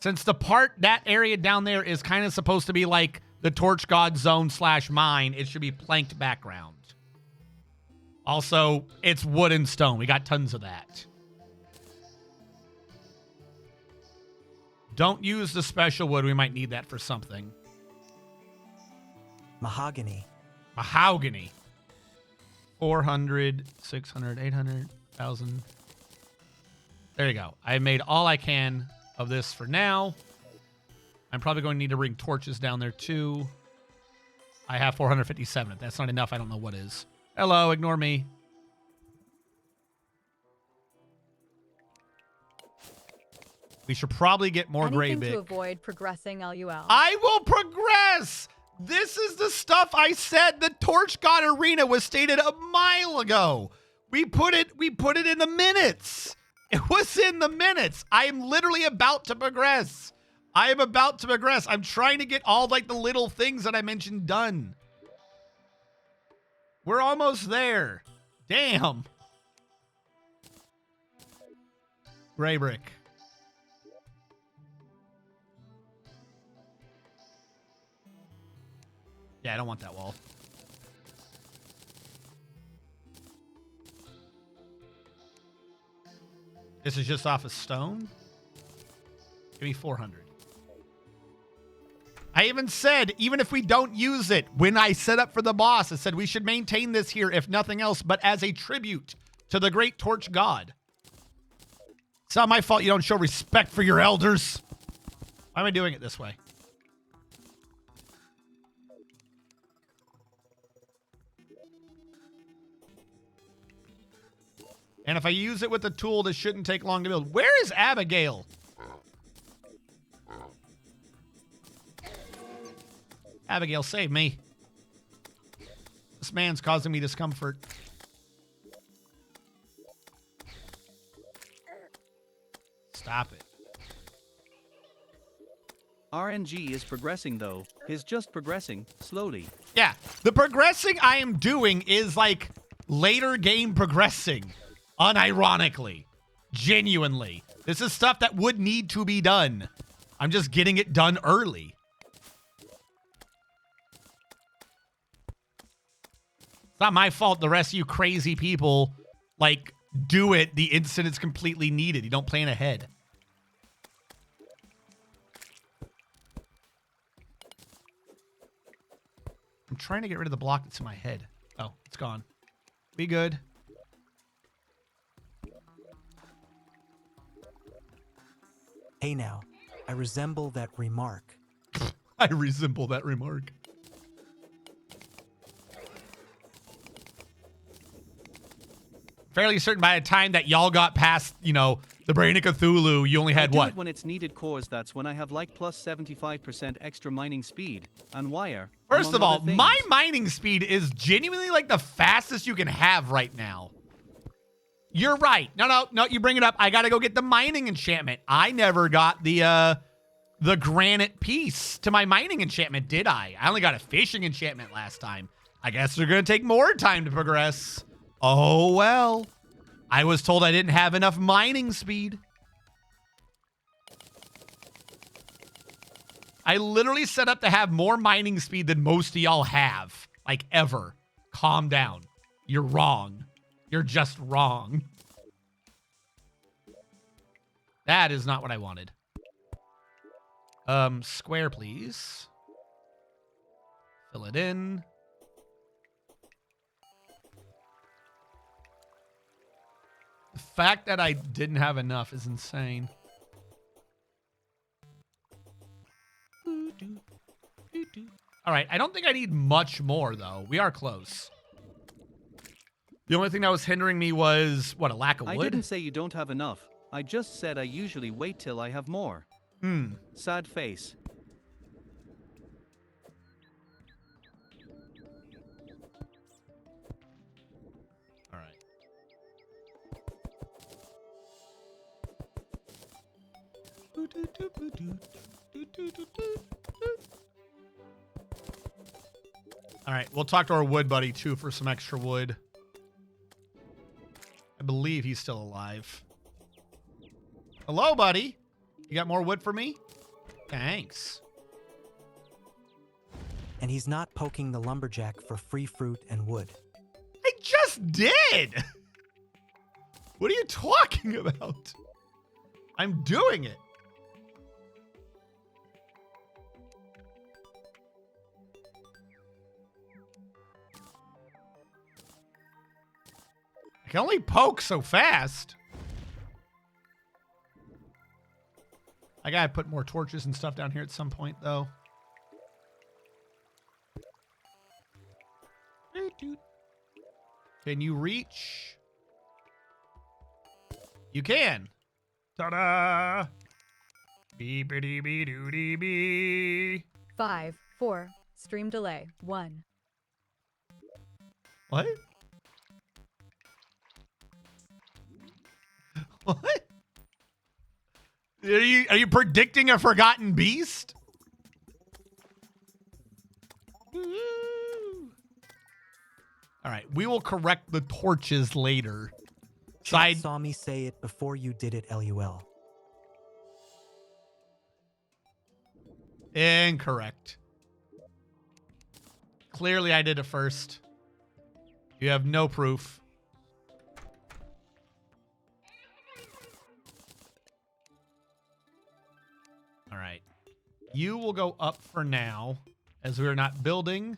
Since the part, that area down there is kind of supposed to be like the Torch God zone / mine, it should be planked background. Also, it's wood and stone. We got tons of that. Don't use the special wood. We might need that for something. Mahogany. Mahogany. 400, 600, 800, 1,000. There you go. I made all I can of this for now. I'm probably going to need to bring torches down there too. I have 457. If that's not enough, I don't know what is. Hello, ignore me. We should probably get more gray Anything bit. to avoid progressing LUL. I will progress. This is the stuff I said the Torch God Arena was stated a mile ago. We put it in the minutes. It was in the minutes. I am literally about to progress. I am about to progress. I'm trying to get all like the little things that I mentioned done. We're almost there. Damn. Gray brick. Yeah, I don't want that wall. This is just off of stone? Give me 400. I even said, even if we don't use it, when I set up for the boss, I said we should maintain this here, if nothing else, but as a tribute to the great torch god. It's not my fault you don't show respect for your elders. Why am I doing it this way? And if I use it with a tool, this shouldn't take long to build. Where is Abigail? Abigail, save me. This man's causing me discomfort. Stop it. RNG is progressing though. He's just progressing, slowly. Yeah, the progressing I am doing is like later game progressing. Unironically. Genuinely. This is stuff that would need to be done. I'm just getting it done early. It's not my fault the rest of you crazy people, like, do it the instant it's completely needed. You don't plan ahead. I'm trying to get rid of the block that's in my head. Oh, it's gone. Be good. Hey now, I resemble that remark. I resemble that remark. Fairly certain by the time that y'all got past, you know, the Brain of Cthulhu, you only had I do what? it when it's needed cores, that's when I have like plus 75% extra mining speed and wire. First among of all, other things. my mining speed is genuinely like the fastest you can have right now. You're right. No, you bring it up. I got to go get the mining enchantment. I never got the granite piece to my mining enchantment, did I? I only got a fishing enchantment last time. I guess they're going to take more time to progress. Oh, well. I was told I didn't have enough mining speed. I literally set up to have more mining speed than most of y'all have. Like, ever. Calm down. You're wrong. You're just wrong. That is not what I wanted. Square, please. Fill it in. The fact that I didn't have enough is insane. All right, I don't think I need much more, though. We are close. The only thing that was hindering me was, what, a lack of wood? I didn't say you don't have enough. I just said I usually wait till I have more. Sad face. All right. All right, we'll talk to our wood buddy, too, for some extra wood. I believe he's still alive. Hello, buddy. You got more wood for me? Thanks. And he's not poking the lumberjack for free fruit and wood. I just did. What are you talking about? I'm doing it. I can only poke so fast. I gotta put more torches and stuff down here at some point, though. Can you reach? You can. Ta-da! Beep-a-dee-bee-doo-dee-bee. 5, 4, stream delay, 1. What? What? Are you predicting a forgotten beast? All right, we will correct the torches later. Chat saw me say it before you did it, LUL. Incorrect. Clearly, I did it first. You have no proof. All right. You will go up for now. As we're not building,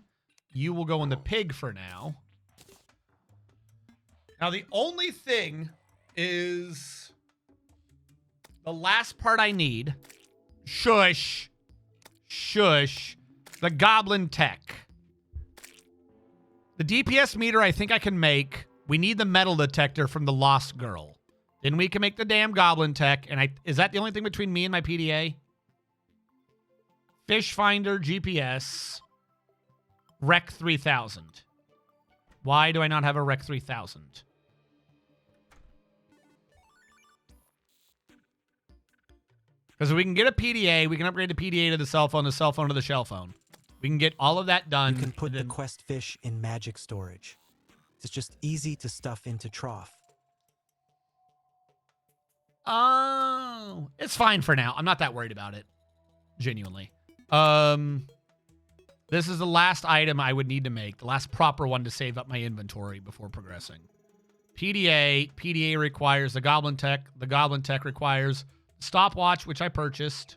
you will go in the pig for now. Now, the only thing is the last part I need. Shush. Shush. The goblin tech. The DPS meter I think I can make. We need the metal detector from the Lost Girl. Then we can make the damn goblin tech. And is that the only thing between me and my PDA? Fish Finder, GPS, Rec 3000. Why do I not have a Rec 3000? Because we can get a PDA, we can upgrade the PDA to the cell phone to the shell phone. We can get all of that done. You can put the quest fish in magic storage. It's just easy to stuff into trough. Oh, it's fine for now. I'm not that worried about it. Genuinely. This is the last item I would need to make. The last proper one to save up my inventory before progressing. PDA requires the goblin tech. The goblin tech requires stopwatch, which I purchased.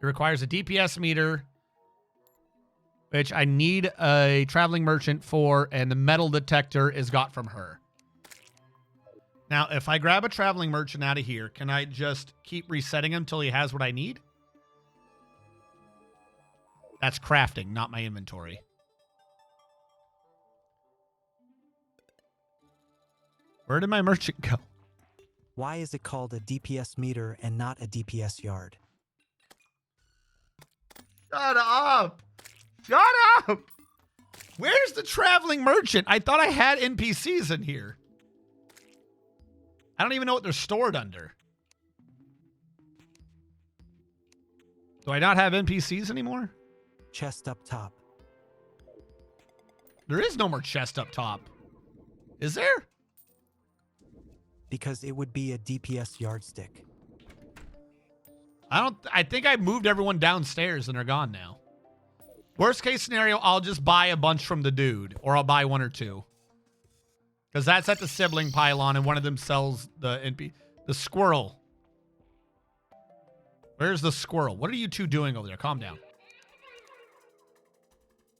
It requires a DPS meter, which I need a traveling merchant for, and the metal detector is got from her. Now, if I grab a traveling merchant out of here, can I just keep resetting him until he has what I need? That's crafting, not my inventory. Where did my merchant go? Why is it called a DPS meter and not a DPS yard? Shut up! Shut up! Where's the traveling merchant? I thought I had NPCs in here. I don't even know what they're stored under. Do I not have NPCs anymore? Chest up top. There is no more chest up top. Is there? Because it would be a DPS yardstick. I think I moved everyone downstairs and they're gone now. Worst case scenario, I'll just buy a bunch from the dude, or I'll buy one or two. Because that's at the sibling pylon and one of them sells the squirrel. Where's the squirrel? What are you two doing over there? Calm down.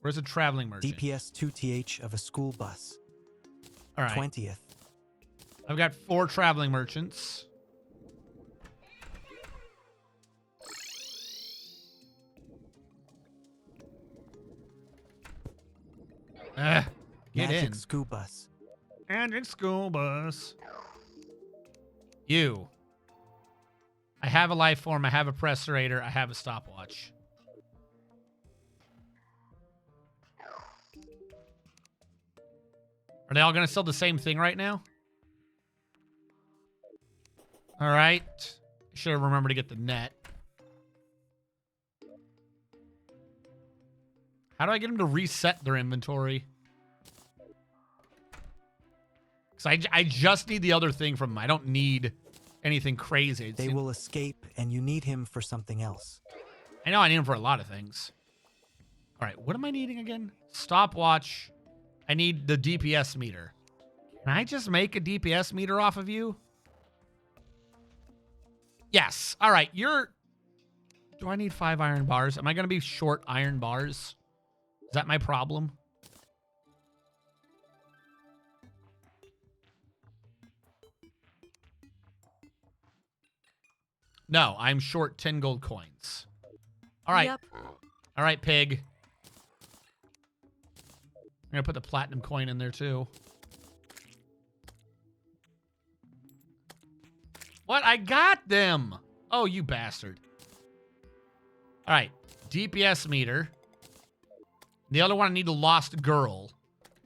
Where's a traveling merchant? DPS 2TH of a school bus. All right. 20th. I've got 4 traveling merchants. Get Magic in. School bus. Magic school bus. You. I have a life form. I have a pressurator. I have a stopwatch. Are they all going to sell the same thing right now? All right. Should have remembered to get the net. How do I get them to reset their inventory? Because I just need the other thing from them. I don't need anything crazy. They will escape, and you need him for something else. I know I need him for a lot of things. All right, what am I needing again? Stopwatch. I need the DPS meter. Can I just make a DPS meter off of you? Yes. All right, do I need 5 iron bars? Am I going to be short iron bars? Is that my problem? No, I'm short 10 gold coins. All right. Yep. All right, pig. I'm going to put the platinum coin in there, too. What? I got them. Oh, you bastard. All right. DPS meter. The other one, I need a Lost Girl.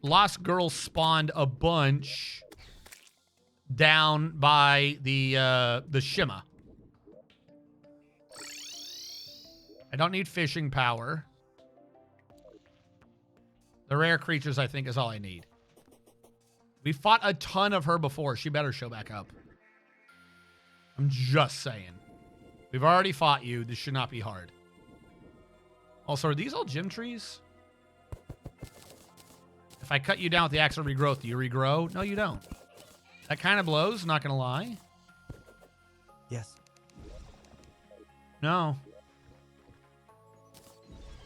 Lost Girl spawned a bunch down by the Shima. I don't need fishing power. The rare creatures, I think, is all I need. We fought a ton of her before. She better show back up. I'm just saying. We've already fought you. This should not be hard. Also, are these all gym trees? If I cut you down with the axe of regrowth, do you regrow? No, you don't. That kind of blows, not gonna lie. Yes. No.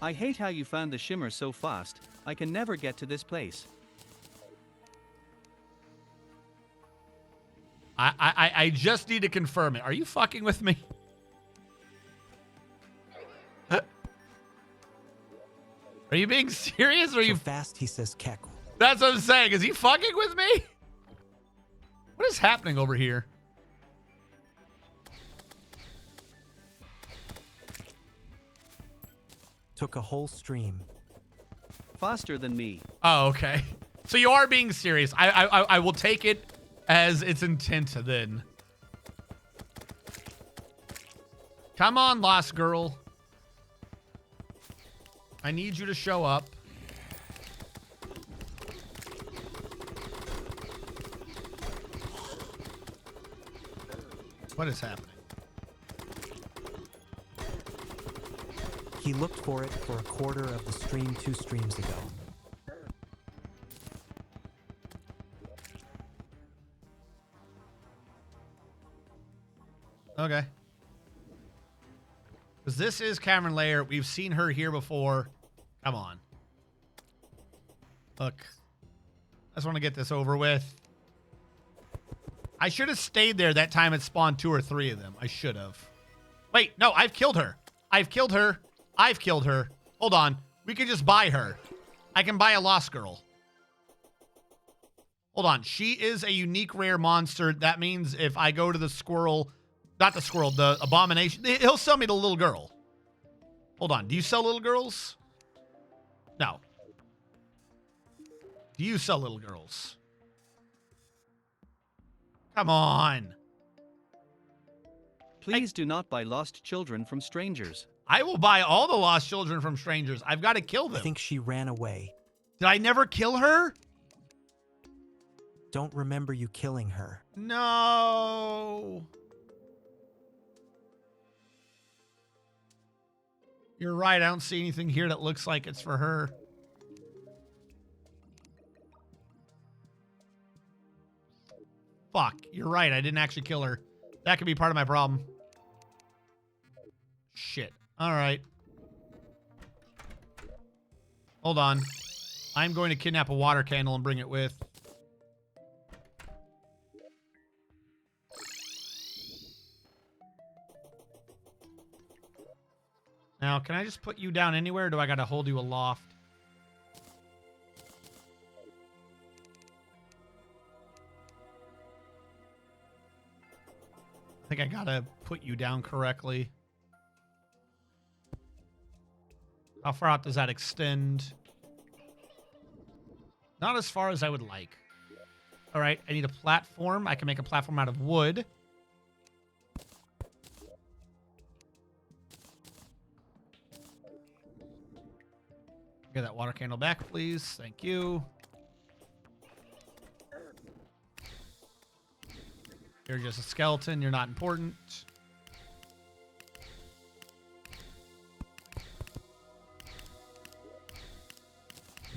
I hate how you found the shimmer so fast. I can never get to this place. I just need to confirm it. Are you fucking with me? Are you being serious? Or are you fast? He says, "Keck." That's what I'm saying. Is he fucking with me? What is happening over here? Took a whole stream. Faster than me. Oh, okay. So you are being serious. I will take it as its intent then. Come on, Lost Girl. I need you to show up. What is happening? He looked for it for a quarter of the stream 2 streams ago. Okay. Because this is Cavern Lair. We've seen her here before. Come on. Look. I just want to get this over with. I should have stayed there that time it spawned 2 or 3 of them. I should have. Wait, no, I've killed her. I've killed her. I've killed her. Hold on. We could just buy her. I can buy a Lost Girl. Hold on. She is a unique rare monster. That means if I go to the squirrel, not the squirrel, the abomination, he'll sell me the little girl. Hold on. Do you sell little girls? No. Do you sell little girls? Come on. Please do not buy lost children from strangers. I will buy all the lost children from strangers. I've got to kill them. I think she ran away. Did I never kill her? Don't remember you killing her. No. You're right. I don't see anything here that looks like it's for her. Fuck. You're right. I didn't actually kill her. That could be part of my problem. Shit. All right. Hold on. I'm going to kidnap a water candle and bring it with. Now, can I just put you down anywhere, or do I got to hold you aloft? I think I got to put you down correctly. How far out does that extend? Not as far as I would like. All right, I need a platform. I can make a platform out of wood. Get that water candle back, please. Thank you. You're just a skeleton. You're not important.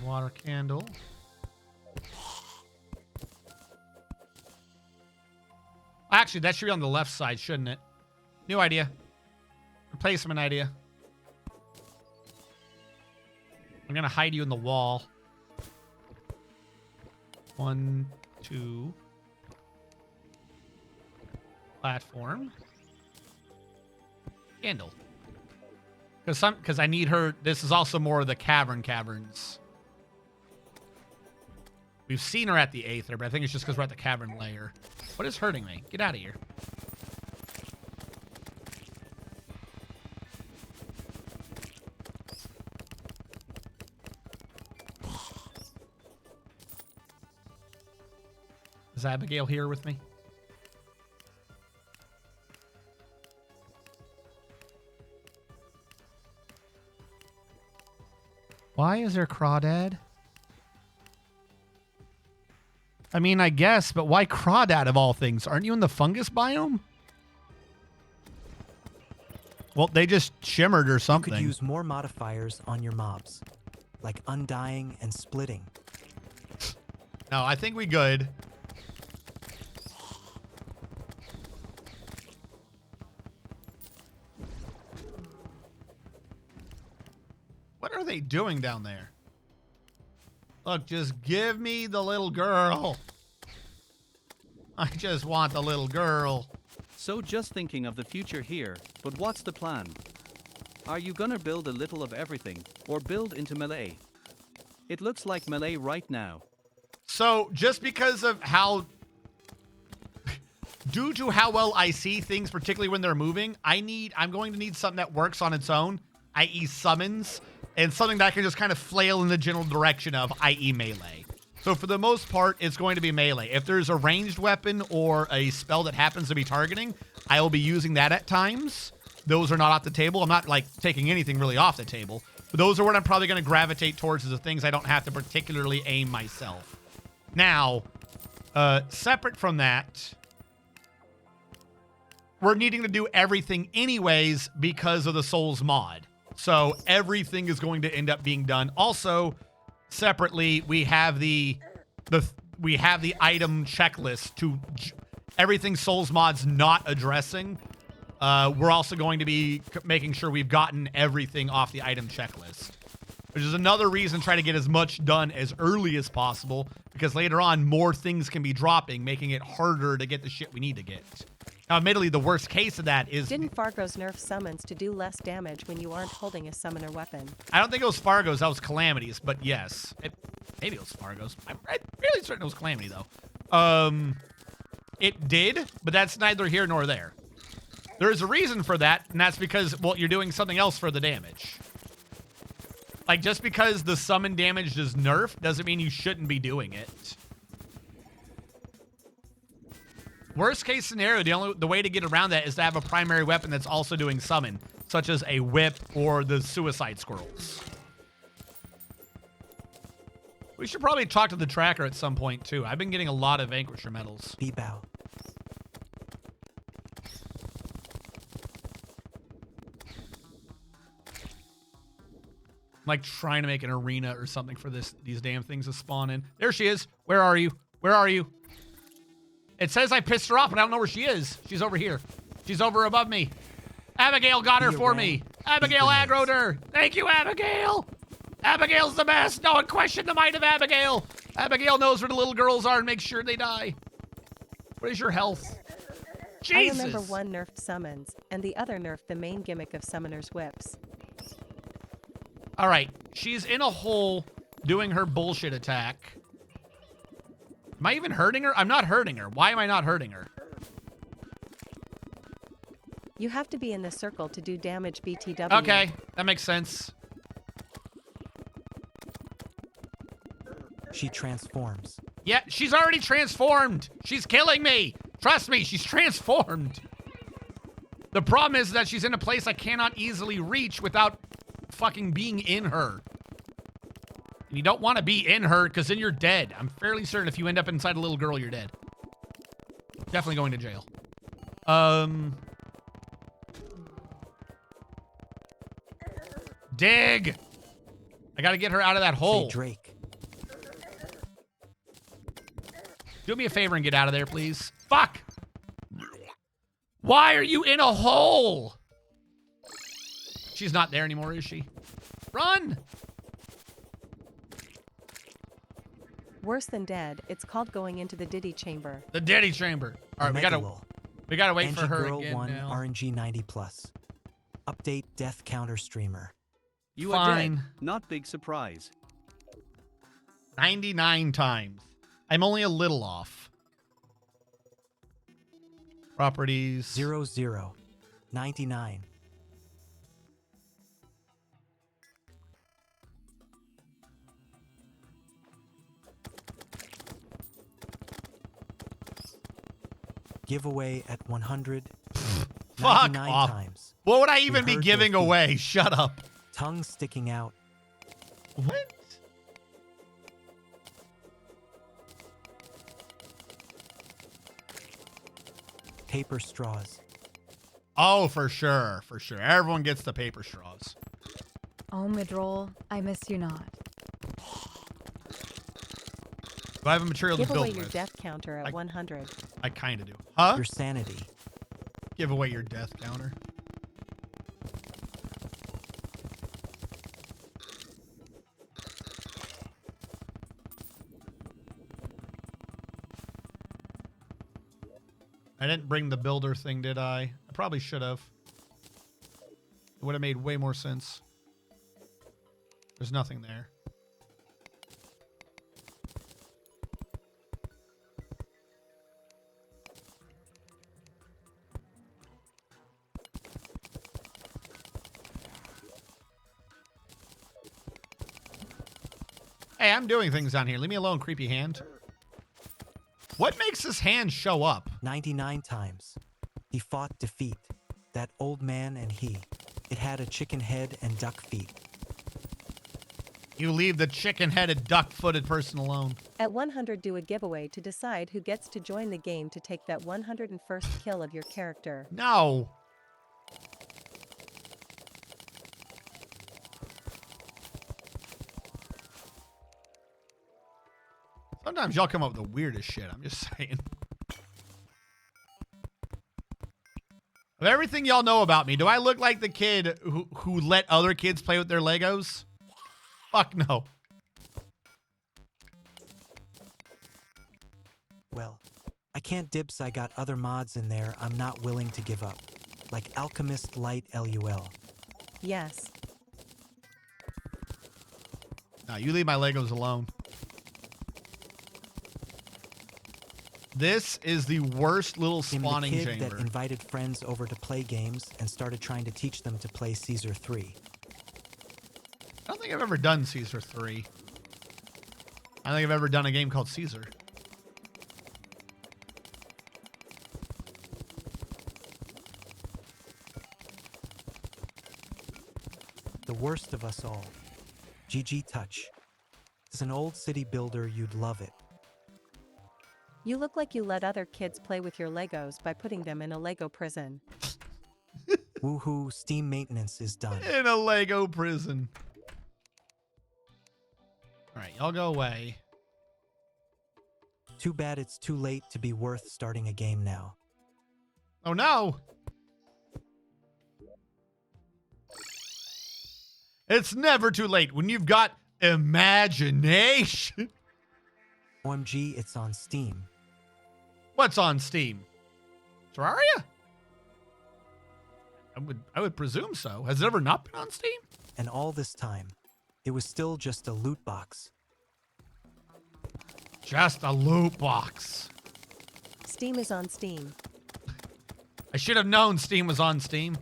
Water candle. Actually, that should be on the left side, shouldn't it? New idea. Replacement idea. I'm going to hide you in the wall. 1, 2. Platform. Candle. Because I need her. This is also more of the caverns. We've seen her at the Aether, but I think it's just because we're at the cavern layer. What is hurting me? Get out of here. Is Abigail here with me? Why is there crawdad? I mean, I guess, but why crawdad of all things? Aren't you in the fungus biome? Well, they just shimmered or something. You could use more modifiers on your mobs, like undying and splitting. No, I think we good. What are they doing down there? Look, just give me the little girl. I just want the little girl. So just thinking of the future here, but what's the plan? Are you gonna build a little of everything, or build into melee? It looks like melee right now. So just because of how, due to how well I see things, particularly when they're moving, I'm going to need something that works on its own, i.e. summons, and something that I can just kind of flail in the general direction of, i.e. melee. So for the most part, it's going to be melee. If there's a ranged weapon or a spell that happens to be targeting, I will be using that at times. Those are not off the table. I'm not like taking anything really off the table. But those are what I'm probably going to gravitate towards, is the things I don't have to particularly aim myself. Now, separate from that, we're needing to do everything anyways because of the Souls mod. So everything is going to end up being done. Also, separately, we have the item checklist to everything Souls mod's not addressing. We're also going to be making sure we've gotten everything off the item checklist, which is another reason to try to get as much done as early as possible, because later on more things can be dropping, making it harder to get the shit we need to get. Now, admittedly, the worst case of that is... Didn't Fargo's nerf summons to do less damage when you aren't holding a summoner weapon? I don't think it was Fargo's, that was Calamity's, but yes. Maybe it was Fargo's. I'm really certain it was Calamity, though. It did, but that's neither here nor there. There is a reason for that, and that's because, well, you're doing something else for the damage. Like, just because the summon damage is nerfed doesn't mean you shouldn't be doing it. Worst case scenario, the way to get around that is to have a primary weapon that's also doing summon, such as a whip or the suicide squirrels. We should probably talk to the tracker at some point, too. I've been getting a lot of Vanquisher medals. Bebow. I'm like trying to make an arena or something for these damn things to spawn in. There she is. Where are you? Where are you? It says I pissed her off, but I don't know where she is. She's over here. She's over above me. Abigail got her for me. Abigail aggroed her. Thank you, Abigail. Abigail's the best. No one questioned the might of Abigail. Abigail knows where the little girls are and makes sure they die. What is your health? Jesus. I remember one nerfed summons, and the other nerfed the main gimmick of summoner's whips. All right. She's in a hole doing her bullshit attack. Am I even hurting her? I'm not hurting her. Why am I not hurting her? You have to be in the circle to do damage BTW. Okay, that makes sense. She transforms. Yeah, she's already transformed. She's killing me. Trust me, she's transformed. The problem is that she's in a place I cannot easily reach without fucking being in her. And you don't want to be in her because then you're dead. I'm fairly certain if you end up inside a little girl, you're dead. Definitely going to jail. Dig! I gotta get her out of that hole. Say Drake. Do me a favor and get out of there, please. Fuck! Why are you in a hole? She's not there anymore, is she? Run! Worse than dead, it's called going into the Diddy chamber. The Diddy chamber. All right, we gotta wait for her Girl again 1 now. RNG 90+. Update death counter streamer. You are Fine. dead. Not big surprise. 99 times. I'm only a little off. Properties. 00. 99. Giveaway at 100. Fuck 99 off. times. What would I even be heard giving their feet. away? Shut up. Tongue sticking out. What? Paper straws. Oh, for sure. For sure. Everyone gets the paper straws. Oh, Midroll, I miss you not. Do I have a material to Give build away your with? death counter at 100. I kind of do. Huh? Your sanity. Give away your death counter. I didn't bring the builder thing, did I? I probably should have. It would have made way more sense. There's nothing there. Hey, I'm doing things down here. Leave me alone, creepy hand. What makes this hand show up? 99 times. He fought defeat. That old man and he. It had a chicken head and duck feet. You leave the chicken-headed, duck-footed person alone. At 100, do a giveaway to decide who gets to join the game to take that 101st kill of your character. No. Sometimes y'all come up with the weirdest shit. I'm just saying. Of everything y'all know about me, do I look like the kid who let other kids play with their Legos? Fuck no. Well, I can't dibs. I got other mods in there I'm not willing to give up. Like Alchemist Light LUL. Yes. No, you leave my Legos alone. This is the worst little I'm the spawning kid chamber. that invited friends over to play games and started trying to teach them to play Caesar 3. I don't think I've ever done Caesar 3. I don't think I've ever done a game called Caesar. The worst of us all. GG Touch. As an old city builder, you'd love it. You look like you let other kids play with your Legos by putting them in a Lego prison. Woohoo, Steam maintenance is done. In a Lego prison. All right, y'all go away. Too bad it's too late to be worth starting a game now. Oh no. It's never too late when you've got imagination. OMG, it's on Steam. What's on Steam? Terraria? I would presume so. Has it ever not been on Steam? And all this time, it was still just a loot box. Just a loot box. Steam is on Steam. I should have known Steam was on Steam.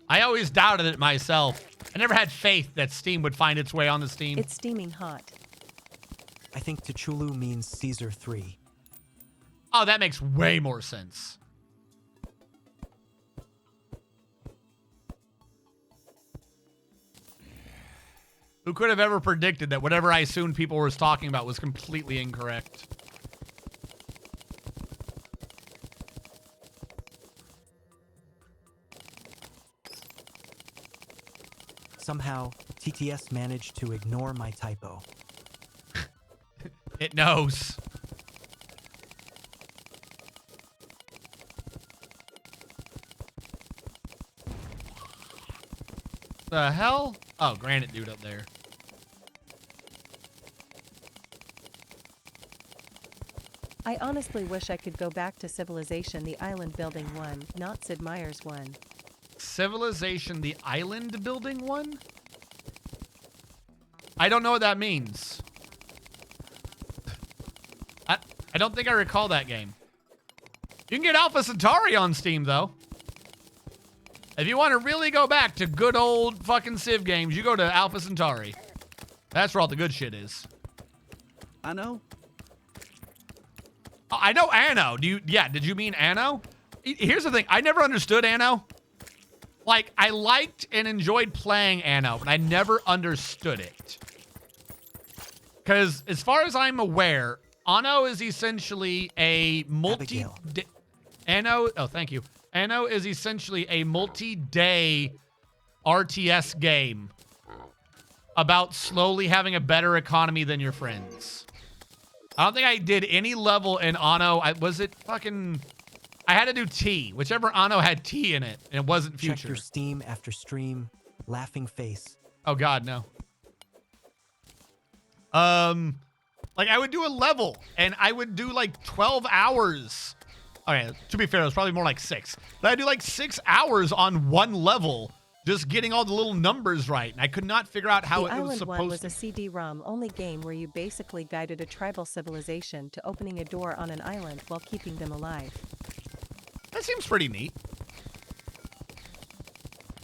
I always doubted it myself. I never had faith that Steam would find its way on the Steam. It's steaming hot. I think Tuchulu means Caesar 3. Oh, that makes way more sense. Who could have ever predicted that whatever I assumed people were talking about was completely incorrect? Somehow, TTS managed to ignore my typo. It knows. The hell? Oh, granite dude up there. I honestly wish I could go back to Civilization the Island Building 1, not Sid Meier's one. Civilization, the island building one? I don't know what that means. I don't think I recall that game. You can get Alpha Centauri on Steam, though. If you want to really go back to good old fucking Civ games, you go to Alpha Centauri. That's where all the good shit is. I know. Oh, I know Anno. Did you mean Anno? Here's the thing. I never understood Anno. Like, I liked and enjoyed playing Anno, but I never understood it. Because as far as I'm aware, Anno is essentially a Abigail. Thank you. Anno is essentially a multi-day RTS game about slowly having a better economy than your friends. I don't think I did any level in Anno. I had to do T. Whichever Anno had T in it, and it wasn't Future. Check your Steam after stream. Laughing face. Oh God, no. Like I would do a level, and I would do like 12 hours. Okay, to be fair, it was probably more like 6. But I'd do like 6 hours on one level, just getting all the little numbers right. And I could not figure out how The it was Island supposed one was to. a CD-ROM only game where you basically guided a tribal civilization to opening a door on an island while keeping them alive. That seems pretty neat.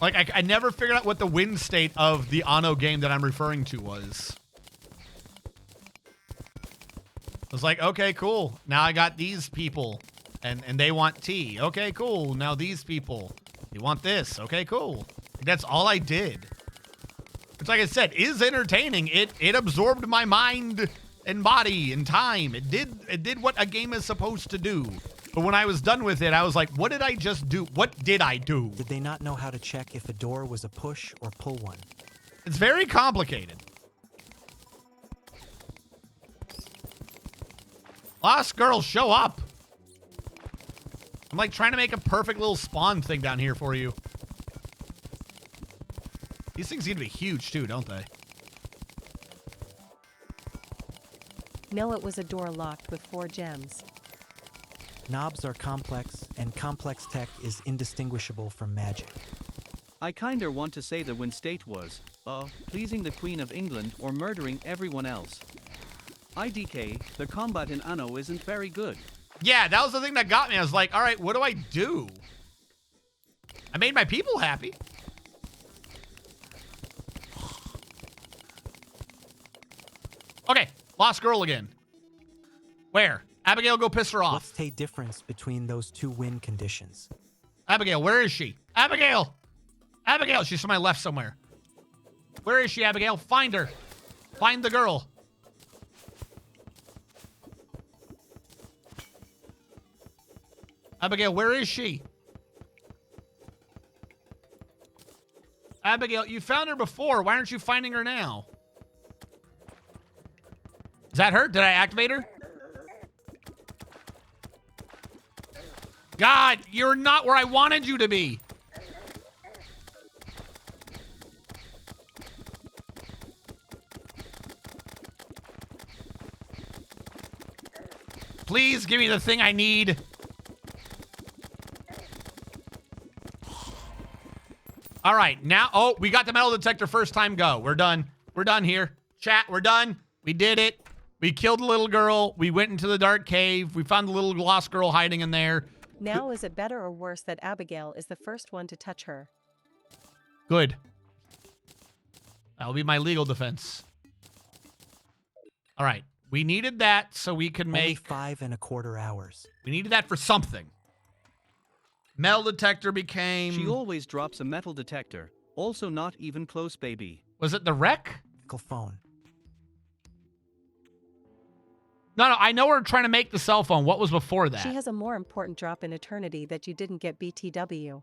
Like, I never figured out what the win state of the Anno game that I'm referring to was. I was like, okay, cool. Now I got these people, and they want tea. Okay, cool. Now these people, you want this. Okay, cool. That's all I did. Which, like I said, is entertaining. It absorbed my mind and body and time. It did what a game is supposed to do. But when I was done with it, I was like, what did I just do? What did I do? Did they not know how to check if a door was a push or pull one? It's very complicated. Lost girl, show up. I'm like trying to make a perfect little spawn thing down here for you. These things seem to be huge too, don't they? No, it was a door locked with 4 gems. Knobs are complex, and complex tech is indistinguishable from magic. I kinda want to say the win state was, pleasing the Queen of England or murdering everyone else. IDK, the combat in Anno isn't very good. Yeah, that was the thing that got me. I was like, all right, what do I do? I made my people happy. Okay, lost girl again. Where? Abigail, go piss her off. What's the difference between those two win conditions? Abigail, where is she? Abigail! Abigail, she's to my left somewhere. Where is she, Abigail? Find her. Find the girl. Abigail, where is she? Abigail, you found her before. Why aren't you finding her now? Is that her? Did I activate her? God, you're not where I wanted you to be. Please give me the thing I need. All right, now, oh, we got the metal detector first time go. We're done. We're done here. Chat, we're done. We did it. We killed the little girl. We went into the dark cave. We found the little lost girl hiding in there. Now, is it better or worse that Abigail is the first one to touch her? Good. That'll be my legal defense. All right. We needed that so we could Only make... 5.25 hours. We needed that for something. Metal detector became... She always drops a metal detector. Also not even close, baby. Was it the wreck? Phone. No, I know we're trying to make the cell phone. What was before that? She has a more important drop in Eternity that you didn't get BTW.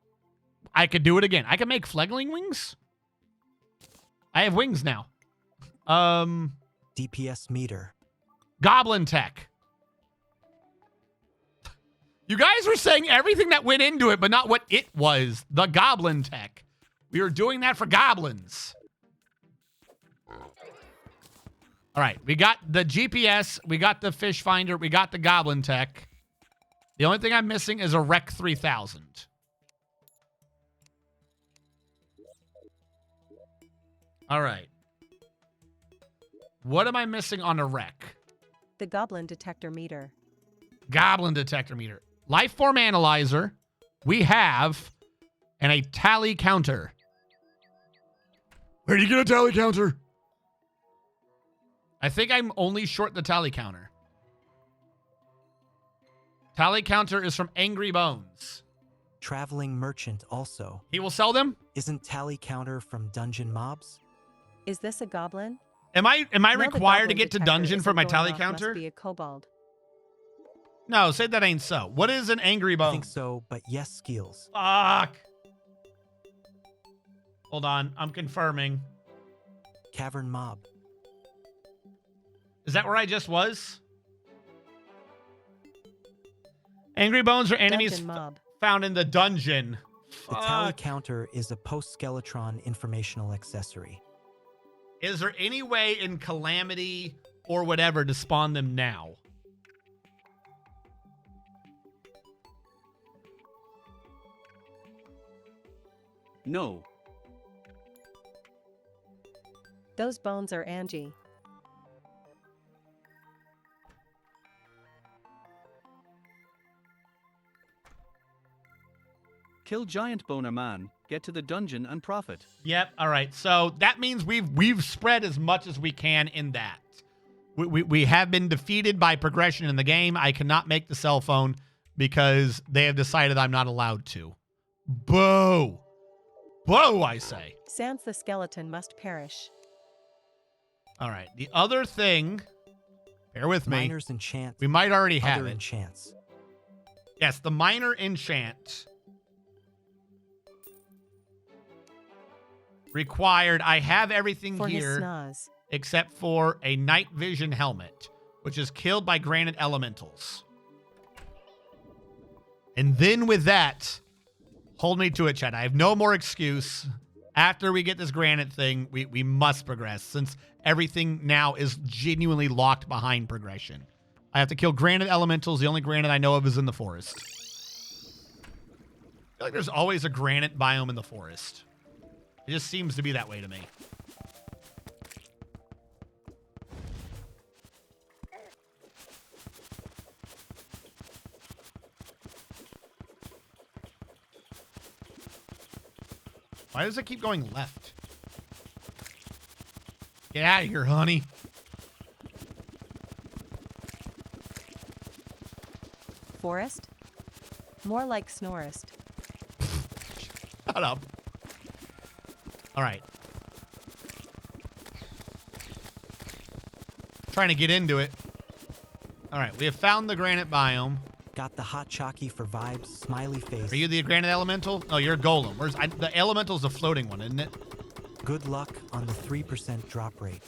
I could do it again. I could make Flegling wings? I have wings now. DPS meter. Goblin tech. You guys were saying everything that went into it, but not what it was. The goblin tech. We were doing that for goblins. All right, we got the GPS, we got the fish finder, we got the goblin tech. The only thing I'm missing is a Rec 3000. All right. What am I missing on a Rec? The Goblin Detector Meter. Goblin detector meter. Life form analyzer. We have. And a tally counter. Where do you get a tally counter? I think I'm only short the tally counter. Tally counter is from Angry Bones. Traveling merchant also. He will sell them? Isn't tally counter from dungeon mobs? Is this a goblin? Am I Now the required to goblin get to detector dungeon for isn't my going tally off, counter? Must be a kobold. No, say that ain't so. What is an angry I bone? think so, but yes, skills. Fuck. Hold on, I'm confirming. Cavern mob. Is that where I just was? Angry bones are enemies Dungeon mob. found in the dungeon. The tally Fuck. counter is a post-skeletron informational accessory. Is there any way in Calamity or whatever to spawn them now? No. Those bones are Angie. Kill giant boner man, get to the dungeon and profit. Yep. All right. So that means we've spread as much as we can in that. We have been defeated by progression in the game. I cannot make the cell phone because they have decided I'm not allowed to. Boo. Boo, I say. Sans the skeleton must perish. All right. The other thing, bear with me. Miner's enchant. We might already have Other it. enchants. Yes, the minor enchant. Required. I have everything For his here snaz. except for a night vision helmet, which is killed by granite elementals. And then with that, hold me to it, chat. I have no more excuse. After we get this granite thing, we must progress, since everything now is genuinely locked behind progression. I have to kill granite elementals. The only granite I know of is in the forest. I feel like there's always a granite biome in the forest. It just seems to be that way to me. Why does it keep going left? Get out of here, honey. Forest? More like Snorest. Shut up. All right. Trying to get into it. All right, we have found the granite biome. Got the hot chalky for vibes, smiley face. Are you the granite elemental? No, you're a golem. The elemental's the floating one, isn't it? Good luck on the 3% drop rate.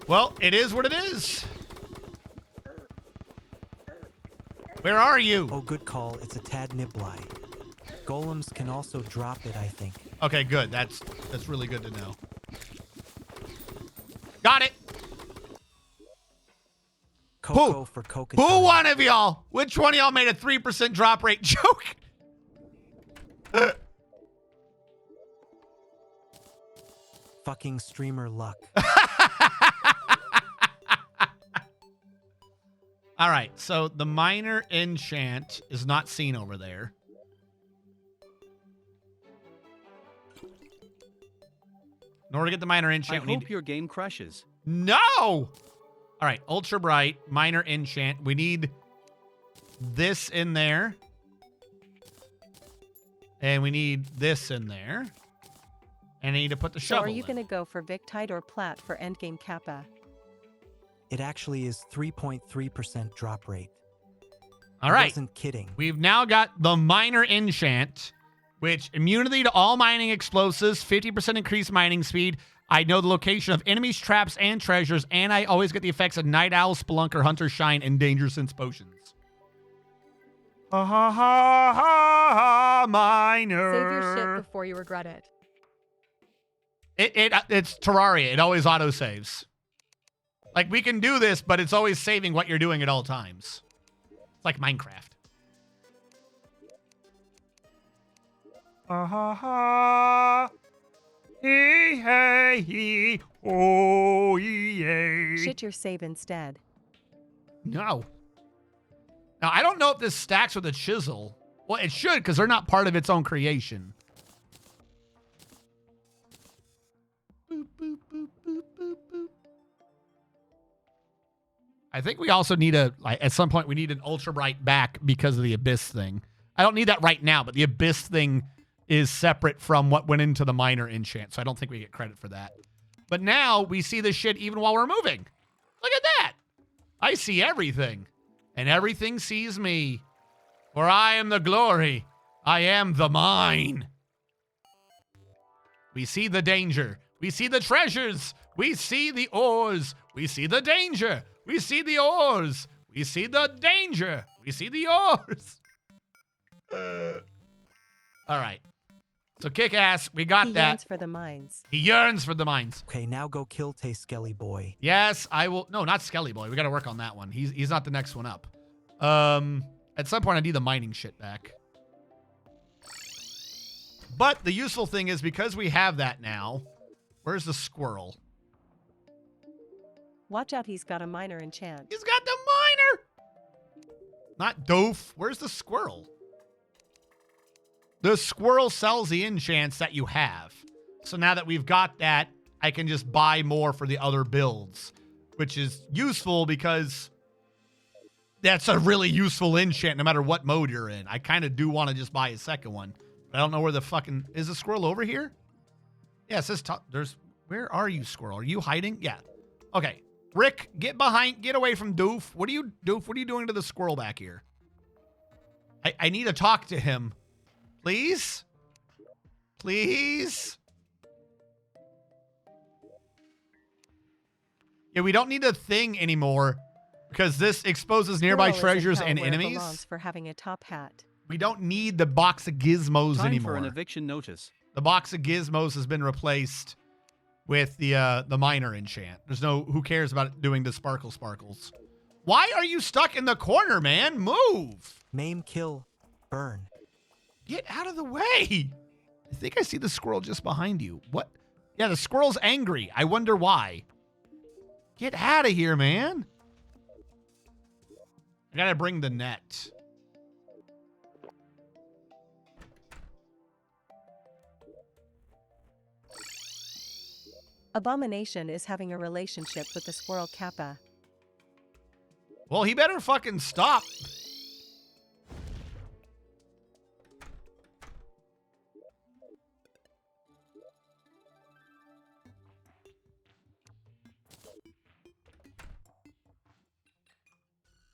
Well, it is what it is. Where are you? Oh, good call. It's a tad nibli. Golems can also drop it, I think. Okay, good. That's really good to know. Got it. Cocoa for coca. Who one of y'all? Which one of y'all made a 3% drop rate joke? Fucking streamer luck. All right, so the minor enchant is not seen over there. In order to get the minor I enchant, we hope need... your game crashes. No! All right, ultra bright, minor enchant. We need this in there. And we need this in there. And I need to put the So shovel are you in. going to go for Victide or Plat for endgame Kappa? It actually is 3.3% drop rate. All I right. wasn't kidding. We've now got the minor enchant, which immunity to all mining explosives, 50% increased mining speed. I know the location of enemies, traps, and treasures, and I always get the effects of Night Owl, Spelunker, Hunter, Shine, and Danger Sense potions. Ha ha ha ha, minor. Save your shit before you regret it. It's Terraria. It always auto-saves. Like, we can do this, but it's always saving what you're doing at all times. It's like Minecraft. Ha ha ha. Hey, hey, he. Oh, yay. Shit your save instead. No. Now, I don't know if this stacks with a chisel. Well, it should, because they're not part of its own creation. Boop, boop, boop, boop, boop, boop. I think we also need at some point, we need an ultra bright back because of the abyss thing. I don't need that right now, but the abyss thing is separate from what went into the minor enchant, so I don't think we get credit for that. But now we see the shit even while we're moving. Look at that. I see everything. And everything sees me. For I am the glory. I am the mine. We see the danger. We see the treasures. We see the ores. We see the danger. We see the ores. We see the danger. We see the ores. All right. So kick ass. We got He that. yearns for the mines. He yearns for the mines. Okay, now go kill Tay Skelly Boy. Yes, I will. No, not Skelly Boy. We got to work on that one. He's not the next one up. At some point, I need the mining shit back. But the useful thing is because we have that now, where's the squirrel? Watch out, he's got a miner enchant. He's got the miner. Not doof. Where's the squirrel? The squirrel sells the enchants that you have. So now that we've got that, I can just buy more for the other builds, which is useful because that's a really useful enchant no matter what mode you're in. I kind of do want to just buy a second one. But I don't know where the fucking... Is the squirrel over here? Yeah, it says... There's... Where are you, squirrel? Are you hiding? Yeah. Okay. Rick, get away from Doof. Doof, what are you doing to the squirrel back here? I need to talk to him. Please? Please? Yeah, we don't need a thing anymore because this exposes nearby Squirrel is in treasures hell and where it enemies. belongs for having a top hat. We don't need the box of gizmos Time anymore. for an eviction notice. The box of gizmos has been replaced with the miner enchant. There's no... Who cares about doing the sparkles? Why are you stuck in the corner, man? Move! Maim, kill, burn. Get out of the way! I think I see the squirrel just behind you. What? Yeah, the squirrel's angry. I wonder why. Get out of here, man. I gotta bring the net. Abomination is having a relationship with the squirrel Kappa. Well, he better fucking stop.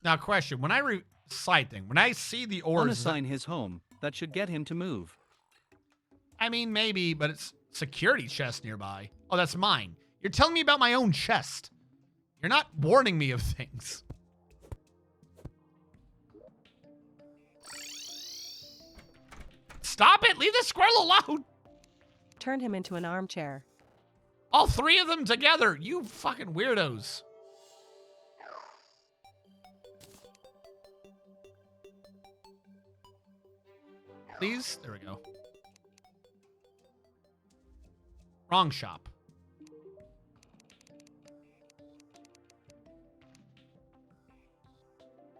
Now, question. When I side thing, when I see the ores... Unassign his home. That should get him to move. I mean, maybe, but it's security chest nearby. Oh, that's mine. You're telling me about my own chest. You're not warning me of things. Stop it! Leave the squirrel alone! Turn him into an armchair. All three of them together! You fucking weirdos. Please? There we go. Wrong shop.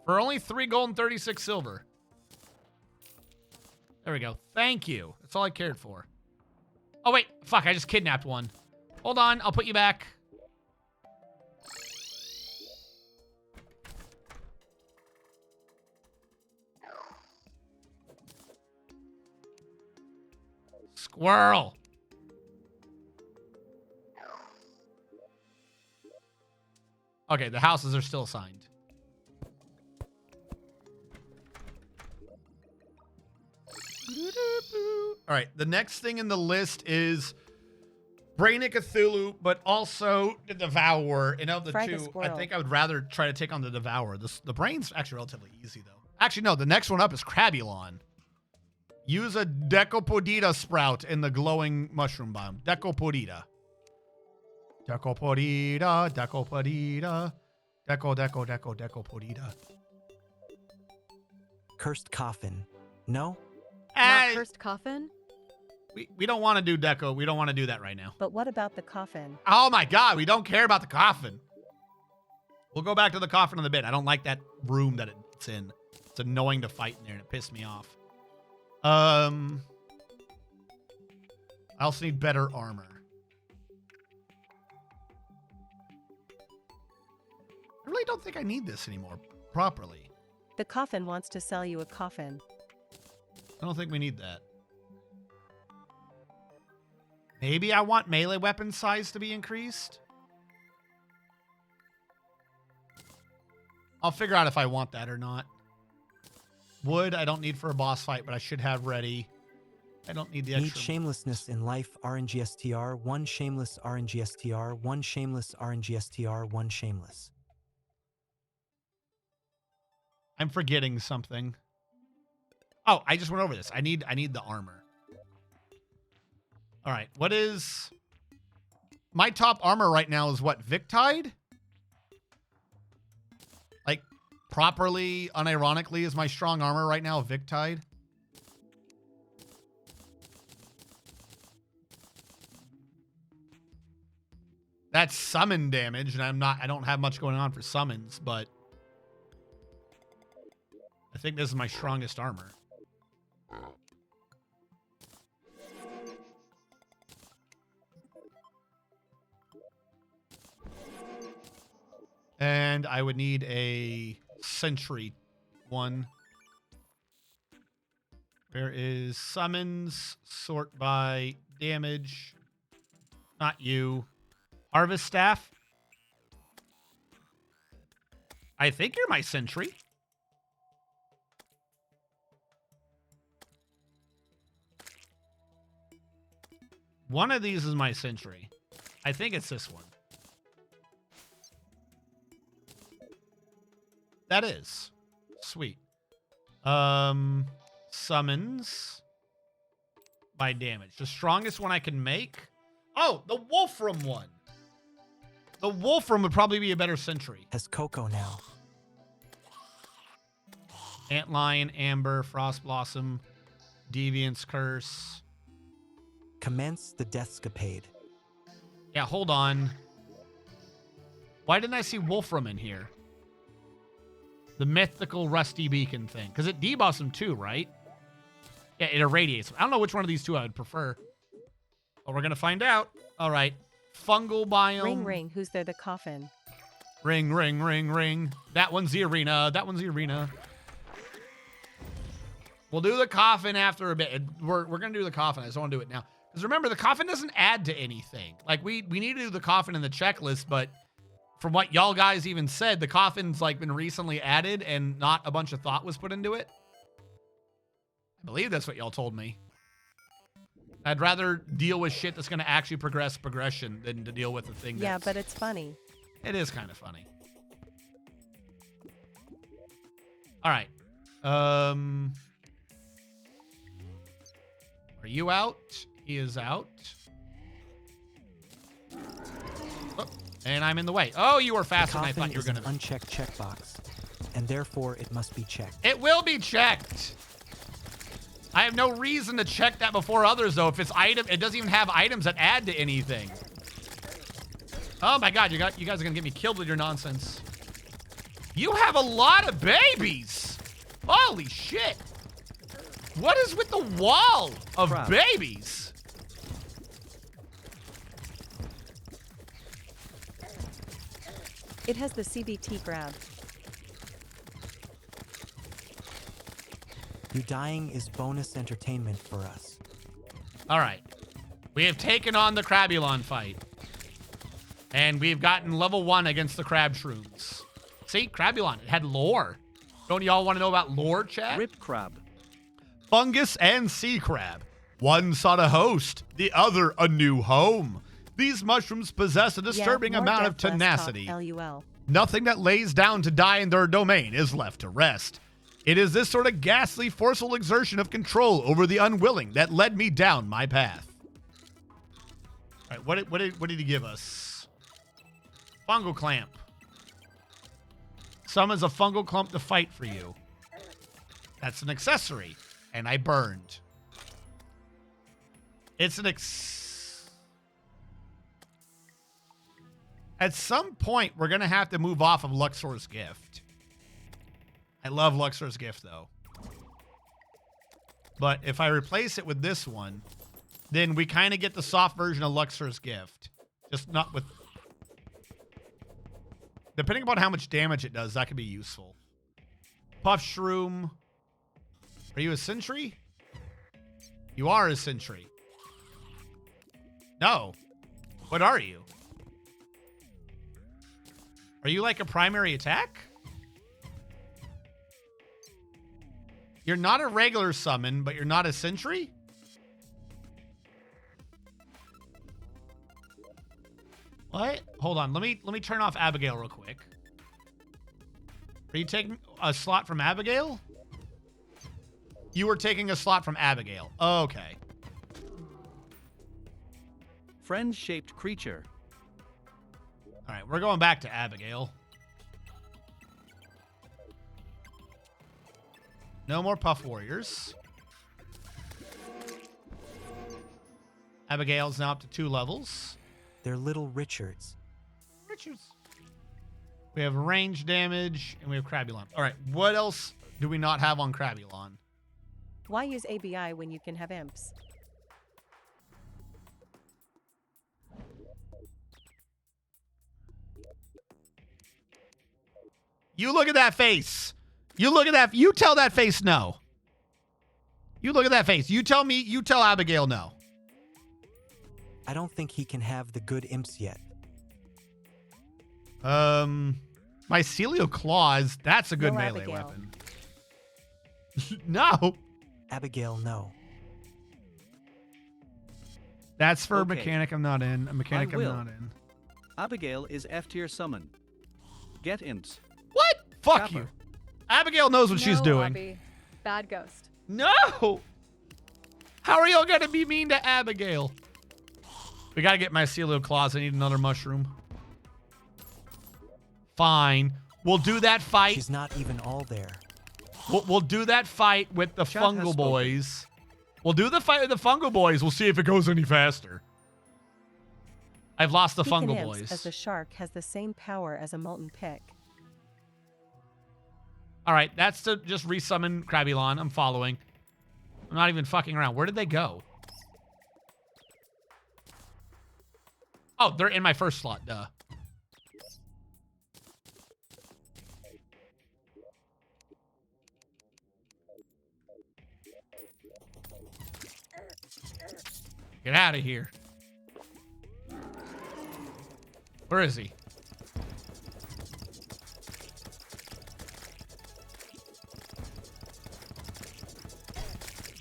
For only 3 gold and 36 silver. There we go. Thank you. That's all I cared for. Oh, wait. Fuck, I just kidnapped one. Hold on. I'll put you back. Squirrel. Okay, the houses are still signed. All right, the next thing in the list is Brain of Cthulhu, but also the Devourer. And of the Frag a two, I squirrel. think I would rather try to take on the Devourer. The Brain's actually relatively easy, though. Actually, no, the next one up is Crabulon. Use a Decopodita sprout in the glowing mushroom biome. Decopodita. Decopodita, Decopodita. Decopodita. Cursed coffin. No? Not cursed coffin? We don't want to do Deco. We don't want to do that right now. But what about the coffin? Oh my god, we don't care about the coffin. We'll go back to the coffin in a bit. I don't like that room that it's in. It's annoying to fight in there and it pissed me off. I also need better armor. I really don't think I need this anymore properly. The coffin wants to sell you a coffin. I don't think we need that. Maybe I want melee weapon size to be increased. I'll figure out if I want that or not. Wood, I don't need for a boss fight, but I should have ready. I don't need the extra. Need shamelessness in life, RNGSTR, 1 shameless RNGSTR, 1 shameless RNGSTR, 1 shameless. I'm forgetting something. Oh, I just went over this. I need the armor. All right, what is... My top armor right now is what, Victide? Like, properly, unironically, is my strong armor right now Victide? That's summon damage, and I don't have much going on for summons, but I think this is my strongest armor. And I would need a sentry one. There is summons, sort by damage. Not you. Harvest staff. I think you're my sentry. One of these is my sentry. I think it's this one. That is. Sweet. Summons by damage. The strongest one I can make. Oh, the Wolfram one. The Wolfram would probably be a better sentry. Has Coco now. Antlion, Amber, Frost Blossom, Deviant's Curse. Commence the Deathscapade. Yeah, hold on. Why didn't I see Wolfram in here? The mythical Rusty Beacon thing. Because it debuffs him too, right? Yeah, it irradiates him. I don't know which one of these two I would prefer. But we're going to find out. All right. Fungal biome. Ring, ring. Who's there? The coffin. Ring, ring, ring, ring. That one's the arena. That one's the arena. We'll do the coffin after a bit. We're going to do the coffin. I just don't want to do it now. Because remember, the coffin doesn't add to anything. Like, we need to do the coffin in the checklist, but from what y'all guys even said, the coffin's, like, been recently added and not a bunch of thought was put into it. I believe that's what y'all told me. I'd rather deal with shit that's going to actually progress progression than to deal with the thing Yeah, but it's funny. It is kind of funny. All right. Are you out? He is out. Oh, and I'm in the way. Oh, you were faster than I thought you were going to be. Unchecked checkbox, and therefore it must be checked. It will be checked. I have no reason to check that before others, though. If it's item, it doesn't even have items that add to anything. Oh my God, you guys are gonna get me killed with your nonsense. You have a lot of babies. Holy shit. What is with the wall of babies? It has the CBT grab. You dying is bonus entertainment for us. All right. We have taken on the Crabulon fight. And we've gotten level 1 against the crab shrooms. See, Crabulon, it had lore. Don't y'all want to know about lore, chat? Rip crab. Fungus and sea crab. One sought a host, the other a new home. These mushrooms possess a disturbing amount of tenacity. LUL. Nothing that lays down to die in their domain is left to rest. It is this sort of ghastly, forceful exertion of control over the unwilling that led me down my path. All right, what did he give us? Fungal clamp. Summons a fungal clump to fight for you. That's an accessory, and I burned. It's an At some point, we're gonna have to move off of Luxor's gift. I love Luxor's gift, though. But if I replace it with this one, then we kind of get the soft version of Luxor's gift. Just not with... Depending upon how much damage it does, that could be useful. Puff Shroom. Are you a sentry? You are a sentry. No. What are you? Are you like a primary attack? You're not a regular summon, but you're not a sentry? What? Hold on. Let me turn off Abigail real quick. Are you taking a slot from Abigail? You were taking a slot from Abigail. Okay. Friend-shaped creature. All right, we're going back to Abigail. No more Puff Warriors. Abigail's now up to 2 levels. They're little Richards. Richards. We have range damage, and we have Crabulon. All right, what else do we not have on Crabulon? Why use ABI when you can have imps? You look at that face. You look at that. You tell that face no. You look at that face. You tell me. You tell Abigail no. I don't think he can have the good imps yet. Mycelial Claws. That's a good No, melee Abigail. weapon. No. Abigail, no. That's for a Okay. mechanic I'm not in. A mechanic I'm will. not in. Abigail is F-tier summon. Get imps. What? Fuck Kappa. you. Abigail knows what she's No, doing. Abby. Bad ghost. No. How are y'all going to be mean to Abigail? We got to get Mycelial Claws. I need another mushroom. Fine. We'll do that fight. She's not even all there. We'll do that fight with the Chat has Fungal spoken. Boys. We'll do the fight with the Fungal Boys. We'll see if it goes any faster. I've lost the Beacon Fungal imps, Boys. as the shark has the same power as a molten pick. All right, that's to just resummon Crabulon. I'm following. I'm not even fucking around. Where did they go? Oh, they're in my first slot. Duh. Get out of here. Where is he?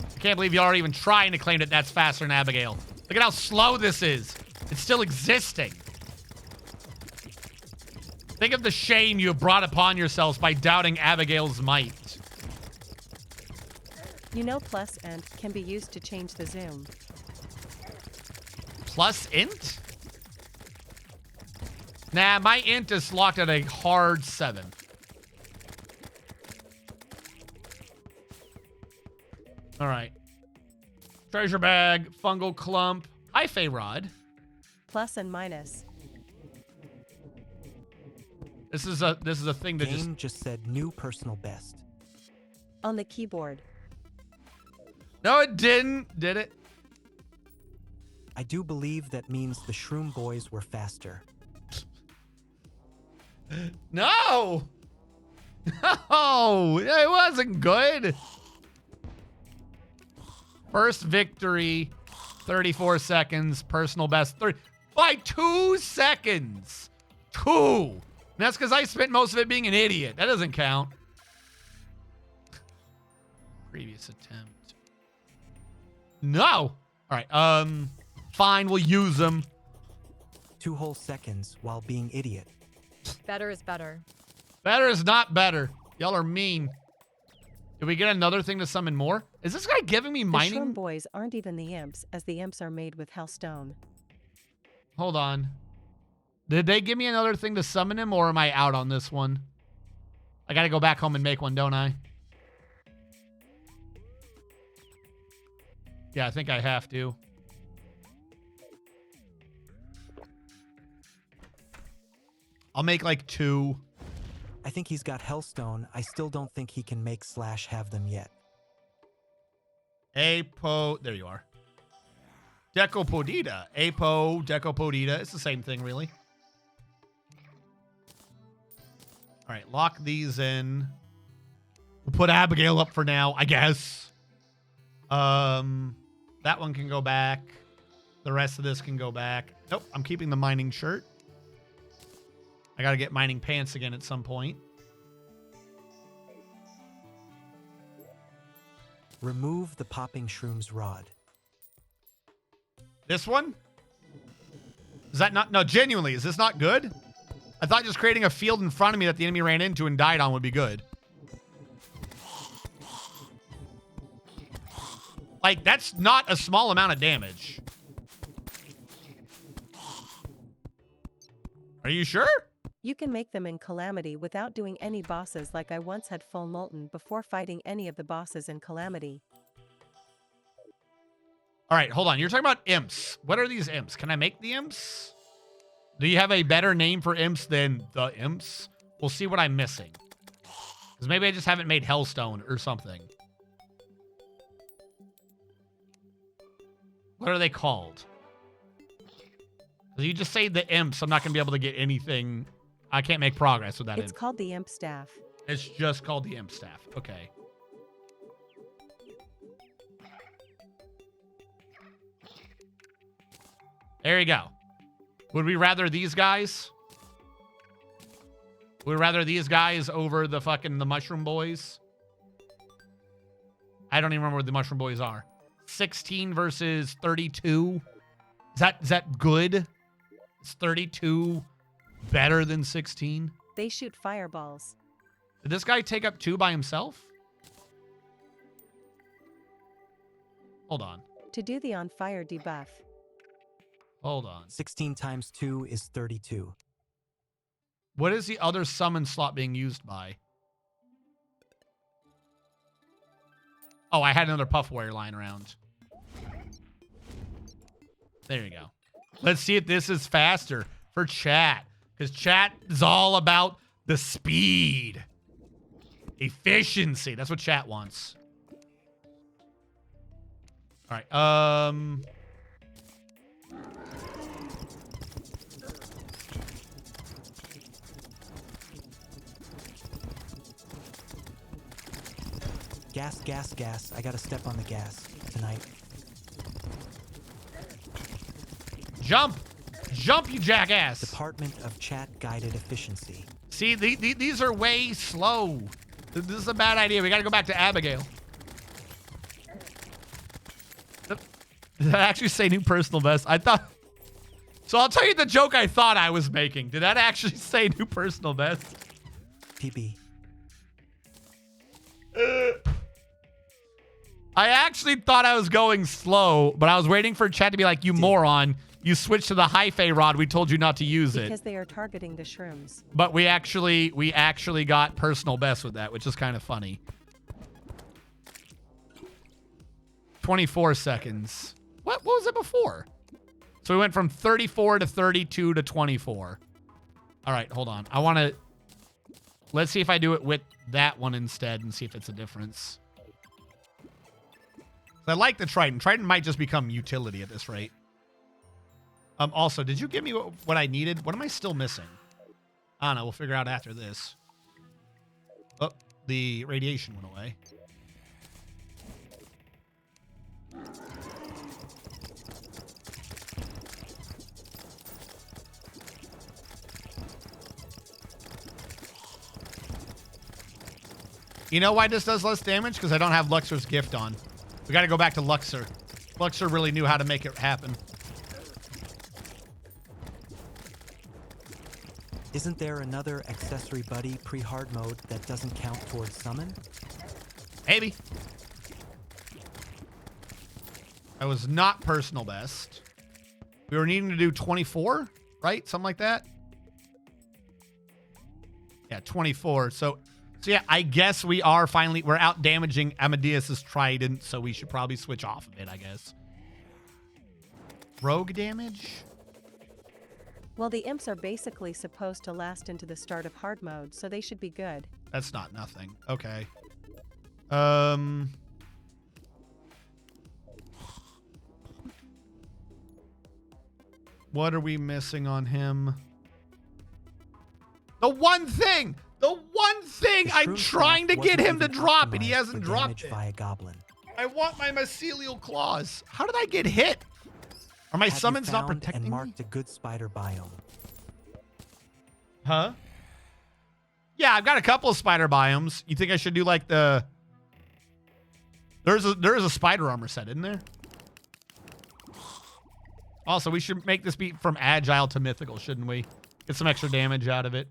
I can't believe y'all are even trying to claim that that's faster than Abigail. Look at how slow this is. It's still existing. Think of the shame you have brought upon yourselves by doubting Abigail's might. You know plus and can be used to change the zoom. Plus int? Nah, my int is locked at a hard 7. All right. Treasure bag, fungal clump. Hi, Fayrod. Plus and minus. This is a thing that Game just said new personal best. On the keyboard. No, it didn't. Did it? I do believe that means the Shroom Boys were faster. No. No, it wasn't good. First victory, 34 seconds. Personal best, 30 by 2 seconds. 2. And that's because I spent most of it being an idiot. That doesn't count. Previous attempt. No. All right. Fine. We'll use them. 2 whole seconds while being idiot. Better is better. Better is not better. Y'all are mean. Did we get another thing to summon more? Is this guy giving me The mining? Shroom Boys aren't even the imps, as the imps are made with Hellstone. Hold on. Did they give me another thing to summon him, or am I out on this one? I gotta go back home and make one, don't I? Yeah, I think I have to. I'll make like 2. I think he's got Hellstone. I still don't think he can make / have them yet. Apo, there you are. Decopodita. Apo, Decopodita. It's the same thing, really. All right, lock these in. We'll put Abigail up for now, I guess. That one can go back. The rest of this can go back. Nope, I'm keeping the mining shirt. I got to get mining pants again at some point. Remove the popping shrooms rod. This one? Is that not... No, genuinely, is this not good? I thought just creating a field in front of me that the enemy ran into and died on would be good. Like, that's not a small amount of damage. Are you sure? You can make them in Calamity without doing any bosses like I once had full molten before fighting any of the bosses in Calamity. All right, hold on. You're talking about imps. What are these imps? Can I make the imps? Do you have a better name for imps than the imps? We'll see what I'm missing. Because maybe I just haven't made Hellstone or something. What are they called? Because you just say the imps, I'm not going to be able to get anything. I can't make progress with that. It's called the Imp Staff. It's just called the imp staff. Okay. There you go. Would we rather these guys? Would we rather these guys over the mushroom boys? I don't even remember what the mushroom boys are. 16 versus 32. Is that good? Is 32 better than 16? They shoot fireballs. Did this guy take up 2 by himself? Hold on. To do the on fire debuff. Hold on. 16 times 2 is 32. What is the other summon slot being used by? Oh, I had another puff warrior lying around. There you go. Let's see if this is faster for chat. Because chat is all about the speed. Efficiency. That's what chat wants. All right. Gas, gas, gas. I gotta step on the gas tonight. Jump! Jump, you jackass! Department of Chat Guided Efficiency. See, these are way slow. This is a bad idea. We gotta go back to Abigail. Did that actually say new personal best? I thought... So I'll tell you the joke I thought I was making. Did that actually say new personal best? PB. I actually thought I was going slow, but I was waiting for chat to be like, you moron. You switched to the Hyphae rod. We told you not to use it. Because they are targeting the shrooms. But we actually got personal best with that, which is kind of funny. 24 seconds. What was it before? So we went from 34 to 32 to 24. All right, hold on. I want to... Let's see if I do it with that one instead and see if it's a difference. I like the Triton. Triton might just become utility at this rate. Also, did you give me what I needed? What am I still missing? I don't know. We'll figure out after this. Oh, the radiation went away. You know why this does less damage? Because I don't have Luxor's gift on. We got to go back to Luxor. Luxor really knew how to make it happen. Isn't there another accessory buddy pre-hard mode that doesn't count towards summon? Maybe. I was not personal best. We were needing to do 24, right? Something like that. Yeah, 24. So yeah, I guess we're out damaging Amadeus's Trident, so we should probably switch off of it, I guess. Rogue damage? Well, the imps are basically supposed to last into the start of hard mode, so they should be good. That's not nothing. Okay. What are we missing on him? The one thing I'm trying to get him to drop, and he hasn't dropped it. Via goblin. I want my mycelial claws. How did I get hit? Are my Have you summons not found protecting and me? marked a good spider biome? Huh? Yeah, I've got a couple of spider biomes. You think I should do like the... There is a spider armor set, isn't there? Also, we should make this be from agile to mythical, shouldn't we? Get some extra damage out of it.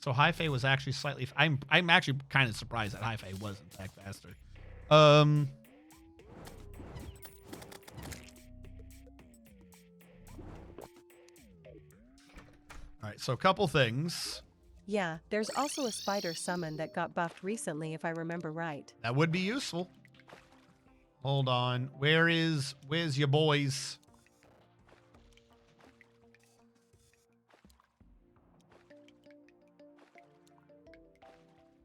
So Hi-Fi was actually slightly... I'm actually kind of surprised that Hi-Fi was in fact faster. All right, so a couple things. Yeah, there's also a spider summon that got buffed recently if I remember right. That would be useful. Hold on. Where's your boys?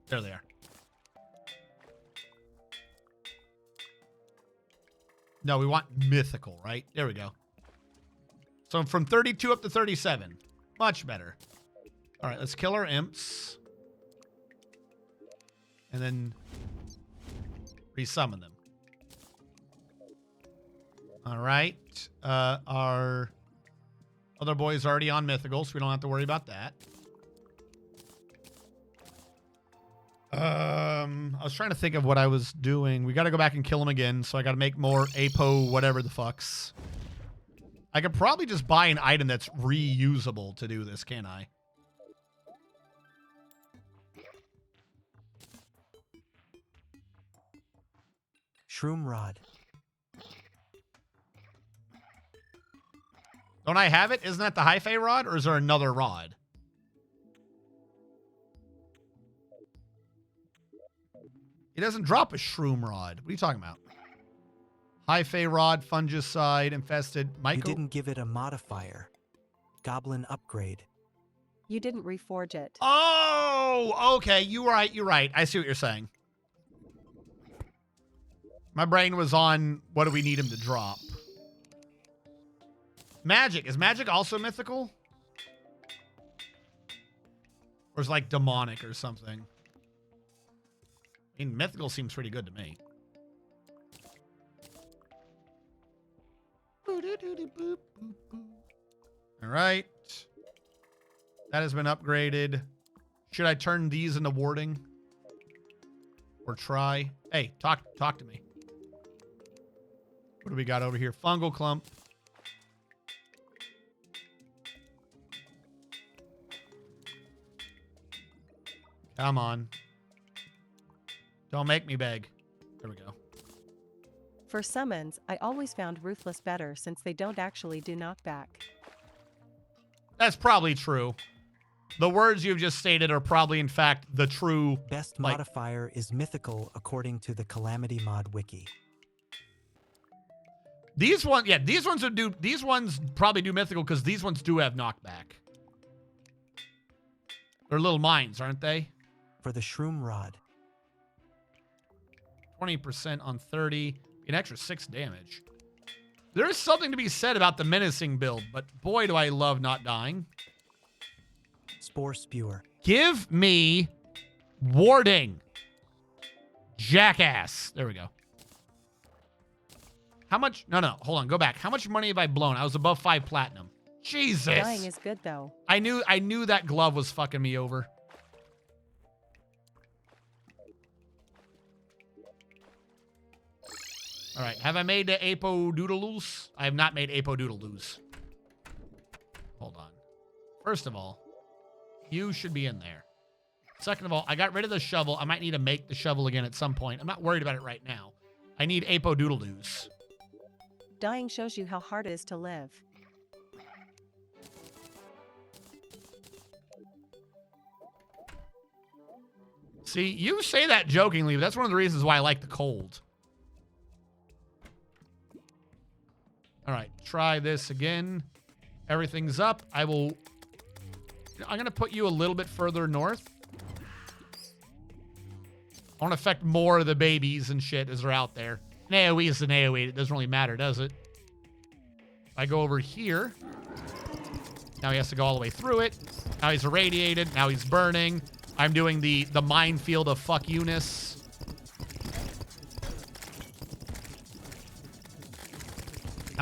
There they are. No, we want mythical, right? There we go. So from 32 up to 37. Much better. All right, let's kill our imps. And then resummon them. All right. Our other boy's already on mythical, so we don't have to worry about that. I was trying to think of what I was doing. We got to go back and kill him again, so I got to make more apo whatever the fucks. I could probably just buy an item that's reusable to do this, can't I? Shroom rod. Don't I have it? Isn't that the Hi-Fi rod, or is there another rod? It doesn't drop a shroom rod. What are you talking about? Hi-Fi rod, fungicide, infested. You Michael? didn't give it a modifier. Goblin upgrade. You didn't reforge it. Oh, okay. You're right. You're right. I see what you're saying. My brain was on what do we need him to drop. Magic. Is magic also mythical? Or is it like demonic or something? I mean, mythical seems pretty good to me. All right. That has been upgraded. Should I turn these into warding? Or try? Hey, talk to me. What do we got over here? Fungal clump. Come on. Don't make me beg. There we go. For summons, I always found Ruthless better since they don't actually do knockback. That's probably true. The words you've just stated are probably, in fact, the true... Best like- modifier is mythical according to the Calamity mod wiki. These ones, yeah, these ones would do... These ones probably do mythical because these ones do have knockback. They're little mines, aren't they? For the Shroom rod. 20% on 30. An extra 6 damage. There is something to be said about the menacing build, but boy, do I love not dying. Spore spewer. Give me warding. Jackass. There we go. How much? No, hold on. Go back. How much money have I blown? I was above 5 platinum. Jesus. Dying is good though. I knew that glove was fucking me over. All right. Have I made the Apo Doodaloos? I have not made Apo Doodaloos. Hold on. First of all, you should be in there. Second of all, I got rid of the shovel. I might need to make the shovel again at some point. I'm not worried about it right now. I need Apo Doodaloos. Dying shows you how hard it is to live. See, you say that jokingly, but that's one of the reasons why I like the cold. All right, try this again. Everything's up. I'm going to put you a little bit further north. I want to affect more of the babies and shit as they're out there. An AoE is an AoE. It doesn't really matter, does it? If I go over here. Now he has to go all the way through it. Now he's irradiated. Now he's burning. I'm doing the minefield of fuck you-ness.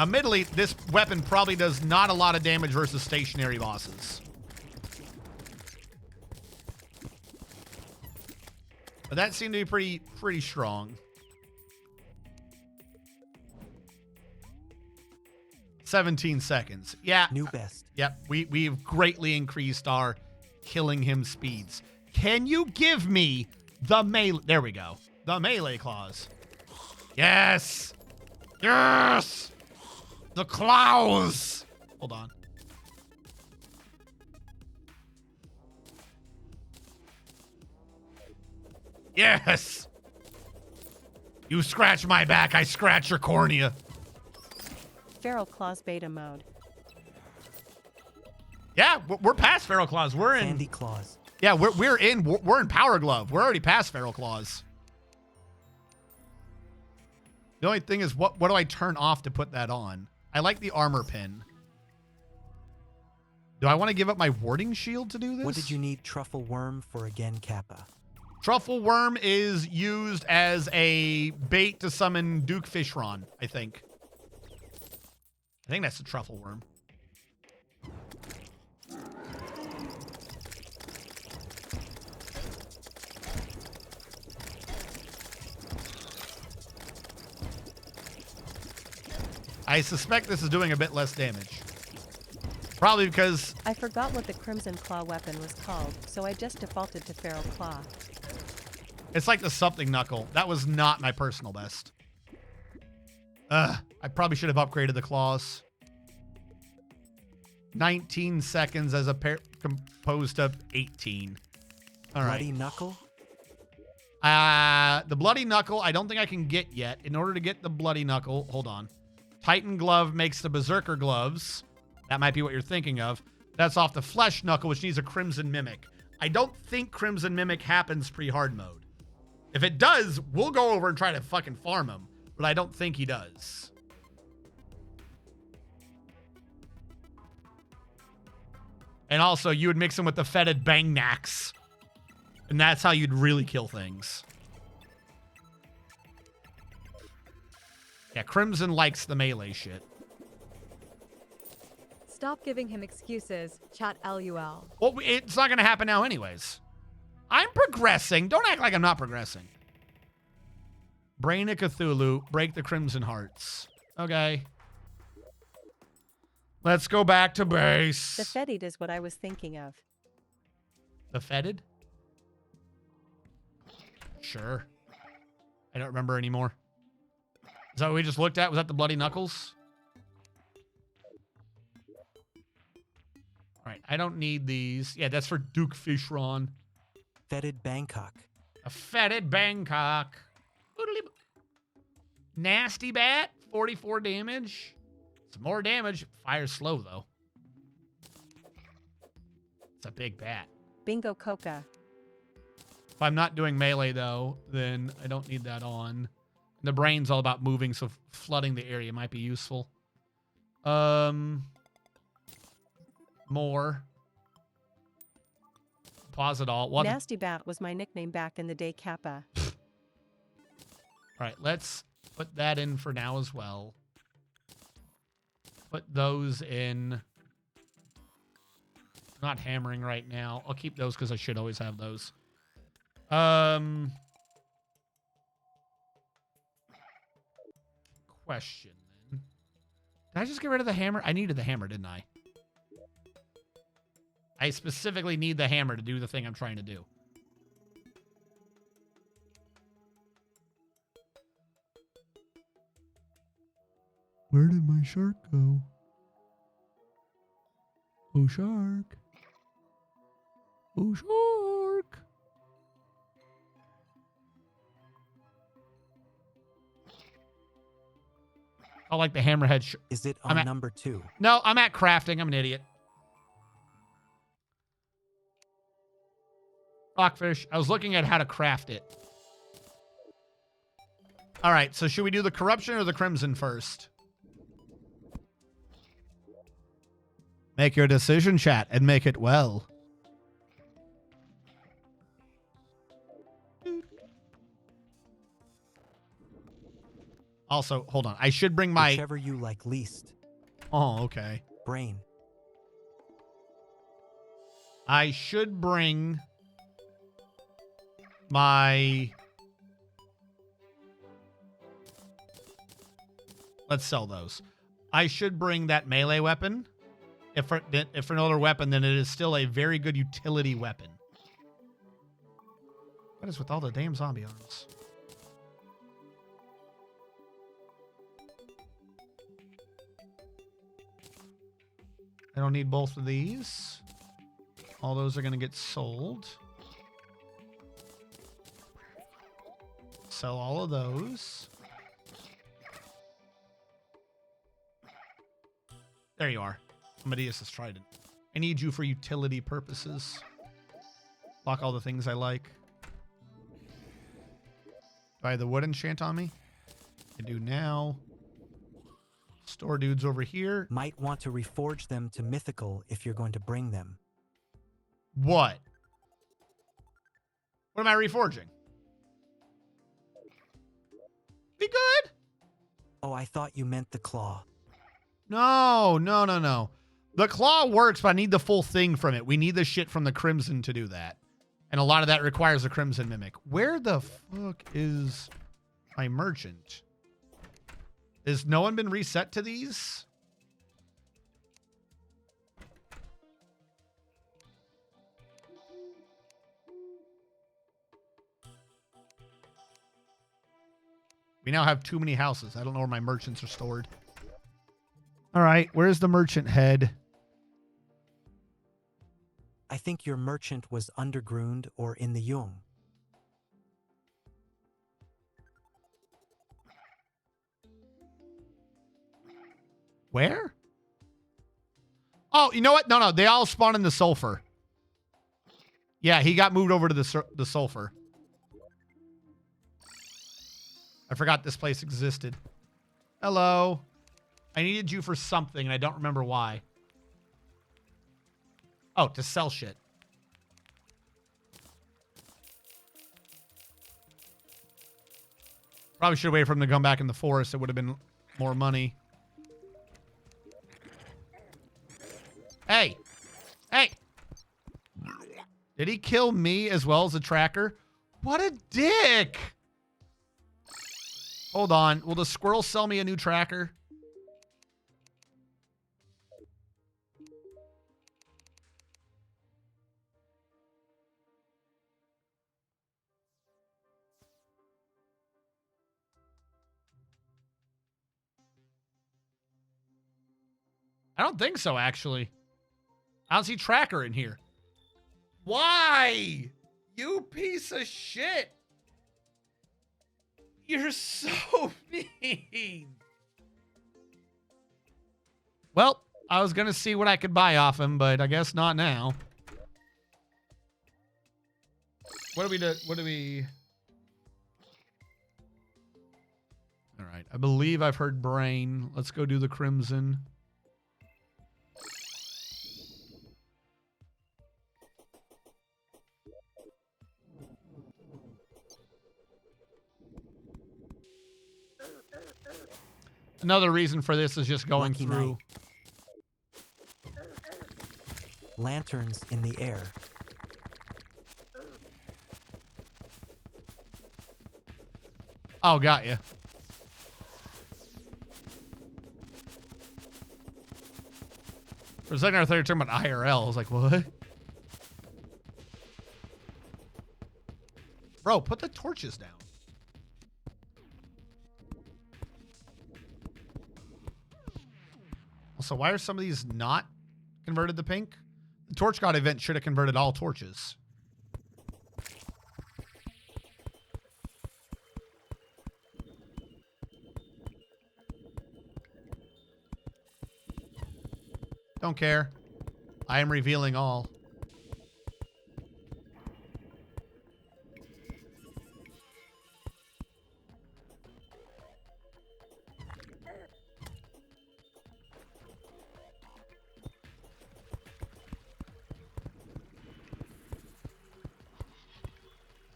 Admittedly, this weapon probably does not a lot of damage versus stationary bosses. But that seemed to be pretty strong. 17 seconds. Yeah. New best. Yep. We've greatly increased our killing him speeds. Can you give me the melee? There we go. The melee claws. Yes. Yes. The claws. Hold on. Yes. You scratch my back, I scratch your cornea. Feral Claws beta mode. Yeah, we're past Feral Claws. We're in Sandy Claws. Yeah, we're in Power Glove. We're already past Feral Claws. The only thing is, what do I turn off to put that on? I like the armor pin. Do I want to give up my warding shield to do this? What did you need Truffle Worm for again, Kappa? Truffle Worm is used as a bait to summon Duke Fishron, I think. I think that's the Truffle Worm. I suspect this is doing a bit less damage. Probably because... I forgot what the Crimson Claw weapon was called, so I just defaulted to Feral Claw. It's like the something knuckle. That was not my personal best. I probably should have upgraded the claws. 19 seconds as a pair composed of 18. All right. Bloody Knuckle? The Bloody Knuckle, I don't think I can get yet. In order to get the Bloody Knuckle, hold on. Titan Glove makes the Berserker Gloves. That might be what you're thinking of. That's off the Flesh Knuckle, which needs a Crimson Mimic. I don't think Crimson Mimic happens pre-hard mode. If it does, we'll go over and try to fucking farm him. But I don't think he does. And also, you would mix him with the Fetid Bang Nax. And that's how you'd really kill things. Yeah, Crimson likes the melee shit. Stop giving him excuses. Chat LUL. Well, it's not going to happen now anyways. I'm progressing. Don't act like I'm not progressing. Brain of Cthulhu, break the Crimson Hearts. Okay. Let's go back to base. The Fetid is what I was thinking of. The Fetid? Sure. I don't remember anymore. Is that what we just looked at? Was that the Bloody Knuckles? All right, I don't need these. Yeah, that's for Duke Fishron. Fetid Bangkok. A Fetid Bangkok. Nasty Bat, 44 damage. Some more damage. Fires slow, though. It's a big bat. Bingo Coca. If I'm not doing melee, though, then I don't need that on. The brain's all about moving, so flooding the area might be useful. More. Pause it all. What? Nasty Bat was my nickname back in the day, Kappa. All right, let's put that in for now as well. Put those in. Not hammering right now. I'll keep those because I should always have those. Question then. Did I just get rid of the hammer? I needed the hammer, didn't I? I specifically need the hammer to do the thing I'm trying to do. Where did my shark go? Oh, shark. Oh, shark. I like the hammerhead. Is it on number 2? No, I'm at crafting. I'm an idiot. Rockfish. I was looking at how to craft it. All right, so should we do the corruption or the crimson first? Make your decision, chat, and make it well. Also, hold on. I should bring my... Whichever you like least. Oh, okay. Brain. I should bring my... Let's sell those. I should bring that melee weapon. If for another weapon, then it is still a very good utility weapon. What is with all the damn zombie arms? I don't need both of these. All those are going to get sold. Sell all of those. There you are. Amadeus' trident. I need you for utility purposes. Lock all the things I like. Do I have the wood enchant on me? I do now. Store dudes over here. Might want to reforge them to mythical if you're going to bring them. What? What am I reforging? Be good? Oh, I thought you meant the claw. No. The claw works, but I need the full thing from it. We need the shit from the Crimson to do that. And a lot of that requires a Crimson Mimic. Where the fuck is my merchant? Has no one been reset to these? We now have too many houses. I don't know where my merchants are stored. All right, where's the merchant head? I think your merchant was underground or in the Yung. Where? Oh, you know what? No. They all spawn in the sulfur. Yeah, he got moved over to the sulfur. I forgot this place existed. Hello. I needed you for something, and I don't remember why. Oh, to sell shit. Probably should have waited for him to come back in the forest. It would have been more money. Hey. Hey. Did he kill me as well as the tracker? What a dick. Hold on. Will the squirrel sell me a new tracker? I don't think so, actually. I don't see tracker in here. Why? You piece of shit. You're so mean. Well, I was going to see what I could buy off him, but I guess not now. What do we do? What do we... All right. I believe I've heard brain. Let's go do the crimson. Another reason for this is just going Lucky through. night. Lanterns in the air. Oh, got you. For a second, I thought you were talking about IRL. I was like, what? Bro, put the torches down. Also, why are some of these not converted to pink? The Torch God event should have converted all torches. Don't care. I am revealing all.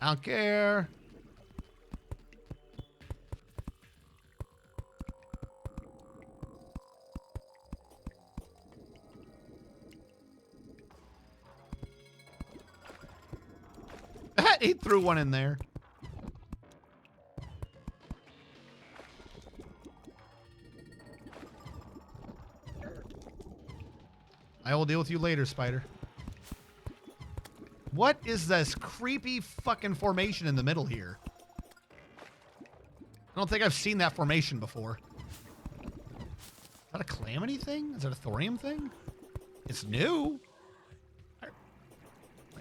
I don't care. He threw one in there. I will deal with you later, Spider. What is this creepy fucking formation in the middle here? I don't think I've seen that formation before. Is that a Calamity thing? Is that a Thorium thing? It's new.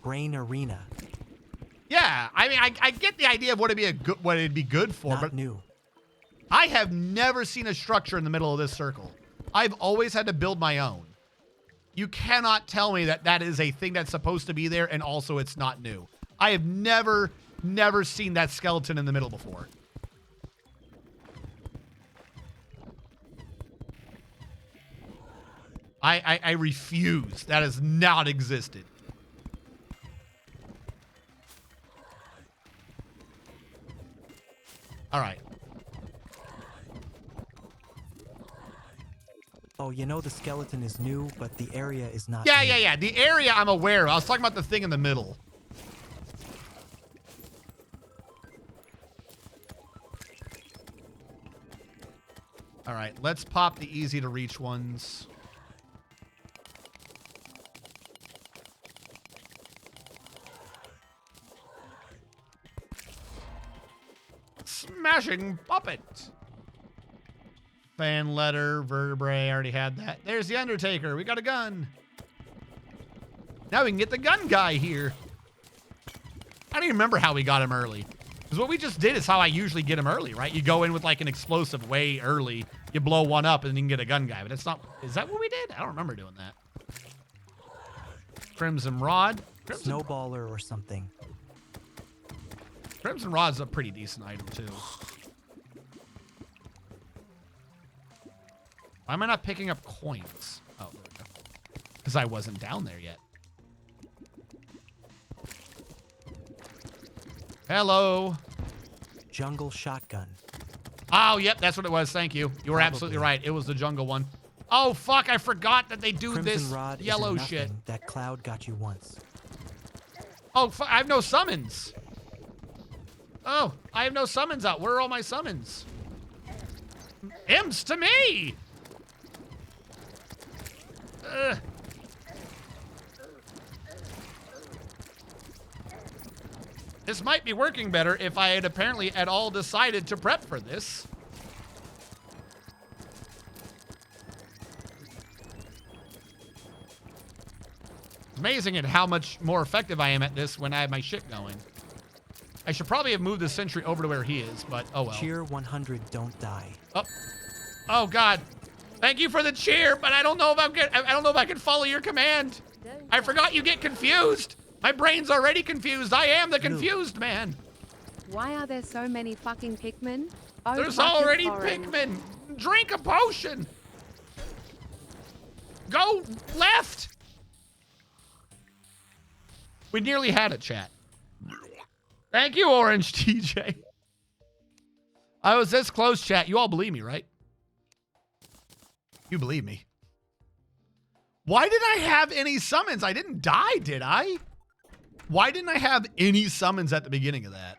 Brain Arena. Yeah, I mean, I get the idea of what it'd be good for, Not but new. I have never seen a structure in the middle of this circle. I've always had to build my own. You cannot tell me that that is a thing that's supposed to be there and also it's not new. I have never seen that skeleton in the middle before. I refuse. That has not existed. All right. Oh, you know the skeleton is new, but the area is not Yeah, new. yeah. The area I'm aware of. I was talking about the thing in the middle. All right, let's pop the easy to reach ones. Smashing puppet. Fan letter, vertebrae, already had that. There's the Undertaker. We got a gun. Now we can get the gun guy here. I don't even remember how we got him early. Because what we just did is how I usually get him early, right? You go in with like an explosive way early. You blow one up and then you can get a gun guy. But it's not... Is that what we did? I don't remember doing that. Crimson Rod. Snowballer or something. Crimson Rod's a pretty decent item, too. Why am I not picking up coins? Oh, there we go. Because I wasn't down there yet. Hello. Jungle shotgun. Oh, yep, that's what it was. Thank you. You were Probably. absolutely right. It was the jungle one. Oh, fuck, I forgot that they do Crimson this Rod yellow is a shit. nothing. That cloud got you once. Oh, I have no summons. Oh, I have no summons out. Where are all my summons? Imps to me! This might be working better if I had apparently at all decided to prep for this. Amazing at how much more effective I am at this when I have my shit going. I should probably have moved the sentry over to where he is, but oh well. Cheer 100, don't die. Oh God. Thank you for the cheer, but I don't know if I don't know if I can follow your command. I forgot you get confused. My brain's already confused. I am the confused man. Why are there so many fucking Pikmin? Oh, There's fucking already orange. Pikmin. Drink a potion. Go left. We nearly had a chat. Thank you, Orange TJ. I was this close, chat. You all believe me, right? You believe me. Why did I have any summons? I didn't die, did I? Why didn't I have any summons at the beginning of that?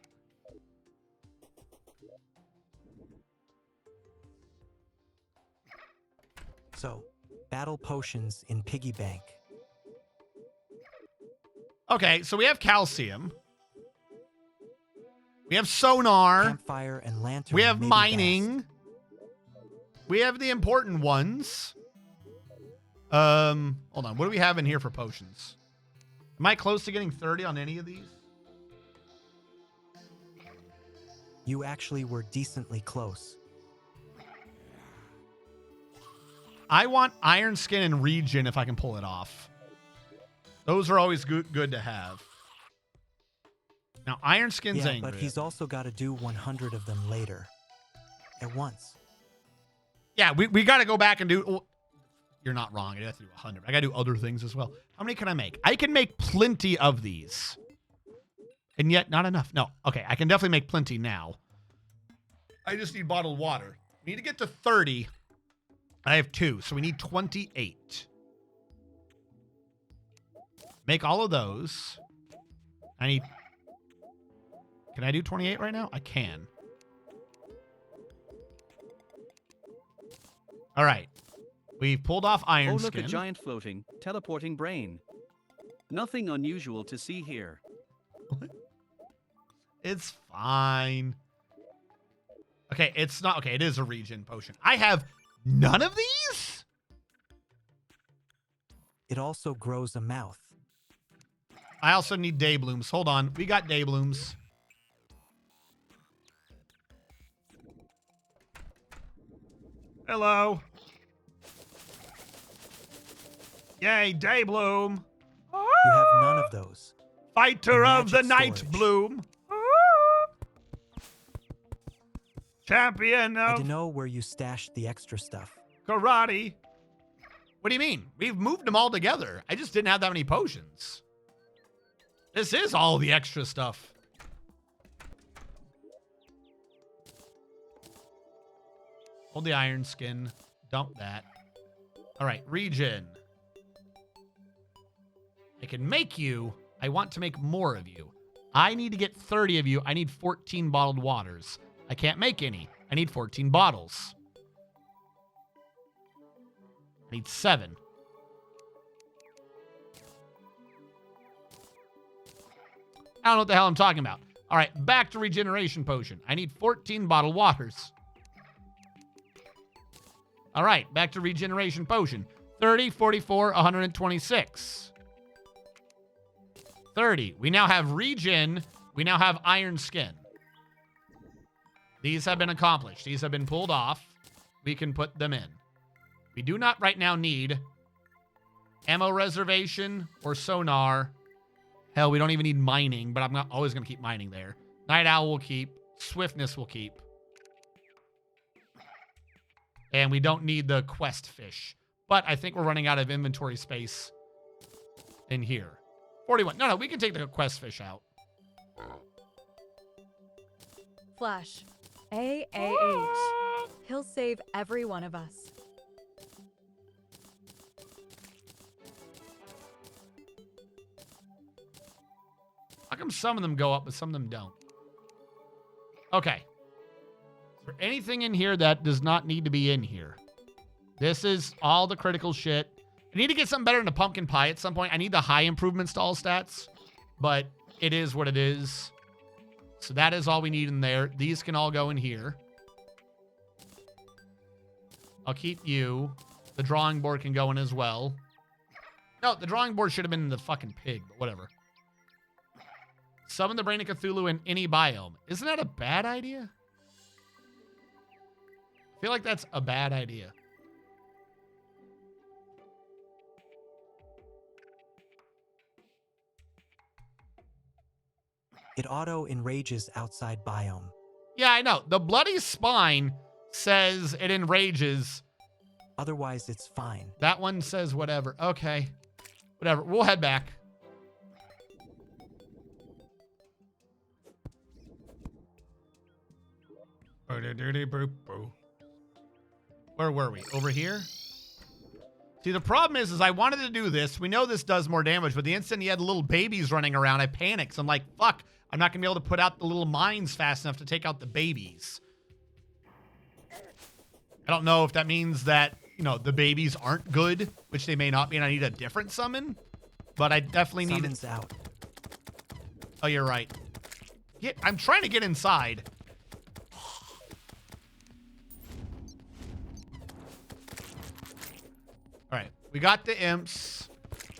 So, battle potions in piggy bank. Okay, so we have calcium. We have sonar. Campfire and lantern. We have may be mining. best. We have the important ones. Hold on. What do we have in here for potions? Am I close to getting 30 on any of these? You actually were decently close. I want iron skin and regen if I can pull it off. Those are always good to have. Now, iron skin's Yeah, angry. but he's also got to do 100 of them later. At once. Yeah, we got to go back and do... Well, you're not wrong. I have to do 100. I got to do other things as well. How many can I make? I can make plenty of these. And yet, not enough. No. Okay, I can definitely make plenty now. I just need bottled water. We need to get to 30. I have 2, so we need 28. Make all of those. I need Can I do 28 right now? I can. All right. We've pulled off iron Oh, look, skin. a giant floating, teleporting brain. Nothing unusual to see here. It's fine. Okay, it's not. Okay, it is a regen potion. I have none of these? It also grows a mouth. I also need day blooms. Hold on. We got day blooms. Hello. Yay, day bloom. You have none of those. Fighter And of the magic night storage. bloom. Champion I of don't know where you stashed the extra stuff. karate. What do you mean? We've moved them all together. I just didn't have that many potions. This is all the extra stuff. Hold the iron skin. Dump that. All right, regen. I can make you. I want to make more of you. I need to get 30 of you. I need 14 bottled waters. I can't make any. I need 14 bottles. I need 7. I don't know what the hell I'm talking about. All right, back to regeneration potion. I need 14 bottled waters. All right, back to regeneration potion. 30, 44, 126. 30. We now have regen. We now have iron skin. These have been accomplished. These have been pulled off. We can put them in. We do not right now need ammo reservation or sonar. Hell, we don't even need mining, but I'm not always going to keep mining there. Night owl will keep. Swiftness will keep. And we don't need the quest fish. But I think we're running out of inventory space in here. 41. No, we can take the quest fish out. Flash. AAH. He'll save every one of us. How come some of them go up, but some of them don't? Okay. Is there anything in here that does not need to be in here? This is all the critical shit. I need to get something better than a pumpkin pie at some point. I need the high improvements to all stats, but it is what it is. So that is all we need in there. These can all go in here. I'll keep you. The drawing board can go in as well. No, the drawing board should have been in the fucking pig, but whatever. Summon the Brain of Cthulhu in any biome. Isn't that a bad idea? I feel like that's a bad idea. It auto-enrages outside biome. Yeah, I know. The bloody spine says it enrages. Otherwise, it's fine. That one says whatever. Okay. Whatever. We'll head back. Where were we? Over here? See, the problem is I wanted to do this. We know this does more damage, but the instant he had little babies running around, I panicked. So I'm like, fuck, I'm not going to be able to put out the little mines fast enough to take out the babies. I don't know if that means that, you know, the babies aren't good, which they may not be, and I need a different summon. But I definitely need... Summons out. Oh, you're right. Yeah, I'm trying to get inside. All right, we got the imps.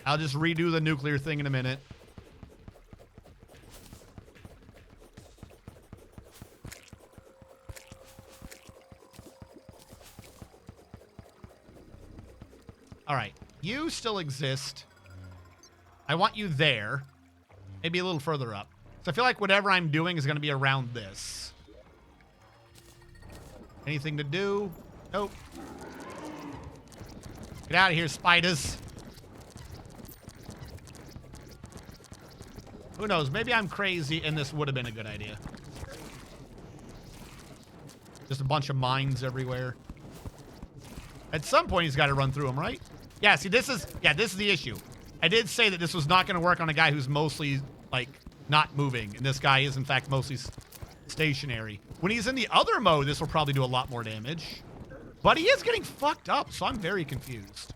I'll just redo the nuclear thing in a minute. All right, you still exist. I want you there. Maybe a little further up. So I feel like whatever I'm doing is going to be around this. Anything to do? Nope. Get out of here, spiders. Who knows? Maybe I'm crazy and this would have been a good idea. Just a bunch of mines everywhere. At some point, he's got to run through them, right? Yeah, see, this is the issue. I did say that this was not going to work on a guy who's mostly, like, not moving. And this guy is, in fact, mostly stationary. When he's in the other mode, this will probably do a lot more damage. But he is getting fucked up, so I'm very confused.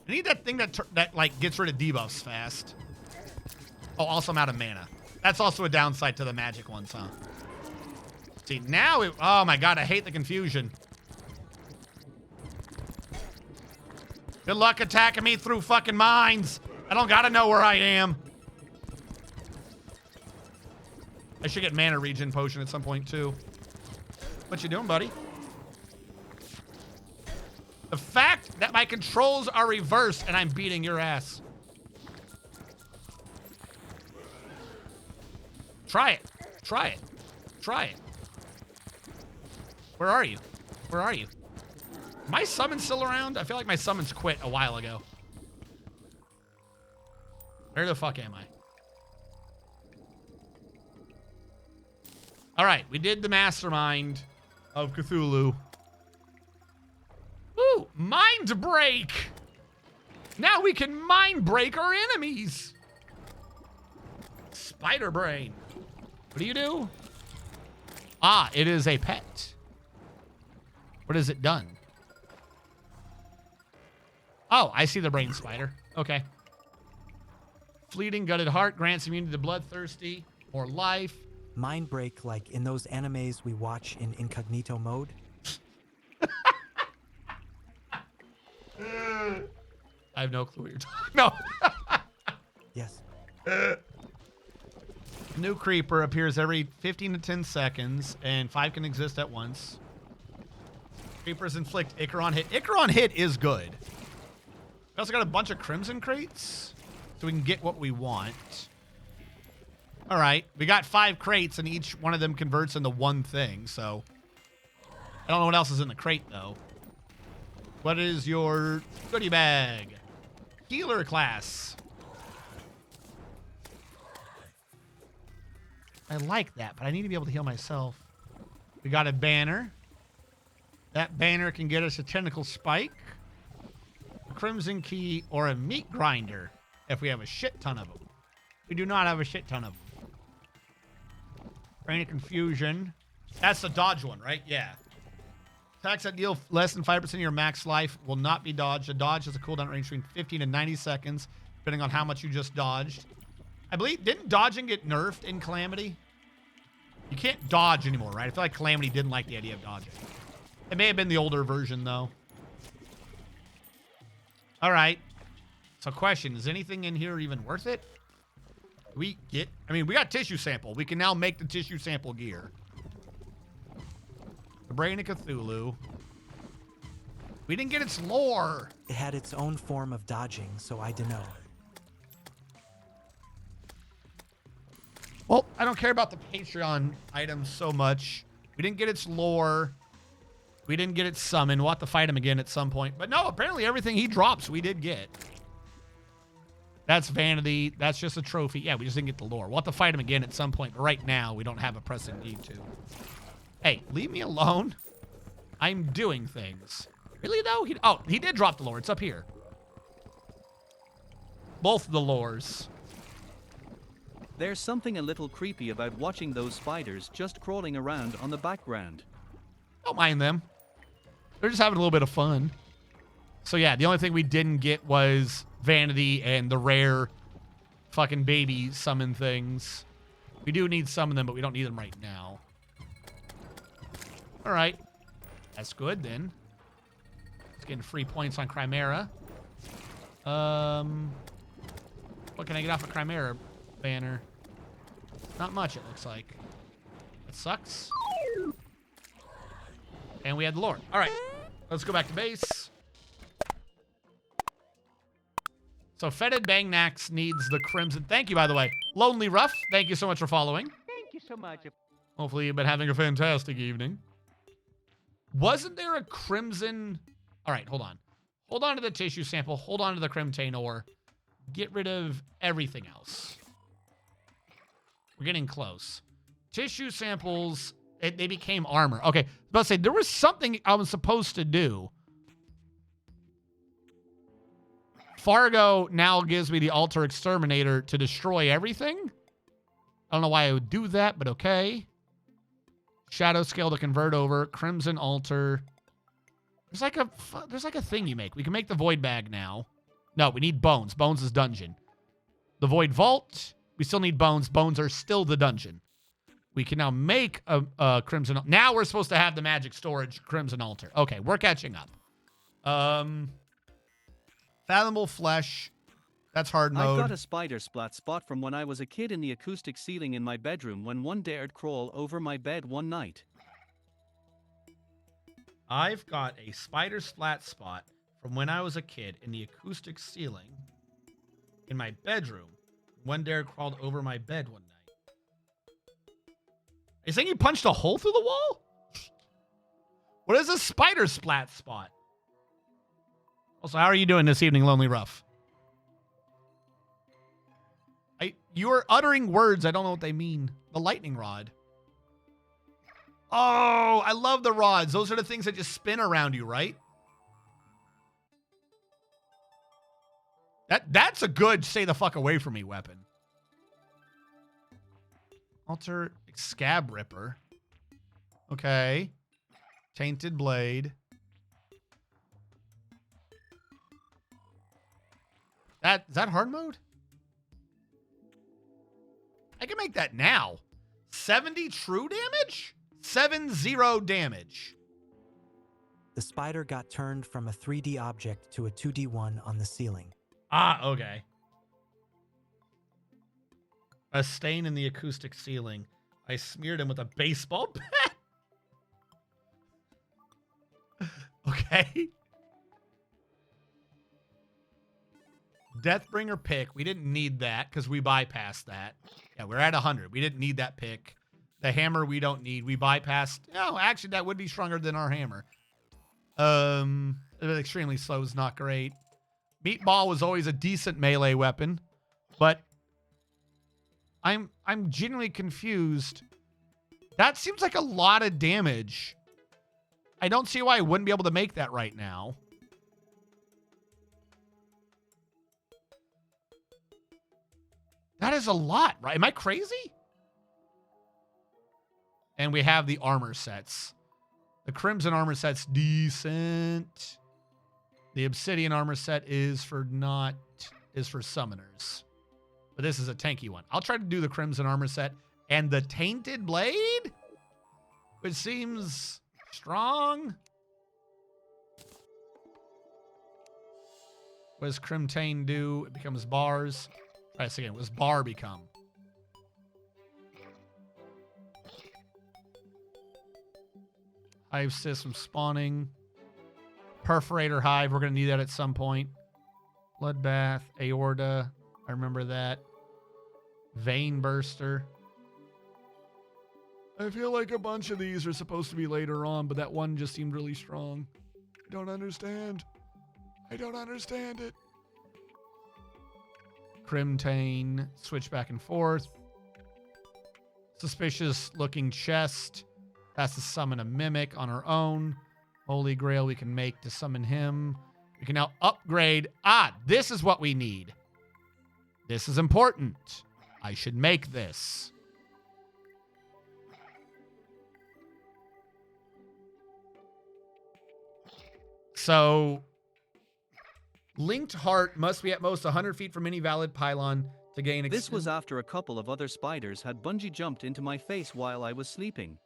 I need that thing that like, gets rid of debuffs fast. Oh, also I'm out of mana. That's also a downside to the magic ones, huh? See, now it... Oh, my God, I hate the confusion. Good luck attacking me through fucking mines. I don't gotta know where I am. I should get mana regen potion at some point, too. What you doing, buddy? The fact that my controls are reversed and I'm beating your ass. Try it. Try it. Try it. Where are you? Where are you? My summon still around? I feel like my summons quit a while ago. Where the fuck am I? All right, we did the mastermind of Cthulhu. Woo! Mind break! Now we can mind break our enemies! Spider brain. What do you do? Ah, it is a pet. What has it done? Oh, I see the brain spider. Okay. Fleeting gutted heart grants immunity to bloodthirsty or life. Mind break like in those animes we watch in incognito mode. I have no clue what you're talking about. No. Yes. New creeper appears every 15 to 10 seconds, and 5 can exist at once. Creepers inflict Icaron hit. Icaron hit is good. We also got a bunch of crimson crates, so we can get what we want. All right, we got 5 crates, and each one of them converts into one thing, so... I don't know what else is in the crate, though. What is your goodie bag? Healer class. I like that, but I need to be able to heal myself. We got a banner. That banner can get us a tentacle spike, a crimson key, or a meat grinder if we have a shit ton of them. We do not have a shit ton of them. Brain of confusion. That's the dodge one, right? Yeah. Attacks that deal less than 5% of your max life will not be dodged. A dodge has a cooldown range between 15 and 90 seconds, depending on how much you just dodged. I believe, didn't dodging get nerfed in Calamity? You can't dodge anymore, right? I feel like Calamity didn't like the idea of dodging. It may have been the older version, though. All right. So question, is anything in here even worth it? We got tissue sample. We can now make the tissue sample gear. The Brain of Cthulhu. We didn't get its lore. It had its own form of dodging, so I dunno. Well, I don't care about the Patreon items so much. We didn't get its lore. We didn't get its summon. We'll have to fight him again at some point. But no, apparently everything he drops, we did get. That's vanity. That's just a trophy. Yeah, we just didn't get the lore. We'll have to fight him again at some point. But right now, we don't have a pressing need to. Hey, leave me alone. I'm doing things. Really, though? He did drop the lore. It's up here. Both the lores. There's something a little creepy about watching those spiders just crawling around on the background. Don't mind them. They're just having a little bit of fun. So yeah, the only thing we didn't get was vanity and the rare fucking baby summon things. We do need some of them, but we don't need them right now. All right. That's good, then. Let's get free points on Chimera. What can I get off a Chimera banner? Not much, it looks like. That sucks. And we had the lore. All right. Let's go back to base. So Fetid Bangnax needs the crimson. Thank you, by the way. Lonely Ruff, thank you so much for following. Thank you so much. Hopefully you've been having a fantastic evening. Wasn't there a crimson... All right, hold on. Hold on to the tissue sample. Hold on to the Crimtane ore. Get rid of everything else. We're getting close. Tissue samples, they became armor. Okay, I was about to say, there was something I was supposed to do. Fargo now gives me the Altar Exterminator to destroy everything. I don't know why I would do that, but okay. Shadow Scale to convert over. Crimson Altar. There's like a thing you make. We can make the Void Bag now. No, we need Bones. Bones is dungeon. The Void Vault. We still need Bones. Bones are still the dungeon. We can now make a Crimson. Now we're supposed to have the magic storage Crimson Altar. Okay, we're catching up. Fathomable Flesh. That's hard mode. I've got a spider splat spot from when I was a kid in the acoustic ceiling in my bedroom when one dared crawl over my bed one night. I've got a spider splat spot from when I was a kid in the acoustic ceiling in my bedroom. One dare crawled over my bed one night. Are you saying you punched a hole through the wall? What is a spider splat spot? Also, how are you doing this evening, Lonely Rough? You are uttering words. I don't know what they mean. The lightning rod. Oh, I love the rods. Those are the things that just spin around you, right? That's a good stay the fuck away from me weapon. Altar Scab Ripper. Okay. Tainted Blade. Is that hard mode? I can make that now. 70 true damage? 70 damage. The spider got turned from a 3D object to a 2D one on the ceiling. Ah, okay. A stain in the acoustic ceiling. I smeared him with a baseball bat. Okay. Deathbringer pick. We didn't need that because we bypassed that. Yeah, we're at 100. We didn't need that pick. The hammer we don't need. We bypassed. No, actually, that would be stronger than our hammer. Extremely slow is not great. Meatball was always a decent melee weapon, but I'm genuinely confused. That seems like a lot of damage. I don't see why I wouldn't be able to make that right now. That is a lot, right? Am I crazy? And we have the armor sets. The Crimson armor set's decent. The Obsidian armor set is for summoners. But this is a tanky one. I'll try to do the Crimson armor set and the Tainted Blade, which seems strong. What does Crimtain do? It becomes bars. Try this again. What does bar become? Hive system spawning. Perforator hive. We're going to need that at some point. Bloodbath. Aorta. I remember that. Vein burster. I feel like a bunch of these are supposed to be later on, but that one just seemed really strong. I don't understand. I don't understand it. Crimtain. Switch back and forth. Suspicious looking chest. That's to summon a mimic on our own. Holy Grail we can make to summon him. We can now upgrade. Ah, this is what we need. This is important. I should make this. So, Linked Heart must be at most 100 feet from any valid pylon to gain... This was after a couple of other spiders had bungee jumped into my face while I was sleeping.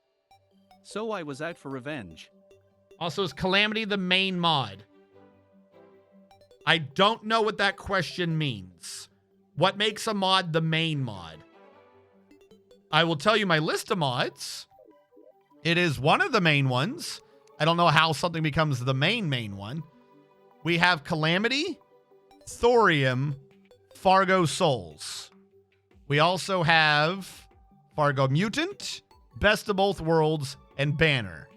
So I was out for revenge. Also, is Calamity the main mod? I don't know what that question means. What makes a mod the main mod? I will tell you my list of mods. It is one of the main ones. I don't know how something becomes the main one. We have Calamity, Thorium, Fargo Souls. We also have Fargo Mutant, Best of Both Worlds, and Banner.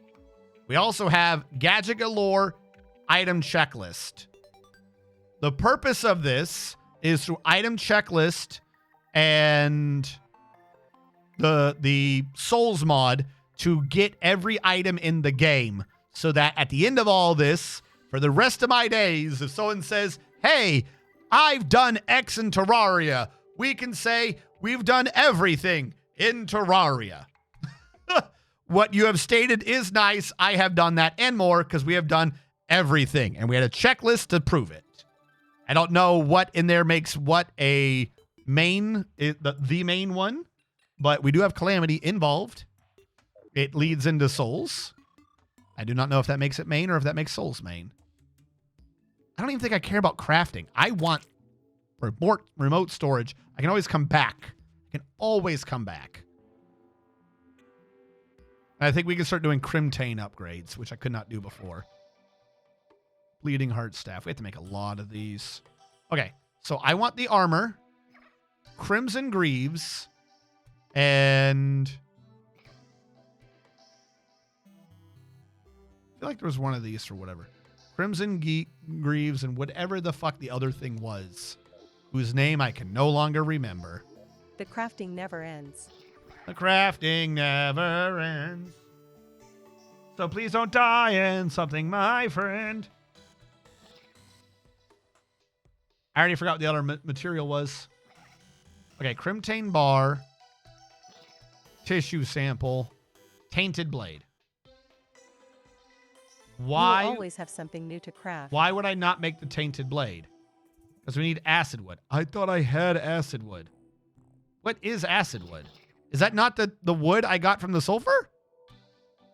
We also have Gadget Galore, Item Checklist. The purpose of this is through Item Checklist and the Souls mod to get every item in the game so that at the end of all this, for the rest of my days, if someone says, hey, I've done X in Terraria. We can say we've done everything in Terraria. What you have stated is nice. I have done that and more because we have done everything. And we had a checklist to prove it. I don't know what in there makes what a main, the main one. But we do have Calamity involved. It leads into Souls. I do not know if that makes it main or if that makes Souls main. I don't even think I care about crafting. I want remote storage. I can always come back. I can always come back. And I think we can start doing Crimtane upgrades, which I could not do before. Bleeding Heart Staff. We have to make a lot of these. Okay, so I want the armor, Crimson Greaves, and I feel like there was one of these for whatever. Crimson Greaves and whatever the fuck the other thing was, whose name I can no longer remember. The crafting never ends. The crafting never ends. So please don't die in something, my friend. I already forgot what the other material was. Okay, Crimtane bar, tissue sample, tainted blade. Why? You will always have something new to craft. Why would I not make the tainted blade? Because we need acid wood. I thought I had acid wood. What is acid wood? Is that not the wood I got from the sulfur?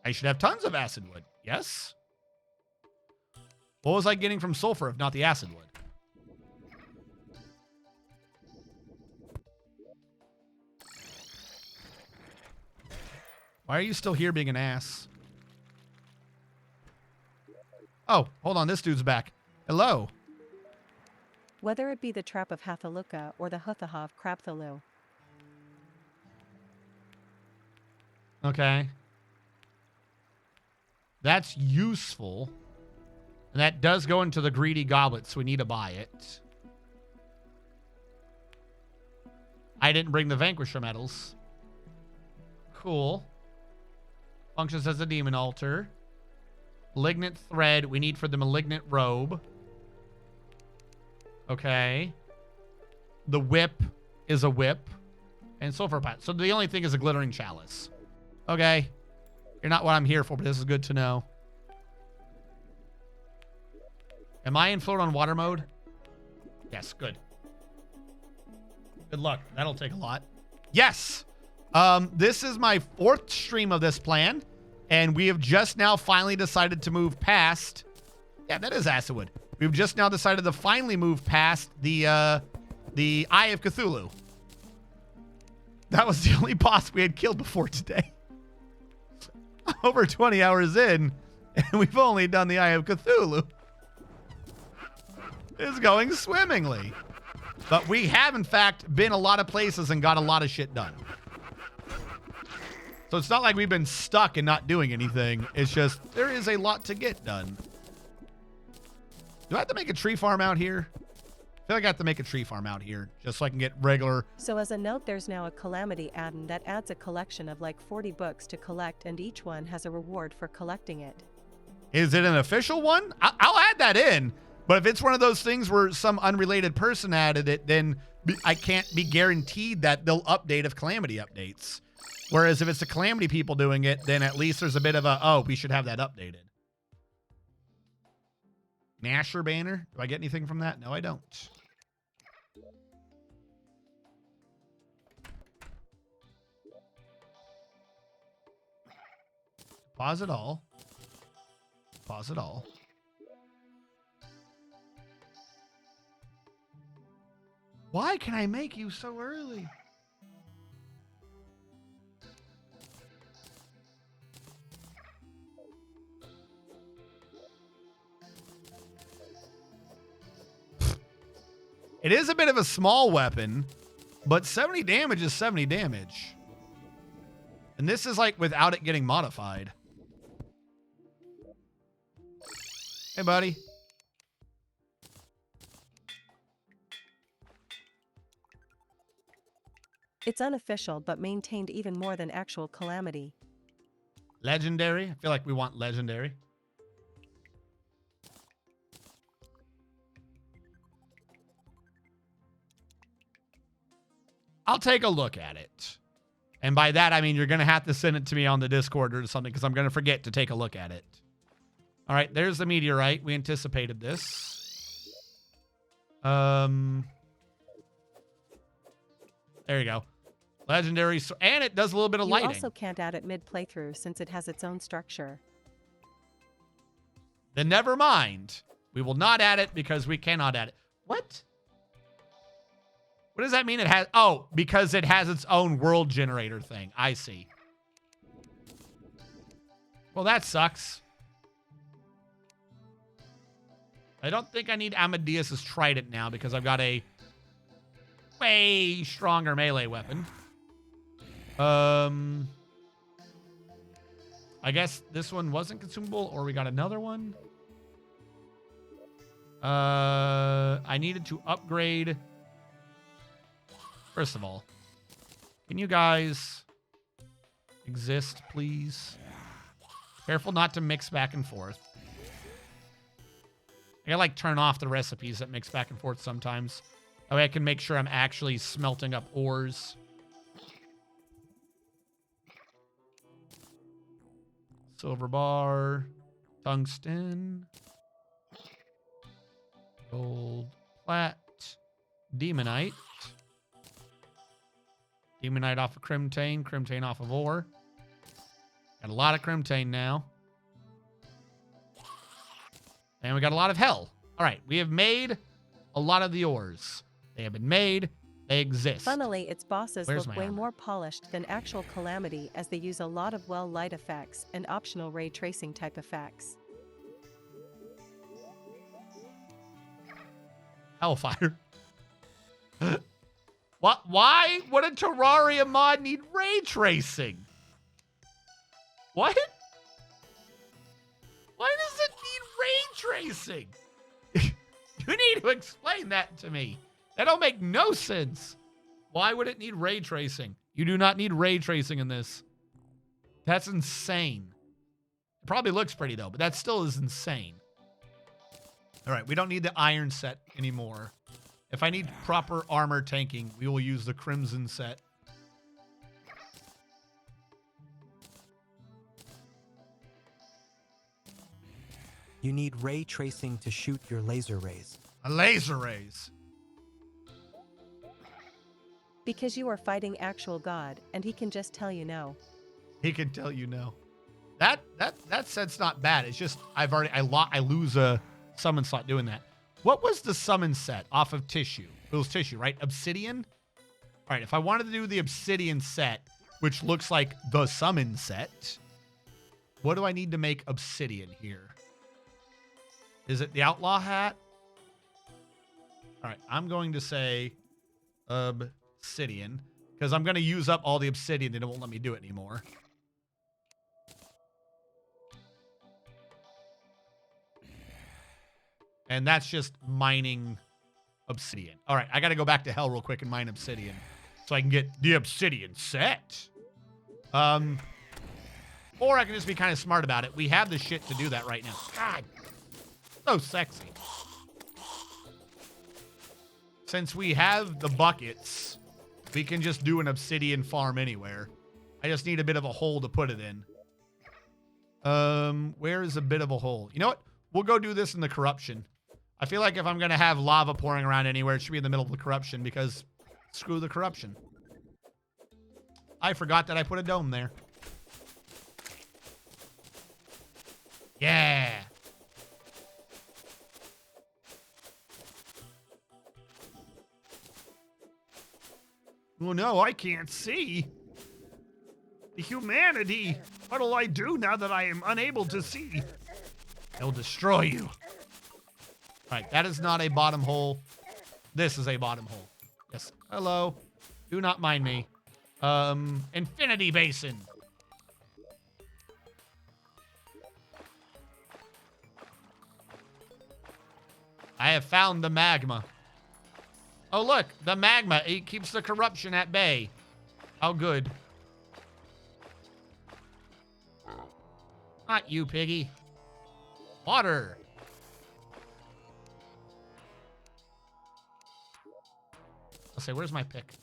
I should have tons of acid wood. Yes? What was I getting from sulfur if not the acid wood? Why are you still here being an ass? Oh, hold on. This dude's back. Hello. Whether it be the trap of Hathaluka or the Huthahav Krapthalu. Okay. That's useful. And that does go into the greedy goblet, so we need to buy it. I didn't bring the Vanquisher medals. Cool. Functions as a demon altar. Malignant thread we need for the malignant robe. Okay. The whip is a whip. And sulfur pot. So the only thing is a glittering chalice. Okay. You're not what I'm here for, but this is good to know. Am I in float on water mode? Yes, good. Good luck. That'll take a lot. Yes! This is my 4th stream of this plan, and we have just now finally decided to move past... Yeah, that is acid wood. We've just now decided to finally move past the Eye of Cthulhu. That was the only boss we had killed before today. Over 20 hours in, and we've only done the Eye of Cthulhu. It's going swimmingly. But we have, in fact, been a lot of places and got a lot of shit done. So it's not like we've been stuck and not doing anything. It's just, there is a lot to get done. Do I have to make a tree farm out here? I feel like I have to make a tree farm out here just so I can get regular. So as a note, there's now a Calamity add-on that adds a collection of like 40 books to collect, and each one has a reward for collecting it. Is it an official one? I'll add that in. But if it's one of those things where some unrelated person added it, then I can't be guaranteed that they'll update if Calamity updates. Whereas if it's the Calamity people doing it, then at least there's a bit of a, oh, we should have that updated. Nasher banner. Do I get anything from that? No, I don't. Pause it all. Pause it all. Why can I make you so early? It is a bit of a small weapon, but 70 damage is 70 damage. And this is like without it getting modified. Hey, buddy. It's unofficial but maintained even more than actual Calamity. Legendary? I feel like we want legendary. I'll take a look at it. And by that, I mean you're going to have to send it to me on the Discord or something because I'm going to forget to take a look at it. All right, there's the meteorite. We anticipated this. There you go. Legendary. And it does a little bit of lighting. You also can't add it mid-playthrough since it has its own structure. Then never mind. We will not add it because we cannot add it. What? What does that mean it has? Oh, because it has its own world generator thing. I see. Well, that sucks. I don't think I need Amadeus's trident now because I've got a way stronger melee weapon. I guess this one wasn't consumable or we got another one. I needed to upgrade. First of all, can you guys exist, please? Careful not to mix back and forth. I gotta like turn off the recipes that mix back and forth sometimes. That way I can make sure I'm actually smelting up ores. Silver bar, tungsten, gold, plat, demonite. Demonite off of Crimtane, Crimtane off of ore. Got a lot of Crimtane now. And we got a lot of hell. All right, we have made a lot of the ores. They have been made. They exist. Funnily, its bosses Where's look my way armor? more polished than actual Calamity as they use a lot of well light effects and optional ray tracing type effects. Hellfire. What? Why would a Terraria mod need ray tracing? What? Why does it need ray tracing? You need to explain that to me. That don't make no sense. Why would it need ray tracing? You do not need ray tracing in this. That's insane. It probably looks pretty though, but that still is insane. All right, we don't need the iron set anymore. If I need proper armor tanking, we will use the crimson set. You need ray tracing to shoot your laser rays. A laser rays. Because you are fighting actual God, and he can just tell you no. He can tell you no. That set's not bad. It's just I lose a summon slot doing that. What was the summon set off of tissue? It was tissue, right? Obsidian? All right, if I wanted to do the obsidian set, which looks like the summon set, what do I need to make obsidian here? Is it the outlaw hat? All right, I'm going to say obsidian because I'm going to use up all the obsidian and it won't let me do it anymore. And that's just mining obsidian. All right, I got to go back to hell real quick and mine obsidian so I can get the obsidian set. Or I can just be kind of smart about it. We have the shit to do that right now. God, so sexy. Since we have the buckets, we can just do an obsidian farm anywhere. I just need a bit of a hole to put it in. Where is a bit of a hole? You know what? We'll go do this in the corruption. I feel like if I'm going to have lava pouring around anywhere, it should be in the middle of the corruption because screw the corruption. I forgot that I put a dome there. Yeah. Oh no, I can't see. The humanity. What'll I do now that I am unable to see? It'll destroy you. All right, that is not a bottom hole. This is a bottom hole. Yes. Hello. Do not mind me. Infinity basin. I have found the magma. Oh, look, the magma. It keeps the corruption at bay. How good. Not you, piggy. Water. I'll say, where's my pick?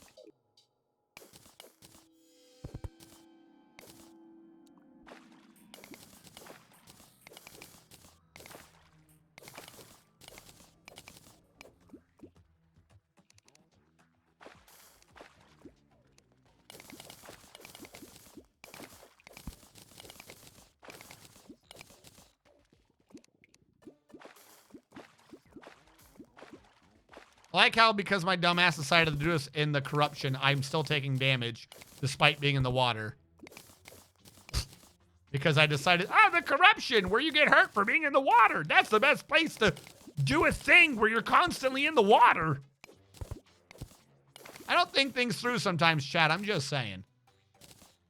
I like how because my dumbass decided to do this in the corruption, I'm still taking damage despite being in the water. Because I decided, the corruption, where you get hurt for being in the water. That's the best place to do a thing where you're constantly in the water. I don't think things through sometimes, chat. I'm just saying.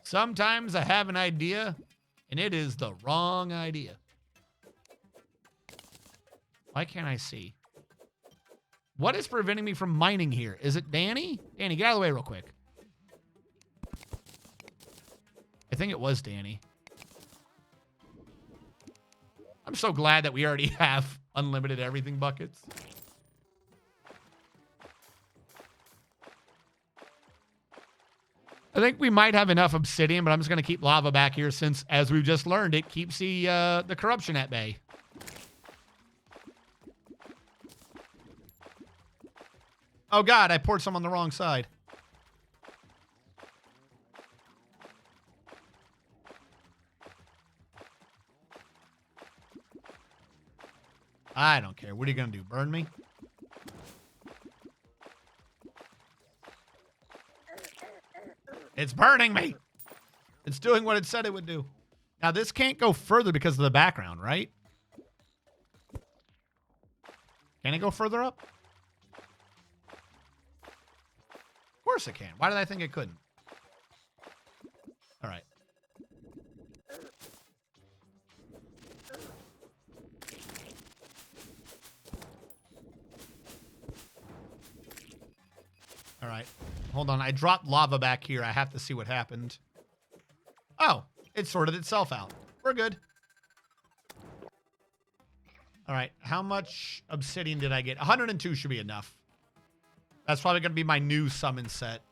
Sometimes I have an idea, and it is the wrong idea. Why can't I see? What is preventing me from mining here? Is it Danny? Danny, get out of the way real quick. I think it was Danny. I'm so glad that we already have unlimited everything buckets. I think we might have enough obsidian, but I'm just going to keep lava back here since, as we've just learned, it keeps the corruption at bay. Oh, God, I poured some on the wrong side. I don't care. What are you going to do? Burn me? It's burning me. It's doing what it said it would do. Now, this can't go further because of the background, right? Can it go further up? Of course it can. Why did I think it couldn't? All right. All right. Hold on. I dropped lava back here. I have to see what happened. Oh, it sorted itself out. We're good. All right. How much obsidian did I get? 102 should be enough. That's probably going to be my new summon set.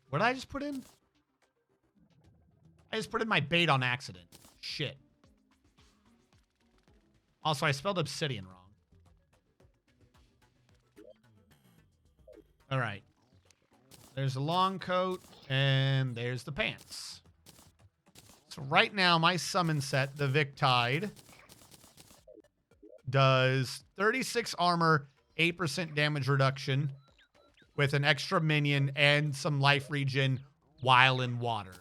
What did I just put in? I just put in my bait on accident. Shit. Also, I spelled obsidian wrong. All right. There's a long coat, and there's the pants. So right now, my summon set, the Victide, does 36 armor, 8% damage reduction, with an extra minion and some life regen while in water.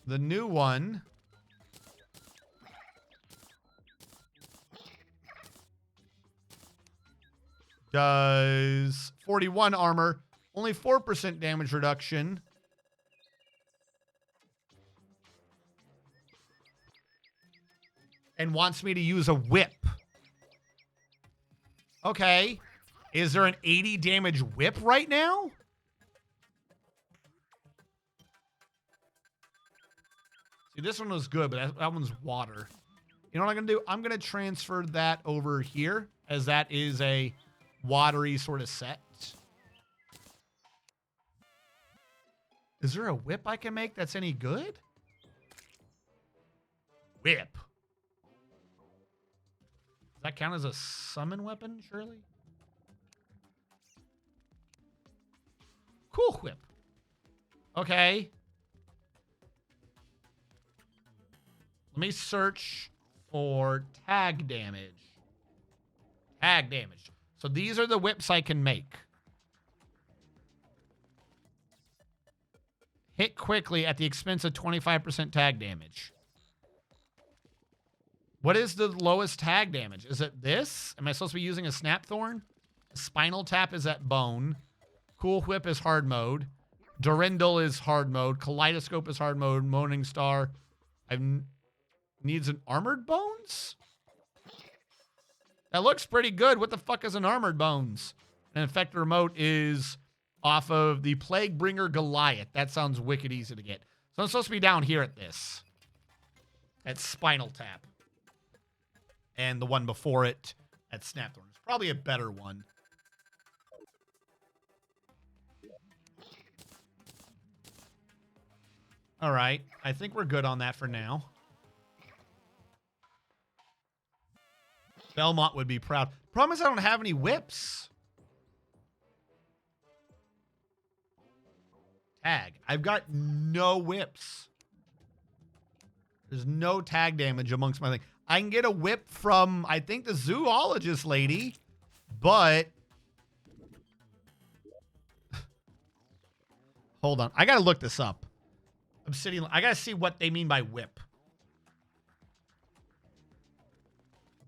The new one does 41 armor, only 4% damage reduction. And wants me to use a whip. Okay. Is there an 80 damage whip right now? See, this one was good, but that one's water. You know what I'm going to do? I'm going to transfer that over here, as that is a watery sort of set. Is there a whip I can make that's any good? Whip. Does that count as a summon weapon, surely? Cool whip. Okay. Let me search for tag damage. Tag damage. So these are the whips I can make. Hit quickly at the expense of 25% tag damage. What is the lowest tag damage? Is it this? Am I supposed to be using a snap thorn? Spinal tap is at bone. Cool whip is hard mode. Durindle is hard mode. Kaleidoscope is hard mode. Moaning star. Needs an armored bones? That looks pretty good. What the fuck is an armored bones? An infector remote is off of the Plague Bringer Goliath. That sounds wicked easy to get. So I'm supposed to be down here at this. At Spinal Tap. And the one before it at Snapthorn. It's probably a better one. All right. I think we're good on that for now. Belmont would be proud. Problem is I don't have any whips. Tag. I've got no whips. There's no tag damage amongst my thing. I can get a whip from, I think, the zoologist lady, but... Hold on. I got to look this up. Obsidian. I got to see what they mean by whip.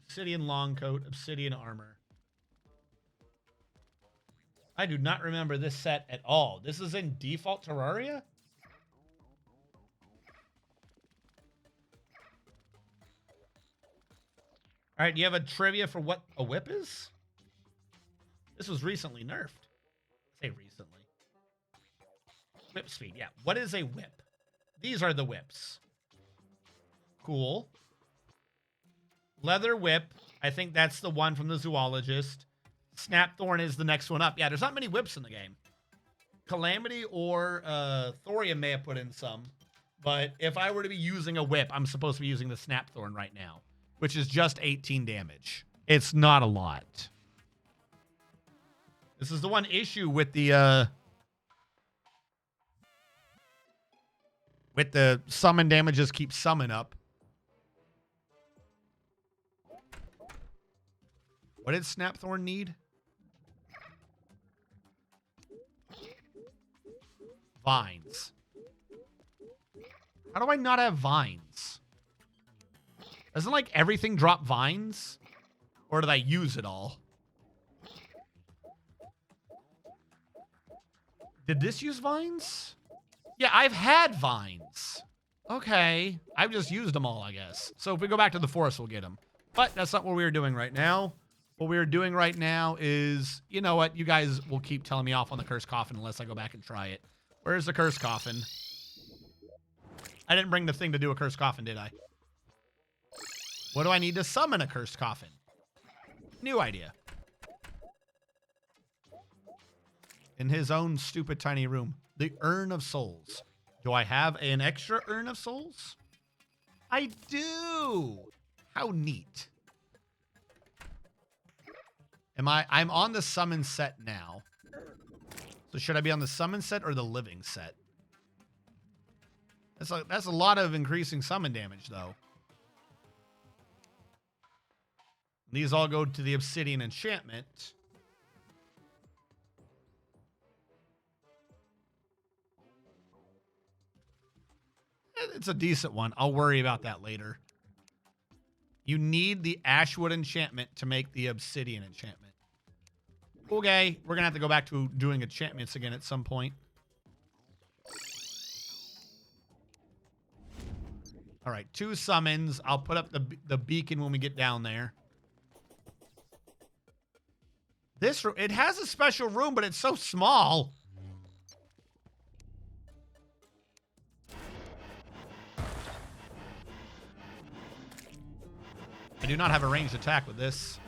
Obsidian long coat, obsidian armor. I do not remember this set at all. This is in default Terraria? All right, do you have a trivia for what a whip is? This was recently nerfed. I say recently. Whip speed, yeah. What is a whip? These are the whips. Cool. Leather whip. I think that's the one from the zoologist. Snapthorn is the next one up. Yeah, there's not many whips in the game. Calamity or Thorium may have put in some. But if I were to be using a whip, I'm supposed to be using the Snapthorn right now, which is just 18 damage. It's not a lot. This is the one issue with the summon damages keep summon up. What did Snapthorn need? Vines. How do I not have vines? Doesn't like everything drop vines? Or did I use it all? Did this use vines? Yeah, I've had vines. Okay. I've just used them all, I guess. So if we go back to the forest, we'll get them. But that's not what we are doing right now. What we are doing right now is, you know what? You guys will keep telling me off on the cursed coffin unless I go back and try it. Where's the cursed coffin? I didn't bring the thing to do a cursed coffin, did I? What do I need to summon a cursed coffin? New idea. In his own stupid tiny room. The Urn of Souls. Do I have an extra Urn of Souls? I do. How neat. I'm on the summon set now. So should I be on the summon set or the living set? That's a lot of increasing summon damage, though. These all go to the obsidian enchantment. It's a decent one. I'll worry about that later. You need the Ashwood enchantment to make the obsidian enchantment. Okay, we're going to have to go back to doing enchantments again at some point. All right, 2 summons. I'll put up the beacon when we get down there. This room, it has a special room, but it's so small. I do not have a ranged attack with this.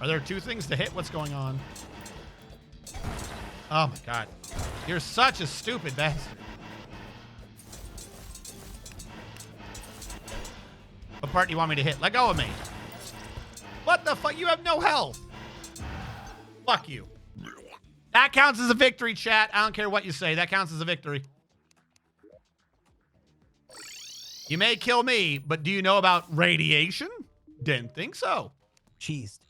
Are there 2 things to hit? What's going on? Oh my god. You're such a stupid bastard. What part do you want me to hit? Let go of me. What the fuck? You have no health. Fuck you. That counts as a victory, chat. I don't care what you say. That counts as a victory. You may kill me, but do you know about radiation? Didn't think so. Cheesed.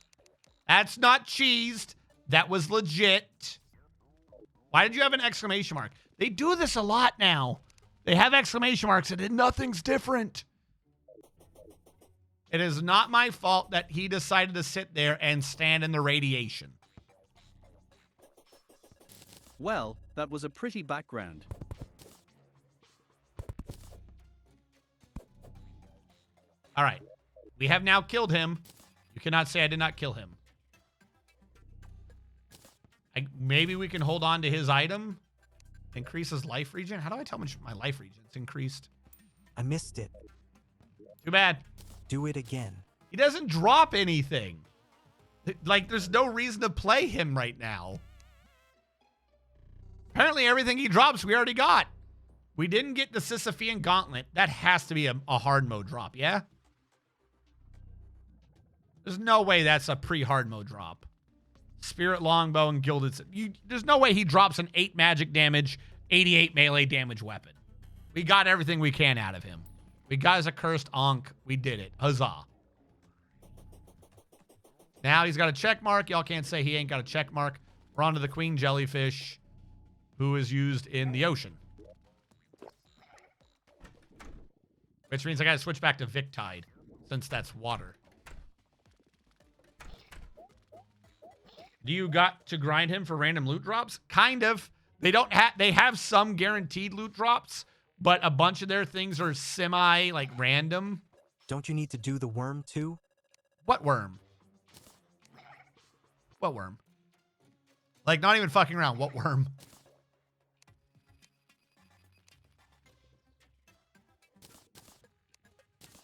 That's not cheesed. That was legit. Why did you have an exclamation mark? They do this a lot now. They have exclamation marks and nothing's different. It is not my fault that he decided to sit there and stand in the radiation. Well, that was a pretty background. All right. We have now killed him. You cannot say I did not kill him. Maybe we can hold on to his item. Increase his life regen. How do I tell how much my life regen's increased? I missed it. Too bad. Do it again. He doesn't drop anything. Like, there's no reason to play him right now. Apparently everything he drops we already got. We didn't get the Sisyphean Gauntlet. That has to be a hard mode drop, yeah? There's no way that's a pre-hard mode drop. Spirit Longbow and Gilded... there's no way he drops an 8 magic damage, 88 melee damage weapon. We got everything we can out of him. We got his accursed Ankh. We did it. Huzzah. Now he's got a check mark. Y'all can't say he ain't got a check mark. We're on to the Queen Jellyfish, who is used in the ocean. Which means I gotta switch back to Victide, since that's water. Do you got to grind him for random loot drops? Kind of. They don't have... they have some guaranteed loot drops, but a bunch of their things are semi, like, random. Don't you need to do the worm too? What worm? What worm? Like, not even fucking around. What worm?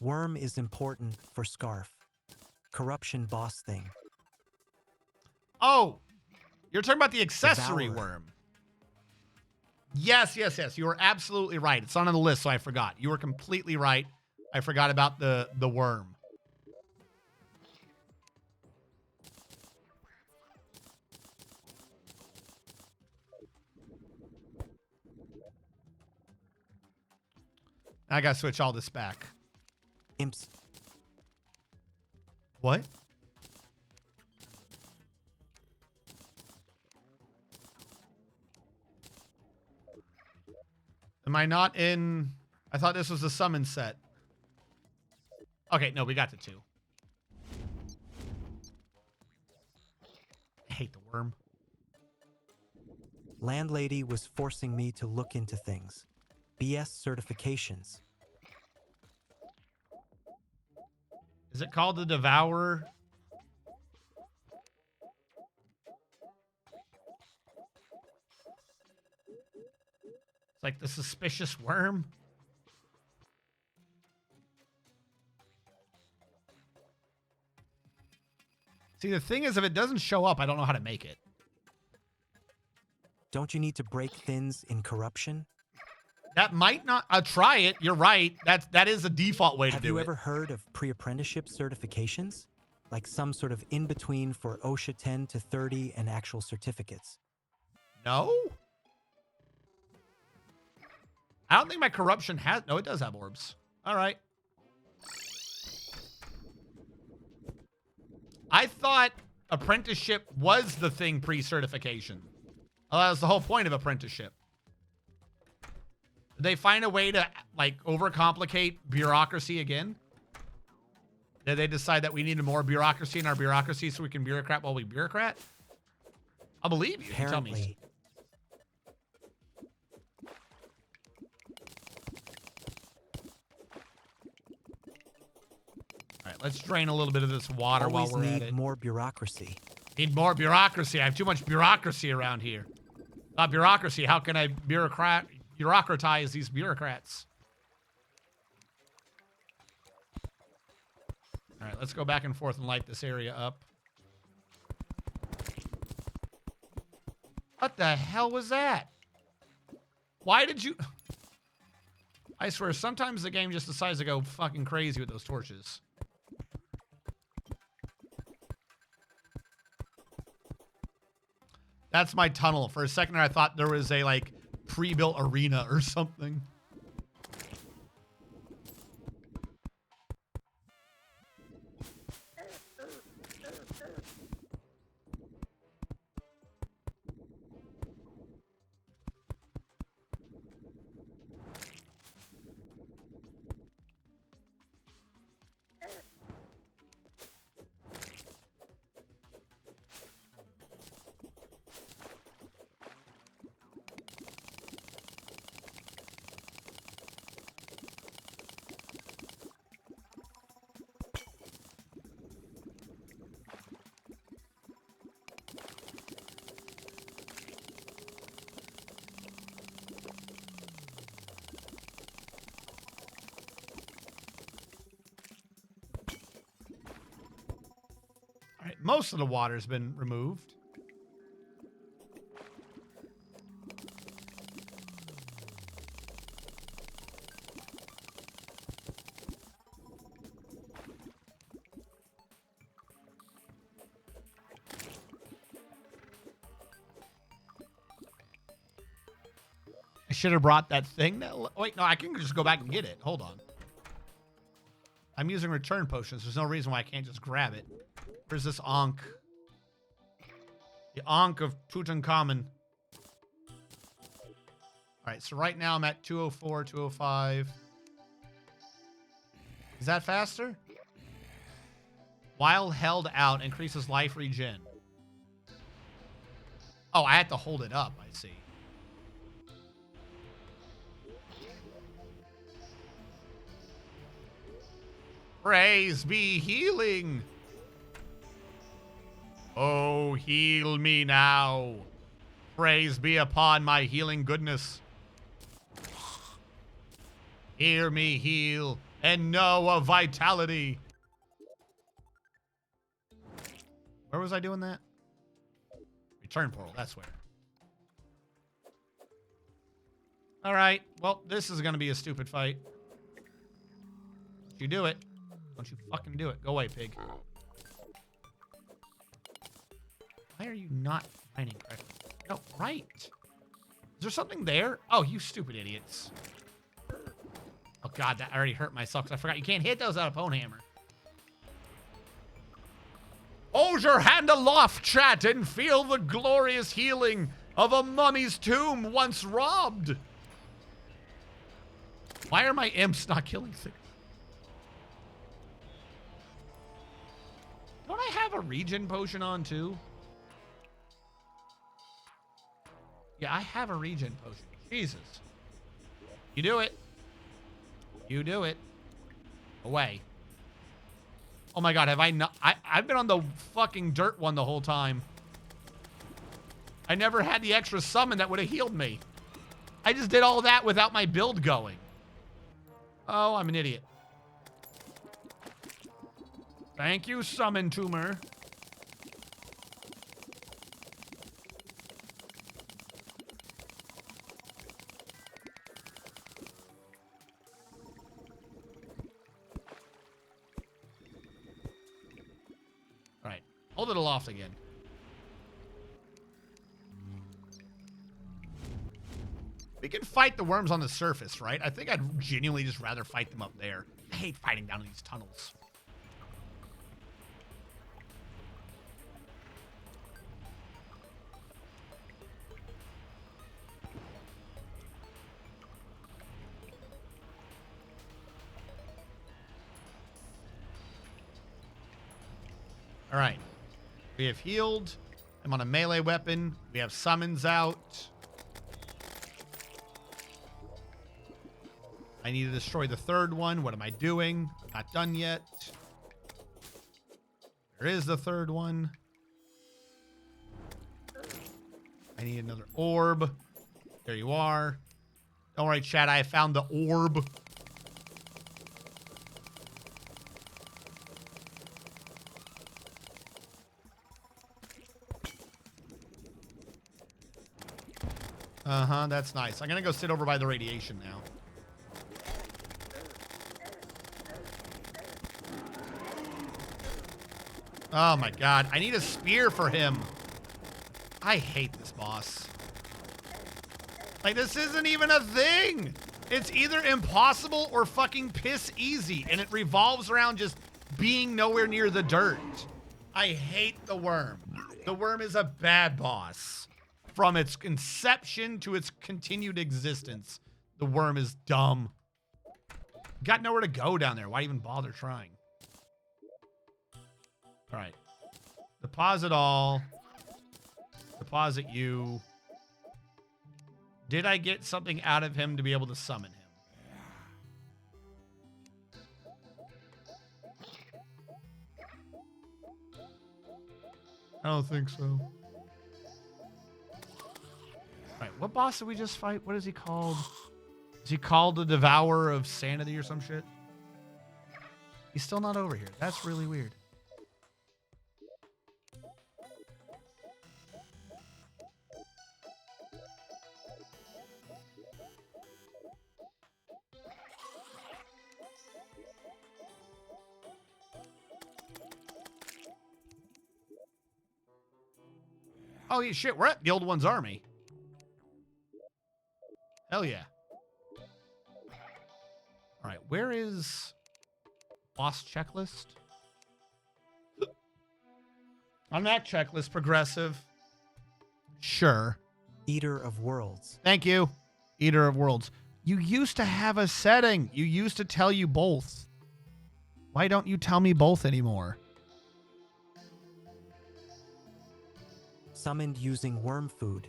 Worm is important for Scarf. Corruption boss thing. Oh, you're talking about the accessory Devourer. worm. Yes, yes, yes. You were absolutely right. It's not on the list, so I forgot. You were completely right. I forgot about the worm. I gotta switch all this back. Imps. What? Am I not in... I thought this was a summon set. Okay, no, we got the 2. I hate the worm. Landlady was forcing me to look into things. BS certifications. Is it called the Devourer? It's like the suspicious worm. See, the thing is, if it doesn't show up, I don't know how to make it. Don't you need to break thins in corruption? That might not... I'll try it. You're right. That is the default way to Have do you it. ever heard of pre-apprenticeship certifications? Like some sort of in-between for OSHA 10 to 30 and actual certificates. No? I don't think my corruption has... No, it does have orbs. All right. I thought apprenticeship was the thing pre-certification. Oh, that was the whole point of apprenticeship. Did they find a way to, like, overcomplicate bureaucracy again? Did they decide that we needed more bureaucracy in our bureaucracy so we can bureaucrat while we bureaucrat? I'll believe you. Tell me. Apparently. All right, let's drain a little bit of this water Always while we're at need it. more bureaucracy. Need more bureaucracy. I have too much bureaucracy around here. Not bureaucracy. How can I bureaucratize these bureaucrats? All right, let's go back and forth and light this area up. What the hell was that? Why did you... I swear, sometimes the game just decides to go fucking crazy with those torches. That's my tunnel. For a second, I thought there was a, like, pre-built arena or something. Most of the water's been removed. should have brought that thing. Wait, no, I can just go back and get it. Hold on. I'm using return potions. There's no reason why I can't just grab it. Where's this Ankh? The Ankh of Tutankhamun. All right, so right now I'm at 204, 205. Is that faster? While held out, increases life regen. Oh, I had to hold it up, I see. Praise be healing. Oh, heal me now. Praise be upon my healing goodness. Hear me heal and know of vitality. Where was I doing that? Return portal, that's where. All right, well, this is going to be a stupid fight. Don't you do it. Don't you fucking do it. Go away, pig. Why are you not mining correctly? No, right. Is there something there? Oh, you stupid idiots. Oh, God, that already hurt myself because I forgot you can't hit those out of Pwn Hammer. Hold your hand aloft, chat, and feel the glorious healing of a mummy's tomb once robbed. Why are my imps not killing things? Don't I have a regen potion on, too? Yeah, I have a regen potion. Jesus. You do it. You do it. Away. Oh my God, have I not? I've been on the fucking dirt one the whole time. I never had the extra summon that would have healed me. I just did all that without my build going. Oh, I'm an idiot. Thank you, Summon Tumor. All right, hold it aloft again. We can fight the worms on the surface, right? I think I'd genuinely just rather fight them up there. I hate fighting down in these tunnels. All right, we have healed. I'm on a melee weapon. We have summons out. I need to destroy the third one. What am I doing? Not done yet. There is the third one. I need another orb. There you are. Don't worry, chat. I found the orb. Uh-huh, that's nice. I'm gonna go sit over by the radiation now. Oh my God, I need a spear for him. I hate this boss. Like, this isn't even a thing. It's either impossible or fucking piss easy, and it revolves around just being nowhere near the dirt. I hate the worm. The worm is a bad boss. From its inception to its continued existence, the worm is dumb. Got nowhere to go down there. Why even bother trying? All right. Deposit all. Deposit you. Did I get something out of him to be able to summon him? I don't think so. All right, what boss did we just fight? What is he called? Is he called the Devourer of Sanity or some shit? He's still not over here. That's really weird. Oh, yeah, shit, we're at the old one's army. Hell yeah. All right, where is boss checklist? On that checklist, progressive. Sure. Eater of Worlds. Thank you. Eater of Worlds. You used to have a setting. You used to tell you both. Why don't you tell me both anymore? Summoned using worm food.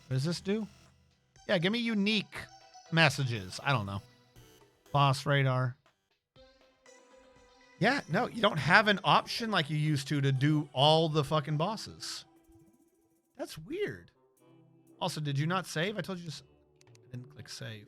What does this do? Yeah, give me unique messages. I don't know. Boss radar. Yeah, no, you don't have an option like you used to do all the fucking bosses. That's weird. Also, did you not save? I told you just I didn't click save.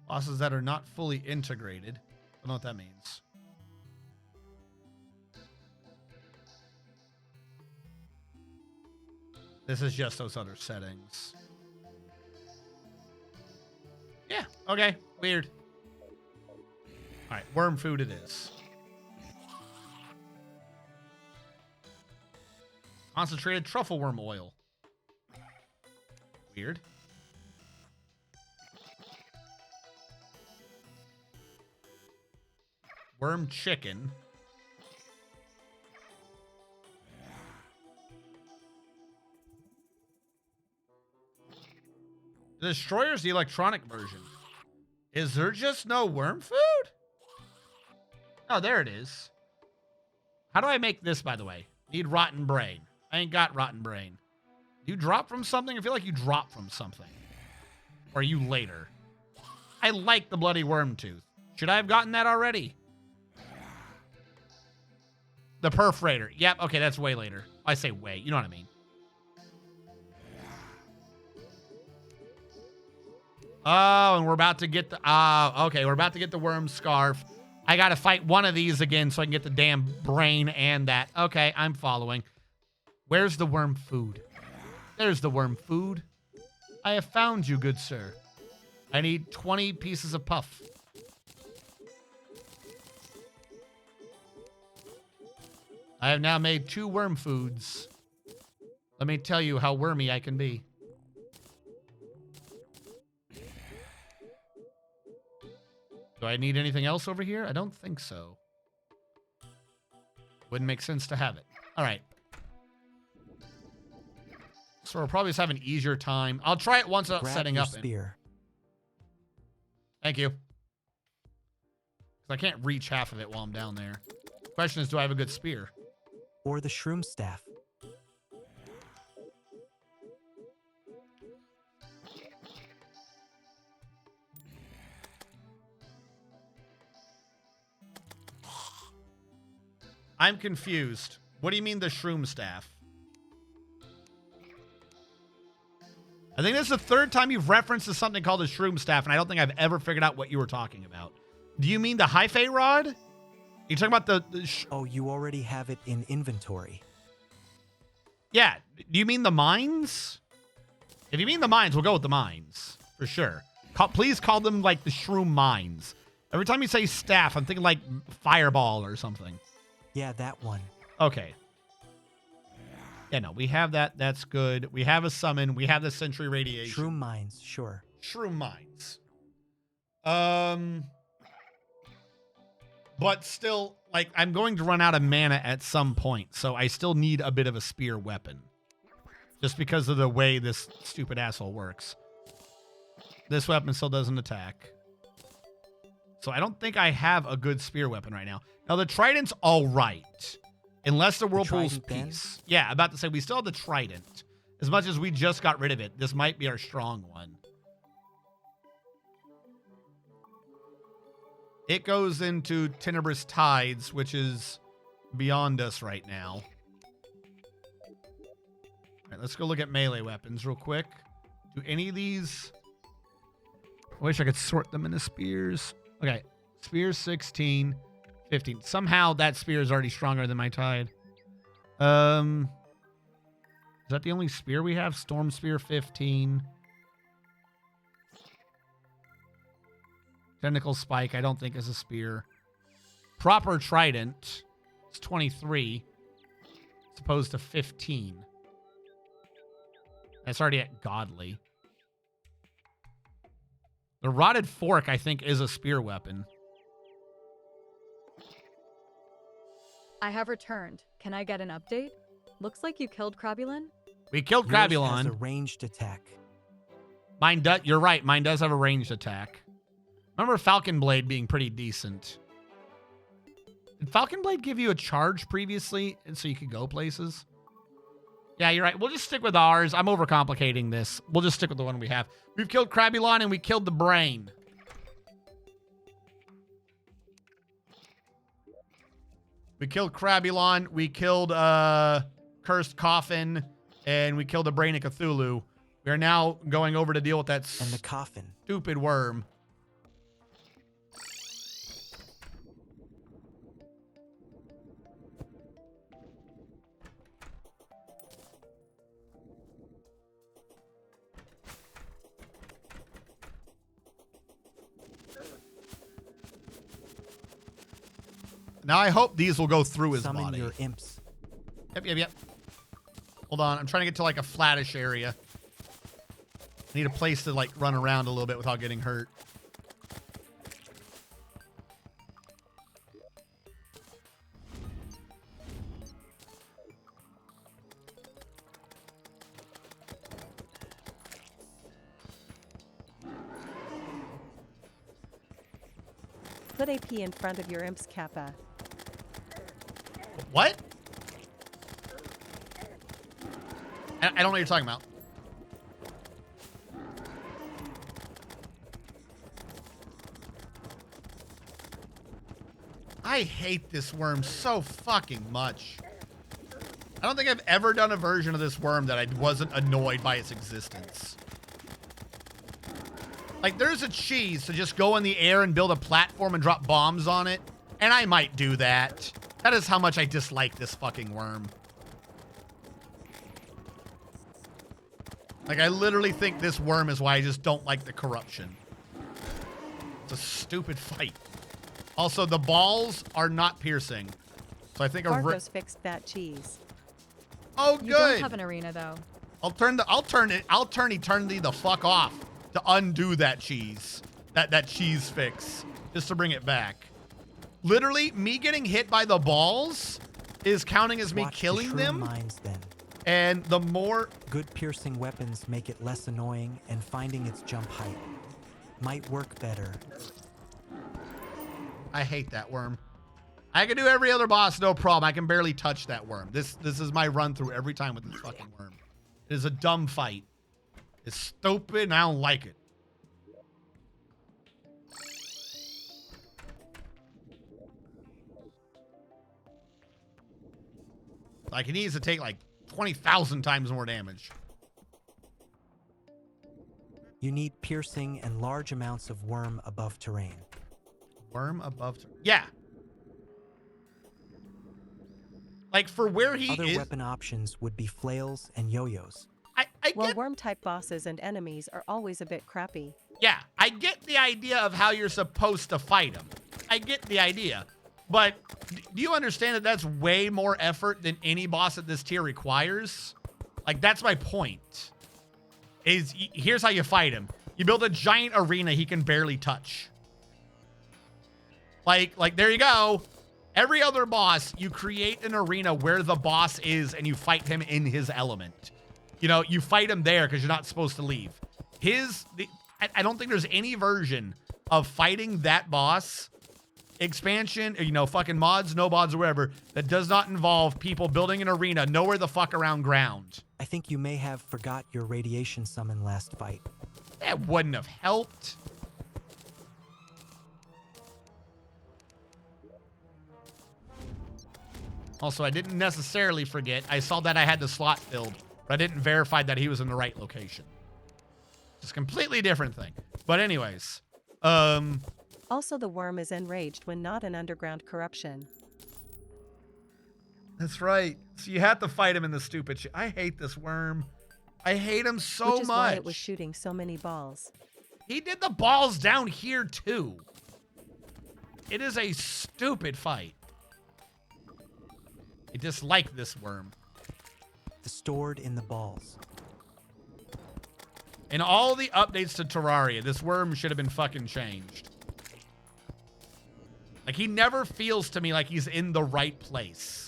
Bosses that are not fully integrated. I don't know what that means. This is just those other settings. Yeah, okay. Weird. All right, worm food it is. Concentrated truffle worm oil. Weird. Worm chicken. The Destroyer's the electronic version. Is there just no worm food? Oh, there it is. How do I make this, by the way? Need rotten brain. I ain't got rotten brain. Do you drop from something? I feel like you drop from something. Or are you later? I like the bloody worm tooth. Should I have gotten that already? The perforator. Yep, okay, that's way later. I say way, you know what I mean. Oh, and we're about to get the... okay, we're about to get the worm scarf. I got to fight one of these again so I can get the damn brain and that. Okay, I'm following. Where's the worm food? There's the worm food. I have found you, good sir. I need 20 pieces of puff. I have now made 2 worm foods. Let me tell you how wormy I can be. Do I need anything else over here? I don't think so. Wouldn't make sense to have it. All right. So we'll probably just have an easier time. I'll try it once without setting up. Spear. Thank you. 'Cause I can't reach half of it while I'm down there. Question is, do I have a good spear? Or the shroom staff. I'm confused. What do you mean the shroom staff? I think this is the 3rd time you've referenced to something called a shroom staff, and I don't think I've ever figured out what you were talking about. Do you mean the Hyphae rod? You talking about the oh, you already have it in inventory. Yeah. Do you mean the mines? If you mean the mines, we'll go with the mines. For sure. Please call them like the shroom mines. Every time you say staff, I'm thinking like fireball or something. Yeah, that one. Okay. Yeah, no, we have that. That's good. We have a summon. We have the Sentry Radiation. Shroom mines, sure. Shroom mines. But still, like, I'm going to run out of mana at some point, so I still need a bit of a spear weapon. Just because of the way this stupid asshole works. This weapon still doesn't attack. So I don't think I have a good spear weapon right now. Now, the Trident's all right. Unless the Whirlpool's piece. Yeah, about to say, we still have the Trident. As much as we just got rid of it, this might be our strong one. It goes into Tenebrous Tides, which is beyond us right now. All right, let's go look at melee weapons real quick. Do any of these... I wish I could sort them into spears. Okay, spears 16. 15. Somehow that spear is already stronger than my tide. Is that the only spear we have? Storm Spear 15. Tentacle Spike, I don't think is a spear. Proper Trident is 23. As opposed to 15. That's already at Godly. The Rotted Fork, I think, is a spear weapon. I have returned. Can I get an update? Looks like you killed Crabulon. We killed Yours has a Crabulon. ranged attack. Mine does. You're right. Mine does have a ranged attack. Remember Falcon Blade being pretty decent. Did Falcon Blade give you a charge previously, and so you could go places? Yeah, you're right. We'll just stick with ours. I'm overcomplicating this. We'll just stick with the one we have. We've killed Crabulon and we killed the brain. We killed Crabulon. We killed Cursed Coffin. And we killed the brain of Cthulhu. We are now going over to deal with that And the coffin. stupid worm. Now I hope these will go through his Summon body. your imps. Yep. Hold on. I'm trying to get to like a flattish area. I need a place to like run around a little bit without getting hurt. Put AP in front of your imp's kappa. What? I don't know what you're talking about. I hate this worm so fucking much. I don't think I've ever done a version of this worm that I wasn't annoyed by its existence. Like, there's a cheese to just go in the air and build a platform and drop bombs on it, and I might do that. That is how much I dislike this fucking worm. Like, I literally think this worm is why I just don't like the corruption. It's a stupid fight. Also, the balls are not piercing. So I think Fargo's fixed that cheese. Oh, You don't good. have an arena though. I'll turn eternity the fuck off to undo that cheese. That cheese fix. Just to bring it back. Literally, me getting hit by the balls is counting as me Watch the killing shroom them. mines then. And the more Good piercing weapons make it less annoying, and finding its jump height might work better. I hate that worm. I can do every other boss, no problem. I can barely touch that worm. This is my run through every time with this fucking worm. It is a dumb fight. It's stupid and I don't like it. Like, he needs to take like 20,000 times more damage. You need piercing and large amounts of worm above terrain. Worm above. Yeah. Like, for where he Other is. weapon options would be flails and yo-yos. I Well, get. worm-type bosses and enemies are always a bit crappy. Yeah, I get the idea of how you're supposed to fight him. I get the idea. But do you understand that that's way more effort than any boss at this tier requires? Like, that's my point. Here's how you fight him. You build a giant arena he can barely touch. Like there you go. Every other boss, you create an arena where the boss is and you fight him in his element. You know, you fight him there because you're not supposed to leave. I don't think there's any version of fighting that boss, expansion, you know, fucking mods, no mods, or whatever, that does not involve people building an arena nowhere the fuck around ground. I think you may have forgot your radiation summon last fight. That wouldn't have helped. Also, I didn't necessarily forget. I saw that I had the slot filled, but I didn't verify that he was in the right location. It's a completely different thing. But anyways, Also, the worm is enraged when not an underground corruption. That's right. So you have to fight him in the stupid shit. I hate this worm. I hate him so Which is much. why it was shooting so many balls. He did the balls down here too. It is a stupid fight. I dislike this worm. Stored in the balls. In all the updates to Terraria, this worm should have been fucking changed. Like, he never feels to me like he's in the right place.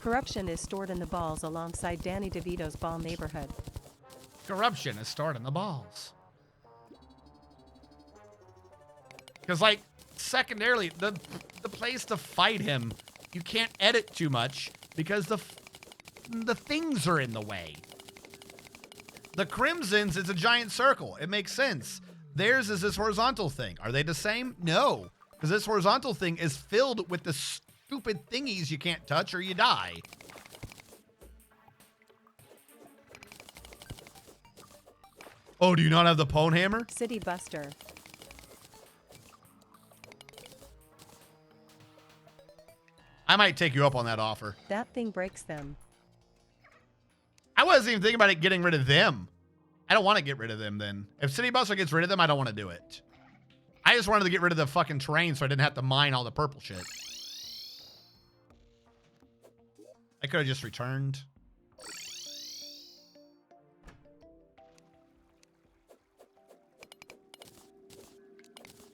Corruption is stored in the balls alongside Danny DeVito's ball neighborhood. Corruption is stored in the balls. Because, like, secondarily, the place to fight him, you can't edit too much because the things are in the way. The Crimson's is a giant circle. It makes sense. Theirs is this horizontal thing. Are they the same? No. Because this horizontal thing is filled with the stupid thingies you can't touch or you die. Oh, do you not have the Pwn Hammer? City Buster. I might take you up on that offer. That thing breaks them. I wasn't even thinking about it getting rid of them. I don't want to get rid of them then. If City Buster gets rid of them, I don't want to do it. I just wanted to get rid of the fucking terrain so I didn't have to mine all the purple shit. I could have just returned.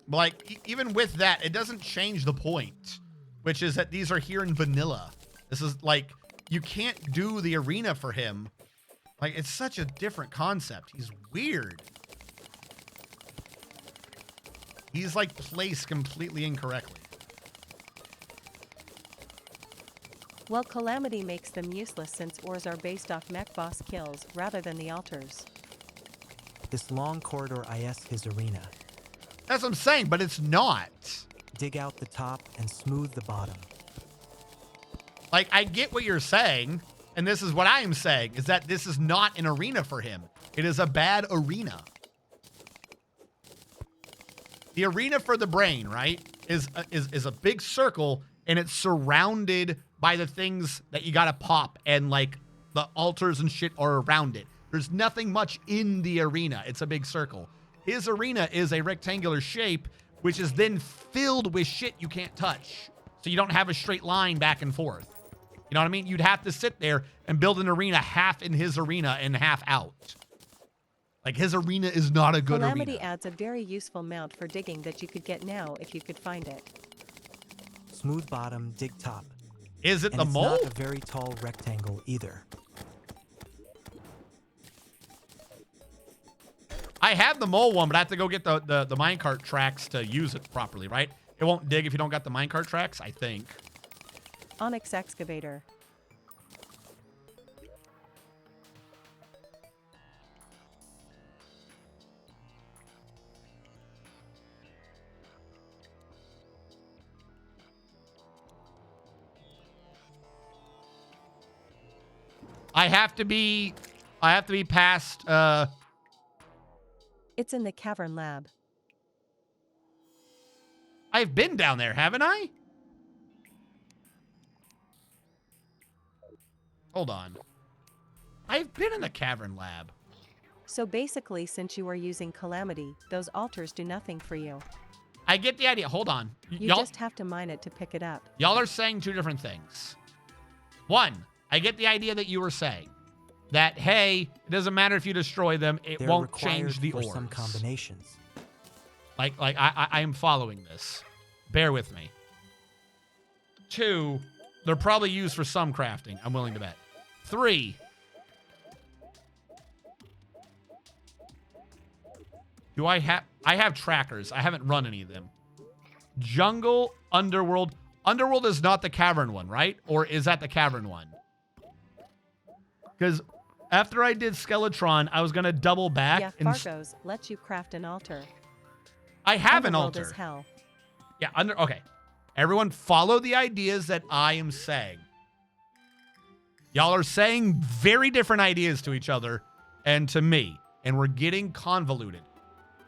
But like, even with that, it doesn't change the point, which is that these are here in vanilla. This is like, you can't do the arena for him. Like, it's such a different concept. He's weird. He's like placed completely incorrectly. Well, Calamity makes them useless since ores are based off mech boss kills rather than the altars. This long corridor is his arena. That's what I'm saying, but it's not. Dig out the top and smooth the bottom. Like, I get what you're saying, and this is what I am saying, is that this is not an arena for him. It is a bad arena. The arena for the brain, right, is a big circle, and it's surrounded by the things that you gotta pop, and like the altars and shit are around it. There's nothing much in the arena. It's a big circle. His arena is a rectangular shape, which is then filled with shit you can't touch. So you don't have a straight line back and forth. You know what I mean? You'd have to sit there and build an arena half in his arena and half out. Like, his arena is not a good Calamity arena. adds a very useful mount for digging that you could get now if you could find it. Smooth bottom, dig top. Is it And the it's mole? not a very tall rectangle either. I have the mole one, but I have to go get the minecart tracks to use it properly, right? It won't dig if you don't got the minecart tracks, I think. Onyx Excavator. I have to be past, It's in the Cavern Lab. I've been down there, haven't I? Hold on. I've been in the Cavern Lab. So basically, since you are using Calamity, those altars do nothing for you. I get the idea. Hold on. You just have to mine it to pick it up. Y'all are saying two different things. One, I get the idea that you were saying that, hey, it doesn't matter if you destroy them, it They're won't required change the for ores. some combinations. Like I am following this. Bear with me. Two, they're probably used for some crafting. I'm willing to bet. Three, I have trackers. I haven't run any of them. Jungle, Underworld. Underworld is not the cavern one, right? Or is that the cavern one? Because after I did Skeletron, I was going to double back. Yeah, Fargo's lets you craft an altar. I have an Underworld altar. is hell. Yeah, okay. Everyone follow the ideas that I am saying. Y'all are saying very different ideas to each other and to me, and we're getting convoluted.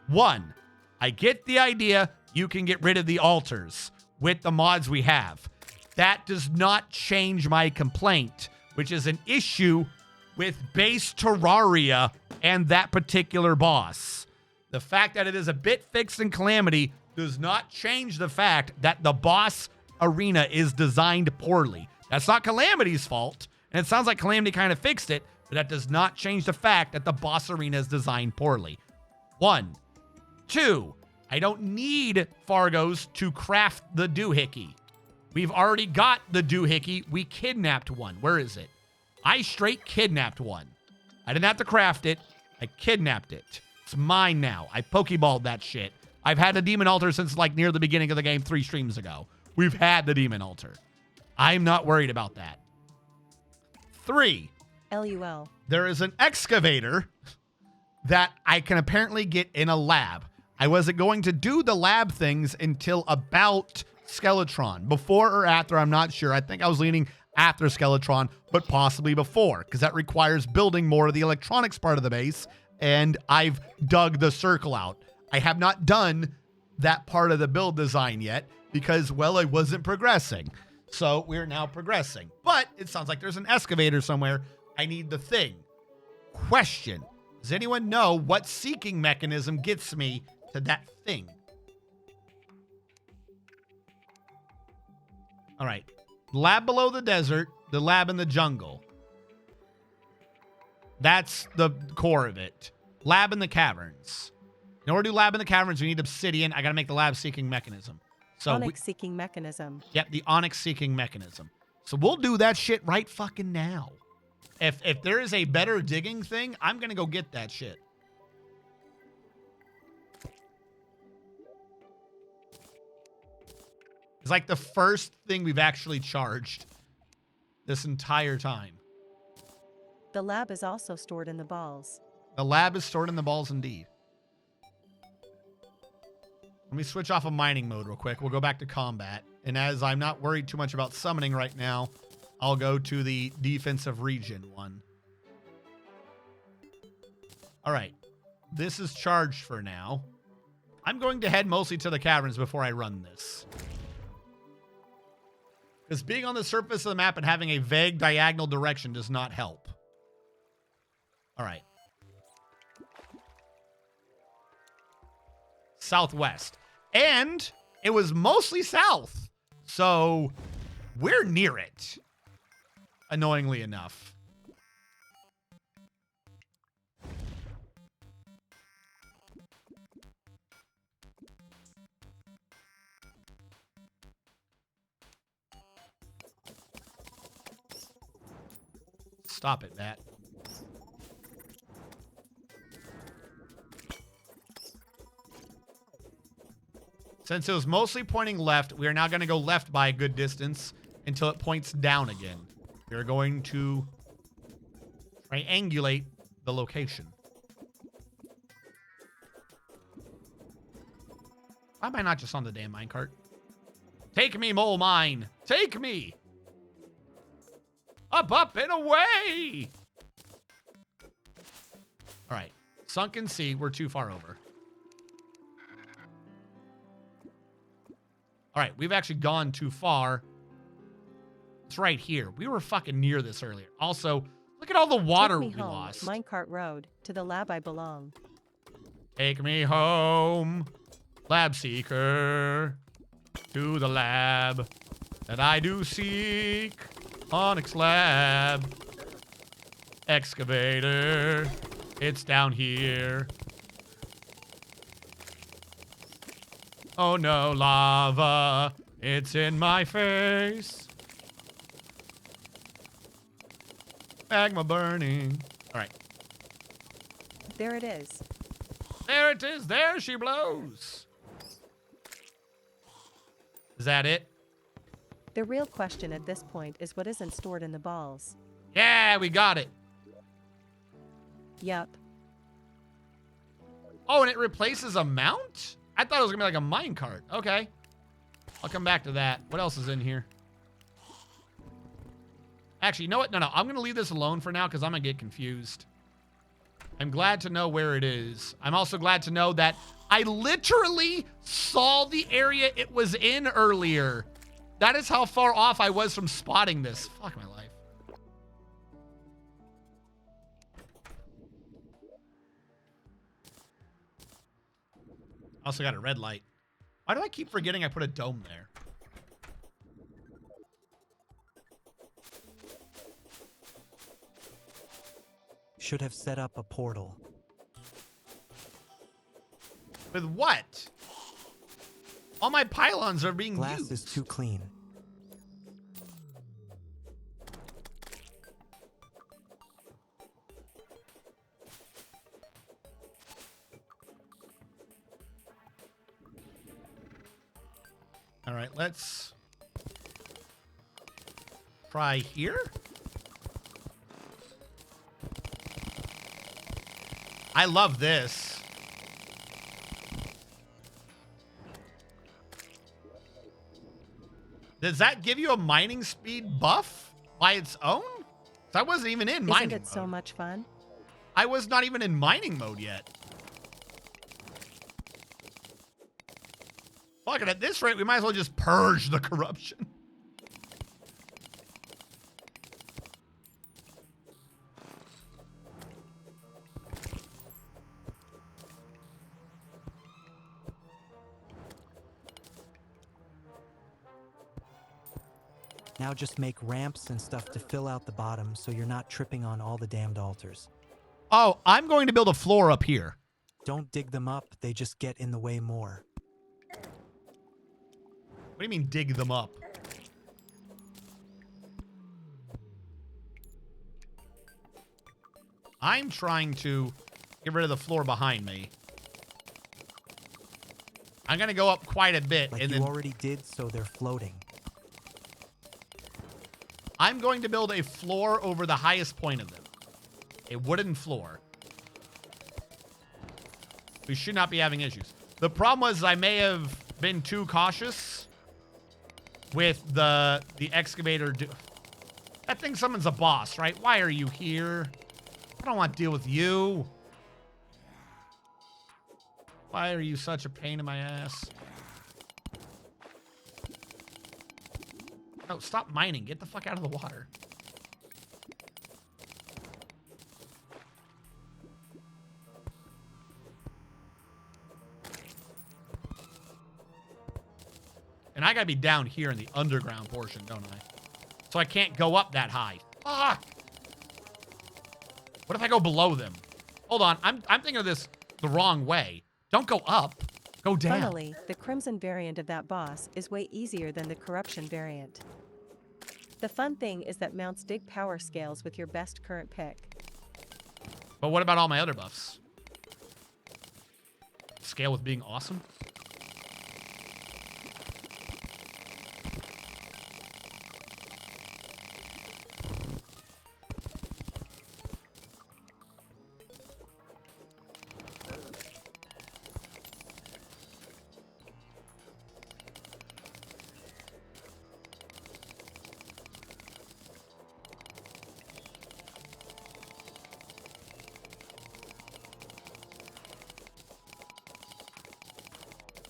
One, I get the idea you can get rid of the altars with the mods we have. That does not change my complaint, which is an issue with base Terraria and that particular boss. The fact that it is a bit fixed in Calamity does not change the fact that the boss arena is designed poorly. That's not Calamity's fault, and it sounds like Calamity kind of fixed it, but that does not change the fact that the boss arena is designed poorly. 1. 2, I don't need Fargo's to craft the doohickey. We've already got the doohickey. We kidnapped one. Where is it? I straight kidnapped one. I didn't have to craft it. I kidnapped it. It's mine now. I pokeballed that shit. I've had the demon altar since like near the beginning of the game 3 streams ago. We've had the demon altar. I'm not worried about that. 3. LUL. There is an excavator that I can apparently get in a lab. I wasn't going to do the lab things until about Skeletron. Before or after, I'm not sure. I think I was leaning after Skeletron, but possibly before, because that requires building more of the electronics part of the base, and I've dug the circle out. I have not done that part of the build design yet because, well, I wasn't progressing. So we're now progressing. But it sounds like there's an excavator somewhere. I need the thing. Question. Does anyone know what seeking mechanism gets me to that thing? All right. Lab below the desert, the lab in the jungle. That's the core of it. Lab in the caverns. In order to do lab in the caverns, we need obsidian. I got to make the lab seeking mechanism. So Onyx seeking mechanism. Yep, the onyx seeking mechanism. So we'll do that shit right fucking now. If there is a better digging thing, I'm going to go get that shit. It's like the first thing we've actually charged this entire time. The lab is also stored in the balls. The lab is stored in the balls indeed. Let me switch off of mining mode real quick. We'll go back to combat. And as I'm not worried too much about summoning right now, I'll go to the defensive region one. All right. This is charged for now. I'm going to head mostly to the caverns before I run this. Because being on the surface of the map and having a vague diagonal direction does not help. All right. Southwest. And it was mostly south. So we're near it. Annoyingly enough. Stop it, Matt. Since it was mostly pointing left, we are now going to go left by a good distance until it points down again. We are going to triangulate the location. Why am I not just on the damn minecart? Take me, mole mine. Take me. Up, up, and away. All right. Sunken sea. We're too far over. All right. We've actually gone too far. It's right here. We were fucking near this earlier. Also, look at all the water we lost. Minecart Road, to the lab I belong. Take me home, lab seeker, to the lab that I do seek. Onyx lab, excavator, it's down here. Oh no, lava, it's in my face. Magma burning. All right. There it is. There it is. There she blows. Is that it? The real question at this point is what isn't stored in the balls. Yeah, we got it. Yup. Oh, and it replaces a mount? I thought it was going to be like a minecart. Okay. I'll come back to that. What else is in here? Actually, you know what? No. I'm going to leave this alone for now because I'm going to get confused. I'm glad to know where it is. I'm also glad to know that I literally saw the area it was in earlier. That is how far off I was from spotting this. Fuck my life. Also got a red light. Why do I keep forgetting I put a dome there? Should have set up a portal. With what? All my pylons are being Glass used. is too clean. All right, let's try here. I love this. Does that give you a mining speed buff by its own? 'Cause I wasn't even in mining Isn't it so mode. much fun? I was not even in mining mode yet. Fuck it, at this rate, we might as well just purge the corruption. Now just make ramps and stuff to fill out the bottom so you're not tripping on all the damned altars. Oh, I'm going to build a floor up here. Don't dig them up, they just get in the way more. What do you mean dig them up? I'm trying to get rid of the floor behind me. I'm going to go up quite a bit. Like and you then already did, so they're floating. I'm going to build a floor over the highest point of them. A wooden floor. We should not be having issues. The problem was I may have been too cautious with the excavator. That thing summons a boss, right? Why are you here? I don't want to deal with you. Why are you such a pain in my ass? No, stop mining. Get the fuck out of the water. And I gotta be down here in the underground portion, don't I? So I can't go up that high. Fuck! What if I go below them? Hold on, I'm thinking of this the wrong way. Don't go up, go down. Funnily, the Crimson variant of that boss is way easier than the Corruption variant. The fun thing is that mounts dig power scales with your best current pick. But what about all my other buffs? Scale with being awesome?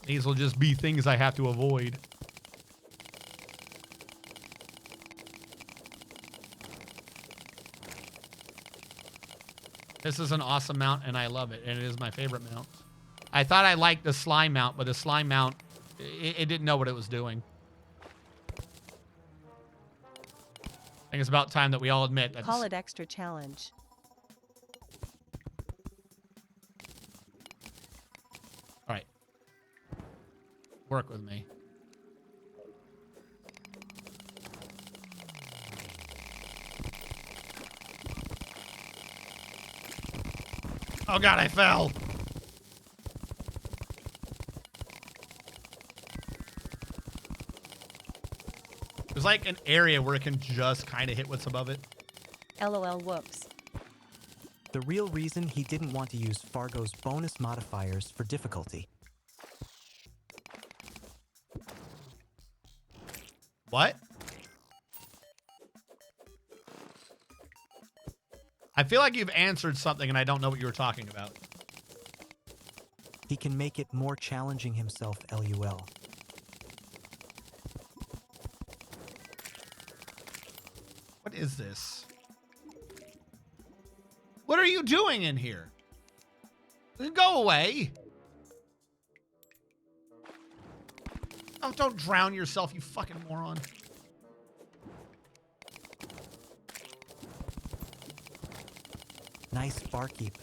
These will just be things I have to avoid. This is an awesome mount, and I love it, and it is my favorite mount. I thought I liked the slime mount, but the slime mount, it didn't know what it was doing. I think it's about time that we all admit that. Call it extra challenge. All right. Work with me. Oh God, I fell. There's like an area where it can just kind of hit what's above it. LOL whoops. The real reason he didn't want to use Fargo's bonus modifiers for difficulty. What? I feel like you've answered something and I don't know what you were talking about. He can make it more challenging himself, LUL. What is this? What are you doing in here? Go away. Oh, don't drown yourself, you fucking moron. Nice barkeep.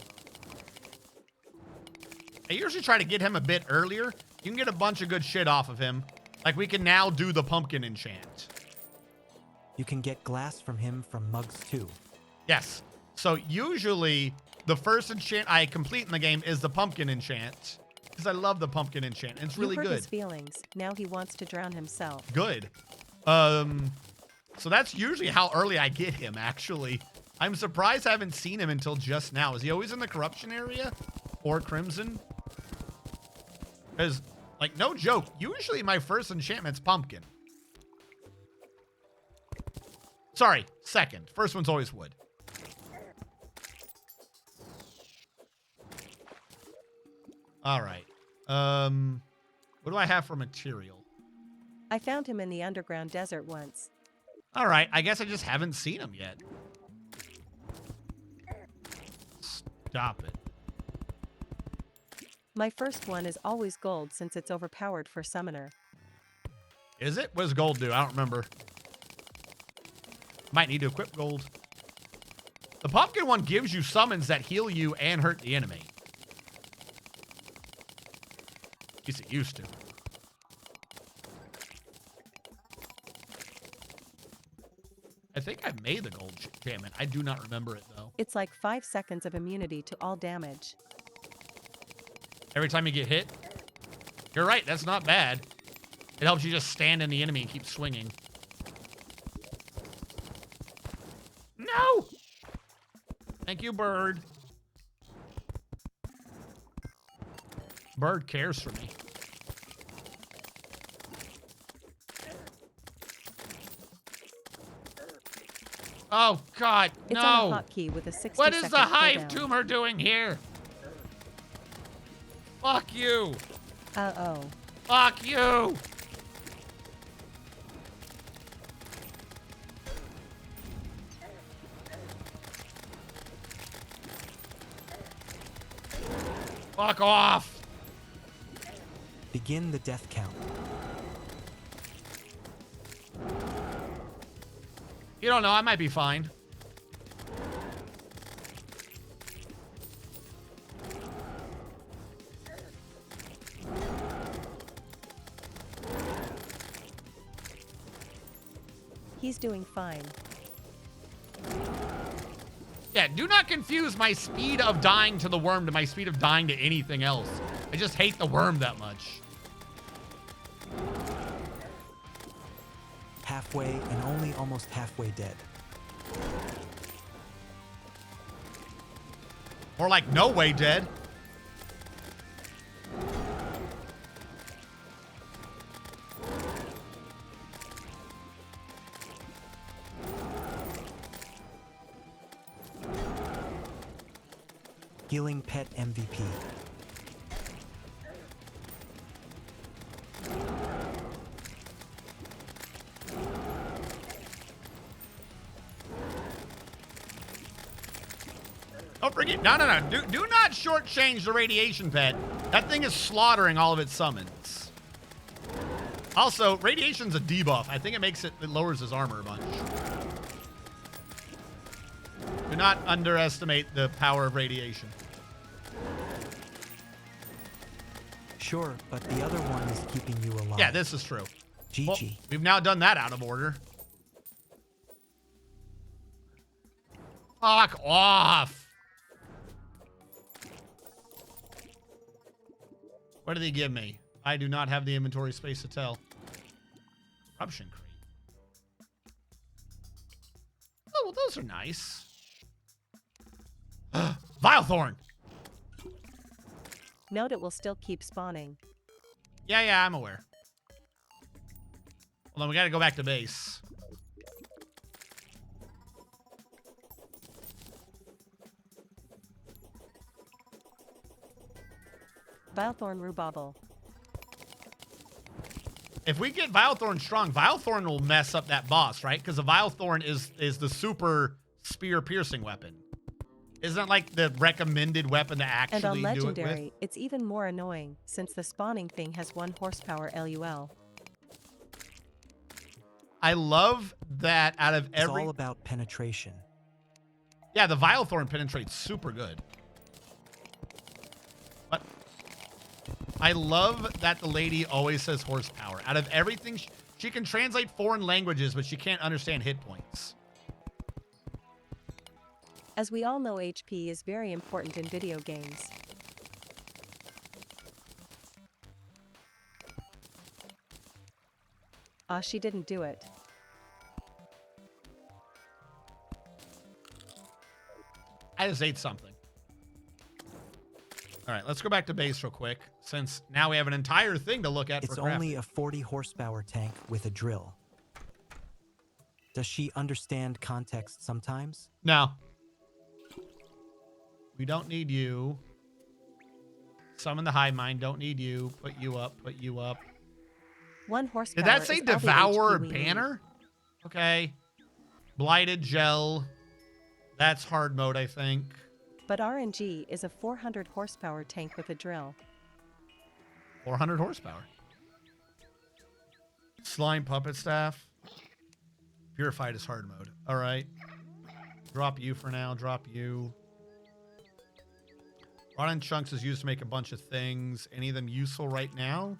I usually try to get him a bit earlier. You can get a bunch of good shit off of him. Like, we can now do the pumpkin enchant. You can get glass from him from mugs too. Yes. So usually the first enchant I complete in the game is the pumpkin enchant. Because I love the pumpkin enchant. It's really you hurt good. his feelings. Now he wants to drown himself. Good. So that's usually how early I get him, actually. I'm surprised I haven't seen him until just now. Is he always in the corruption area? Or Crimson? Because, like, no joke, usually my first enchantment's pumpkin. Sorry, second. First one's always wood. All right. What do I have for material? I found him in the underground desert once. All right, I guess I just haven't seen him yet. Stop it. My first one is always gold since it's overpowered for summoner. Is it? What does gold do? I don't remember. Might need to equip gold. The pumpkin one gives you summons that heal you and hurt the enemy. At least it used to. I think I've made the gold enchantment. I do not remember it, though. It's like 5 seconds of immunity to all damage. Every time you get hit? You're right, that's not bad. It helps you just stand in the enemy and keep swinging. No! Thank you, bird. Bird cares for me. Oh, God, It's no! on a hotkey with a 60 What is the second hive cooldown. tumor doing here? Fuck you! Uh-oh. Fuck you! Fuck off! Begin the death count. You don't know, I might be fine. He's doing fine. Yeah, do not confuse my speed of dying to the worm to my speed of dying to anything else. I just hate the worm that much. Halfway and only almost halfway dead. More like no way dead. Healing pet MVP. Don't forget, no. Do not shortchange the radiation pet. That thing is slaughtering all of its summons. Also, radiation's a debuff. I think it lowers his armor a bunch. Do not underestimate the power of radiation. Sure, but the other one is keeping you alive. Yeah, this is true. GG. Well, we've now done that out of order. Fuck off. What did he give me? I do not have the inventory space to tell. Corruption crate. those are nice. Vilethorn. Note it will still keep spawning. Yeah, I'm aware. Hold on, we gotta go back to base. Vilethorn Rubobble. If we get Vilethorn strong, Vilethorn will mess up that boss, right? Because the Vilethorn is the super spear piercing weapon. Isn't it like the recommended weapon to actually And on do Legendary, it with? it's even more annoying, since the spawning thing has 1 horsepower LUL. I love that out of It's every... all about penetration. Yeah, the Vilethorn penetrates super good. But I love that the lady always says horsepower. Out of everything, she can translate foreign languages, but she can't understand hit points. As we all know, HP is very important in video games. She didn't do it. I just ate something. All right, let's go back to base real quick, since now we have an entire thing to look at It's for crafting. only a 40 horsepower tank with a drill. Does she understand context sometimes? No. We don't need you. Summon the hive mind. Don't need you. Put you up. Put you up. 1 horsepower. Did that say is all the devour HP we need. banner? Okay. Blighted gel. That's hard mode, I think. But RNG is a 400 horsepower tank with a drill. 400 horsepower. Slime puppet staff. Purified is hard mode. All right. Drop you for now. Drop you. Rotten chunks is used to make a bunch of things. Any of them useful right now?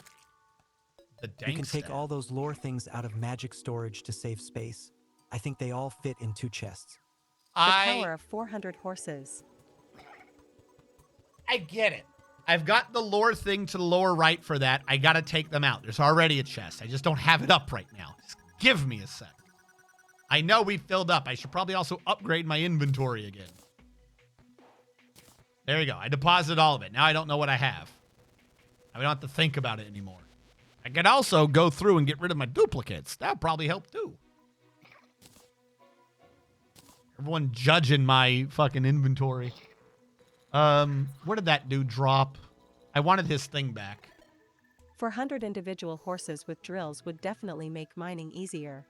The dank You can take staff. all those lore things out of magic storage to save space. I think they all fit in 2 chests. The power of 400 horses. I get it. I've got the lore thing to the lower right for that. I got to take them out. There's already a chest. I just don't have it up right now. Just give me a sec. I know we filled up. I should probably also upgrade my inventory again. There you go. I deposited all of it. Now I don't know what I have. I don't have to think about it anymore. I could also go through and get rid of my duplicates. That would probably help too. Everyone judging my fucking inventory. Where did that dude drop? I wanted his thing back. 400 individual horses with drills would definitely make mining easier.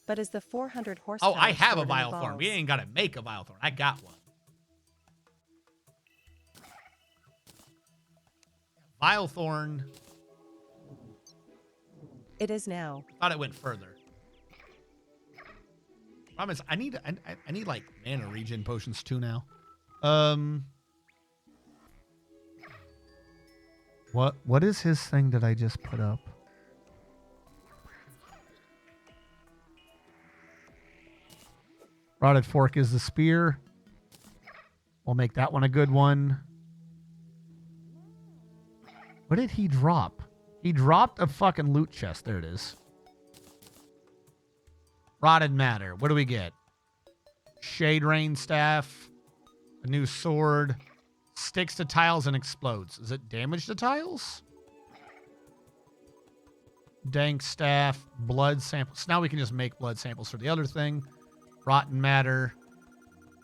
But is the 400 horsepower... Oh, I have a stored in the Vilethorn. We balls? ain't got to make a Vilethorn. I got one. Vilethorn. It is now. Thought it went further. Problem is, I need like mana regen potions too now. What is his thing that I just put up? Rotted fork is the spear. We'll make that one a good one. What did he drop? He dropped a fucking loot chest. There it is. Rotted matter. What do we get? Shade rain staff. A new sword. Sticks to tiles and explodes. Does it damage the tiles? Dank staff. Blood samples. Now we can just make blood samples for the other thing. Rotten matter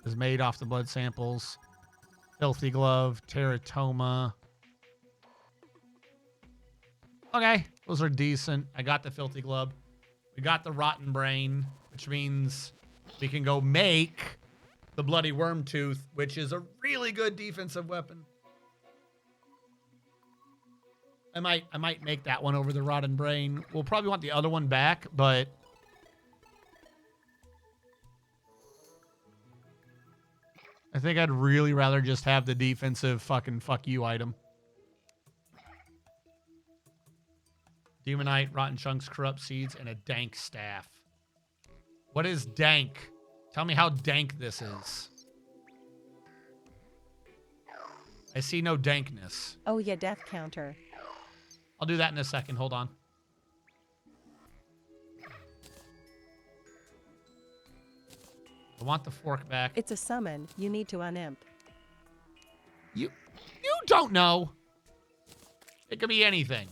is made off the blood samples. Filthy glove. Teratoma. Okay, those are decent. I got the filthy glove. We got the rotten brain, which means we can go make the bloody worm tooth, which is a really good defensive weapon. I might make that one over the rotten brain. We'll probably want the other one back, but I think I'd really rather just have the defensive fucking fuck you item. Demonite, rotten chunks, corrupt seeds, and a dank staff. What is dank? Tell me how dank this is. I see no dankness. Oh yeah, death counter. I'll do that in a second. Hold on. I want the fork back. It's a summon, you need to unimp. You don't know. It could be anything.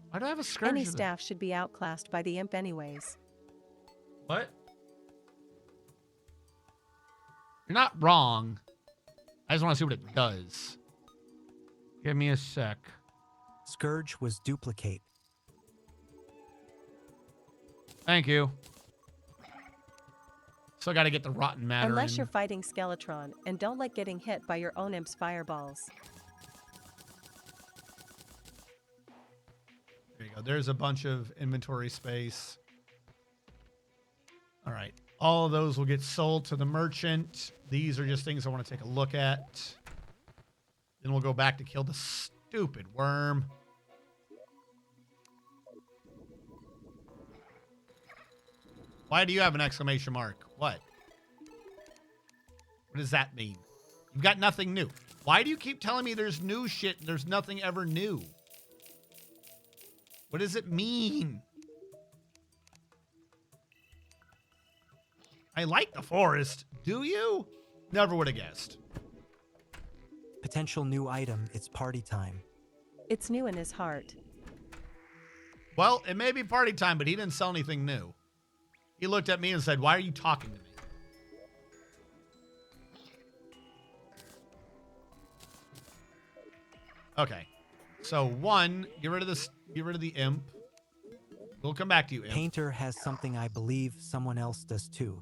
Why do I have a scourge? Any staff should be outclassed by the imp anyways. What? You're not wrong. I just want to see what it does. Give me a sec. Scourge was duplicate. Thank you. Still got to get the rotten matter Unless in. you're fighting Skeletron, and don't like getting hit by your own imp's fireballs. There you go. There's a bunch of inventory space. All right. All of those will get sold to the merchant. These are just things I want to take a look at. Then we'll go back to kill the stupid worm. Why do you have an exclamation mark? What? What does that mean? You've got nothing new. Why do you keep telling me there's new shit and there's nothing ever new? What does it mean? I like the forest. Do you? Never would have guessed. Potential new item, it's party time. It's new in his heart. Well, it may be party time, but he didn't sell anything new. He looked at me and said, "Why are you talking to me?" Okay. So one, get rid of this, get rid of the imp. We'll come back to you, imp. Painter has something I believe someone else does too.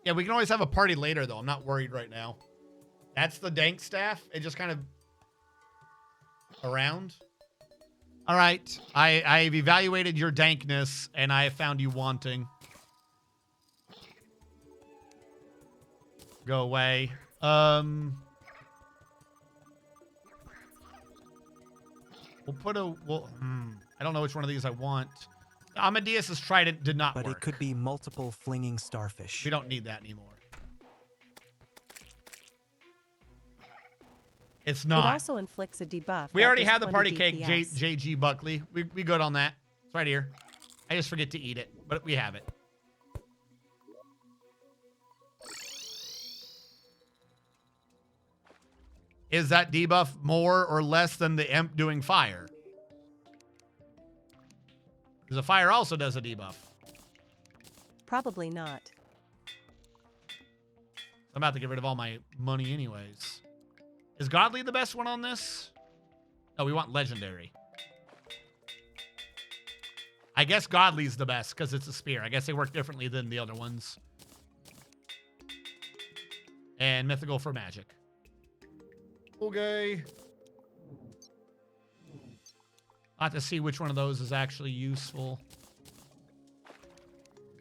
Yeah, we can always have a party later, though. I'm not worried right now. That's the dank staff. It just kind of around. All right. I've evaluated your dankness, and I have found you wanting. Go away. We'll put a... I don't know which one of these I want. Amadeus's trident did not work. But it could be multiple flinging starfish. We don't need that anymore. It's not. It also inflicts a debuff. We that already does have the 20 party cake, DPS. JG Buckley. We good on that. It's right here. I just forget to eat it, but we have it. Is that debuff more or less than the imp doing fire? Because the fire also does a debuff. Probably not. I'm about to get rid of all my money anyways. Is Godly the best one on this? No, we want Legendary. I guess Godly's the best because it's a spear. I guess they work differently than the other ones. And Mythical for Magic. Okay. I'll have to see which one of those is actually useful.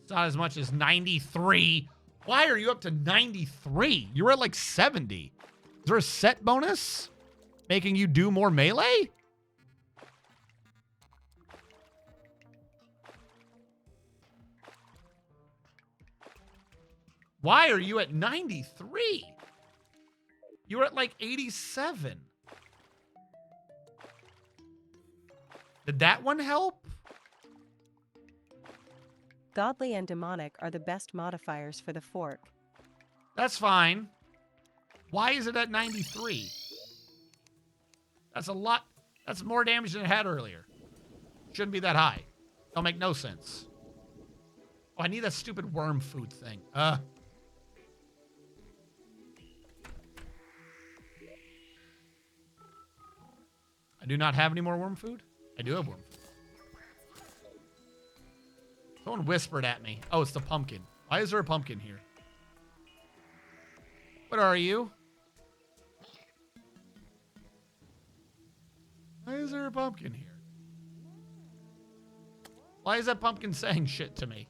It's not as much as 93. Why are you up to 93? You were at like 70. Is there a set bonus making you do more melee? Why are you at 93? You were at like 87. Did that one help? Godly and demonic are the best modifiers for the fork. That's fine. Why is it at 93? That's a lot. That's more damage than it had earlier. Shouldn't be that high. Don't make no sense. Oh, I need that stupid worm food thing. I do not have any more worm food? I do have worm food. Someone whispered at me. Oh, it's the pumpkin. Why is there a pumpkin here? What are you? Why is there a pumpkin here? Why is that pumpkin saying shit to me?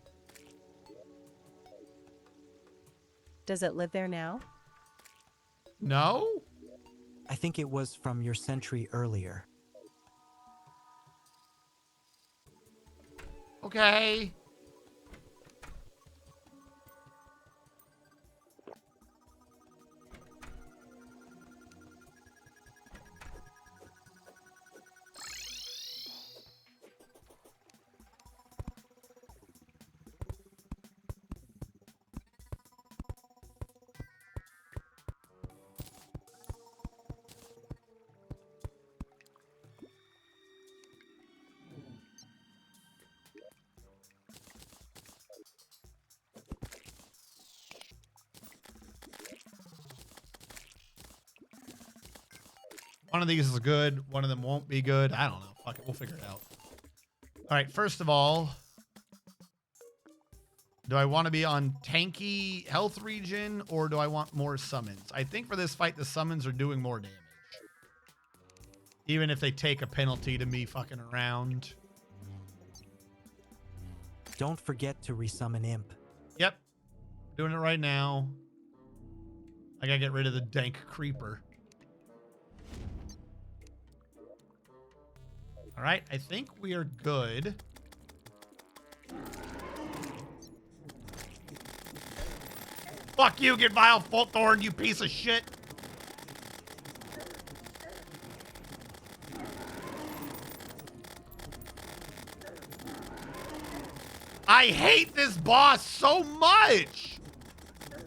Does it live there now? No? I think it was from your sentry earlier. Okay. One of these is good. One of them won't be good. I don't know. Fuck it. We'll figure it out. All right. First of all, do I want to be on tanky health region or do I want more summons? I think for this fight, the summons are doing more damage. Even if they take a penalty to me fucking around. Don't forget to resummon Imp. Yep. Doing it right now. I gotta get rid of the dank creeper. All right, I think we are good. Fuck you, get vile Thorn, you piece of shit. I hate this boss so much.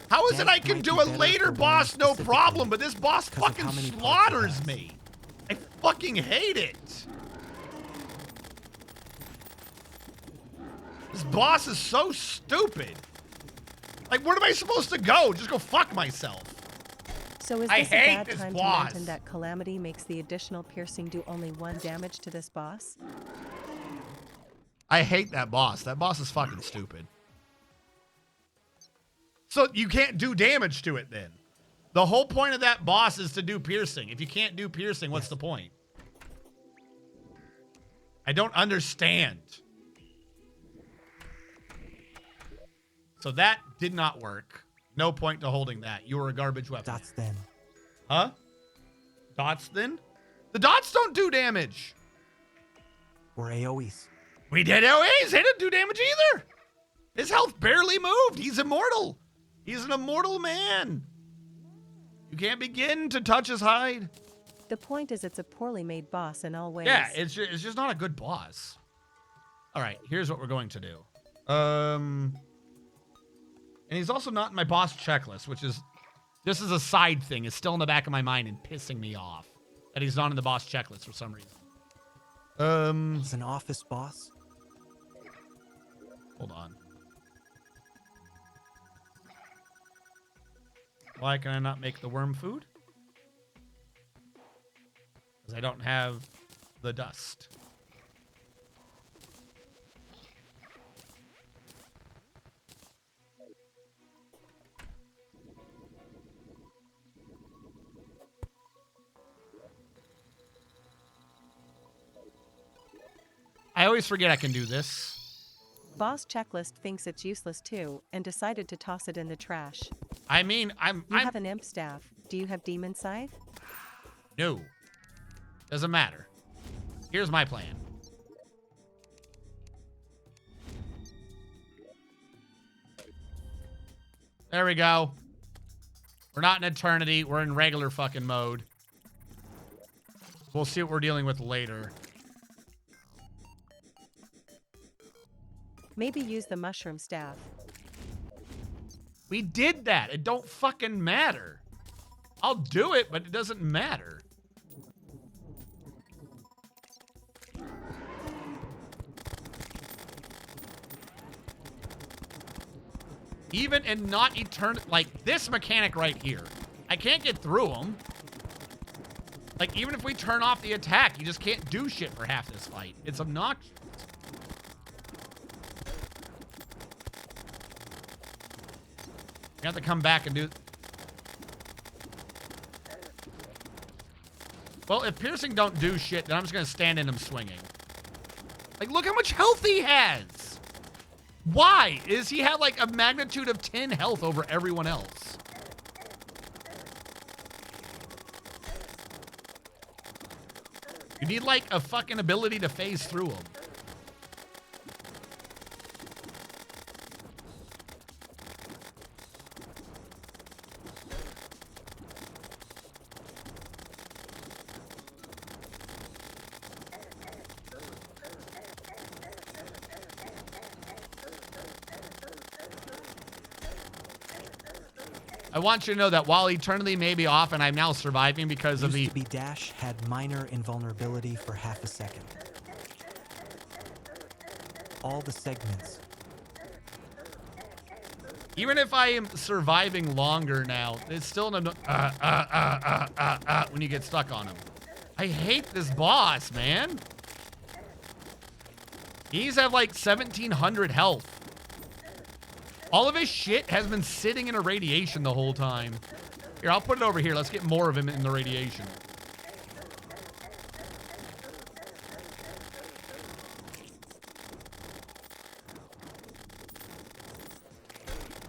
How is it I can do a later boss no problem, but this boss fucking slaughters me? I fucking hate it. This boss is so stupid. Like, where am I supposed to go? Just go fuck myself. So is I this a hate bad this time boss. to mention that Calamity makes the additional piercing do only 1 damage to this boss? I hate that boss. That boss is fucking stupid. So you can't do damage to it then. The whole point of that boss is to do piercing. If you can't do piercing, what's the point? I don't understand. So that did not work. No point to holding that. You were a garbage weapon. Dots then. Huh? Dots then? The dots don't do damage. Or AoEs. We did AoEs. They didn't do damage either. His health barely moved. He's immortal. He's an immortal man. You can't begin to touch his hide. The point is it's a poorly made boss in all ways. Yeah, it's just not a good boss. All right, here's what we're going to do. And he's also not in my boss checklist, which is, this is a side thing. It's still in the back of my mind and pissing me off that he's not in the boss checklist for some reason. It's an office boss. Hold on. Why can I not make the worm food? Because I don't have the dust. I always forget I can do this. Boss checklist thinks it's useless too, and decided to toss it in the trash. I mean, You have an imp staff. Do you have demon scythe? No. Doesn't matter. Here's my plan. There we go. We're not in eternity. We're in regular fucking mode. We'll see what we're dealing with later. Maybe use the mushroom staff. We did that. It don't fucking matter. I'll do it, but it doesn't matter. Even in not eternal, like this mechanic right here, I can't get through them. Like, even if we turn off the attack, you just can't do shit for half this fight. It's obnoxious. You have to come back and do... Well, if piercing don't do shit, then I'm just going to stand in him swinging. Like, look how much health he has. Why? Is he have like a magnitude of 10 health over everyone else? You need like a fucking ability to phase through him. I want you to know that while eternity may be off and I'm now surviving because of the... Used to be dash had minor invulnerability for half a second. All the segments. Even if I am surviving longer now, it's still an... when you get stuck on him. I hate this boss, man. He's at like 1,700 health. All of his shit has been sitting in a radiation the whole time. Here, I'll put it over here. Let's get more of him in the radiation.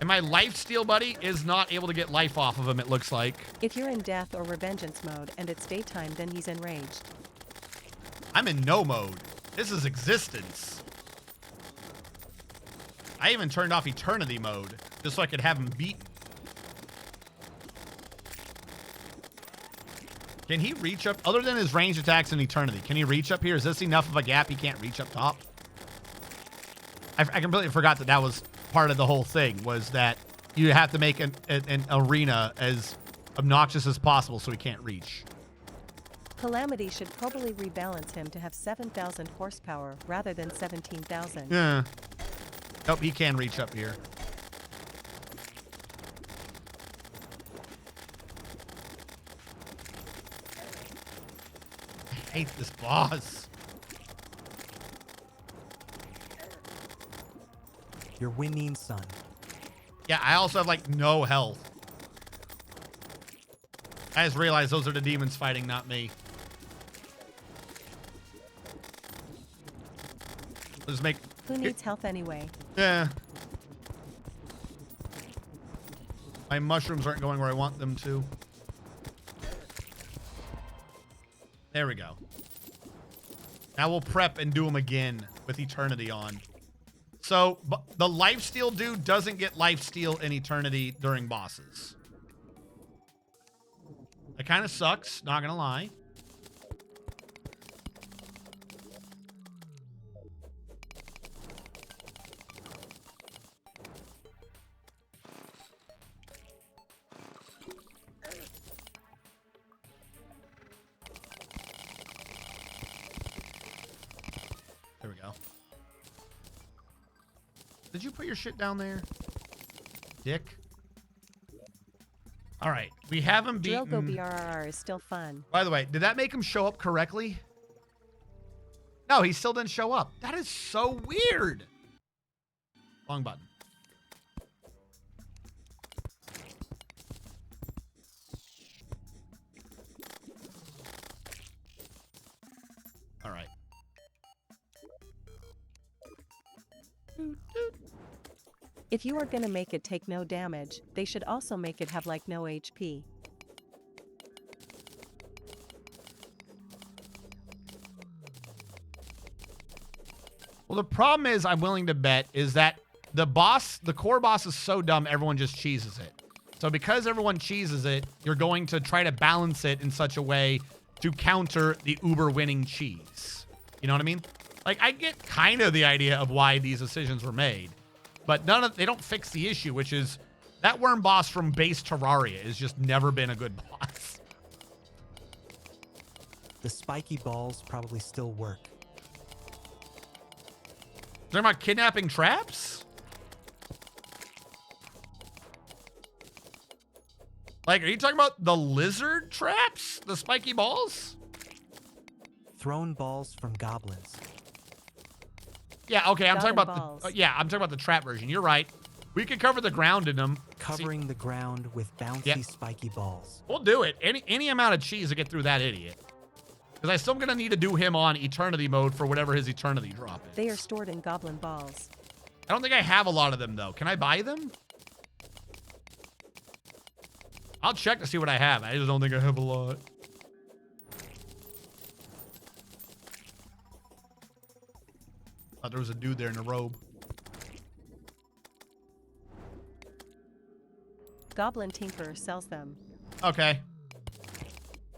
And my lifesteal buddy is not able to get life off of him, it looks like. If you're in death or revengeance mode and it's daytime, then he's enraged. I'm in no mode. This is existence. I even turned off eternity mode just so I could have him beaten. Can he reach up, other than his ranged attacks in eternity, can he reach up here? Is this enough of a gap he can't reach up top? I completely forgot that that was part of the whole thing, was that you have to make an arena as obnoxious as possible so he can't reach. Calamity should probably rebalance him to have 7,000 horsepower rather than 17,000. Yeah. Nope, he can reach up here. I hate this boss. Your winning son. Yeah, I also have like no health. I just realized those are the demons fighting, not me. Let's make... Who needs health anyway? Yeah. My mushrooms aren't going where I want them to. There we go. Now we'll prep and do them again with Eternity on. So, the lifesteal dude doesn't get lifesteal in Eternity during bosses. It kind of sucks, not gonna lie. There we go. Did you put your shit down there, dick? All right, we have him beaten. Drill Go BRRR is still fun. By the way, did that make him show up correctly? No, he still didn't show up. That is so weird. Wrong button. All right. If you are gonna make it take no damage, they should also make it have like no HP. Well, the problem is, I'm willing to bet, is that the core boss is so dumb, everyone just cheeses it. So because everyone cheeses it, you're going to try to balance it in such a way to counter the uber winning cheese. You know what I mean? Like, I get kind of the idea of why these decisions were made, but they don't fix the issue, which is that worm boss from base Terraria has just never been a good boss. The spiky balls probably still work. Talking about kidnapping traps? Like, are you talking about the lizard traps? The spiky balls? Thrown balls from goblins. Yeah, okay, I'm talking Goblin about balls. I'm talking about the trap version. You're right. We could cover the ground in them. Covering the ground with bouncy, Yep. spiky balls. We'll do it. Any amount of cheese to get through that idiot. Because I still gonna need to do him on eternity mode for whatever his eternity drop is. They are stored in goblin balls. I don't think I have a lot of them though. Can I buy them? I'll check to see what I have. I just don't think I have a lot. Thought there was a dude there in a robe. Goblin Tinker sells them. Okay.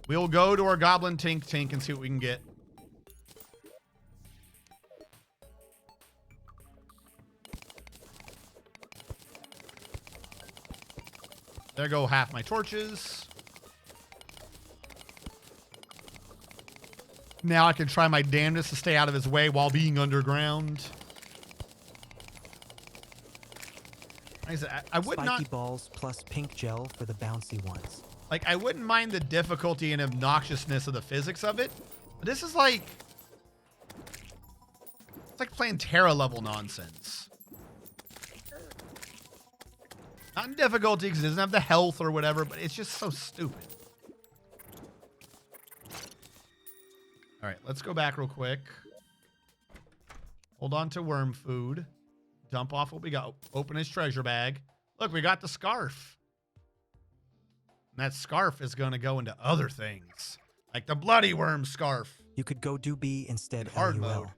We'll go to our Goblin Tink and see what we can get. There go half my torches. Now I can try my damnedest to stay out of his way while being underground. Like I said, I would Spiky not... balls plus pink gel for the bouncy ones. Like, I wouldn't mind the difficulty and obnoxiousness of the physics of it, but this is like... It's like playing Terra level nonsense. Not in difficulty because it doesn't have the health or whatever, but it's just so stupid. All right, let's go back real quick. Hold on to worm food. Dump off what we got. Open his treasure bag. Look, we got the scarf. And that scarf is going to go into other things. Like the bloody worm scarf. You could go do B instead Hard LUL. mode.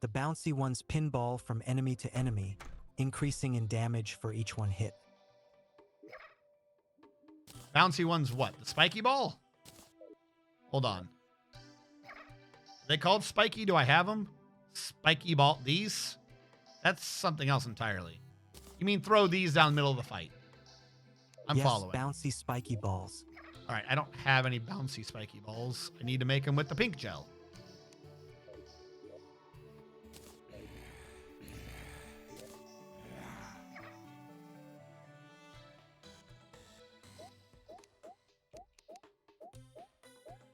The bouncy ones pinball from enemy to enemy, increasing in damage for each one hit. Bouncy one's what? The spiky ball? Hold on. Are they called spiky? Do I have them? Spiky ball. These? That's something else entirely. You mean throw these down the middle of the fight? I'm yes, following. Bouncy spiky balls. All right, I don't have any bouncy spiky balls. I need to make them with the pink gel.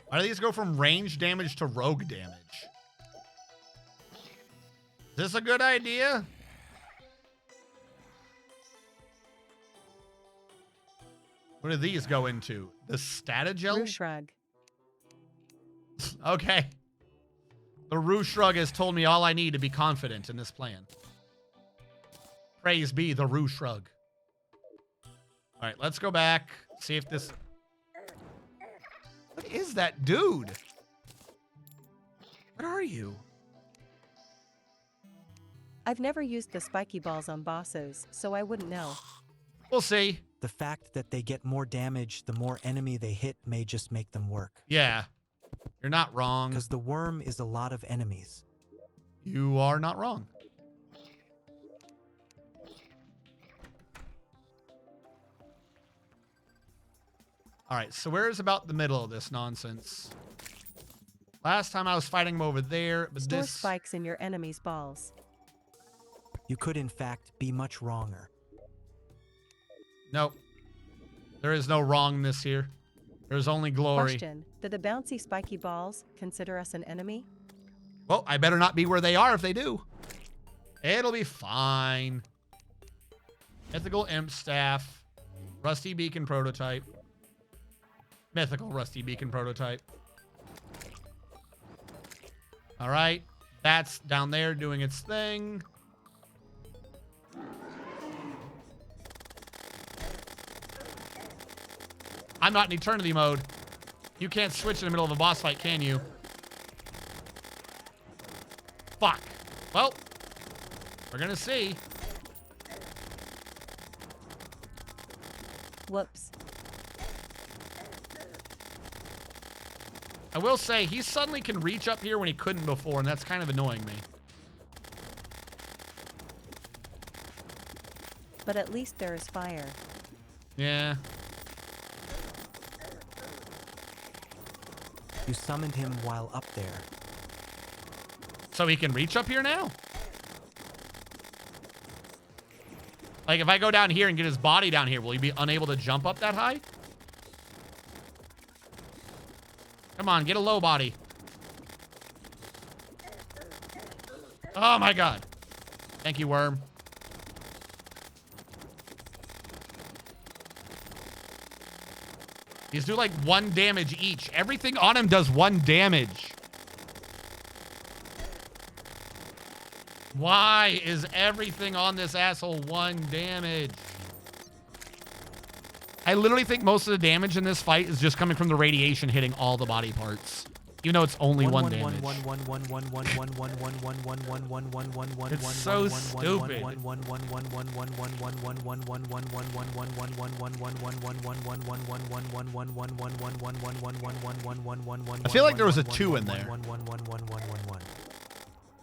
Why do these go from range damage to rogue damage? Is this a good idea? What do these go into? The Statagel? Rue shrug. Okay. The Rue Shrug has told me all I need to be confident in this plan. Praise be the Rue Shrug. All right, let's go back. See if this... What is that dude? What are you? I've never used the spiky balls on bosses, so I wouldn't know. We'll see. The fact that they get more damage the more enemy they hit may just make them work. Yeah. You're not wrong. Because the worm is a lot of enemies. You are not wrong. All right, so where's about the middle of this nonsense? Last time I was fighting him over there, but Store this... spikes in your enemy's balls. You could, in fact, be much wronger. Nope. There is no wrongness here. There's only glory. Question: did the bouncy spiky balls consider us an enemy? Well, I better not be where they are if they do. It'll be fine. Mythical Imp Staff. Rusty Beacon Prototype. Mythical Rusty Beacon Prototype. All right. That's down there doing its thing. I'm not in Eternity mode. You can't switch in the middle of a boss fight, can you? Fuck. Well, we're gonna see. Whoops. I will say, he suddenly can reach up here when he couldn't before, and that's kind of annoying me. But at least there is fire. Yeah. You summoned him while up there. So he can reach up here now? Like, if I go down here and get his body down here, will he be unable to jump up that high? Come on, get a low body. Oh my god. Thank you, worm. These do like 1 damage each. Everything on him does 1 damage. Why is everything on this asshole 1 damage? I literally think most of the damage in this fight is just coming from the radiation hitting all the body parts. Even though it's only 1 damage. It's so stupid. I feel like there was a 2 in there.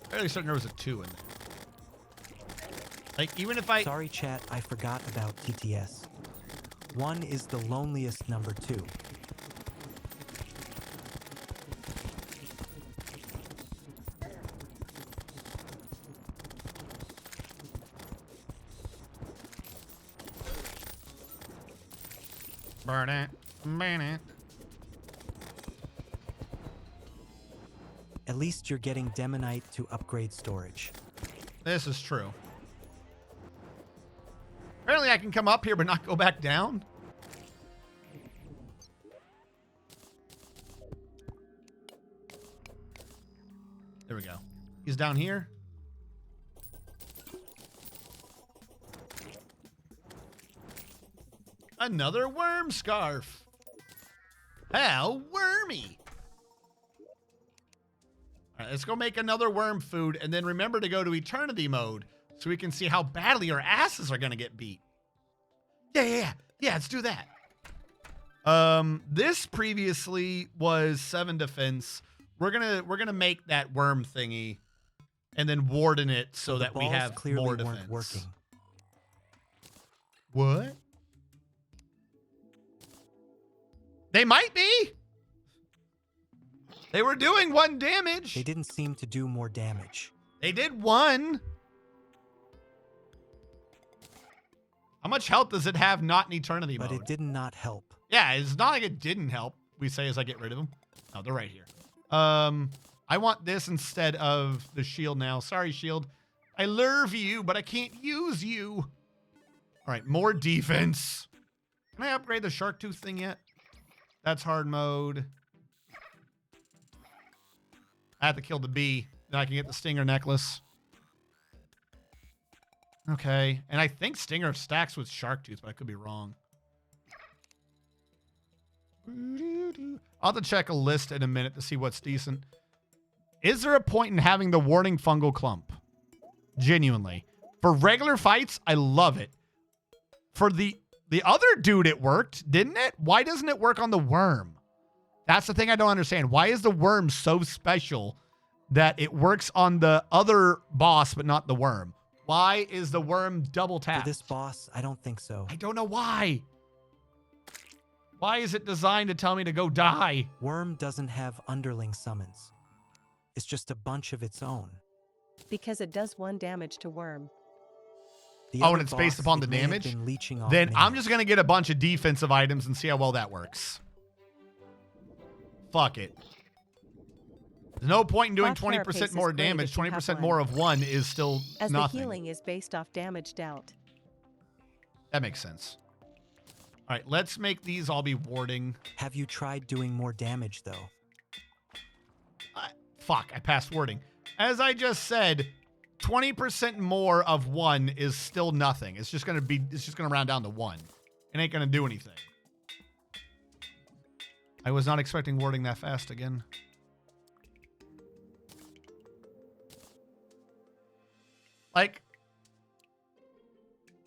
Fairly certain there was a 2 in there. Like, even if I... Sorry, chat, I forgot about TTS. 1 is the loneliest number 2. Burn it. Burn it. At least you're getting Demonite to upgrade storage. This is true. Apparently I can come up here but not go back down. There we go. He's down here. Another worm scarf. How wormy. All right, let's go make another worm food and then remember to go to eternity mode so we can see how badly our asses are going to get beat. Yeah, let's do that. This previously was 7 defense. We're going to make that worm thingy and then warden it so that we have more defense. Working. What? They might be. They were doing 1 damage. They didn't seem to do more damage. They did 1. How much health does it have not in eternity mode? But it did not help. Yeah, it's not like it didn't help. We say as I get rid of them. Oh, they're right here. I want this instead of the shield now. Sorry, shield. I love you, but I can't use you. All right, more defense. Can I upgrade the shark tooth thing yet? That's hard mode. I have to kill the bee. Then I can get the stinger necklace. Okay. And I think stinger stacks with shark tooth, but I could be wrong. I'll have to check a list in a minute to see what's decent. Is there a point in having the warning fungal clump? Genuinely. For regular fights, I love it. For the other dude, it worked, didn't it? Why doesn't it work on the worm? That's the thing I don't understand. Why is the worm so special that it works on the other boss, but not the worm? Why is the worm double tap? For this boss, I don't think so. I don't know why. Why is it designed to tell me to go die? Worm doesn't have underling summons. It's just a bunch of its own. Because it does 1 damage to worm. And it's based upon the damage? Then I'm just going to get a bunch of defensive items and see how well that works. Fuck it. There's no point in doing 20% more damage. 20% more of 1 is still as nothing. The healing is based off damage dealt. That makes sense. All right, let's make these all be warding. Have you tried doing more damage, though? Fuck, I passed warding. As I just said, 20% more of 1 is still nothing. It's just gonna round down to 1. It ain't gonna do anything. I was not expecting warding that fast again. Like,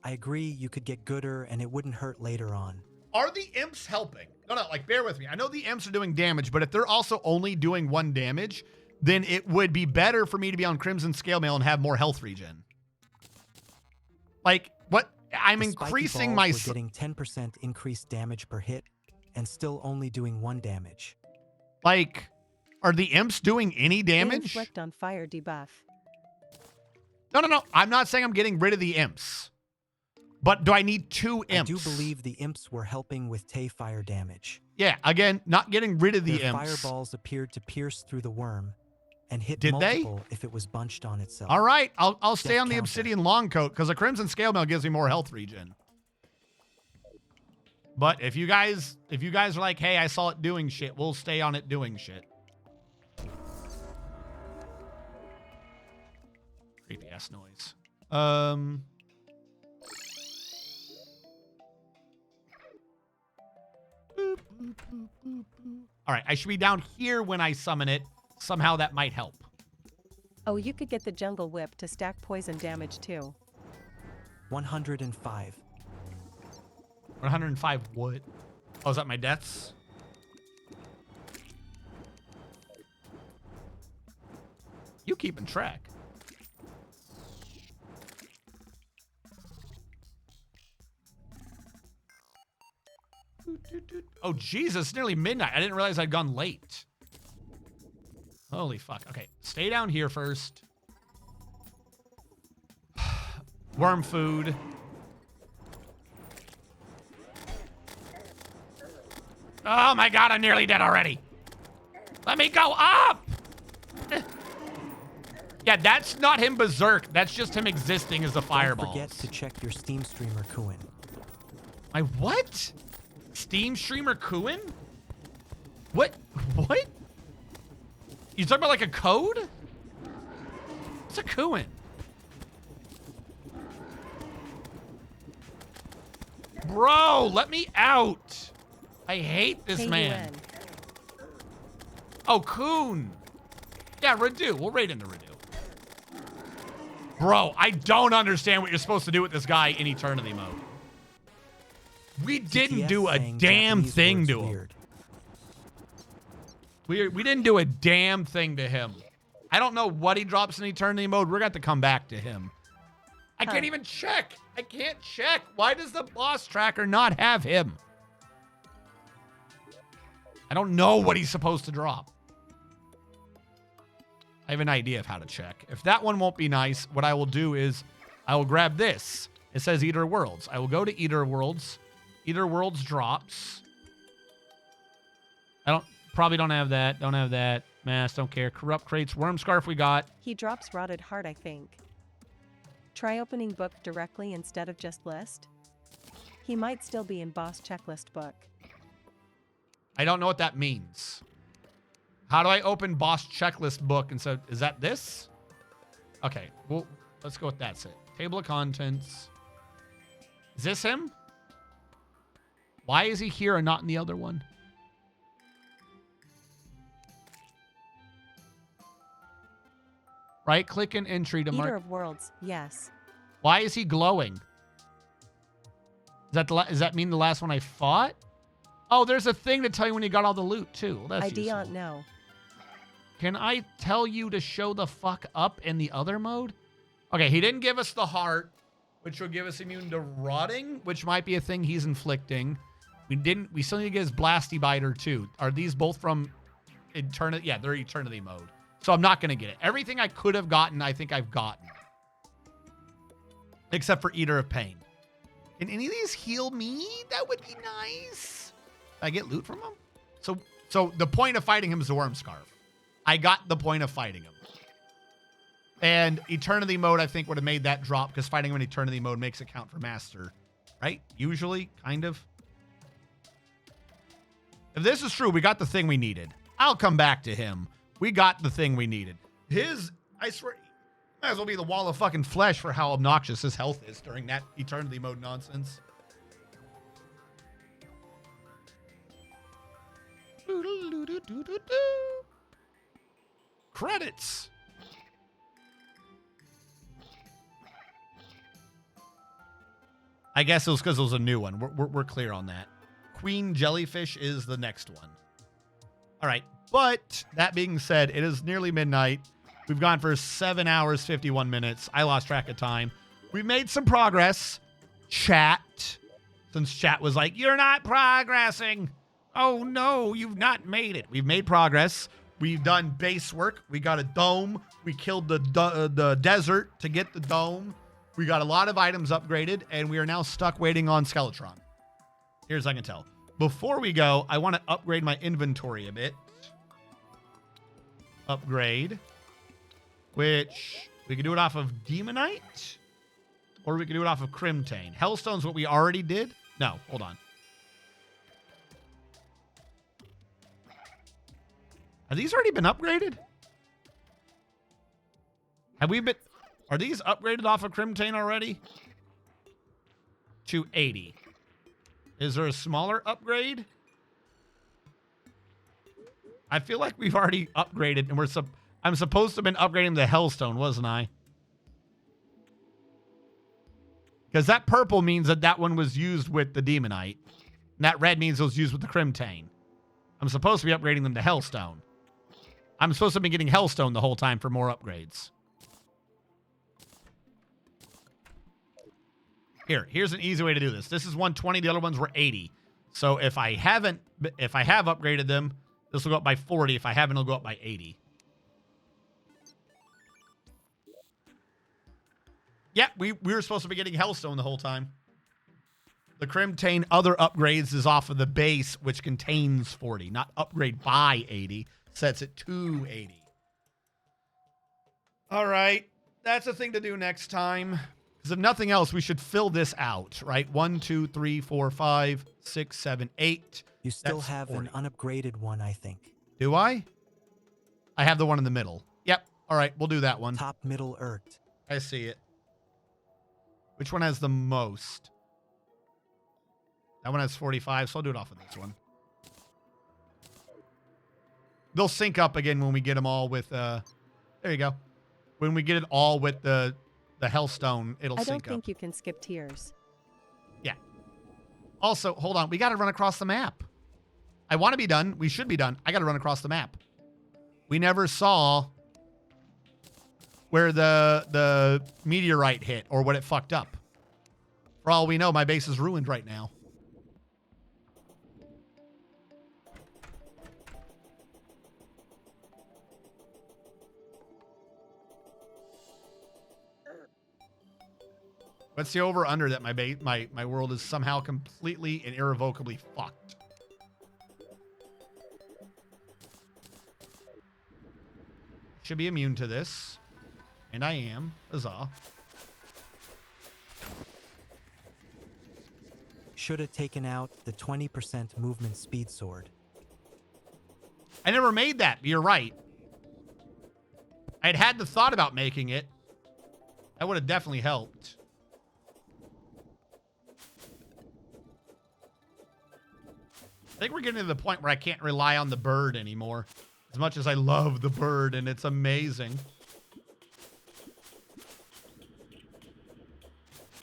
I agree you could get gooder and it wouldn't hurt later on. are the imps helping? No, like, bear with me. I know the imps are doing damage, but if they're also only doing 1 damage, then it would be better for me to be on Crimson Scale Mail and have more health regen. Like, what? I'm increasing my... We're getting 10% increased damage per hit and still only doing 1 damage. Like, are the imps doing any damage? Inflict on fire debuff. No. I'm not saying I'm getting rid of the imps. But do I need 2 imps? I do believe the imps were helping with Tay fire damage. Yeah, again, not getting rid of the Their imps. fireballs appeared to pierce through the worm and hit Did multiple if it was bunched on itself. All right, I'll stay on the counter. Obsidian Longcoat because a Crimson Scale Mail gives me more health regen. But if you guys are like, hey, I saw it doing shit, we'll stay on it doing shit. Creepy ass noise. All right, I should be down here when I summon it. Somehow that might help. Oh, you could get the Jungle Whip to stack poison damage too. 105. 105 what? Oh, is that my deaths? You keeping track. Oh, Jesus, nearly midnight. I didn't realize I'd gone late. Holy fuck. Okay, stay down here first. Worm food. Oh my god, I'm nearly dead already. Let me go up! Yeah, that's not him berserk. That's just him existing as a fireball. Don't forget to check your Steam streamer, Kuin. My what? Steam streamer Kuin? What? What? You talking about like a code? What's a Kuin? Bro, let me out. I hate this man. Oh, Coon. Yeah, Radu. We'll raid into Radu. Bro, I don't understand what you're supposed to do with this guy in Eternity mode. We didn't do a damn thing to him. We didn't do a damn thing to him. I don't know what he drops in Eternity mode. We're going to have to come back to him. I can't even check. I can't check. Why does the boss tracker not have him? I don't know what he's supposed to drop. I have an idea of how to check. If that one won't be nice, what I will do is I will grab this. It says Eater Worlds. I will go to Eater Worlds. Eater Worlds drops. Probably don't have that. Don't have that. Mass, don't care. Corrupt crates. Worm Scarf we got. He drops Rotted Heart, I think. Try opening book directly instead of just list. He might still be in boss checklist book. I don't know what that means. How do I open boss checklist book? And so, is that this? Okay, well, let's go with that's it. Table of contents. Is this him? Why is he here and not in the other one? Right click and entry to mark. Eater of Worlds, yes. Why is he glowing? Does that mean the last one I fought? Oh, there's a thing to tell you when you got all the loot too. Well, that's I don't useful. know. Can I tell you to show the fuck up in the other mode? Okay, he didn't give us the heart, which will give us immune to rotting, which might be a thing he's inflicting. We still need to get his blasty biter too. Are these both from Eternity? Yeah, they're Eternity mode. So I'm not going to get it. Everything I could have gotten, I think I've gotten. Except for Eater of Pain. Can any of these heal me? That would be nice. Did I get loot from him? So the point of fighting him is the Worm Scarf. I got the point of fighting him. And Eternity mode, I think, would have made that drop because fighting him in Eternity mode makes it count for Master. Right? Usually, kind of. If this is true, we got the thing we needed. I'll come back to him. We got the thing we needed. I swear, might as well be the wall of fucking flesh for how obnoxious his health is during that Eternity mode nonsense. Credits. I guess it was because it was a new one. We're clear on that. Queen Jellyfish is the next one. All right. But that being said, it is nearly midnight. We've gone for 7 hours, 51 minutes. I lost track of time. We made some progress. Chat. Since chat was like, you're not progressing. Oh, no, you've not made it. We've made progress. We've done base work. We got a dome. We killed the desert to get the dome. We got a lot of items upgraded, and we are now stuck waiting on Skeletron. Here's I can tell. Before we go, I want to upgrade my inventory a bit. Upgrade, which we can do it off of Demonite, or we can do it off of Crimtane. Hellstone's what we already did. No, hold on. Have these already been upgraded? Are these upgraded off of Crimtane already? To 80. Is there a smaller upgrade? I feel like we've already upgraded, and I'm supposed to have been upgrading the Hellstone, wasn't I? Because that purple means that one was used with the Demonite. And that red means it was used with the Crimtane. I'm supposed to be upgrading them to Hellstone. I'm supposed to be getting Hellstone the whole time for more upgrades. Here's an easy way to do this. This is 120, the other ones were 80. So if I have upgraded them, this will go up by 40. If I haven't, it'll go up by 80. Yeah, we were supposed to be getting Hellstone the whole time. The Crimtane other upgrades is off of the base, which contains 40, not upgrade by 80. Sets it to 80. All right. That's a thing to do next time. Because if nothing else, we should fill this out, right? 1, 2, 3, 4, 5, 6, 7, 8. You still That's have 40. an unupgraded one, I think. Do I? I have the one in the middle. Yep. All right. We'll do that one. Top middle ergt. I see it. Which one has the most? That one has 45, so I'll do it off of this one. They'll sync up again when we get them all with, there you go. When we get it all with the Hellstone, it'll I sync don't think up. you can skip tiers. Yeah. Also, hold on. We got to run across the map. I want to be done. We should be done. I got to run across the map. We never saw where the meteorite hit or what it fucked up. For all we know, my base is ruined right now. What's the over under that my world is somehow completely and irrevocably fucked? Should be immune to this. And I am. Huzzah. Should have taken out the 20% movement speed sword. I never made that, but you're right. I'd had the thought about making it. That would have definitely helped. I think we're getting to the point where I can't rely on the bird anymore. As much as I love the bird, and it's amazing.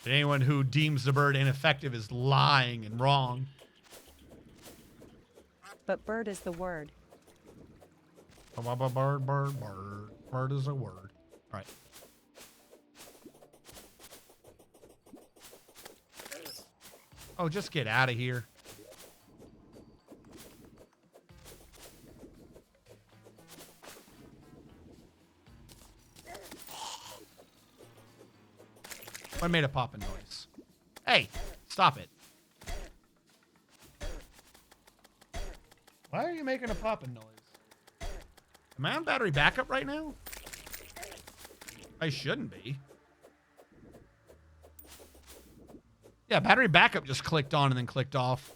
Anyone who deems the bird ineffective is lying and wrong. But bird is the word. Bird, bird, bird. Bird is a word. All right. Oh, just get out of here. What made a popping noise? Hey, stop it. Why are you making a popping noise? Am I on battery backup right now? I shouldn't be. Yeah, battery backup just clicked on and then clicked off.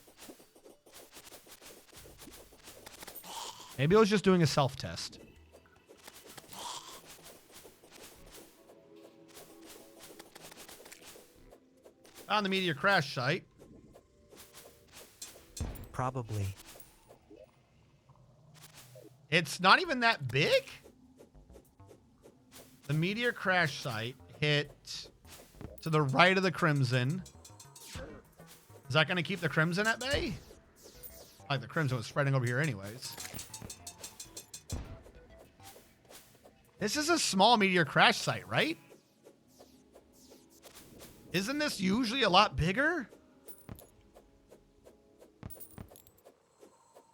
Maybe I was just doing a self-test. On the meteor crash site. Probably. It's not even that big. The meteor crash site hit to the right of the Crimson. Is that going to keep the Crimson at bay? Like the Crimson was spreading over here anyways. This is a small meteor crash site, right? Isn't this usually a lot bigger?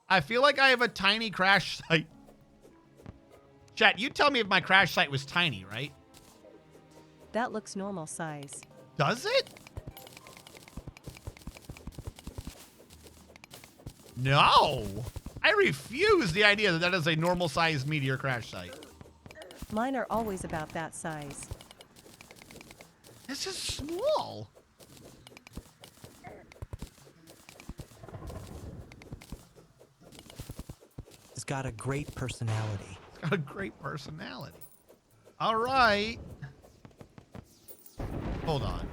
I feel like I have a tiny crash site. Chat, you tell me if my crash site was tiny, right? That looks normal size. Does it? No. I refuse the idea that that is a normal sized meteor crash site. Mine are always about that size. This is small. It's got a great personality. It's got a great personality. All right. Hold on.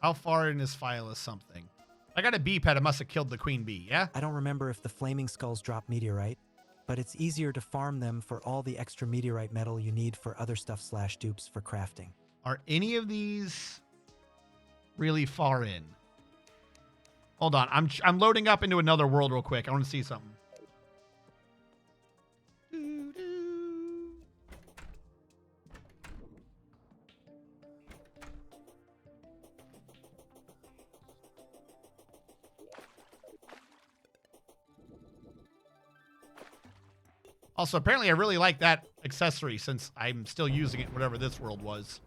How far in this file is something? I got a bee pet. It must have killed the queen bee, yeah? I don't remember if the flaming skulls drop meteorite, but it's easier to farm them for all the extra meteorite metal you need for other stuff / dupes for crafting. Are any of these really far in? Hold on. I'm loading up into another world real quick. I want to see something. Also, apparently I really like that accessory since I'm still using it, whatever this world was.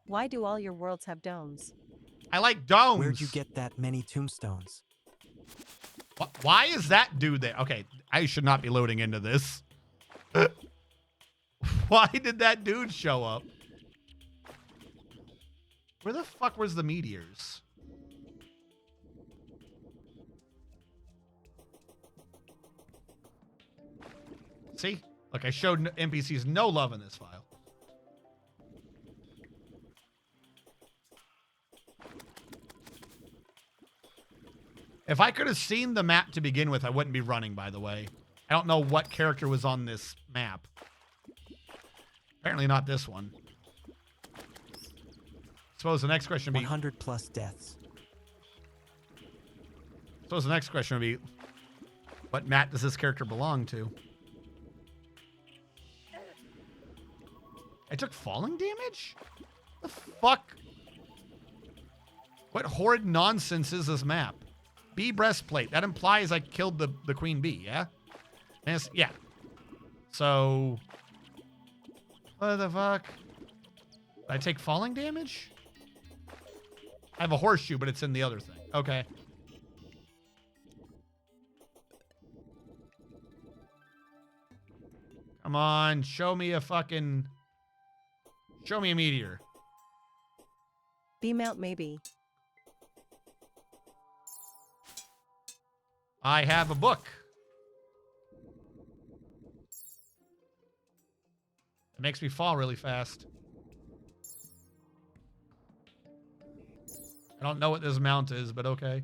Why do all your worlds have domes? I like domes. Where'd you get that many tombstones? Why is that dude there? Okay, I should not be loading into this. Why did that dude show up? Where the fuck was the meteors? See? Look, I showed NPCs no love in this file. If I could have seen the map to begin with, I wouldn't be running, by the way. I don't know what character was on this map. Apparently not this one. Suppose the next question would be... 100 plus deaths. Suppose the next question would be... What map does this character belong to? I took falling damage? The fuck? What horrid nonsense is this map? Bee breastplate. That implies I killed the queen bee, yeah? Yeah. So... What the fuck? Did I take falling damage? I have a horseshoe, but it's in the other thing. Okay. Come on, show me a fucking... Show me a meteor. B-mount maybe. I have a book. It makes me fall really fast. I don't know what this mount is, but okay.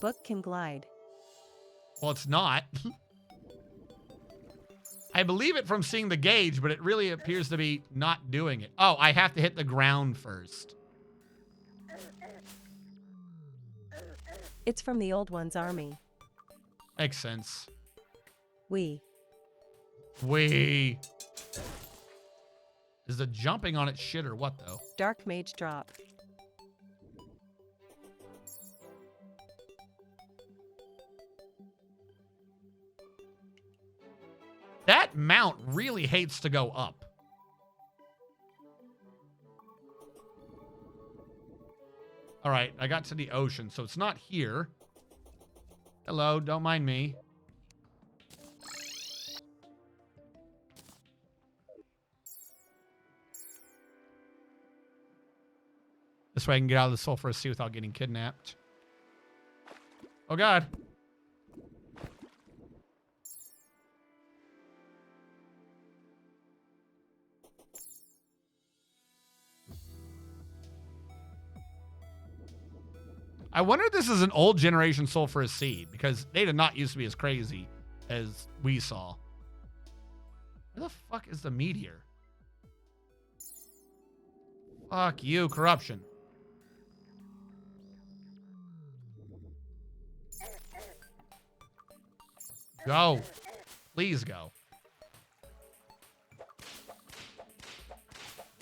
Book can glide. Well, it's not. I believe it from seeing the gauge, but it really appears to be not doing it. Oh, I have to hit the ground first. It's from the old one's army. Makes sense. We. Is the jumping on it shit or what, though? Dark mage drop. That mount really hates to go up. All right, I got to the ocean, so it's not here. Hello, don't mind me. This way I can get out of the sulfurous sea without getting kidnapped. Oh, God. I wonder if this is an old generation sulfurous seed, because they did not used to be as crazy as we saw. Where the fuck is the meteor? Fuck you, corruption. Go. Please go.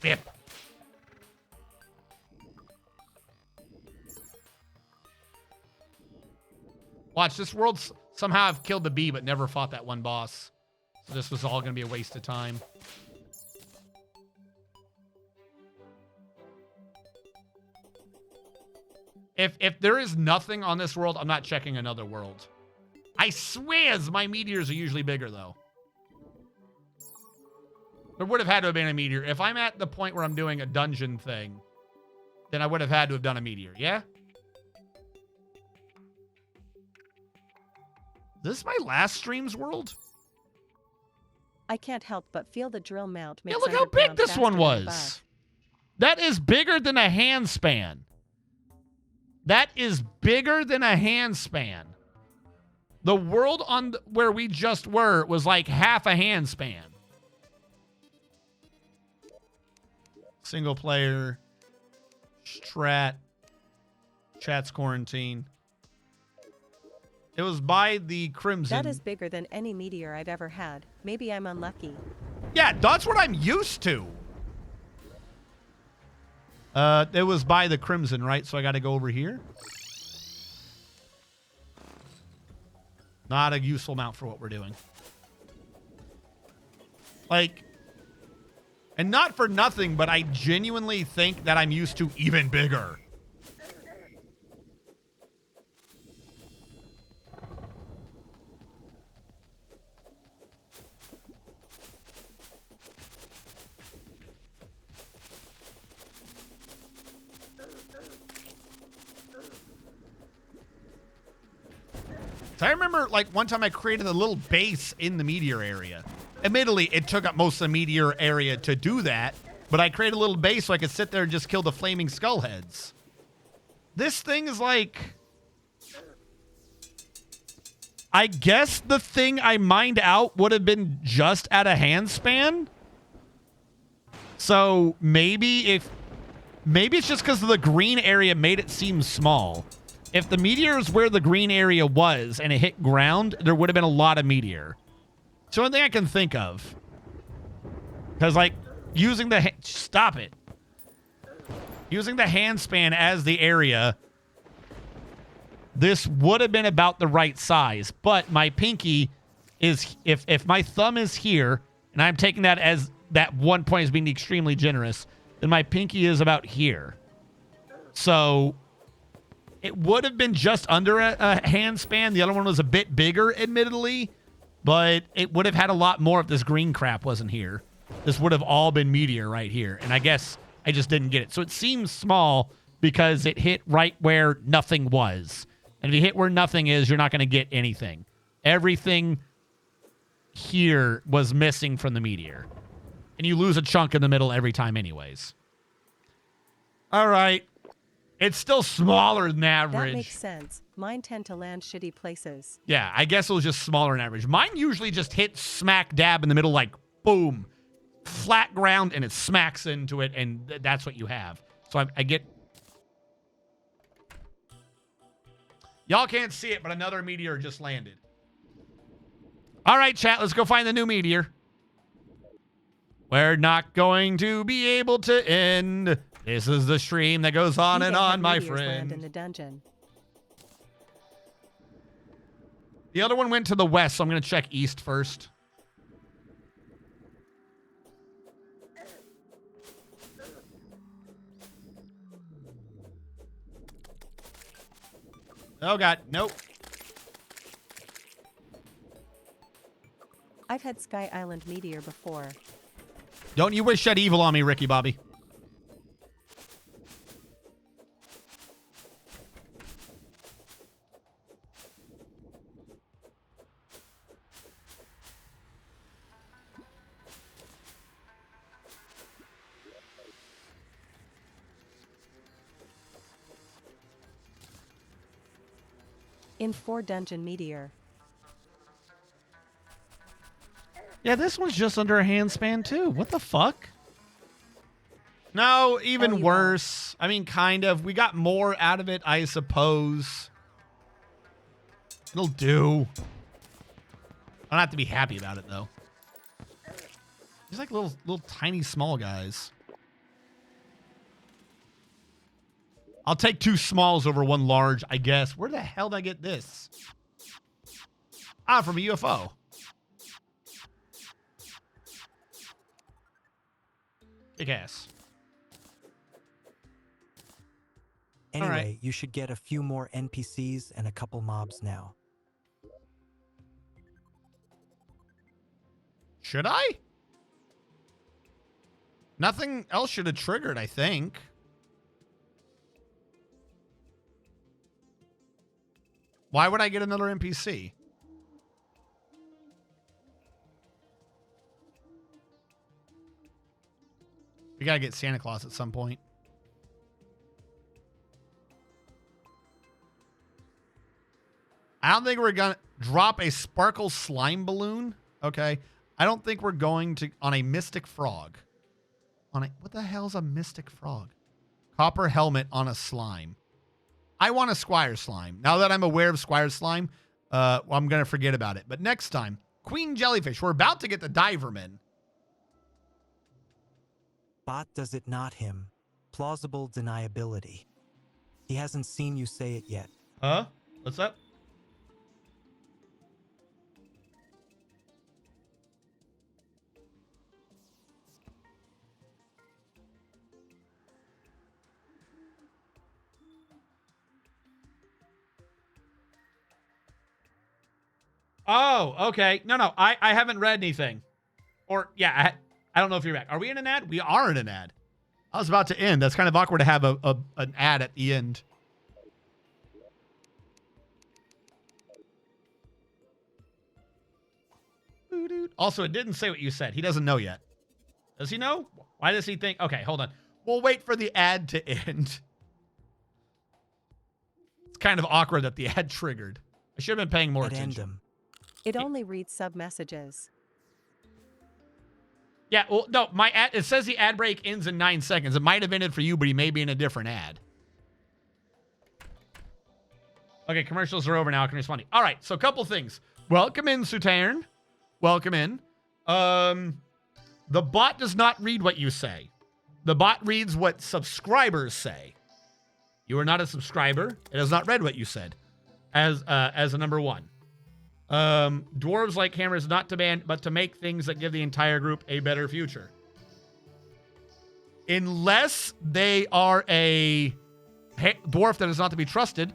Bip. Watch, this world somehow I've killed the bee, but never fought that one boss. So this was all going to be a waste of time. If there is nothing on this world, I'm not checking another world. I swear my meteors are usually bigger, though. There would have had to have been a meteor. If I'm at the point where I'm doing a dungeon thing, then I would have had to have done a meteor, yeah? This is my last stream's world? I can't help but feel the drill mount makes Yeah, look how big underground this faster one than was. above. That is bigger than a hand span. That is bigger than a hand span. The world on where we just were was like half a hand span. Single player. Strat. Chat's quarantine. It was by the Crimson. That is bigger than any meteor I've ever had. Maybe I'm unlucky. Yeah, that's what I'm used to. It was by the Crimson, right? So I got to go over here. Not a useful mount for what we're doing. Like, and not for nothing, but I genuinely think that I'm used to even bigger. So I remember, like, one time I created a little base in the meteor area. Admittedly, it took up most of the meteor area to do that, but I created a little base so I could sit there and just kill the flaming skull heads. This thing is like... I guess the thing I mined out would have been just at a handspan. So maybe it's just because the green area made it seem small. If the meteor is where the green area was and it hit ground, there would have been a lot of meteor. It's the only thing I can think of. Because, like, using the... Stop it. Using the handspan as the area, this would have been about the right size. But my pinky is... If my thumb is here, and I'm taking that as that one point as being extremely generous, then my pinky is about here. So... It would have been just under a hand span. The other one was a bit bigger, admittedly, but it would have had a lot more if this green crap wasn't here. This would have all been meteor right here, and I guess I just didn't get it. So it seems small because it hit right where nothing was. And if you hit where nothing is, you're not going to get anything. Everything here was missing from the meteor. And you lose a chunk in the middle every time anyways. All right. It's still smaller than average. That makes sense. Mine tend to land shitty places. Yeah, I guess it was just smaller than average. Mine usually just hit smack dab in the middle, like, boom. Flat ground, and it smacks into it, and that's what you have. So I get... Y'all can't see it, but another meteor just landed. All right, chat, let's go find the new meteor. We're not going to be able to end... This is the stream that goes on and on, my friend. In the dungeon. The other one went to the west, so I'm going to check east first. Oh, God. Nope. I've had Sky Island meteor before. Don't you wish that evil on me, Ricky Bobby. In 4 dungeon meteor. Yeah, this one's just under a handspan, too. What the fuck? No, even worse. I mean, kind of. We got more out of it, I suppose. It'll do. I don't have to be happy about it, though. These like little tiny small guys. I'll take 2 smalls over 1 large, I guess. Where the hell did I get this? Ah, from a UFO. Kick ass. Anyway, right. You should get a few more NPCs and a couple mobs now. Should I? Nothing else should have triggered, I think. Why would I get another NPC? We gotta get Santa Claus at some point. I don't think we're gonna drop a sparkle slime balloon. Okay. I don't think we're going to on a mystic frog. What the hell's a mystic frog? Copper helmet on a slime. I want a Squire slime. Now that I'm aware of Squire slime, I'm going to forget about it. But next time, Queen Jellyfish. We're about to get the Diverman. Bot does it not him. Plausible deniability. He hasn't seen you say it yet. Huh? What's up? Oh, okay. No, I haven't read anything. Or, yeah, I don't know if you're back. Are we in an ad? We are in an ad. I was about to end. That's kind of awkward to have an ad at the end. Also, it didn't say what you said. He doesn't know yet. Does he know? Why does he think? Okay, hold on. We'll wait for the ad to end. It's kind of awkward that the ad triggered. I should have been paying more attention. It only reads sub messages. Yeah, well, no, my ad, it says the ad break ends in 9 seconds. It might have ended for you, but he may be in a different ad. Okay, commercials are over now. I can respond. All right, so a couple things. Welcome in, Sutern. Welcome in. The bot does not read what you say. The bot reads what subscribers say. You are not a subscriber. It has not read what you said as a number one. Dwarves like hammers not to ban, but to make things that give the entire group a better future. Unless they are a dwarf that is not to be trusted,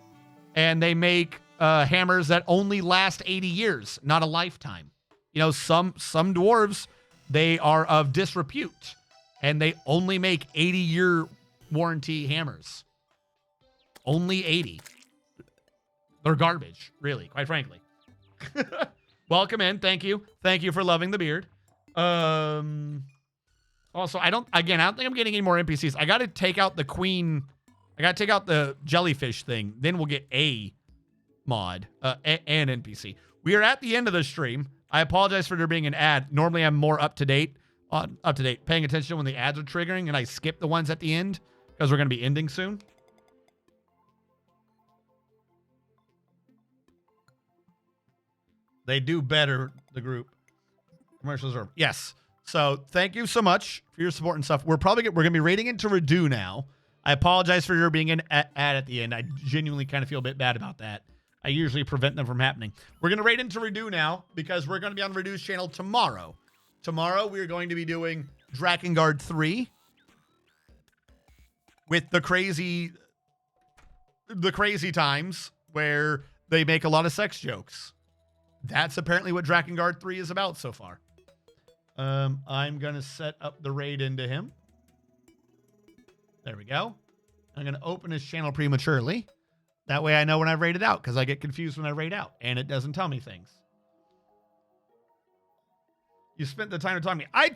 and they make hammers that only last 80 years, not a lifetime. You know, some dwarves, they are of disrepute, and they only make 80-year warranty hammers. Only 80. They're garbage, really, quite frankly. Welcome in. Thank you. Thank you for loving the beard. Also, I don't think I'm getting any more NPCs. I got to take out the queen. I got to take out the jellyfish thing. Then we'll get a mod and NPC. We are at the end of the stream. I apologize for there being an ad. Normally, I'm more up to date, paying attention when the ads are triggering, and I skip the ones at the end because we're going to be ending soon. They do better, the group. Commercials are, yes. So thank you so much for your support and stuff. We're going to be raiding into Redo now. I apologize for there being an ad at the end. I genuinely kind of feel a bit bad about that. I usually prevent them from happening. We're going to raid into Redo now because we're going to be on Redo's channel tomorrow. Tomorrow, we're going to be doing Drakengard 3 with the crazy times where they make a lot of sex jokes. That's apparently what Drakengard 3 is about so far. I'm going to set up the raid into him. There we go. I'm going to open his channel prematurely. That way I know when I've raided out, because I get confused when I raid out, and it doesn't tell me things. You spent the time to talk to me. I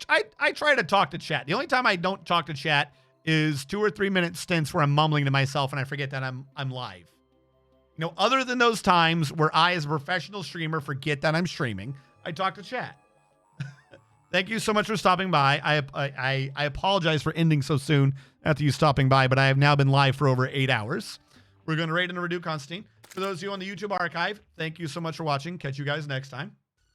try to talk to chat. The only time I don't talk to chat is 2 or 3 minute stints where I'm mumbling to myself and I forget that I'm live. You know, other than those times where I, as a professional streamer, forget that I'm streaming, I talk to chat. Thank you so much for stopping by. I apologize for ending so soon after you stopping by, but I have now been live for over 8 hours. We're going to raid into Redo Constantine. For those of you on the YouTube archive, thank you so much for watching. Catch you guys next time.